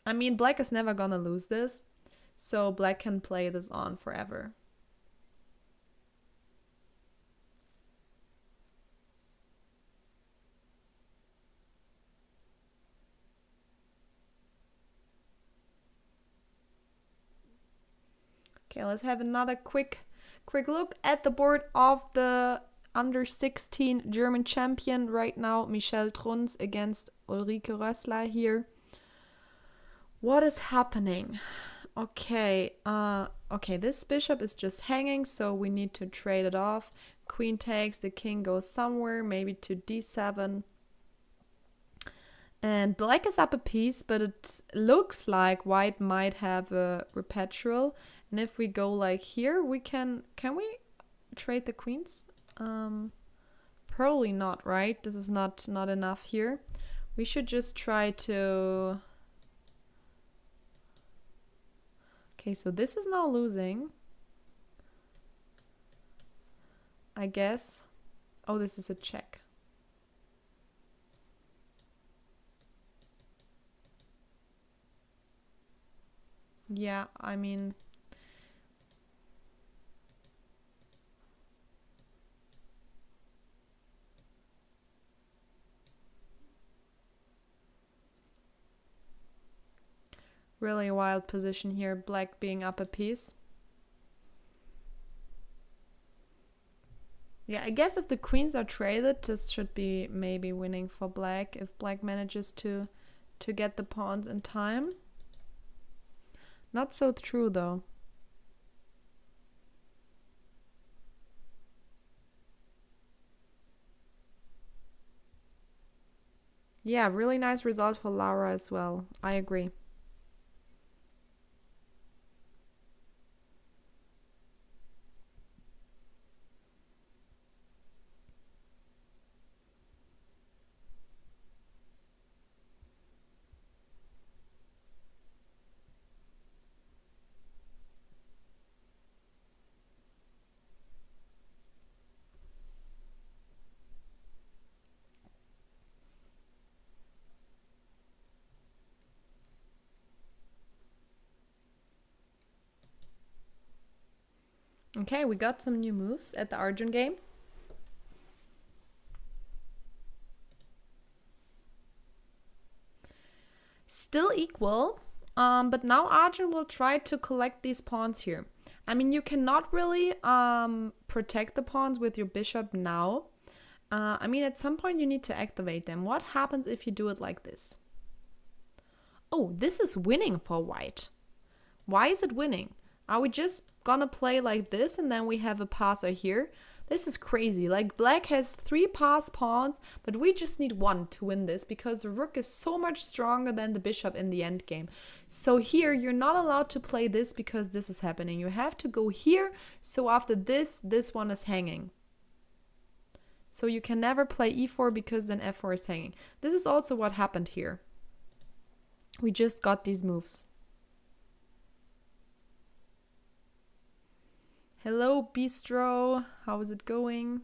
I mean, black is never gonna lose this, so black can play this on forever. Okay, let's have another quick look at the board of the under 16 German champion right now, Michelle Trunz against Ulrike Rössler here. What is happening? Okay, okay, this bishop is just hanging, so we need to trade it off. Queen takes, the king goes somewhere, maybe to d7. And black is up a piece, but it looks like white might have a repertorial. And if we go like here, we can we trade the queens? Probably not, right? This is not enough here. We should just try to... Okay, so this is now losing, I guess. Oh, this is a check. Yeah, I mean... Really wild position here, black being up a piece. Yeah, I guess if the queens are traded, this should be maybe winning for black, if black manages to get the pawns in time. Not so true though. Yeah, really nice result for Laura as well. I agree. Okay, we got some new moves at the Arjun game. Still equal, but now Arjun will try to collect these pawns here. I mean, you cannot really protect the pawns with your bishop now. I mean, at some point you need to activate them. What happens if you do it like this? Oh, this is winning for white. Why is it winning? Are we just gonna play like this and then we have a passer here? This is crazy. Like, black has 3 pass pawns, but we just need 1 to win this because the rook is so much stronger than the bishop in the endgame. So here, you're not allowed to play this because this is happening. You have to go here, so after this, this one is hanging. So you can never play e4 because then f4 is hanging. This is also what happened here. We just got these moves. Hello, Bistro. How is it going?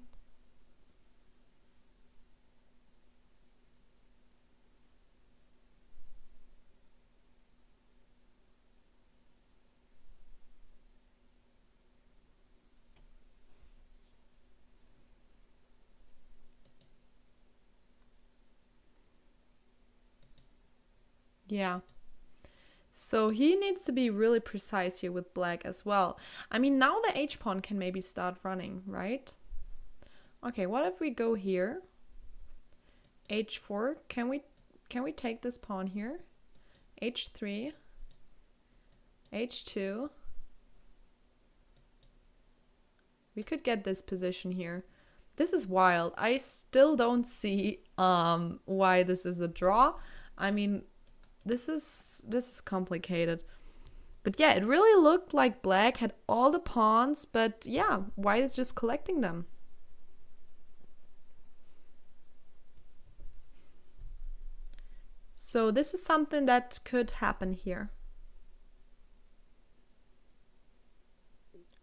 Yeah. So he needs to be really precise here with black as well. I mean, now the h-pawn can maybe start running, right? Okay, what if we go here? h4. Can we take this pawn here? h3. h2. We could get this position here. This is wild. I still don't see why this is a draw. I mean, this is complicated. But yeah, it really looked like black had all the pawns, but yeah, white is just collecting them. So this is something that could happen here.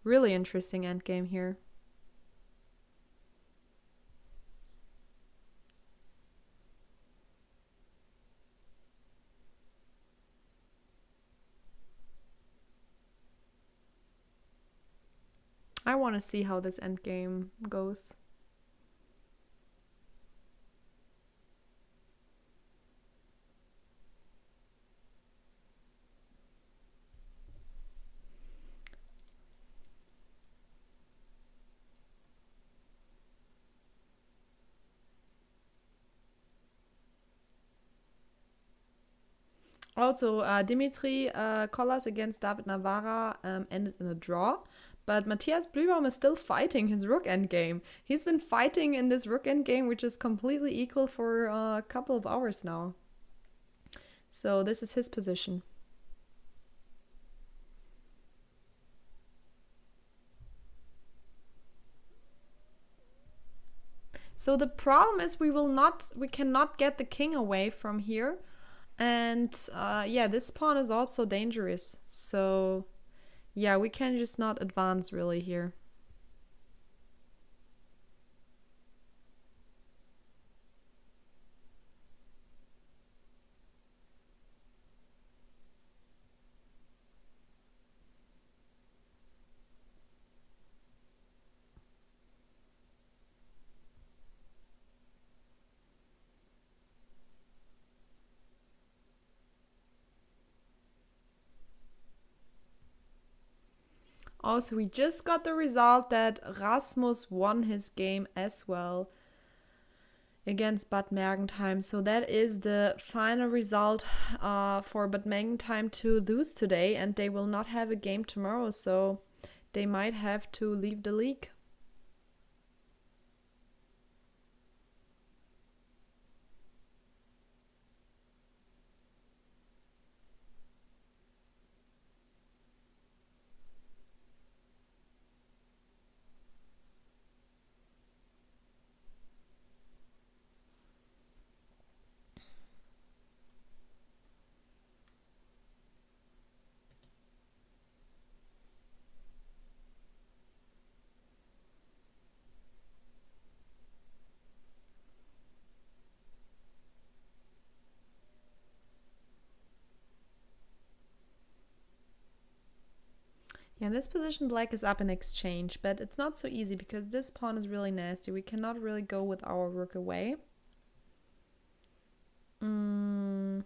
Really interesting endgame here. I want to see how this endgame goes. Also, Dimitri Collas against David Navarra ended in a draw. But Matthias Blübaum is still fighting his rook endgame. He's been fighting in this rook endgame, which is completely equal for a couple of hours now. So this is his position. So the problem is we cannot get the king away from here. And yeah, this pawn is also dangerous. So yeah, we can just not advance really here. Also, we just got the result that Rasmus won his game as well against Bad Mergentheim. So that is the final result for Bad Mergentheim to lose today, and they will not have a game tomorrow, so they might have to leave the league. Yeah, in this position, black is up in exchange, but it's not so easy because this pawn is really nasty. We cannot really go with our rook away. But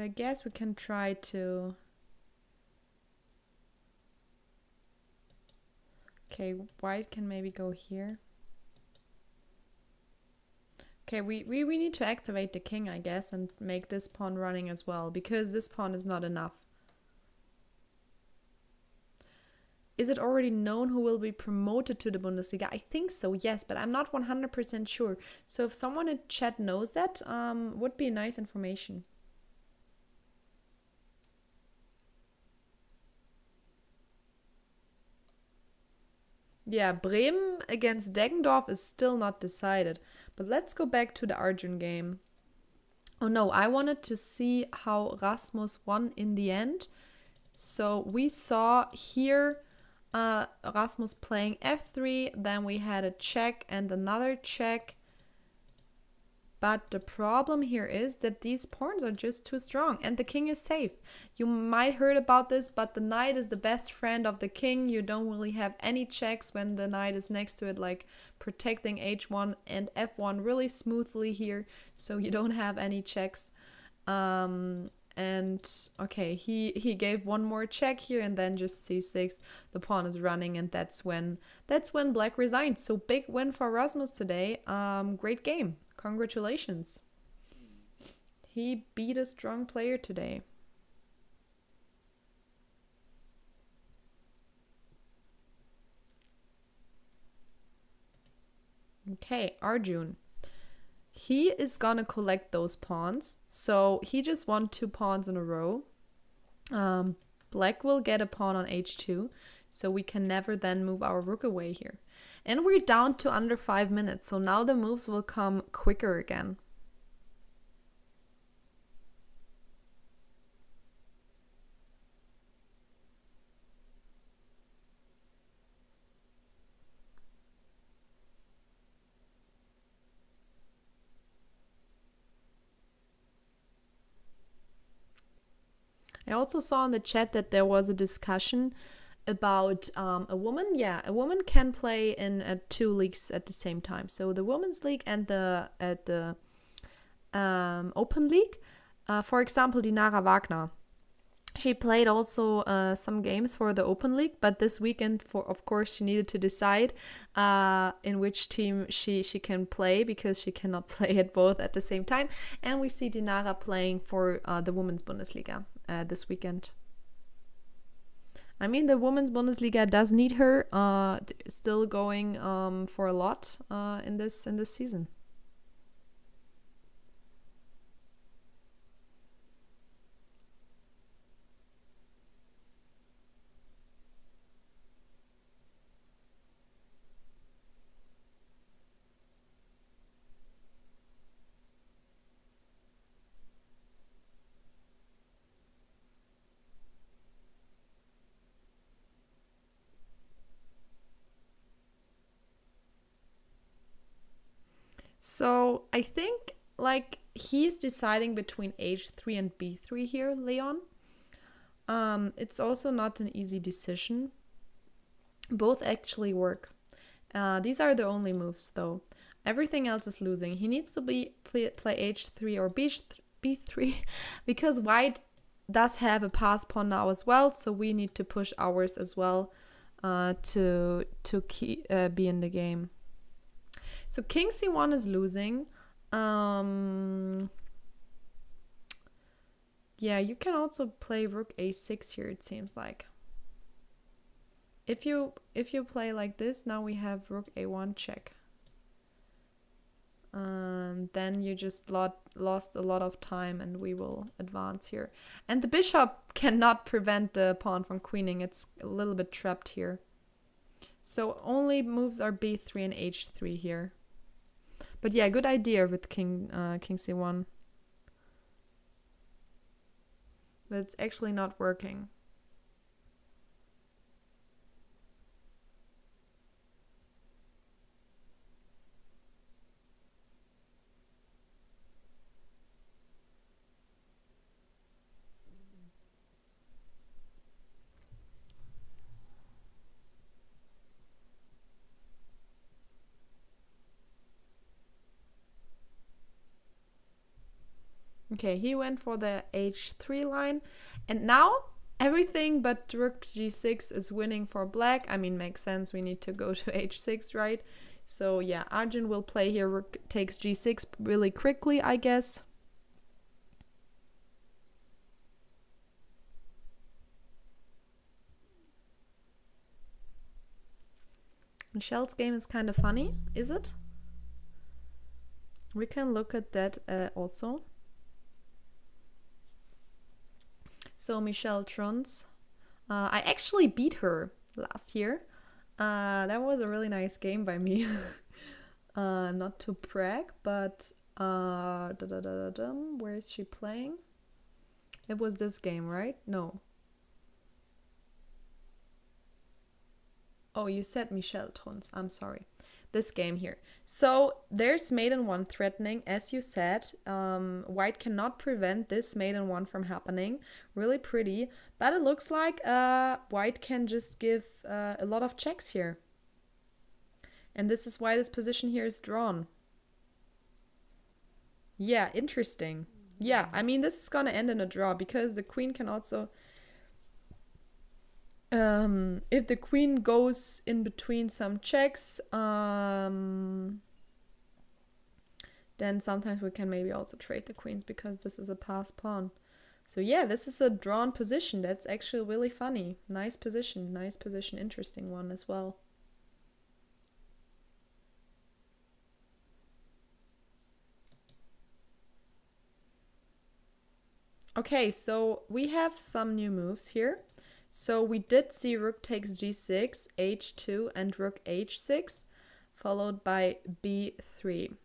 I guess we can try to... Okay, white can maybe go here. Okay, we need to activate the king, I guess, and make this pawn running as well, because this pawn is not enough. Is it already known who will be promoted to the Bundesliga? I think so, yes, but I'm not 100% sure. So if someone in chat knows that, would be nice information. Yeah, Bremen against Deggendorf is still not decided. But let's go back to the Arjun game. Oh no, I wanted to see how Rasmus won in the end. So we saw here Rasmus playing f3, then we had a check and another check. But the problem here is that these pawns are just too strong and the king is safe. You might heard about this, but the knight is the best friend of the king. You don't really have any checks when the knight is next to it, like protecting h1 and f1 really smoothly here. So you don't have any checks. And okay, he gave one more check here and then just c6. The pawn is running and that's when black resigned. So big win for Rasmus today. Great game. Congratulations. He beat a strong player today. Okay, Arjun. He is gonna collect those pawns. So he just won 2 pawns in a row. Black will get a pawn on h2. So we can never then move our rook away here. And we're down to under 5 minutes. So now the moves will come quicker again. I also saw in the chat that there was a discussion about a woman. Yeah, a woman can play in 2 leagues at the same time. So the women's league and the open league. For example, Dinara Wagner. She played also some games for the open league, but this weekend, of course, she needed to decide in which team she can play because she cannot play at both at the same time. And we see Dinara playing for the Women's Bundesliga this weekend. I mean, the Women's Bundesliga does need her, still going for a lot in this season. So I think like he's deciding between h3 and b3 here, Leon. It's also not an easy decision. Both actually work. These are the only moves though. Everything else is losing. He needs to play h3 or b3 because white does have a pass pawn now as well. So we need to push ours as well to be in the game. So king c1 is losing. Yeah, you can also play rook a6 here, it seems like. If you play like this, now we have rook a1 check. Then you just lost a lot of time and we will advance here. And the bishop cannot prevent the pawn from queening. It's a little bit trapped here. So only moves are b3 and h3 here. But yeah, good idea with king c1. But it's actually not working. Okay, he went for the h3 line. And now everything but rook g6 is winning for black. I mean, makes sense. We need to go to h6, right? So yeah, Arjun will play here. Rook takes g6 really quickly, I guess. Michelle's game is kind of funny, is it? We can look at that also. So Michelle Trons, I actually beat her last year. That was a really nice game by me. Not to brag, but where is she playing? It was this game, right? No. Oh, you said Michelle Trons. I'm sorry. This game here. So there's maiden one threatening, as you said. White cannot prevent this maiden one from happening. Really pretty. But it looks like white can just give a lot of checks here. And this is why this position here is drawn. Yeah, interesting. Yeah, I mean, this is gonna end in a draw because the queen can also... if the queen goes in between some checks, then sometimes we can maybe also trade the queens because this is a passed pawn. So yeah, this is a drawn position. That's actually really funny. Nice position, interesting one as well. Okay, so we have some new moves here. So we did see rook takes g6, h2, and rook h6, followed by b3.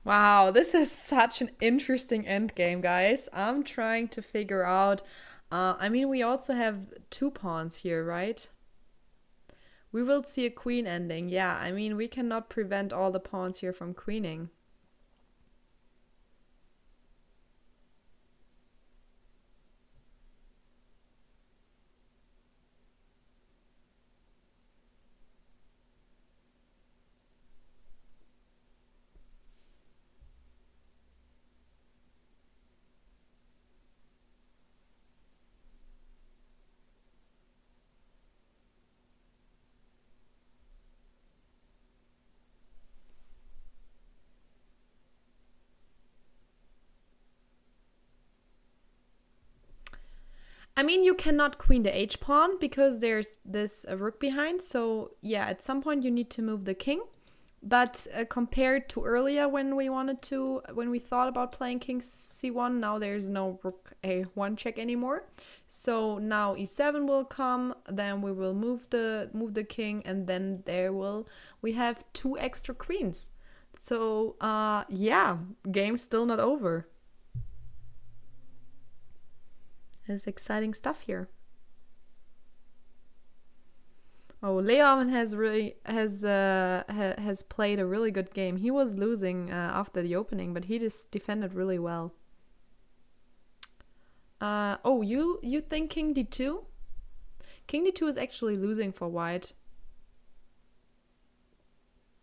Wow, this is such an interesting endgame, guys. I'm trying to figure out... I mean, we also have two pawns here, right? We will see a queen ending. Yeah, I mean, we cannot prevent all the pawns here from queening. I mean, you cannot queen the h-pawn because there's this rook behind. So yeah, at some point you need to move the king. But compared to earlier when we thought about playing king c1, now there's no rook a1 check anymore. So now e7 will come, then we will move the king, and then we have two extra queens. So yeah, game's still not over. There's exciting stuff here. Oh, Leon has played a really good game. He was losing after the opening, but he just defended really well. Oh, you think king d2? King d2 is actually losing for white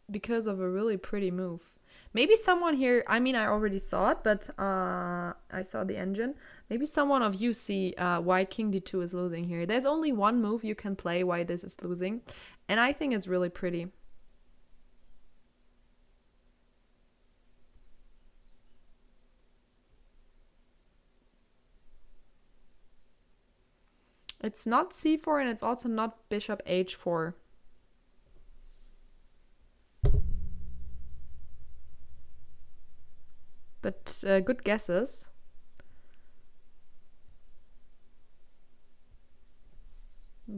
because of a really pretty move. Maybe someone here, I mean, I already saw it, but I saw the engine. Maybe someone of you see why king d2 is losing here. There's only one move you can play why this is losing, and I think it's really pretty. It's not c4 and it's also not bishop h4. But good guesses.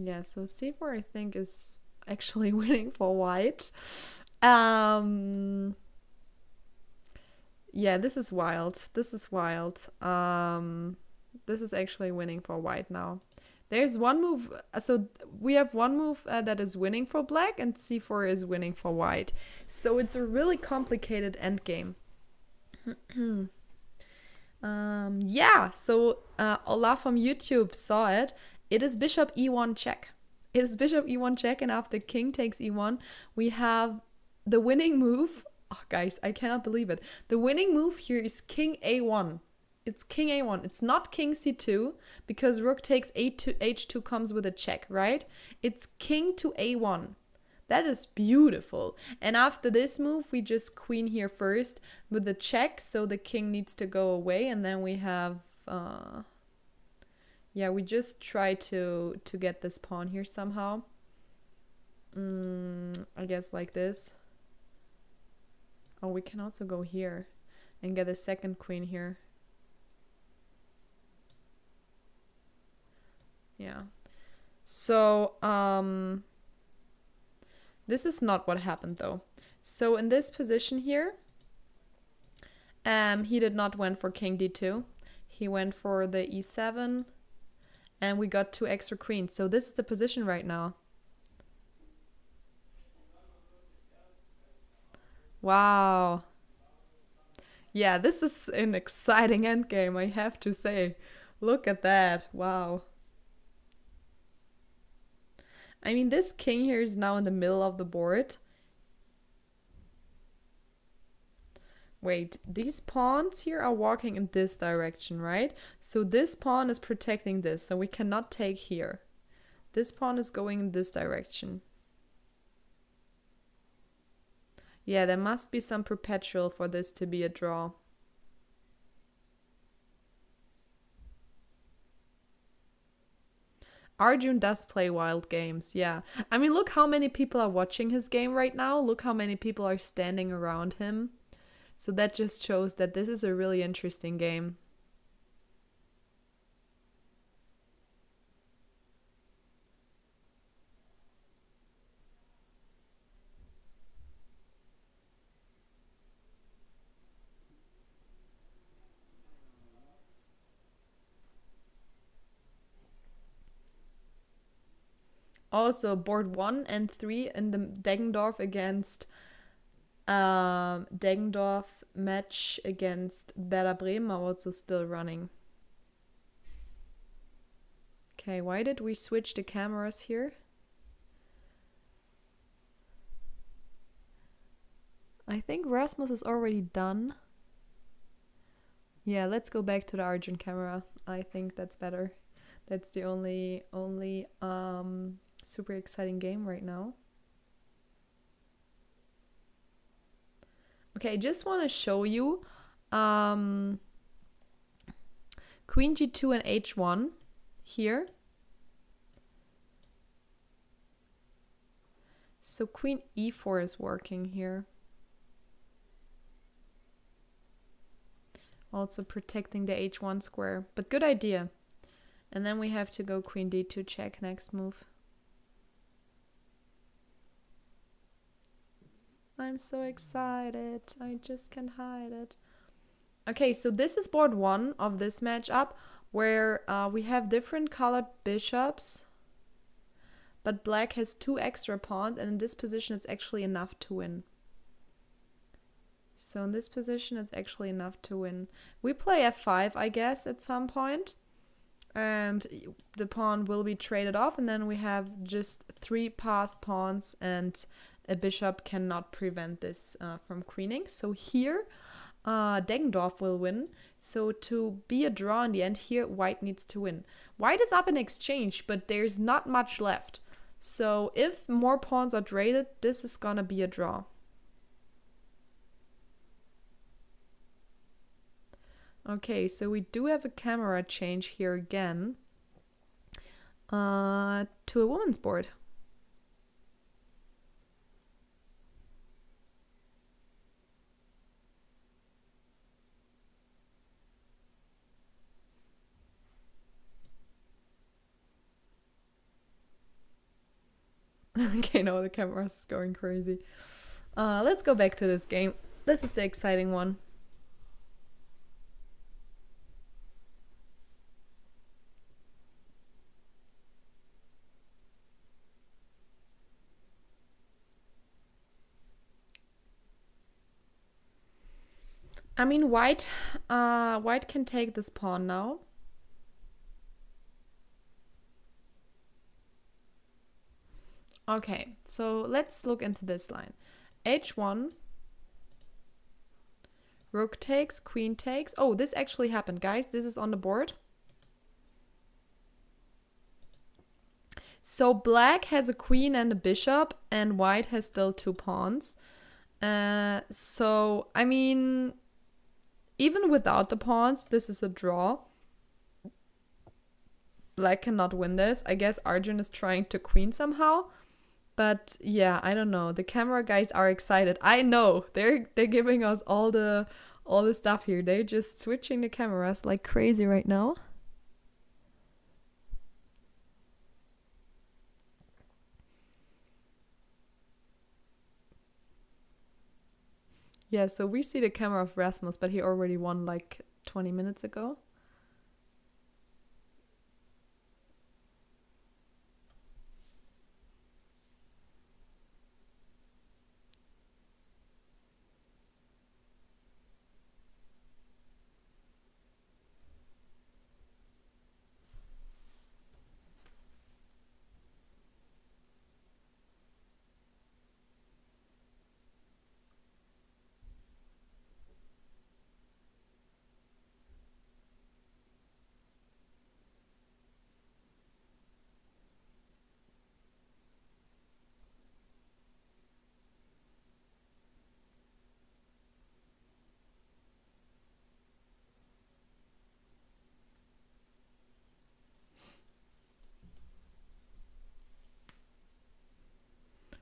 Yeah, so c4 I think is actually winning for white. Yeah, this is wild. This is wild. This is actually winning for white now. There's one move, so we have one move that is winning for black, and c4 is winning for white. So it's a really complicated endgame. Yeah, so Olaf from YouTube saw it. It is bishop e1 check. It is bishop e1 check, and after king takes e1, we have the winning move. Oh, guys, I cannot believe it. The winning move here is king a1. It's king a1. It's not king c2 because rook takes h2 comes with a check, right? It's king to a1. That is beautiful. And after this move, we just queen here first with the check, so the king needs to go away, and then we have yeah, we just try to get this pawn here somehow. I guess like this. Oh, we can also go here and get a second queen here. Yeah. So, this is not what happened though. So in this position here, he did not went for king d2. He went for the e7, and we got 2 extra queens. So this is the position right now. Wow. Yeah, this is an exciting endgame, I have to say. Look at that. Wow. I mean, this king here is now in the middle of the board. Wait, these pawns here are walking in this direction, right? So this pawn is protecting this, so we cannot take here. This pawn is going in this direction. Yeah, there must be some perpetual for this to be a draw. Arjun does play wild games, yeah. I mean, look how many people are watching his game right now. Look how many people are standing around him. So that just shows that this is a really interesting game. Also, board 1 and 3 in the Deggendorf against Deggendorf match against Werder Bremen are also still running. Okay, why did we switch the cameras here? I think Rasmus is already done. Yeah, let's go back to the Arjun camera. I think that's better. That's the only super exciting game right now. Okay, I just want to show you Queen G2 and H1 here. So Queen E4 is working here. Also protecting the H1 square, but good idea. And then we have to go Queen D2 check next move. I'm so excited. I just can't hide it. Okay, so this is board 1 of this matchup where we have different colored bishops, but black has 2 extra pawns, and in this position it's actually enough to win. So in this position it's actually enough to win. We play f5, I guess, at some point, and the pawn will be traded off, and then we have just 3 passed pawns, and a bishop cannot prevent this from queening. So here Deggendorf will win. So to be a draw in the end here, white needs to win. White is up in exchange, but there's not much left. So if more pawns are traded, this is gonna be a draw. Okay, so we do have a camera change here again to a woman's board. Okay, no, the camera is going crazy. Let's go back to this game. This is the exciting one. I mean, white can take this pawn now. Okay, so let's look into this line. H1, rook takes, queen takes. Oh, this actually happened, guys. This is on the board. So black has a queen and a bishop, and white has still 2 pawns. So, I mean, even without the pawns, this is a draw. Black cannot win this. I guess Arjun is trying to queen somehow. But yeah, I don't know. The camera guys are excited. I know. They're giving us all the stuff here. They're just switching the cameras like crazy right now. Yeah, so we see the camera of Rasmus, but he already won like 20 minutes ago.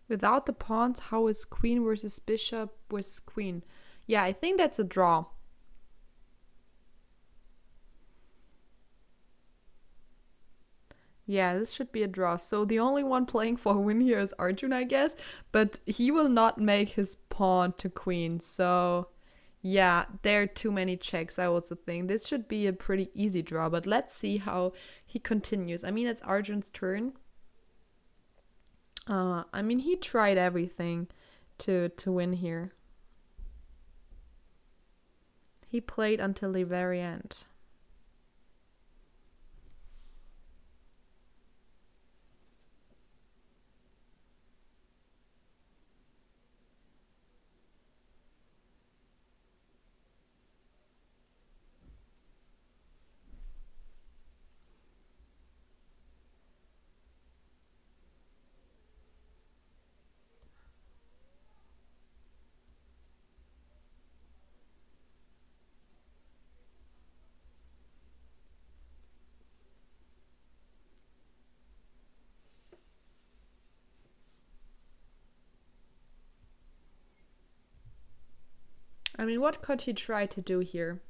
Without the pawns, how is queen versus bishop versus queen? Yeah, I think that's a draw. Yeah, this should be a draw. So the only one playing for a win here is Arjun, I guess. But he will not make his pawn to queen. So yeah, there are too many checks, I also think. This should be a pretty easy draw. But let's see how he continues. I mean, it's Arjun's turn. I mean, he tried everything to win here. He played until the very end. I mean, what could he try to do here?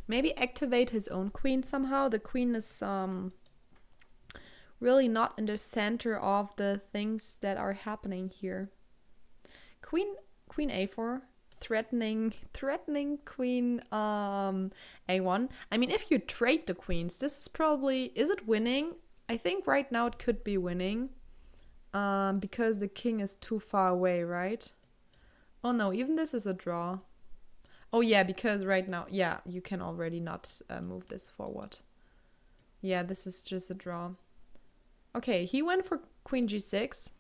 Maybe activate his own queen somehow. The queen is really not in the center of the things that are happening here. Queen a4, threatening queen a1. I mean, if you trade the queens, this is probably, is it winning? I think right now it could be winning, because the king is too far away, right? Oh no, even this is a draw. Oh yeah, because right now, yeah, you can already not move this forward. Yeah, this is just a draw. Okay, he went for queen g6.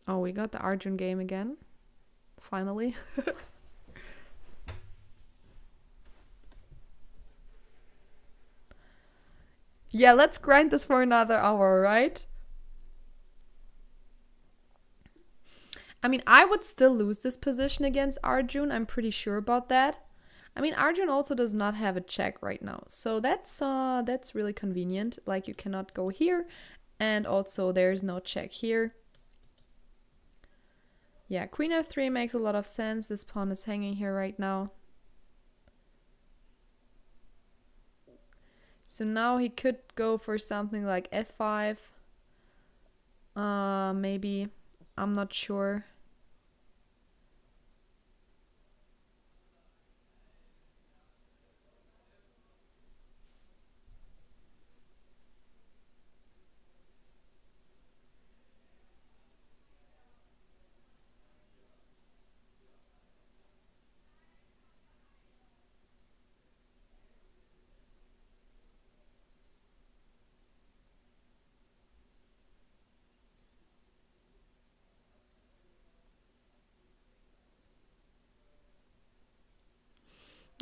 Oh, we got the Arjun game again. Finally. Yeah, let's grind this for another hour, right? I mean, I would still lose this position against Arjun. I'm pretty sure about that. I mean, Arjun also does not have a check right now. So that's really convenient. Like, you cannot go here. And also, there's no check here. Yeah, queen f3 makes a lot of sense. This pawn is hanging here right now. So now he could go for something like f5. Maybe. I'm not sure.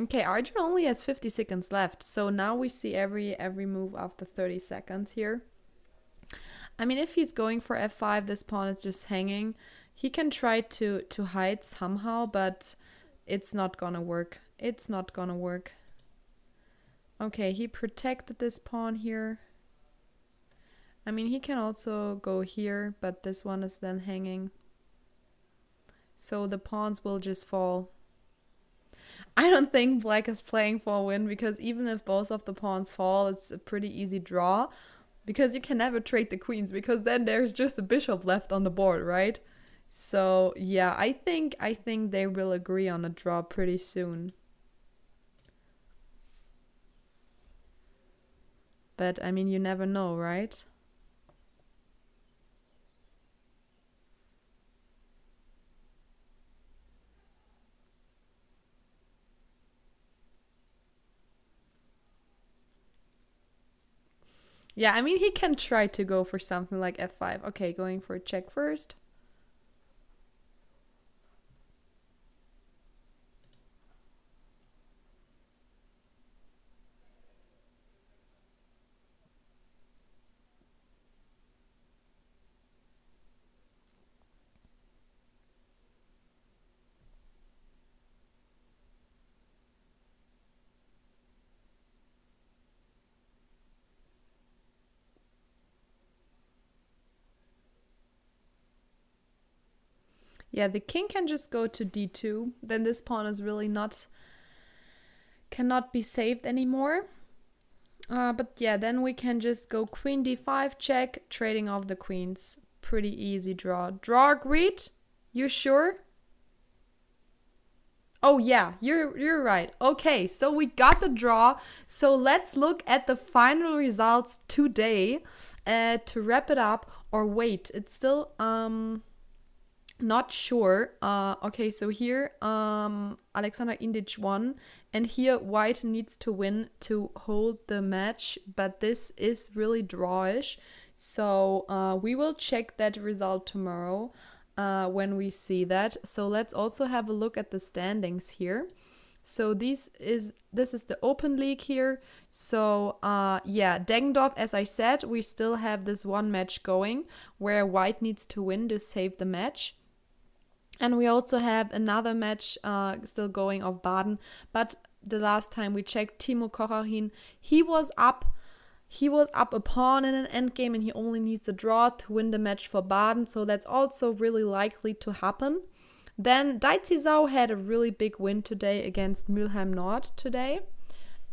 Okay, Arjun only has 50 seconds left, so now we see every move after 30 seconds here. I mean, if he's going for f5, this pawn is just hanging. He can try to hide somehow, but it's not gonna work. It's not gonna work. Okay, he protected this pawn here. I mean, he can also go here, but this one is then hanging. So the pawns will just fall. I don't think black is playing for a win, because even if both of the pawns fall, it's a pretty easy draw. Because you can never trade the queens, because then there's just a bishop left on the board, right? So yeah, I think they will agree on a draw pretty soon. But I mean, you never know, right? Yeah, I mean, he can try to go for something like f5. Okay, going for a check first. Yeah, the king can just go to d2. Then this pawn is really cannot be saved anymore. But yeah, then we can just go queen d5 check, trading off the queens. Pretty easy draw. Draw agreed? You sure? Oh yeah, you're right. Okay, so we got the draw. So let's look at the final results today to wrap it up. Or wait, it's still not sure. Okay, so here Alexander Indic won, and here white needs to win to hold the match, but this is really drawish. So we will check that result tomorrow when we see that. So let's also have a look at the standings here. So this is the open league here. So yeah, Deggendorf, as I said, we still have this one match going where white needs to win to save the match. And we also have another match still going of Baden. But the last time we checked, Timo Kocharin, he was up a pawn in an endgame, and he only needs a draw to win the match for Baden. So that's also really likely to happen. Then Deizisau had a really big win today against Mülheim Nord today.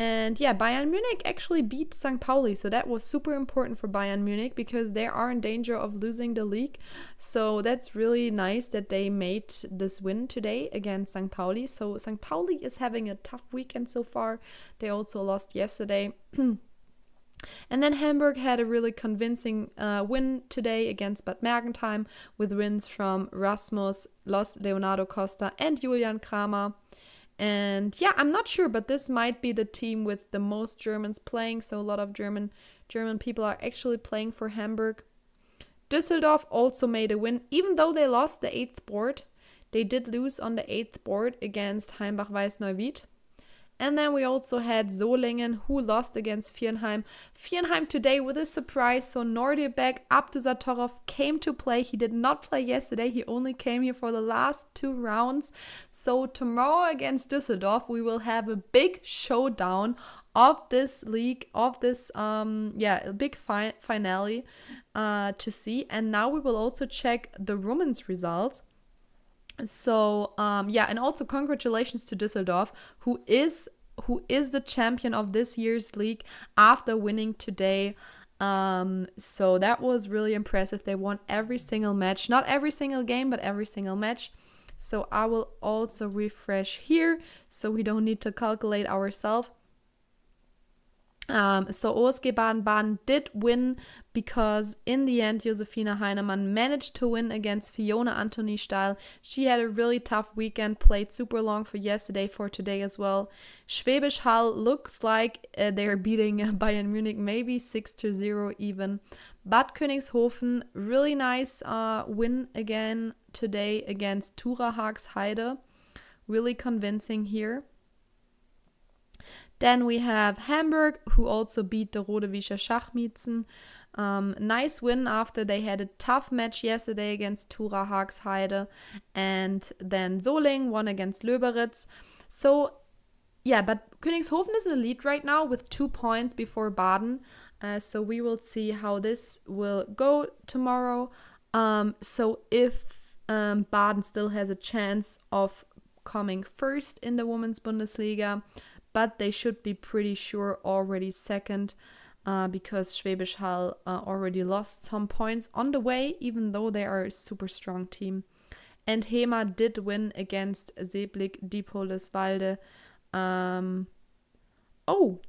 And yeah, Bayern Munich actually beat St. Pauli. So that was super important for Bayern Munich, because they are in danger of losing the league. So that's really nice that they made this win today against St. Pauli. So St. Pauli is having a tough weekend so far. They also lost yesterday. And then Hamburg had a really convincing win today against Bad Mergentheim, with wins from Rasmus, Leonardo Costa, and Julian Kramer. And yeah, I'm not sure, but this might be the team with the most Germans playing. So a lot of German people are actually playing for Hamburg. Düsseldorf also made a win, even though they lost the 8th board. They did lose on the 8th board against Heimbach-Weiß-Neuwied. And then we also had Solingen, who lost against Viernheim. Viernheim today with a surprise. So Nordirbeck, Abdusatorov came to play. He did not play yesterday. He only came here for the last 2 rounds. So tomorrow against Düsseldorf, we will have a big showdown of this league, of this a big finale to see. And now we will also check the women's results. So yeah, and also congratulations to Düsseldorf, who is the champion of this year's league after winning today. So that was really impressive. They won every single match, not every single game, but every single match. So I will also refresh here, so we don't need to calculate ourselves. So OSG Baden-Baden did win because in the end Josefina Heinemann managed to win against Fiona Anthony Stahl. She had a really tough weekend, played super long for yesterday, for today as well. Schwäbisch Hall looks like they're beating Bayern Munich, maybe 6-0 even. Bad Königshofen, really nice win again today against Tura Haagsheide. Really convincing here. Then we have Hamburg, who also beat the Rodewischer Schachmietzen. Nice win after they had a tough match yesterday against Tura Haagsheide. And then Solingen won against Löberitz. So, yeah, but Königshofen is in the lead right now with 2 points before Baden. So we will see how this will go tomorrow. So if Baden still has a chance of coming first in the Women's Bundesliga, but they should be pretty sure already second because Schwäbisch Hall already lost some points on the way, even though they are a super strong team. And Hema did win against Seeblick Diepoleswalde. Oh,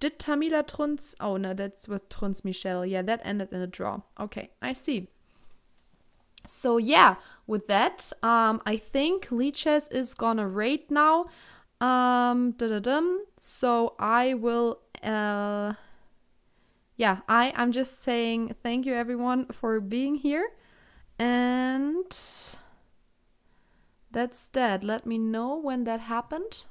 did Tamila Trunz? Oh, no, that was Trunz Michel. Yeah, that ended in a draw. Okay, I see. So yeah, with that, I think Lichess is gonna rate now. So I will, I'm just saying thank you everyone for being here. And that's that. Let me know when that happened.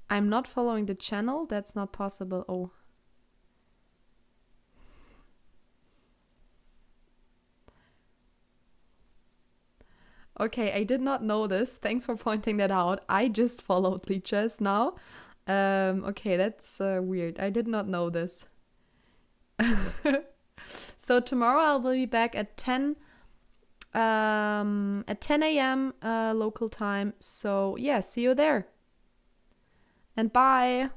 I'm not following the channel. That's not possible. Oh. Okay, I did not know this. Thanks for pointing that out. I just followed Lichess now. Okay, that's weird. I did not know this. So tomorrow I will be back at 10 a.m. Local time. So yeah, see you there. And bye.